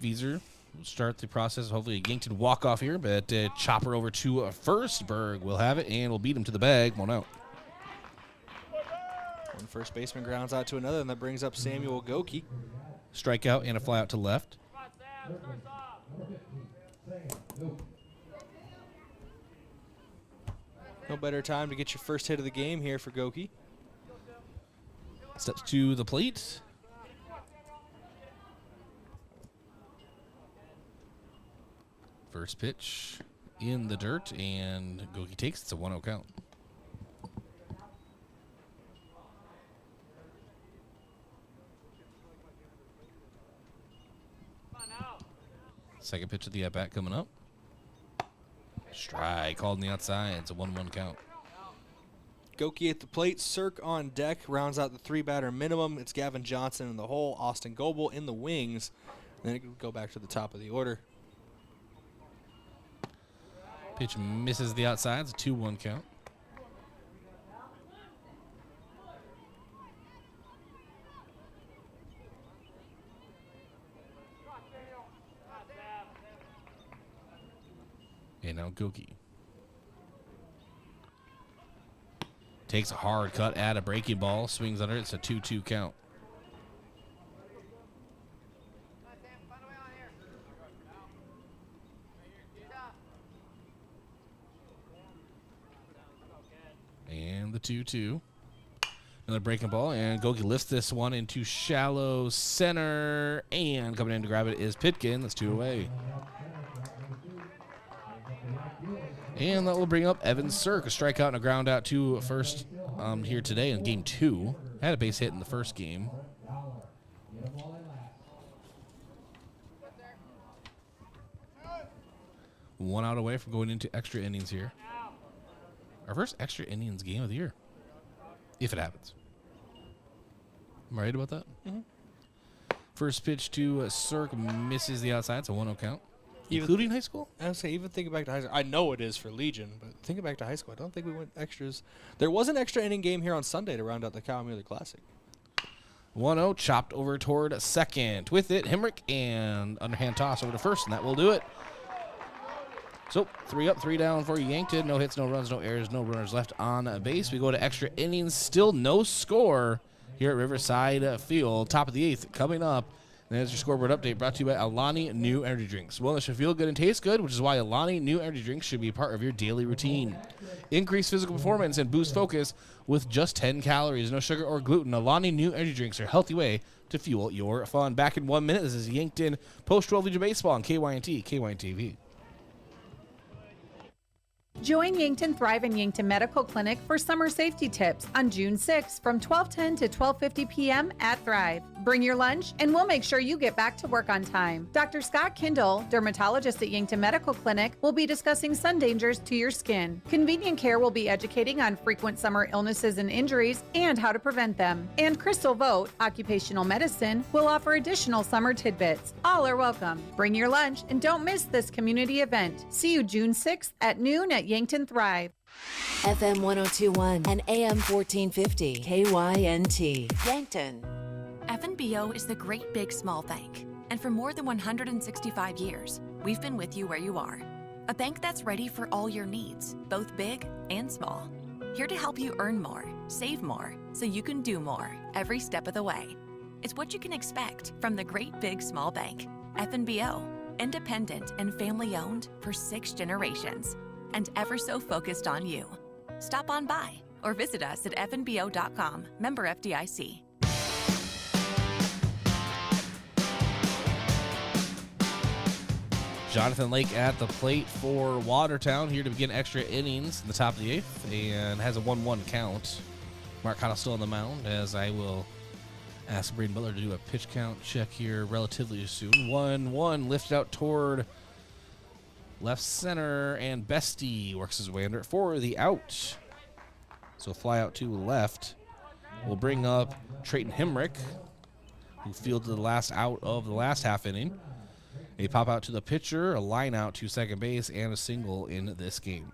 Feeser will start the process. Hopefully a Yankton walk-off here, but chopper over to first. Berg will have it, and will beat him to the bag. 1 out. One first baseman grounds out to another, and that brings up Samuel Goki. Strikeout and a fly out to left. No better time to get your first hit of the game here for Goki. Steps to the plate. First pitch in the dirt, and Goki takes. It's a 1-0 count. Second pitch of the at-bat coming up. Strike called on the outside. It's a 1-1 count. Goki at the plate. Cirk on deck. Rounds out the 3-batter minimum. It's Gavin Johnson in the hole. Austin Goebel in the wings. Then it can go back to the top of the order. Pitch misses the outside. It's a 2-1 count. And now Goki takes a hard cut at a breaking ball, swings under it. It's a 2-2 count. And the 2-2. Another breaking ball, and Goki lifts this one into shallow center, and coming in to grab it is Pitkin. That's 2 away. And that will bring up Evan Cirk, a strikeout and a ground out to first here today in Game 2. Had a base hit in the first game. One out away from going into extra innings here. Our first extra innings game of the year, if it happens. Am I right about that? Mm-hmm. First pitch to Cirk misses the outside. It's a 1-0 count. Including high school? I would say even thinking back to high school. I know it is for Legion, but thinking back to high school, I don't think we went extras. There was an extra inning game here on Sunday to round out the Cal Mueller Classic. 1-0, chopped over toward second. With it, Hemrick, and underhand toss over to first, and that will do it. So 3 up, 3 down for Yankton. No hits, no runs, no errors, no runners left on base. We go to extra innings. Still no score here at Riverside Field. Top of the 8th coming up. And there's your scoreboard update brought to you by Alani New Energy Drinks. Wellness should feel good and taste good, which is why Alani New Energy Drinks should be a part of your daily routine. Increase physical performance and boost focus with just 10 calories, no sugar or gluten. Alani New Energy Drinks are a healthy way to fuel your fun. Back in 1 minute, this is Yankton Post-12 Legion Baseball on KYNT, KYNTV. Join Yankton Thrive and Yankton Medical Clinic for summer safety tips on June 6th from 12:10 to 12:50 p.m. at Thrive. Bring your lunch, and we'll make sure you get back to work on time. Dr. Scott Kindle, dermatologist at Yankton Medical Clinic, will be discussing sun dangers to your skin. Convenient Care will be educating on frequent summer illnesses and injuries and how to prevent them. And Crystal Vogt, occupational medicine, will offer additional summer tidbits. All are welcome. Bring your lunch and don't miss this community event. See you June 6th at noon at Yankton Thrive. FM 1021 and AM 1450 KYNT. Yankton. FNBO is the great big small bank. And for more than 165 years, we've been with you where you are. A bank that's ready for all your needs, both big and small. Here to help you earn more, save more, so you can do more every step of the way. It's what you can expect from the great big small bank. FNBO, independent and family owned for 6 generations, and ever so focused on you. Stop on by or visit us at fnbo.com. Member FDIC. Jonathan Lake at the plate for Watertown, here to begin extra innings in the top of the 8th, and has a 1-1 count. Mark Cottle still on the mound, as I will ask Brayden Butler to do a pitch count check here relatively soon. 1-1 lifted out toward left center, and Bestie works his way under it for the out. So fly out to left will bring up Trayton Hemrick, who fielded the last out of the last half inning. A pop out to the pitcher, a line out to second base, and a single in this game.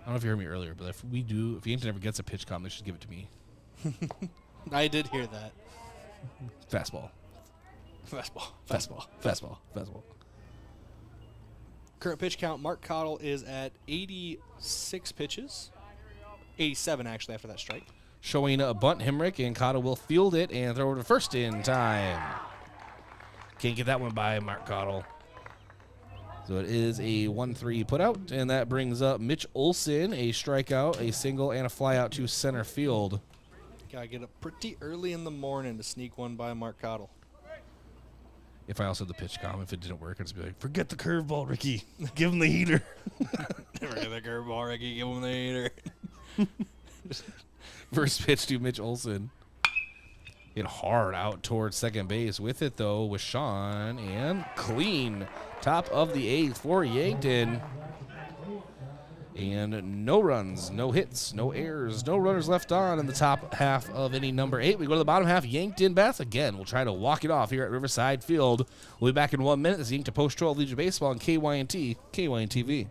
I don't know if you heard me earlier, but if Yankton ever gets a pitch count, they should give it to me. I did hear that. Fastball. Fastball. Fastball. Fastball. Fastball. Current pitch count, Mark Cottle is at 86 pitches. 87, actually, after that strike. Showing a bunt, Hemrick, and Cottle will field it and throw it to first in time. Can't get that one by Mark Cottle. So it is a 1-3 putout, and that brings up Mitch Olson, a strikeout, a single, and a flyout to center field. Gotta get up pretty early in the morning to sneak one by Mark Cottle. If I also had the pitch count, if it didn't work, I'd just be like, forget the curveball, Ricky. Give him the heater. Forget the curveball, Ricky. Give him the heater. First pitch to Mitch Olson. Hit hard out towards second base. With it, though, was Sean. And clean. Top of the 8th for Yankton. And no runs, no hits, no errors, no runners left on in the top half of inning number 8. We go to the bottom half. Yankton bats again. We'll try to walk it off here at Riverside Field. We'll be back in 1 minute. This is Yankton Post 12 Legion Baseball on KYNT, KYNT-TV.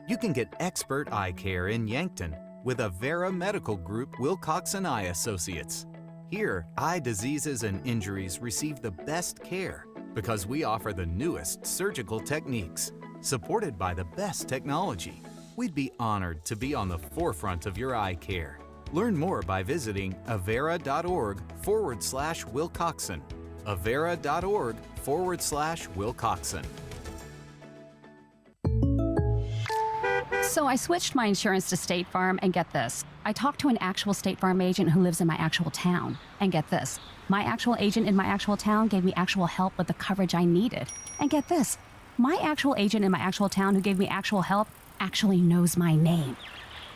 You can get expert eye care in Yankton with Avera Medical Group Wilcoxon Eye Associates. Here, eye diseases and injuries receive the best care because we offer the newest surgical techniques, supported by the best technology. We'd be honored to be on the forefront of your eye care. Learn more by visiting avera.org/Wilcoxon. avera.org/Wilcoxon. So I switched my insurance to State Farm, and get this. I talked to an actual State Farm agent who lives in my actual town. And get this. My actual agent in my actual town gave me actual help with the coverage I needed. And get this. My actual agent in my actual town who gave me actual help actually knows my name.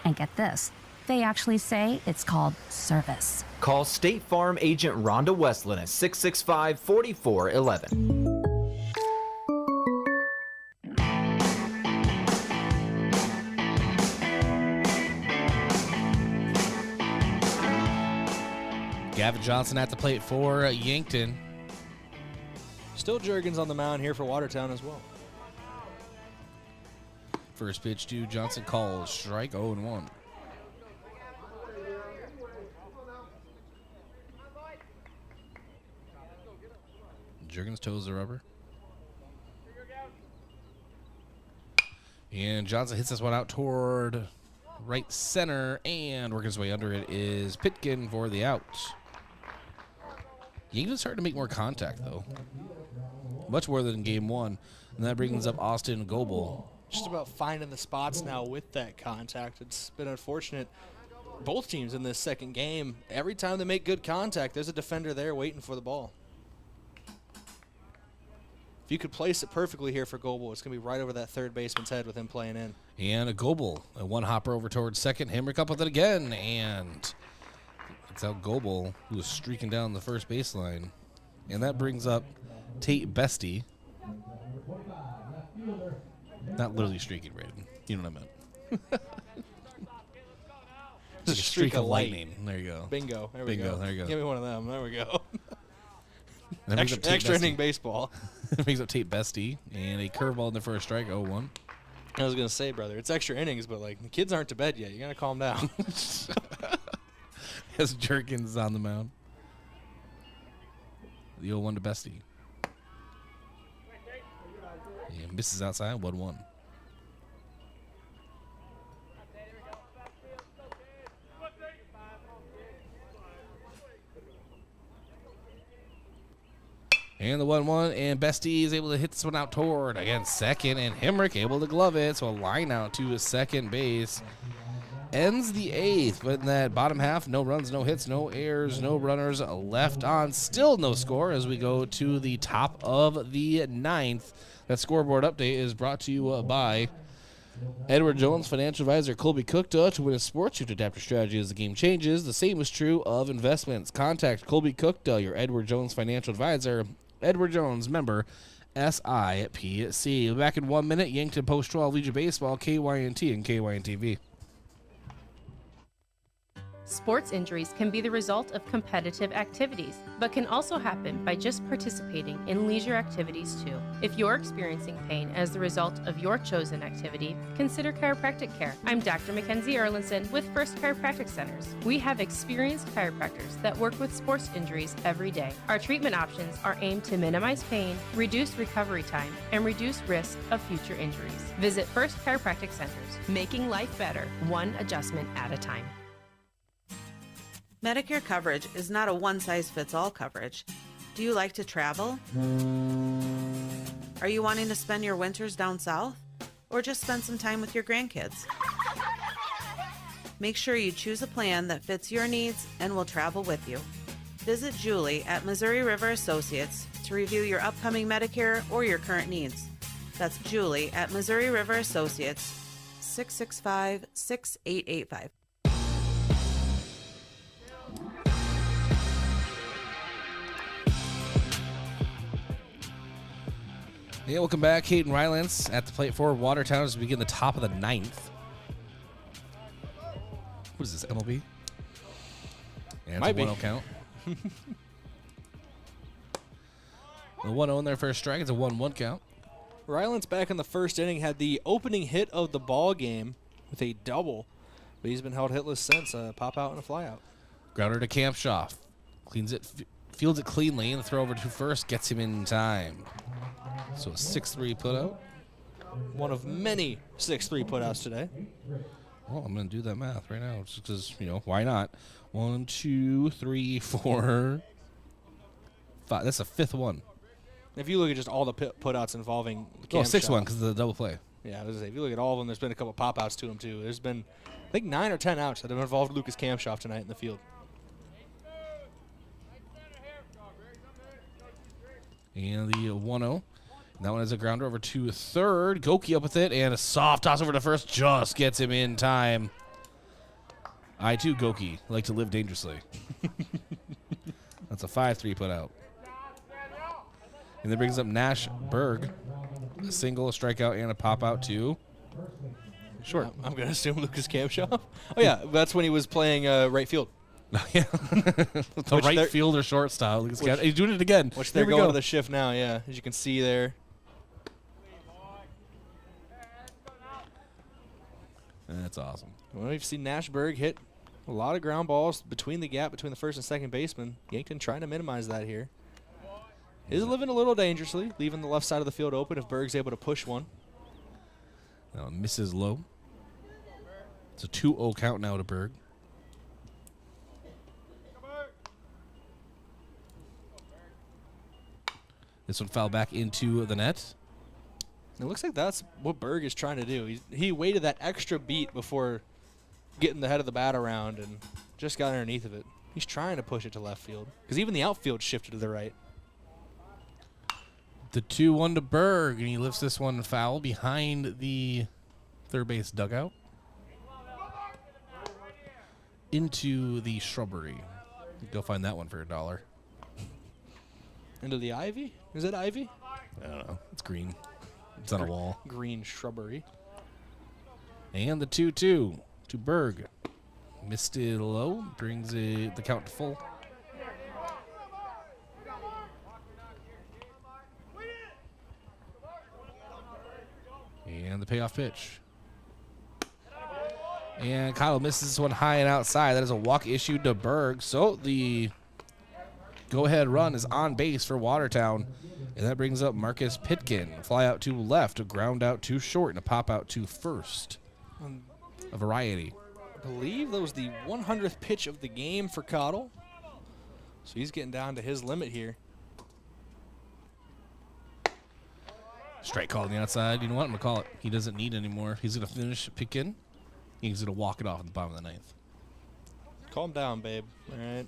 And get this. They actually say it's called service. Call State Farm agent Rhonda Westland at 665-4411. Gavin Johnson at the plate for Yankton. Still Juergens on the mound here for Watertown as well. First pitch to Johnson, calls strike 0-1. Juergens toes the rubber. And Johnson hits this one out toward right center, and working his way under it is Pitkin for the out. Yankton's starting to make more contact, though. Much more than game 1. And that brings up Austin Goebel. Just about finding the spots now with that contact. It's been unfortunate. Both teams in this second game, every time they make good contact, there's a defender there waiting for the ball. If you could place it perfectly here for Goebel, it's going to be right over that third baseman's head with him playing in. And a Goebel, a one hopper over towards second. Himrick up with it again, and it's out Goebel, who was streaking down the first baseline. And that brings up Tate Bestie. Not literally streaking, Brayden. You know what I meant. It's like a streak of lightning. There you go. Bingo. There we go. Bingo. There you go. Give me one of them. There we go. Extra inning baseball. Brings up Tate Bestie, and a curveball in there for a strike, 0-1. I was going to say, brother, it's extra innings, but, like, the kids aren't to bed yet. You got to calm down. As Jerkins is on the mound. The 0-1 to Bestie. And misses outside, 1-1. And the 1-1, and Bestie is able to hit this one out toward, again, second, and Himrick able to glove it, so a line out to his second base. Ends the eighth, but in that bottom half, no runs, no hits, no errors, no runners left on. Still no score as we go to the top of the ninth. That scoreboard update is brought to you by Edward Jones, financial advisor Colby Cookta. To win in sports, you have to adapt your strategy as the game changes. The same is true of investments. Contact Colby Cookta, your Edward Jones financial advisor. Edward Jones, member SIPC. Back in 1 minute, Yankton Post 12 Legion Baseball, KYNT and KYNTV. Sports injuries can be the result of competitive activities, but can also happen by just participating in leisure activities too. If you're experiencing pain as the result of your chosen activity, consider chiropractic care. I'm Dr. Mackenzie Erlinson with First Chiropractic Centers. We have experienced chiropractors that work with sports injuries every day. Our treatment options are aimed to minimize pain, reduce recovery time, and reduce risk of future injuries. Visit First Chiropractic Centers, making life better, one adjustment at a time. Medicare coverage is not a one-size-fits-all coverage. Do you like to travel? Are you wanting to spend your winters down south? Or just spend some time with your grandkids? Make sure you choose a plan that fits your needs and will travel with you. Visit Julie at Missouri River Associates to review your upcoming Medicare or your current needs. That's Julie at Missouri River Associates, 665-6885. Yeah, welcome back. Hayden Rylance at the plate for Watertown as we begin the top of the ninth. What is this, MLB? Yeah, it's Might a be. 1-0 count. The 1-0 in there for a strike. It's a 1-1 count. Rylance back in the first inning had the opening hit of the ball game with a double, but he's been held hitless since. A pop out and a fly out. Grounder to Kampshoff. Cleans it, fields it cleanly, and the throw over to first gets him in time. So a 6-3 putout. One of many 6-3 putouts today. Well, I'm going to do that math right now just because, why not? 1, 2, 3, 4, 5. That's a fifth one. If you look at just all the putouts involving the Oh, cam 6-1 shot, because of the double play. Yeah, I was gonna say, if you look at all of them, there's been a couple pop outs to them too. There's been, I think, 9 or 10 outs that have involved Lucas Kampshoff tonight in the field. And the 1-0. That one is a grounder over to third. Goki up with it, and a soft toss over to first just gets him in time. I, too, Goki, like to live dangerously. That's a 5-3 put out. And that brings up Nash Berg. A single, a strikeout, and a pop out to short. I'm going to assume Lucas Kampshoff. Oh, yeah, that's when he was playing right field. Yeah. The right field or shortstop. He's doing it again. Which they're going to the shift now, yeah, as you can see there. That's awesome. Well, we've seen Nash Berg hit a lot of ground balls between the gap between the first and second baseman. Yankton trying to minimize that here. Is living a little dangerously, leaving the left side of the field open if Berg's able to push one. Misses low. It's a 2-0 count now to Berg. This one fell back into the net. It looks like that's what Berg is trying to do. He waited that extra beat before getting the head of the bat around and just got underneath of it. He's trying to push it to left field because even the outfield shifted to the right. The 2-1 to Berg, and he lifts this one foul behind the third base dugout into the shrubbery. Go find that one for $1. Into the ivy? Is it ivy? I don't know. It's green. It's on a wall. Green shrubbery. And the 2-2 to Berg. Missed it low. Brings the count to full. And the payoff pitch. And Kyle misses this one high and outside. That is a walk issued to Berg. So the go-ahead run is on base for Watertown. And that brings up Marcus Pitkin. Fly out to left, a ground out to short, and a pop out to first. A variety. I believe that was the 100th pitch of the game for Cottle. So he's getting down to his limit here. Strike call on the outside. You know what? I'm going to call it. He doesn't need anymore. He's going to finish Pitkin. He's going to walk it off at the bottom of the ninth. Calm down, babe. All right.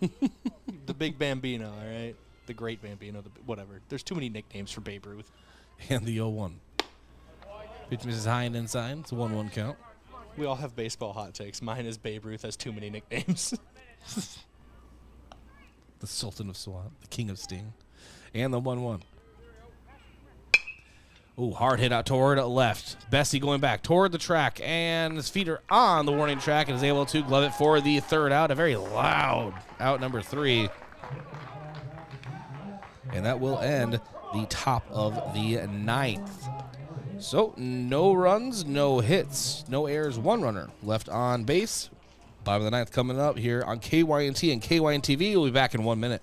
The big Bambino, all right? The great Bambino, whatever. There's too many nicknames for Babe Ruth. And the 0-1. Pitch misses high and inside. It's a 1-1 count. We all have baseball hot takes. Mine is Babe Ruth has too many nicknames. The Sultan of Swat, the King of Sting. And the 1-1. Ooh, hard hit out toward left. Bessie going back toward the track, and his feet are on the warning track and is able to glove it for the third out. A very loud out, number 3. And that will end the top of the ninth. So, no runs, no hits, no errors, 1 runner left on base. Bottom of the ninth coming up here on KYNT and KYNT-TV. We'll be back in 1 minute.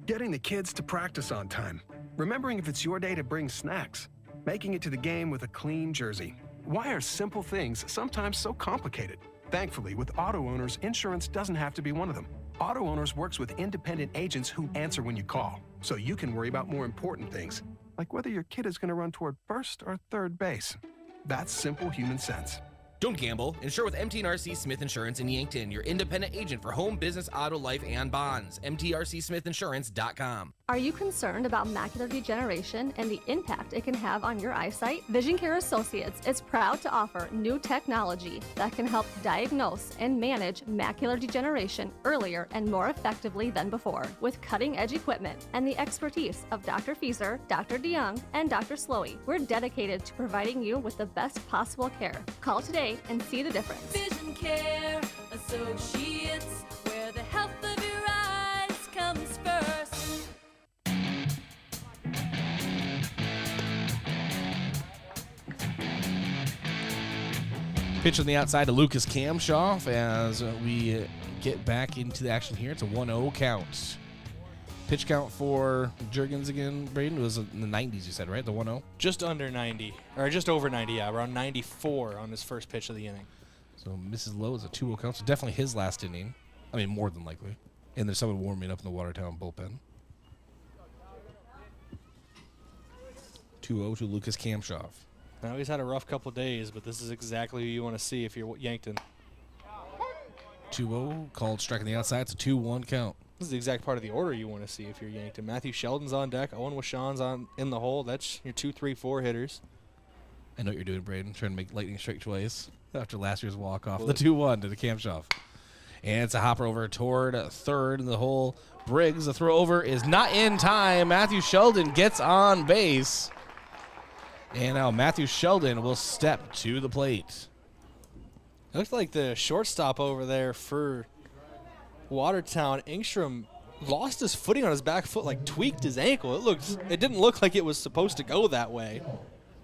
Getting the kids to practice on time. Remembering if it's your day to bring snacks. Making it to the game with a clean jersey. Why are simple things sometimes so complicated? Thankfully, with auto owners, insurance doesn't have to be one of them. Auto Owners works with independent agents who answer when you call, so you can worry about more important things, like whether your kid is going to run toward first or third base. That's simple human sense. Don't gamble. Insure with MT&RC Smith Insurance in Yankton, your independent agent for home, business, auto, life, and bonds. MTRCSmithInsurance.com. Are you concerned about macular degeneration and the impact it can have on your eyesight? Vision Care Associates is proud to offer new technology that can help diagnose and manage macular degeneration earlier and more effectively than before. With cutting-edge equipment and the expertise of Dr. Fieser, Dr. DeYoung, and Dr. Slowey, we're dedicated to providing you with the best possible care. Call today and see the difference. Vision Care Associates, where the health of your eyes comes first. Pitch on the outside to Lucas Kamshoff as we get back into the action here. It's a 1-0 count. Pitch count for Juergens again, Brayden, was in the 90s, you said, right? The 1-0? Just under 90. Or just over 90, yeah. Around 94 on his first pitch of the inning. So Mrs. Lowe is a 2-0 count. So definitely his last inning. I mean, more than likely. And there's someone warming up in the Watertown bullpen. 2-0 to Lucas Kamshoff. Now he's had a rough couple days, but this is exactly who you want to see if you're Yankton. 2-0, called strike on the outside. It's a 2-1 count. This is the exact part of the order you want to see if you're Yankton. Matthew Sheldon's on deck. Owen Washon's on in the hole. That's your 2, 3, 4 hitters. I know what you're doing, Brayden. Trying to make lightning strike twice after last year's walk-off. The 2-1 to the Kamshoff. And it's a hopper over toward third in the hole. Briggs, the throw over is not in time. Matthew Sheldon gets on base. And now Matthew Sheldon will step to the plate. It looks like the shortstop over there for Watertown, Engstrom, lost his footing on his back foot, like tweaked his ankle. It didn't look like it was supposed to go that way.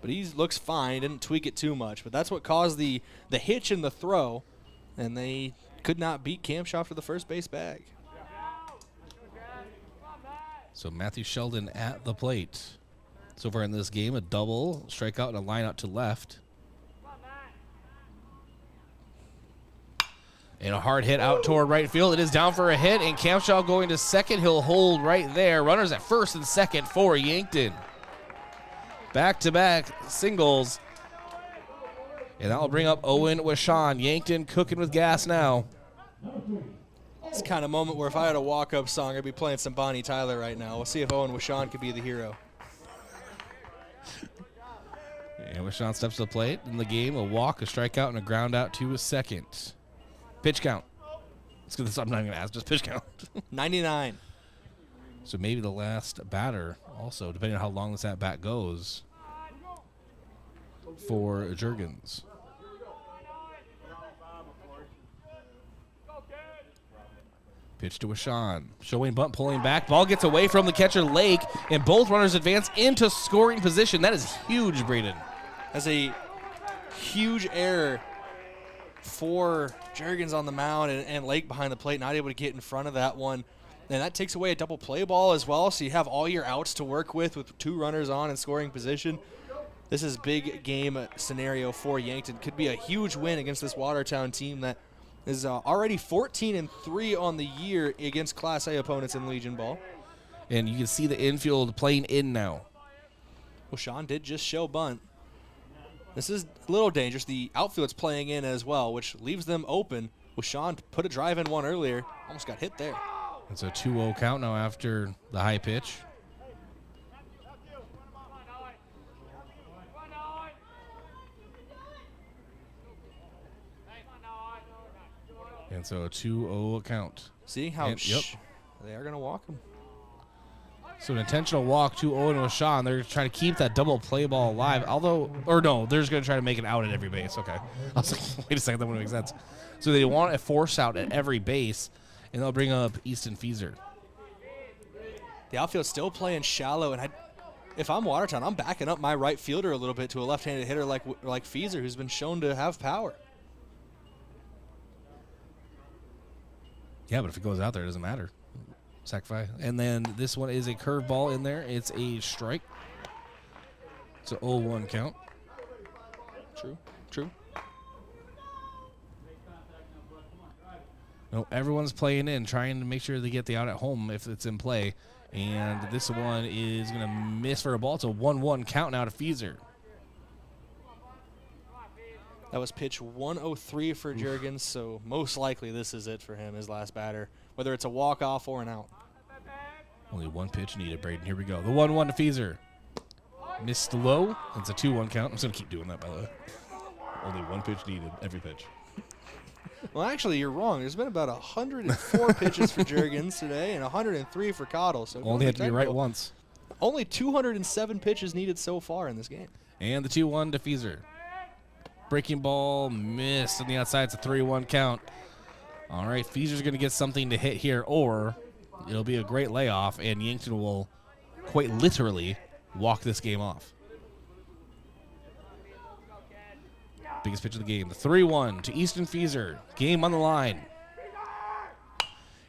But he looks fine, didn't tweak it too much. But that's what caused the hitch in the throw. And they could not beat Kamshoff for the first base bag. So Matthew Sheldon at the plate. So far in this game, a double, strikeout, and a line out to left. And a hard hit out toward right field. It is down for a hit, and Kamshoff going to second. He'll hold right there. Runners at first and second for Yankton. Back-to-back singles. And that will bring up Owen Washon. Yankton cooking with gas now. It's the kind of moment where if I had a walk-up song, I'd be playing some Bonnie Tyler right now. We'll see if Owen Washon could be the hero. And Washon steps to the plate in the game. A walk, a strikeout, and a ground out to a second. Pitch count. I'm not even going to ask, just pitch count. 99. So maybe the last batter also, depending on how long this at-bat goes for Juergens. Pitch to Washon. Showing bunt, pulling back. Ball gets away from the catcher, Lake, and both runners advance into scoring position. That is huge, Brayden. That's a huge error for Juergens on the mound and Lake behind the plate, not able to get in front of that one. And that takes away a double play ball as well, so you have all your outs to work with 2 runners on in scoring position. This is big game scenario for Yankton. Could be a huge win against this Watertown team that is already 14-3 on the year against Class A opponents in Legion Ball. And you can see the infield playing in now. Washon did just show bunt. This is a little dangerous. The outfield's playing in as well, which leaves them open. Washon put a drive in one earlier. Almost got hit there. It's a 2-0 count now after the high pitch. And so a 2-0 count. See how yep. They are going to walk him. So an intentional walk, 2-0 to Washon. They're trying to keep that double play ball alive. Although, or no, they're just going to try to make it out at every base. Okay. I was like, wait a second, that wouldn't make sense. So they want a force out at every base, and they'll bring up Easton Fieser. The outfield's still playing shallow, and if I'm Watertown, I'm backing up my right fielder a little bit to a left-handed hitter like Fieser, who's been shown to have power. Yeah, but if it goes out there, it doesn't matter. Sac fly. And then this one is a curveball in there. It's a strike. It's an 0-1 count. True. No, everyone's playing in, trying to make sure they get the out at home if it's in play. And this one is going to miss for a ball. It's a 1-1 count now to Fieser. That was pitch 103 for Juergens, so most likely this is it for him, his last batter, whether it's a walk-off or an out. Only one pitch needed, Brayden. Here we go. The 1-1 to Fieser. Missed low. It's a 2-1 count. I'm just going to keep doing that, by the way. Only one pitch needed, every pitch. Well, actually, you're wrong. There's been about 104 pitches for Juergens today and 103 for Cottle. So only had to be right once. Only 207 pitches needed so far in this game. And the 2-1 to Fieser. Breaking ball missed on the outside. It's a 3-1 count. All right, Fieser's going to get something to hit here, or it'll be a great layoff, and Yankton will quite literally walk this game off. Biggest pitch of the game, the 3-1 to Easton Fieser. Game on the line.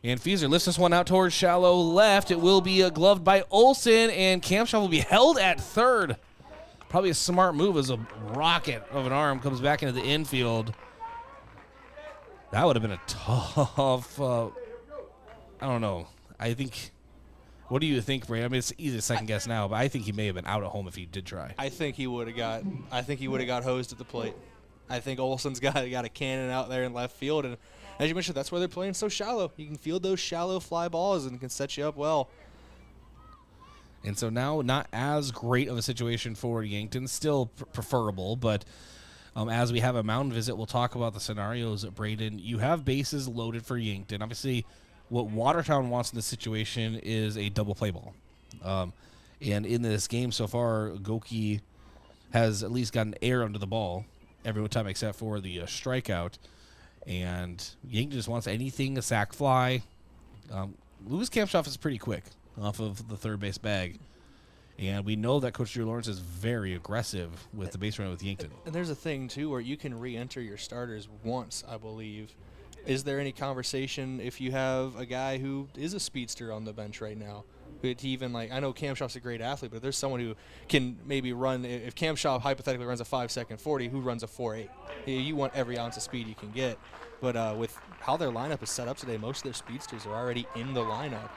And Fieser lifts this one out towards shallow left. It will be gloved by Olsen, and Kamshoff will be held at third. Probably a smart move as a rocket of an arm comes back into the infield. That would have been a tough, I don't know. I think, what do you think, Bray? I mean, it's easy to second guess now, but I think he may have been out at home if he did try. I think he would have got hosed at the plate. I think Olsen's got a cannon out there in left field, and as you mentioned, that's why they're playing so shallow. You can field those shallow fly balls and it can set you up well. And so now not as great of a situation for Yankton, still preferable, but as we have a mound visit, we'll talk about the scenarios at Brayden. You have bases loaded for Yankton. Obviously, what Watertown wants in this situation is a double play ball. And in this game so far, Goki has at least gotten air under the ball every time except for the strikeout. And Yankton just wants anything, a sac fly. Louis Kamshoff is pretty quick off of the third base bag. And we know that Coach Drew Lawrence is very aggressive with the base runner with Yankton. And there's a thing, too, where you can re-enter your starters once, I believe. Is there any conversation if you have a guy who is a speedster on the bench right now? I know Kamshoff's a great athlete, but if there's someone who can maybe run, if Kamshoff hypothetically runs a 5-second 40, who runs a 4.8? You want every ounce of speed you can get. But with how their lineup is set up today, most of their speedsters are already in the lineup.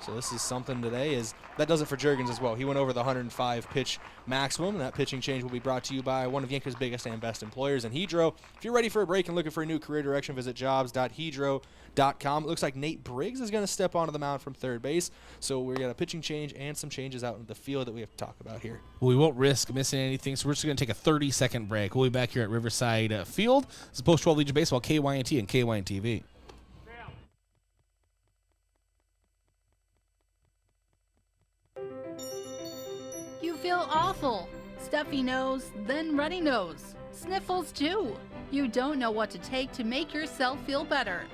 So this is something today. That does it for Juergens as well. He went over the 105 pitch maximum. That pitching change will be brought to you by one of Yankees' biggest and best employers in Hedro. If you're ready for a break and looking for a new career direction, visit jobs.hedro.com. It looks like Nate Briggs is going to step onto the mound from third base. So we got a pitching change and some changes out in the field that we have to talk about here. Well, we won't risk missing anything, so we're just going to take a 30-second break. We'll be back here at Riverside Field. This is Post-12 Legion Baseball, KYNT and KYNT-TV. You feel awful. Stuffy nose, then runny nose. Sniffles too. You don't know what to take to make yourself feel better.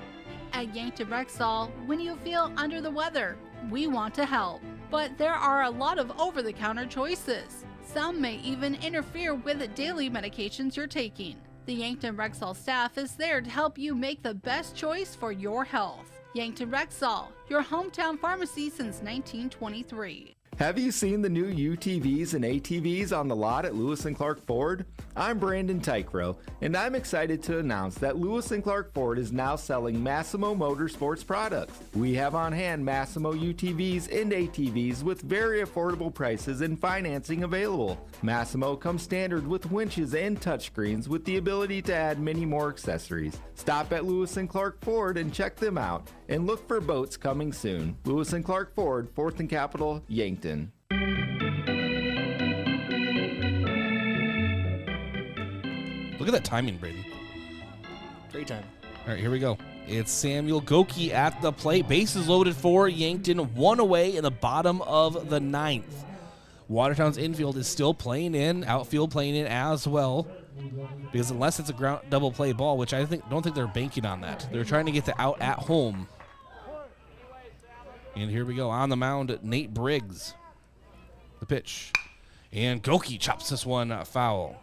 At Yankton Rexall, when you feel under the weather, we want to help. But there are a lot of over-the-counter choices. Some may even interfere with the daily medications you're taking. The Yankton Rexall staff is there to help you make the best choice for your health. Yankton Rexall, your hometown pharmacy since 1923. Have you seen the new UTVs and ATVs on the lot at Lewis & Clark Ford? I'm Brandon Tykrow, and I'm excited to announce that Lewis & Clark Ford is now selling Massimo Motorsports products. We have on hand Massimo UTVs and ATVs with very affordable prices and financing available. Massimo comes standard with winches and touchscreens with the ability to add many more accessories. Stop at Lewis & Clark Ford and check them out, and look for boats coming soon. Lewis & Clark Ford, 4th and Capitol, Yankton. Look at that timing, Brayden. Great time. All right, here we go. It's Samuel Goki at the plate. Bases loaded for Yankton. One away in the bottom of the 9th. Watertown's infield is still playing in. Outfield playing in as well. Because unless it's a ground double play ball, which I don't think they're banking on that. They're trying to get the out at home. And here we go. On the mound, Nate Briggs. The pitch. And Goki chops this one foul.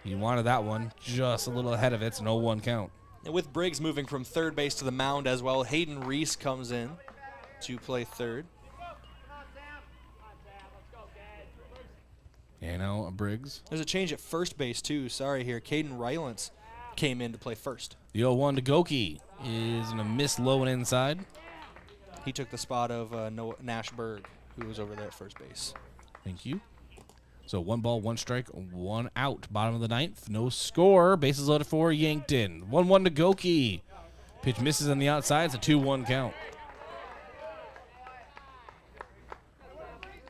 He wanted that one just a little ahead of it. It's an 0-1 count. And with Briggs moving from third base to the mound as well, Hayden Reese comes in to play third. And now Briggs. There's a change at first base, too. Sorry here. Caden Rylance came in to play first. The 0-1 to Goki is going to miss low and inside. He took the spot of Nash Berg, who was over there at first base. Thank you. So 1 ball, 1 strike, 1 out. Bottom of the 9th. No score. Bases loaded for Yankton. 1-1 to Goki. Pitch misses on the outside. It's a 2-1 count.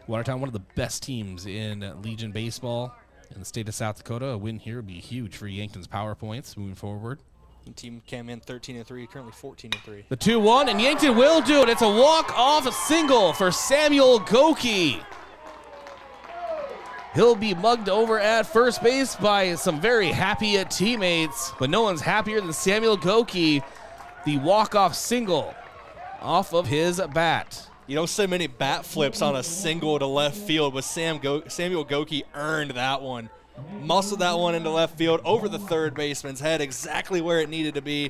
Watertown, one of the best teams in Legion Baseball in the state of South Dakota. A win here would be huge for Yankton's power points moving forward. The team came in 13-3, currently 14-3. The 2-1, and Yankton will do it. It's a walk-off single for Samuel Goki. He'll be mugged over at first base by some very happy teammates, but no one's happier than Samuel Goki. The walk-off single off of his bat. You don't see many bat flips on a single to left field, but Samuel Goki earned that one. Muscled that one into left field over the third baseman's head, exactly where it needed to be.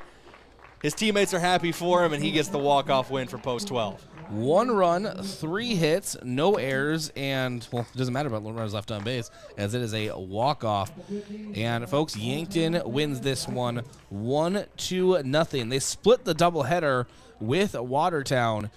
His teammates are happy for him, and he gets the walk-off win for Post 12. 1 run, 3 hits, no errors, and, well, it doesn't matter about runners left on base, as it is a walk-off. And, folks, Yankton wins this one 1-0. They split the doubleheader with Watertown,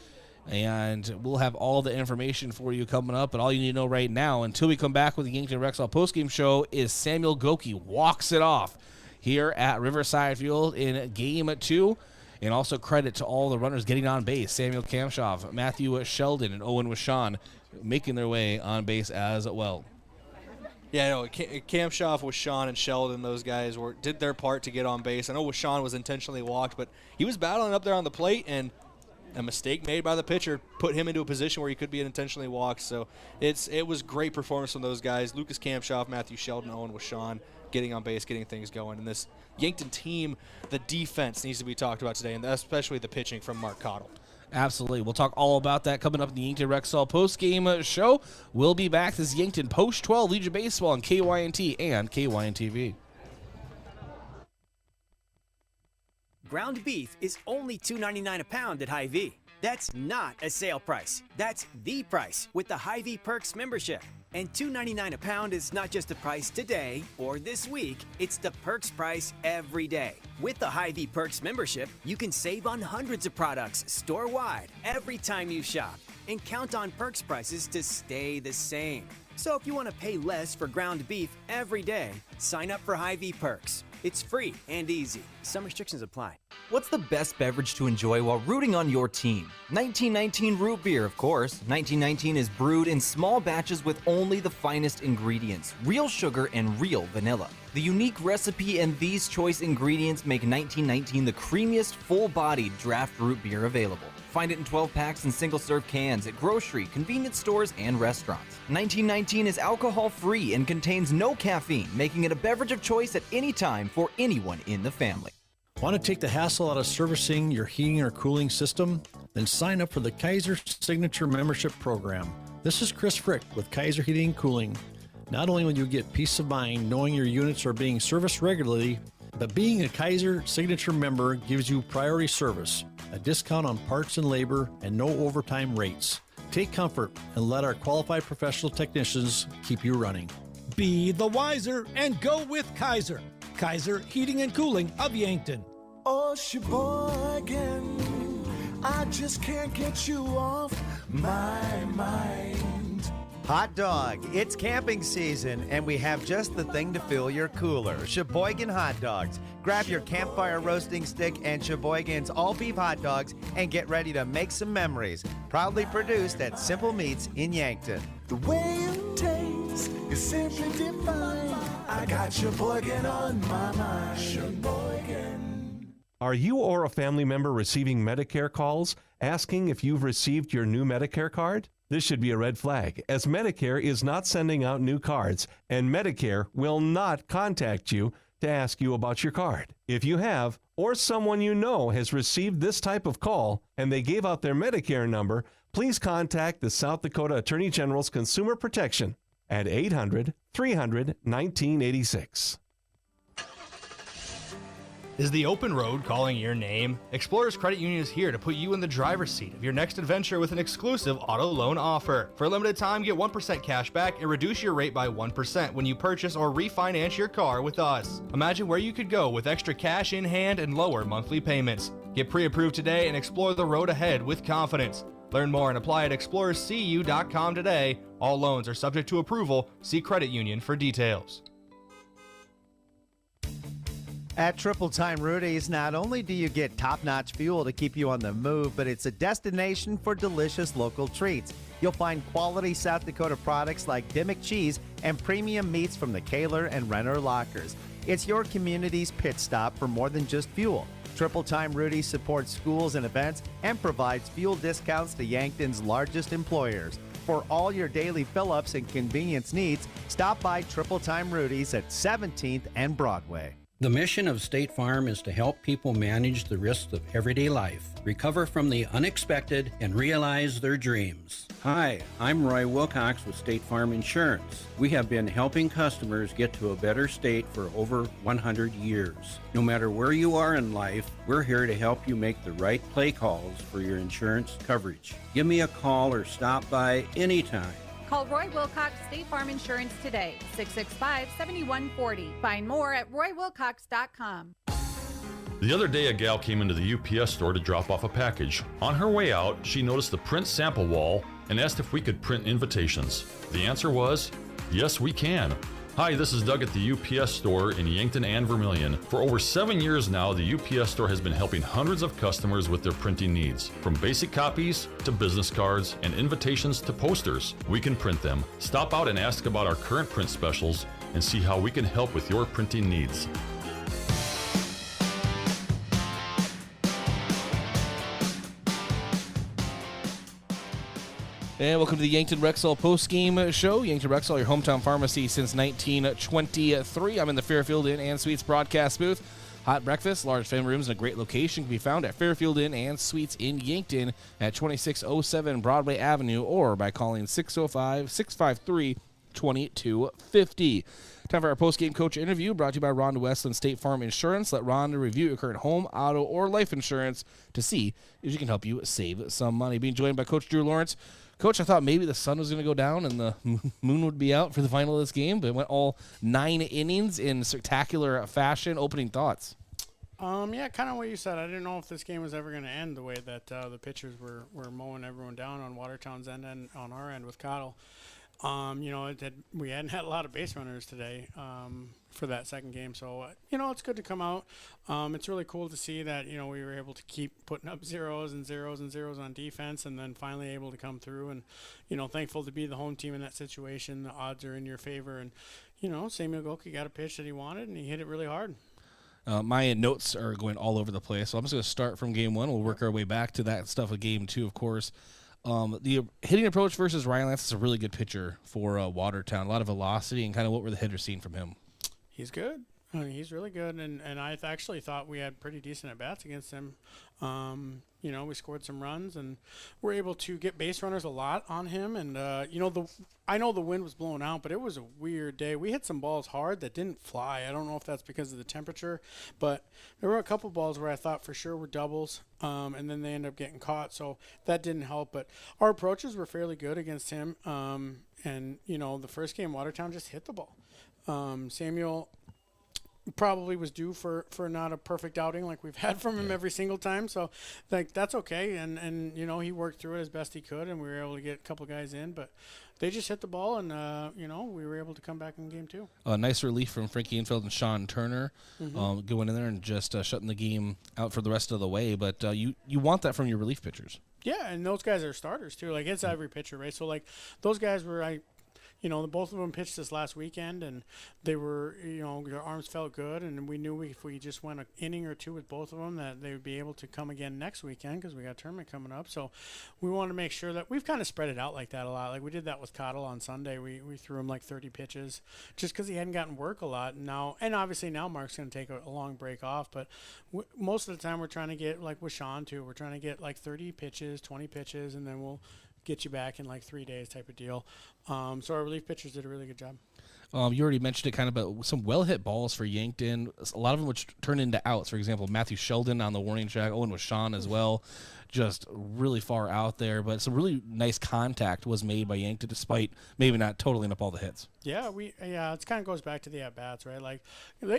and we'll have all the information for you coming up. But all you need to know right now, until we come back with the Yankton Rexall postgame show, is Samuel Goki walks it off here at Riverside Field in Game 2. And also credit to all the runners getting on base. Samuel Kamshoff, Matthew Sheldon, and Owen Wishon making their way on base as well. Yeah, no, Kamshoff, Wishon, and Sheldon, those guys did their part to get on base. I know Wishon was intentionally walked, but he was battling up there on the plate, and a mistake made by the pitcher put him into a position where he could be intentionally walked. So it was great performance from those guys. Lucas Kamshoff, Matthew Sheldon, Owen Wishon getting on base, getting things going. And this Yankton team, the defense needs to be talked about today, and especially the pitching from Mark Cottle. Absolutely. We'll talk all about that coming up in the Yankton Rexall postgame show. We'll be back. This is Yankton Post-12 Legion Baseball on KYNT and KYNT-TV. Ground beef is only $2.99 a pound at Hy-Vee. That's not a sale price. That's the price with the Hy-Vee Perks membership. And $2.99 a pound is not just the price today or this week, it's the Perks price every day. With the Hy-Vee Perks membership, you can save on hundreds of products store-wide every time you shop and count on Perks prices to stay the same. So if you want to pay less for ground beef every day, sign up for Hy-Vee Perks. It's free and easy. Some restrictions apply. What's the best beverage to enjoy while rooting on your team? 1919 root beer, of course. 1919 is brewed in small batches with only the finest ingredients, real sugar and real vanilla. The unique recipe and these choice ingredients make 1919 the creamiest, full-bodied draft root beer available. Find it in 12-packs and single-serve cans at grocery, convenience stores, and restaurants. 1919 is alcohol-free and contains no caffeine, making it a beverage of choice at any time for anyone in the family. Want to take the hassle out of servicing your heating or cooling system? Then sign up for the Kaiser Signature Membership Program. This is Chris Frick with Kaiser Heating and Cooling. Not only will you get peace of mind knowing your units are being serviced regularly, but being a Kaiser Signature member gives you priority service, a discount on parts and labor, and no overtime rates. Take comfort and let our qualified professional technicians keep you running. Be the wiser and go with Kaiser. Kaiser Heating and Cooling of Yankton. Oh, Sheboygan, I just can't get you off my mind. Hot dog, it's camping season, and we have just the thing to fill your cooler. Sheboygan Hot Dogs. Grab your campfire roasting stick and Sheboygan's all-beef hot dogs and get ready to make some memories. Proudly produced at Simple Meats in Yankton. The way it tastes is simply divine. I got Sheboygan on my mind. Sheboygan. Are you or a family member receiving Medicare calls asking if you've received your new Medicare card? This should be a red flag, as Medicare is not sending out new cards, and Medicare will not contact you to ask you about your card. If you have, or someone you know has received this type of call, and they gave out their Medicare number, please contact the South Dakota Attorney General's Consumer Protection at 800-300-1986. Is the open road calling your name? Explorers Credit Union is here to put you in the driver's seat of your next adventure with an exclusive auto loan offer. For a limited time, get 1% cash back and reduce your rate by 1% when you purchase or refinance your car with us. Imagine where you could go with extra cash in hand and lower monthly payments. Get pre-approved today and explore the road ahead with confidence. Learn more and apply at explorerscu.com today. All loans are subject to approval. See credit union for details. At Triple Time Rudy's, not only do you get top-notch fuel to keep you on the move, but it's a destination for delicious local treats. You'll find quality South Dakota products like Dimmock cheese and premium meats from the Kaler and Renner lockers. It's your community's pit stop for more than just fuel. Triple Time Rudy's supports schools and events and provides fuel discounts to Yankton's largest employers. For all your daily fill-ups and convenience needs, stop by Triple Time Rudy's at 17th and Broadway. The mission of State Farm is to help people manage the risks of everyday life, recover from the unexpected, and realize their dreams. Hi, I'm Roy Wilcox with State Farm Insurance. We have been helping customers get to a better state for over 100 years. No matter where you are in life, we're here to help you make the right play calls for your insurance coverage. Give me a call or stop by anytime. Call Roy Wilcox State Farm Insurance today, 665-7140. Find more at roywilcox.com. The other day, a gal came into the UPS store to drop off a package. On her way out, she noticed the print sample wall and asked if we could print invitations. The answer was, yes, we can. Hi, this is Doug at the UPS store in Yankton and Vermilion. For over 7 years now, the UPS store has been helping hundreds of customers with their printing needs. From basic copies to business cards and invitations to posters, we can print them. Stop out and ask about our current print specials and see how we can help with your printing needs. And welcome to the Yankton Rexall post-game show. Yankton Rexall, your hometown pharmacy since 1923. I'm in the Fairfield Inn and Suites broadcast booth. Hot breakfast, large family rooms, and a great location can be found at Fairfield Inn and Suites in Yankton at 2607 Broadway Avenue or by calling 605-653-2250. Time for our post-game coach interview, brought to you by Rhonda Westland State Farm Insurance. Let Rhonda review your current home, auto, or life insurance to see if she can help you save some money. Being joined by Coach Drew Lawrence. Coach, I thought maybe the sun was going to go down and the moon would be out for the final of this game, but it went all 9 innings in spectacular fashion. Opening thoughts? Yeah, kind of what you said. I didn't know if this game was ever going to end the way that the pitchers were mowing everyone down on Watertown's end and on our end with Cottle. We hadn't had a lot of base runners today for that second game, so it's good to come out. It's really cool to see that we were able to keep putting up zeros and zeros and zeros on defense, and then finally able to come through. And thankful to be the home team in that situation. The odds are in your favor, and Samuel Goki got a pitch that he wanted, and he hit it really hard. My notes are going all over the place, so I'm just going to start from game 1. We'll work our way back to that stuff with game 2, of course. The hitting approach versus Ryan Lance is a really good pitcher for Watertown. A lot of velocity, and kind of what were the hitters seeing from him? He's good. He's really good, and I actually thought we had pretty decent at-bats against him. We scored some runs, and we're able to get base runners a lot on him. And, I know the wind was blowing out, but it was a weird day. We hit some balls hard that didn't fly. I don't know if that's because of the temperature, but there were a couple balls where I thought for sure were doubles, and then they ended up getting caught, so that didn't help. But our approaches were fairly good against him, and, the first game, Watertown just hit the ball. Samuel probably was due for not a perfect outing like we've had from him every single time, so that's okay, and he worked through it as best he could, and we were able to get a couple guys in, but they just hit the ball, and we were able to come back in game 2. Nice relief from Frankie Infield and Sean Turner, going in there and just shutting the game out for the rest of the way, but you want that from your relief pitchers. Yeah, and those guys are starters too, it's every pitcher, right? So those guys were both of them pitched this last weekend, and they were, their arms felt good, and we knew if we just went an inning or two with both of them that they would be able to come again next weekend because we got a tournament coming up. So we wanted to make sure that we've kind of spread it out like that a lot. Like we did that with Cottle on Sunday. We threw him 30 pitches just because he hadn't gotten work a lot. And obviously now Mark's going to take a long break off, but most of the time we're trying to get, with Sean too, we're trying to get 30 pitches, 20 pitches, and then we'll get you back in 3 days type of deal. So our relief pitchers did a really good job. You already mentioned it kind of, but some well-hit balls for Yankton. A lot of them which turn into outs. For example, Matthew Sheldon on the warning track. Owen with Sean as well. Just really far out there. But some really nice contact was made by Yankton despite maybe not totaling up all the hits. Yeah, it kind of goes back to the at-bats, right?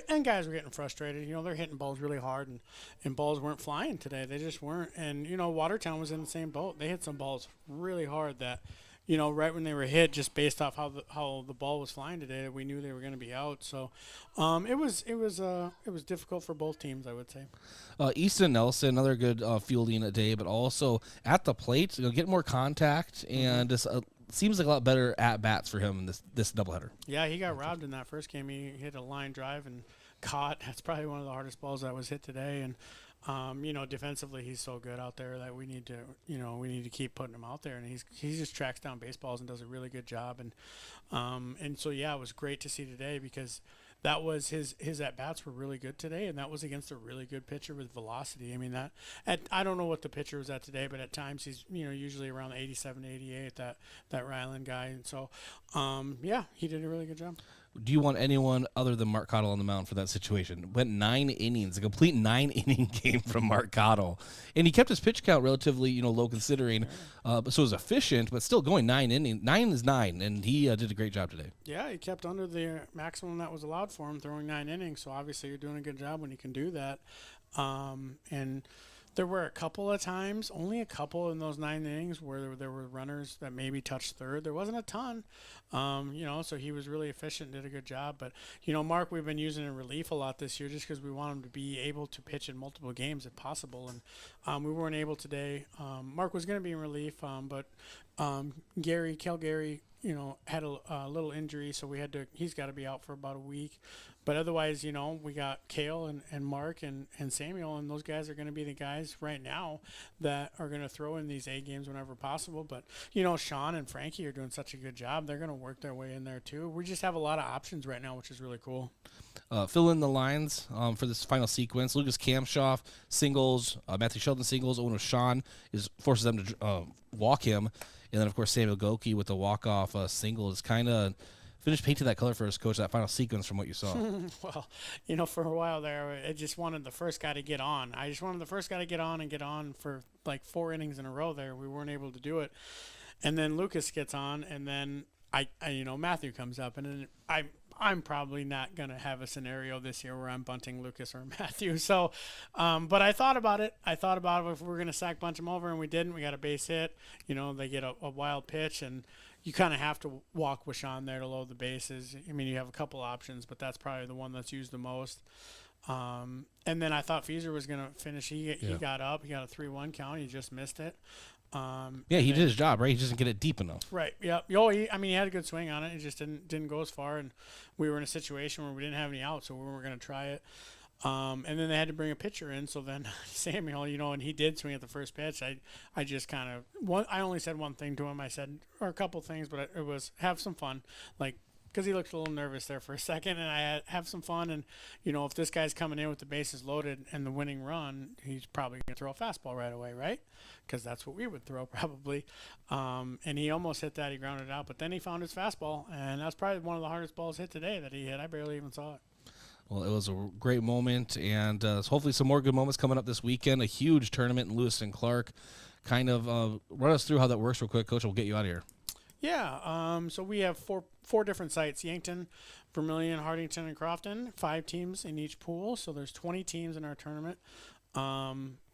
And guys were getting frustrated. They're hitting balls really hard, and balls weren't flying today. They just weren't. And, Watertown was in the same boat. They hit some balls really hard that, right when they were hit, just based off how the ball was flying today, we knew they were going to be out. So it was difficult for both teams, I would say. Easton Nelson, another good fielding day, but also at the plate, get more contact, and just seems like a lot better at bats for him in this doubleheader. Yeah, he got robbed in that first game. He hit a line drive and caught. That's probably one of the hardest balls that was hit today, and. Defensively he's so good out there that we need to keep putting him out there, and he just tracks down baseballs and does a really good job, and so it was great to see today because that was his at bats were really good today, and that was against a really good pitcher with velocity. I mean I don't know what the pitcher was at today, but at times he's usually around 87, 88, that Ryland guy, and so he did a really good job. Do you want anyone other than Mark Cottle on the mound for that situation? Went 9 innings, a complete 9-inning game from Mark Cottle. And he kept his pitch count relatively, low considering. So it was efficient, but still going 9 innings. 9 is 9, and he did a great job today. Yeah, he kept under the maximum that was allowed for him, throwing 9 innings. So obviously you're doing a good job when you can do that. And there were a couple of times, only a couple in those 9 innings where there were runners that maybe touched third. There wasn't a ton, so he was really efficient, did a good job. But, Mark, we've been using in relief a lot this year just because we want him to be able to pitch in multiple games if possible. And we weren't able today. Mark was going to be in relief, but Kel Gary, had a little injury, so he's got to be out for about a week. But otherwise, we got Kale and Mark and Samuel, and those guys are going to be the guys right now that are going to throw in these A games whenever possible. But, Sean and Frankie are doing such a good job. They're going to work their way in there too. We just have a lot of options right now, which is really cool. Fill in the lines for this final sequence. Lucas Kamshoff, singles. Matthew Sheldon, singles. Owen Sean forces them to walk him. And then, of course, Samuel Goki with the walk-off single is kind of finish painting that color for us, Coach, that final sequence from what you saw? Well, for a while there, I just wanted the first guy to get on. I just wanted the first guy to get on for like 4 innings in a row there. We weren't able to do it. And then Lucas gets on, and then I Matthew comes up, and then I'm probably not going to have a scenario this year where I'm bunting Lucas or Matthew. So, but I thought about it. If we were going to sack bunt him over, and we didn't. We got a base hit. They get a wild pitch, and you kind of have to walk with Sean there to load the bases. I mean, you have a couple options, but that's probably the one that's used the most. And then I thought Feeser was going to finish. He got up. He got a 3-1 count. He just missed it. He did his job, right? He just didn't get it deep enough. Right. Yeah. He had a good swing on it. It just didn't go as far, and we were in a situation where we didn't have any outs, so we weren't going to try it. And then they had to bring a pitcher in. So then Samuel, and he did swing at the first pitch. I just kind of I only said one thing to him. I said, or a couple things, but it was have some fun, because he looked a little nervous there for a second, and I have some fun. And if this guy's coming in with the bases loaded and the winning run, he's probably going to throw a fastball right away, right? Because that's what we would throw probably. And he almost hit that. He grounded out, but then he found his fastball, and that's probably one of the hardest balls hit today that he hit. I barely even saw it. Well, it was a great moment, and hopefully some more good moments coming up this weekend. A huge tournament in Lewis and Clark. Kind of run us through how that works real quick, Coach. We'll get you out of here. Yeah. So we have four different sites: Yankton, Vermilion, Hardington, and Crofton. 5 teams in each pool, so there's 20 teams in our tournament.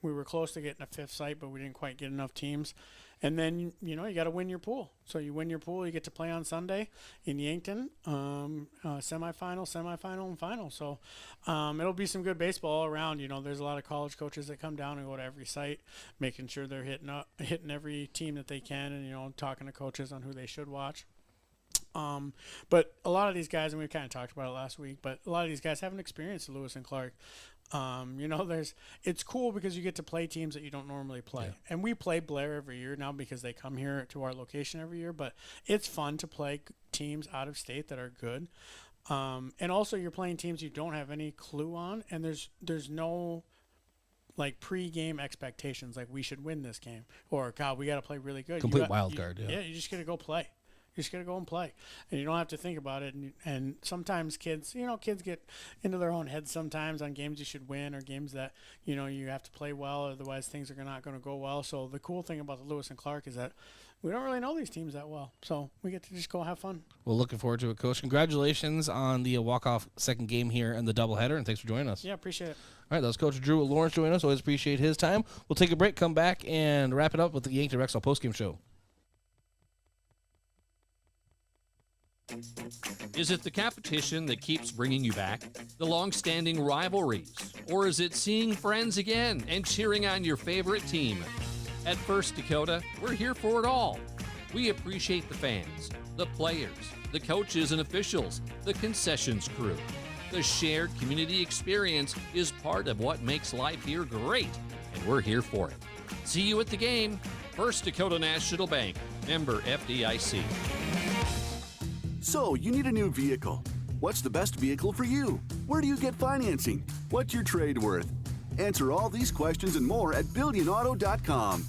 We were close to getting a 5th site, but we didn't quite get enough teams. And then, you got to win your pool. So you win your pool, you get to play on Sunday in Yankton, semifinal, and final. So it'll be some good baseball all around. There's a lot of college coaches that come down and go to every site, making sure they're hitting every team that they can, and, talking to coaches on who they should watch. But a lot of these guys, and we kind of talked about it last week, but a lot of these guys haven't experienced Lewis and Clark. It's cool because you get to play teams that you don't normally play. Yeah. And we play Blair every year now because they come here to our location every year, but it's fun to play teams out of state that are good. And also you're playing teams you don't have any clue on, and there's no pre-game expectations like we should win this game or God, we got to play really good. Complete wild card. Yeah, you just got to go play. You just got to go and play, and you don't have to think about it. And sometimes kids get into their own heads sometimes on games you should win or games that, you have to play well, otherwise things are not going to go well. So the cool thing about the Lewis and Clark is that we don't really know these teams that well. So we get to just go have fun. Well, looking forward to it, Coach. Congratulations on the walk-off second game here in the doubleheader, and thanks for joining us. Yeah, appreciate it. All right, that was Coach Drew Lawrence joining us. Always appreciate his time. We'll take a break, come back, and wrap it up with the Yankton Rexall postgame show. Is it the competition that keeps bringing you back? The long-standing rivalries? Or is it seeing friends again and cheering on your favorite team? At First Dakota, we're here for it all. We appreciate the fans, the players, the coaches and officials, the concessions crew. The shared community experience is part of what makes life here great, and we're here for it. See you at the game. First Dakota National Bank, member FDIC. So, you need a new vehicle. What's the best vehicle for you? Where do you get financing? What's your trade worth? Answer all these questions and more at BillionAuto.com.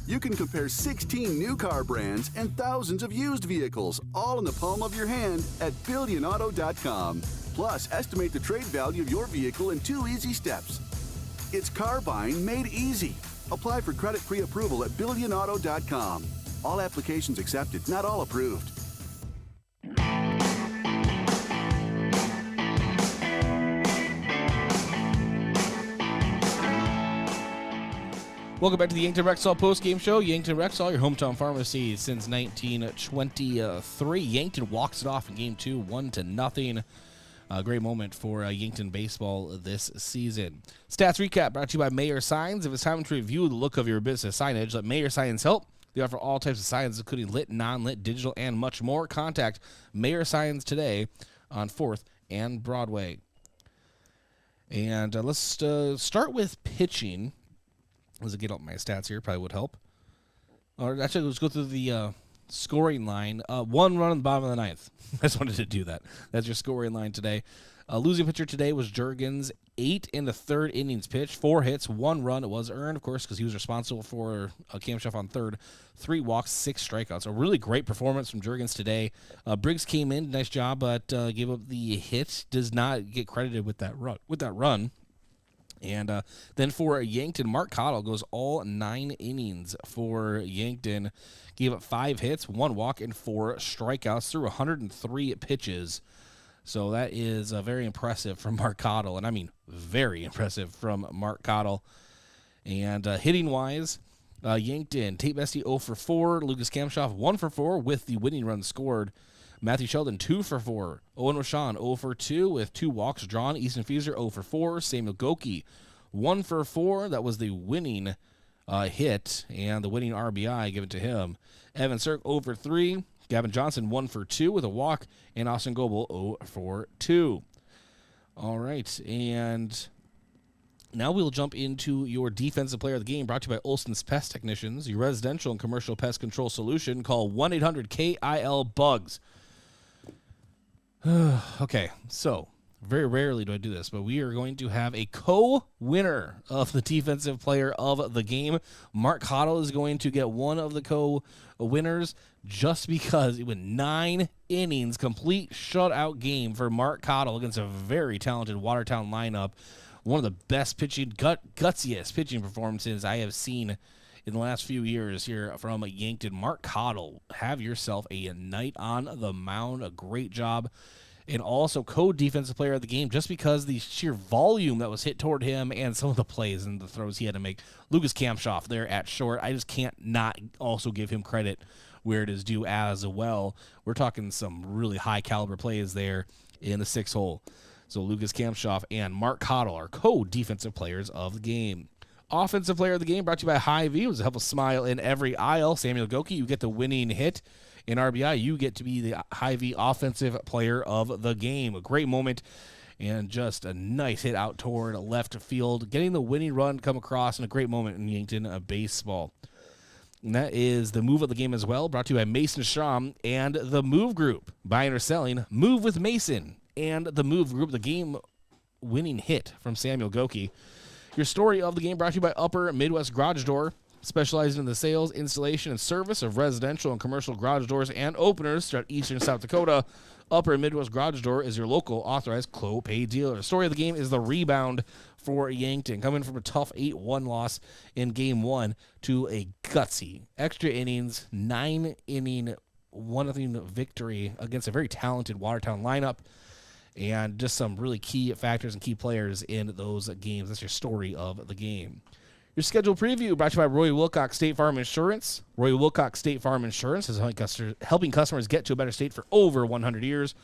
You can compare 16 new car brands and thousands of used vehicles, all in the palm of your hand at BillionAuto.com. Plus, estimate the trade value of your vehicle in 2 easy steps. It's car buying made easy. Apply for credit pre-approval at BillionAuto.com. All applications accepted, not all approved. Welcome back to the Yankton Rexall postgame show. Yankton Rexall, your hometown pharmacy since 1923. Yankton walks it off in Game 2, 1-0. A great moment for Yankton baseball this season. Stats recap brought to you by Mayor Signs. If it's time to review the look of your business signage, let Mayor Signs help. They offer all types of signs, including lit, non-lit, digital, and much more. Contact Mayor Signs today on 4th and Broadway. And let's start with pitching. Let's get up my stats here. Probably would help. Or actually, let's go through the scoring line. 1 run on the bottom of the 9th. I just wanted to do that. That's your scoring line today. Losing pitcher today was Juergens, 8 in the third innings pitched, 4 hits, 1 run. It was earned, of course, because he was responsible for a camshaft on third, 3 walks, 6 strikeouts. A really great performance from Juergens today. Briggs came in, nice job, but gave up the hit. Does not get credited with that run. And then for Yankton, Mark Cottle goes all 9 innings for Yankton. Gave up 5 hits, 1 walk, and 4 strikeouts through 103 pitches. So that is very impressive from Mark Cottle, and I mean very impressive from Mark Cottle. And hitting-wise, Yankton, Tate Bestie 0 for 4, Lucas Kamshoff 1 for 4 with the winning run scored. Matthew Sheldon 2 for 4, Owen Rashawn 0 for 2 with 2 walks drawn. Easton Fieser 0 for 4, Samuel Goki 1 for 4. That was the winning hit and the winning RBI given to him. Evan Cirk 0 for 3. Gavin Johnson 1 for 2 with a walk, and Austin Goebel 0 for 2. All right, and now we'll jump into your defensive player of the game, brought to you by Olson's Pest Technicians, your residential and commercial pest control solution. Call 1-800-KIL-BUGS. Okay, so very rarely do I do this, but we are going to have a co-winner of the defensive player of the game. Mark Cottle is going to get one of the co-winners just because it went 9 innings, complete shutout game for Mark Cottle against a very talented Watertown lineup. One of the best pitching, gutsiest pitching performances I have seen in the last few years here from Yankton. Mark Cottle, have yourself a night on the mound. A great job. And also co-defensive player of the game just because the sheer volume that was hit toward him and some of the plays and the throws he had to make. Lucas Kamshoff there at short. I just can't not also give him credit where it is due as well. We're talking some really high caliber plays there in the 6 hole. So Lucas Kamshoff and Mark Cottle are co-defensive players of the game. Offensive player of the game brought to you by Hy-Vee. It was a helpful smile in every aisle. Samuel Goki, you get the winning hit. In RBI, you get to be the Hy-Vee offensive player of the game. A great moment and just a nice hit out toward left field. Getting the winning run come across in a great moment in Yankton baseball. And that is the move of the game as well, brought to you by Mason Schramm and the Move Group. Buying or selling, move with Mason and the Move Group, the game-winning hit from Samuel Goki. Your story of the game brought to you by Upper Midwest Garage Door, specializing in the sales, installation, and service of residential and commercial garage doors and openers throughout eastern South Dakota. Upper Midwest Garage Door is your local authorized Clopay dealer. The story of the game is the rebound for Yankton, coming from a tough 8-1 loss in Game 1 to a gutsy extra innings, 9-inning, 1-0 victory against a very talented Watertown lineup, and just some really key factors and key players in those games. That's your story of the game. Your schedule preview brought to you by Roy Wilcox State Farm Insurance. Roy Wilcox State Farm Insurance is helping customers get to a better state for over 100 years.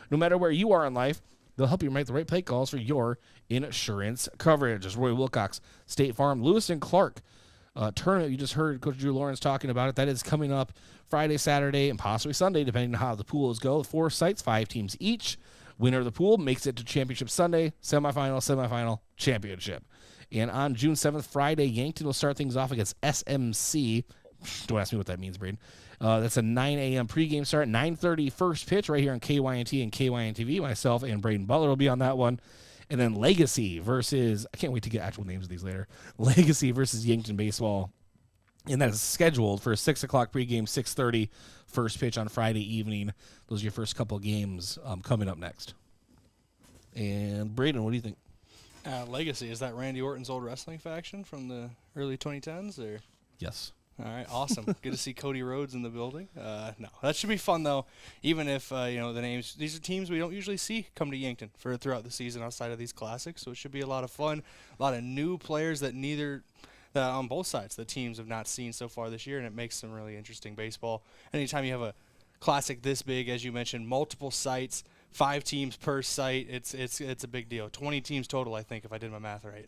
No matter where you are in life, they'll help you make the right play calls for your insurance coverage. As Roy Wilcox State Farm, Lewis and Clark tournament. You just heard Coach Drew Lawrence talking about it. That is coming up Friday, Saturday, and possibly Sunday, depending on how the pools go. 4 sites, 5 teams each. Winner of the pool makes it to Championship Sunday, semifinal, championship. And on June 7th, Friday, Yankton will start things off against SMC. Don't ask me what that means, Brayden. That's a 9 a.m. pregame start, 9:30 first pitch right here on KYNT and KYNTV. Myself and Brayden Butler will be on that one. And then Legacy versus, I can't wait to get actual names of these later, Legacy versus Yankton Baseball. And that is scheduled for a 6 o'clock pregame, 6:30 first pitch on Friday evening. Those are your first couple games coming up next. And Brayden, what do you think? Legacy, is that Randy Orton's old wrestling faction from the early 2010s? Or? Yes. All right, awesome. Good to see Cody Rhodes in the building. No, that should be fun, though, even if, the names, these are teams we don't usually see come to Yankton for throughout the season outside of these classics, so it should be a lot of fun, a lot of new players that on both sides the teams have not seen so far this year, and it makes some really interesting baseball. Anytime you have a classic this big, as you mentioned, multiple sites, 5 teams per site, it's a big deal. 20 teams total, I think, if I did my math right.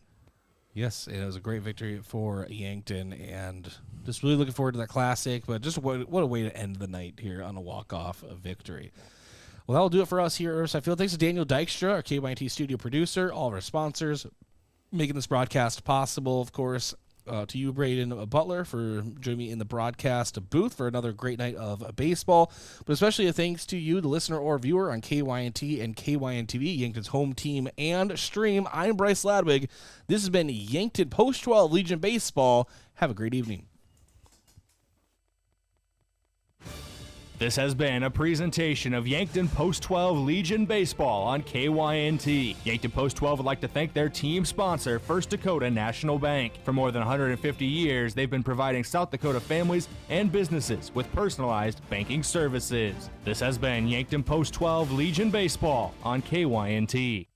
Yes, it was a great victory for Yankton, and just really looking forward to that classic, but just what a way to end the night here on a walk-off victory. Well, that'll do it for us here at Riverside Field. Thanks to Daniel Dykstra, our KYNT studio producer, all of our sponsors, making this broadcast possible, of course. to you, Brayden Butler, for joining me in the broadcast booth for another great night of baseball. But especially a thanks to you, the listener or viewer on KYNT and KYNTV, Yankton's home team and stream. I'm Bryce Ladwig. This has been Yankton Post 12 Legion Baseball. Have a great evening. This has been a presentation of Yankton Post 12 Legion Baseball on KYNT. Yankton Post 12 would like to thank their team sponsor, First Dakota National Bank. For more than 150 years, they've been providing South Dakota families and businesses with personalized banking services. This has been Yankton Post 12 Legion Baseball on KYNT.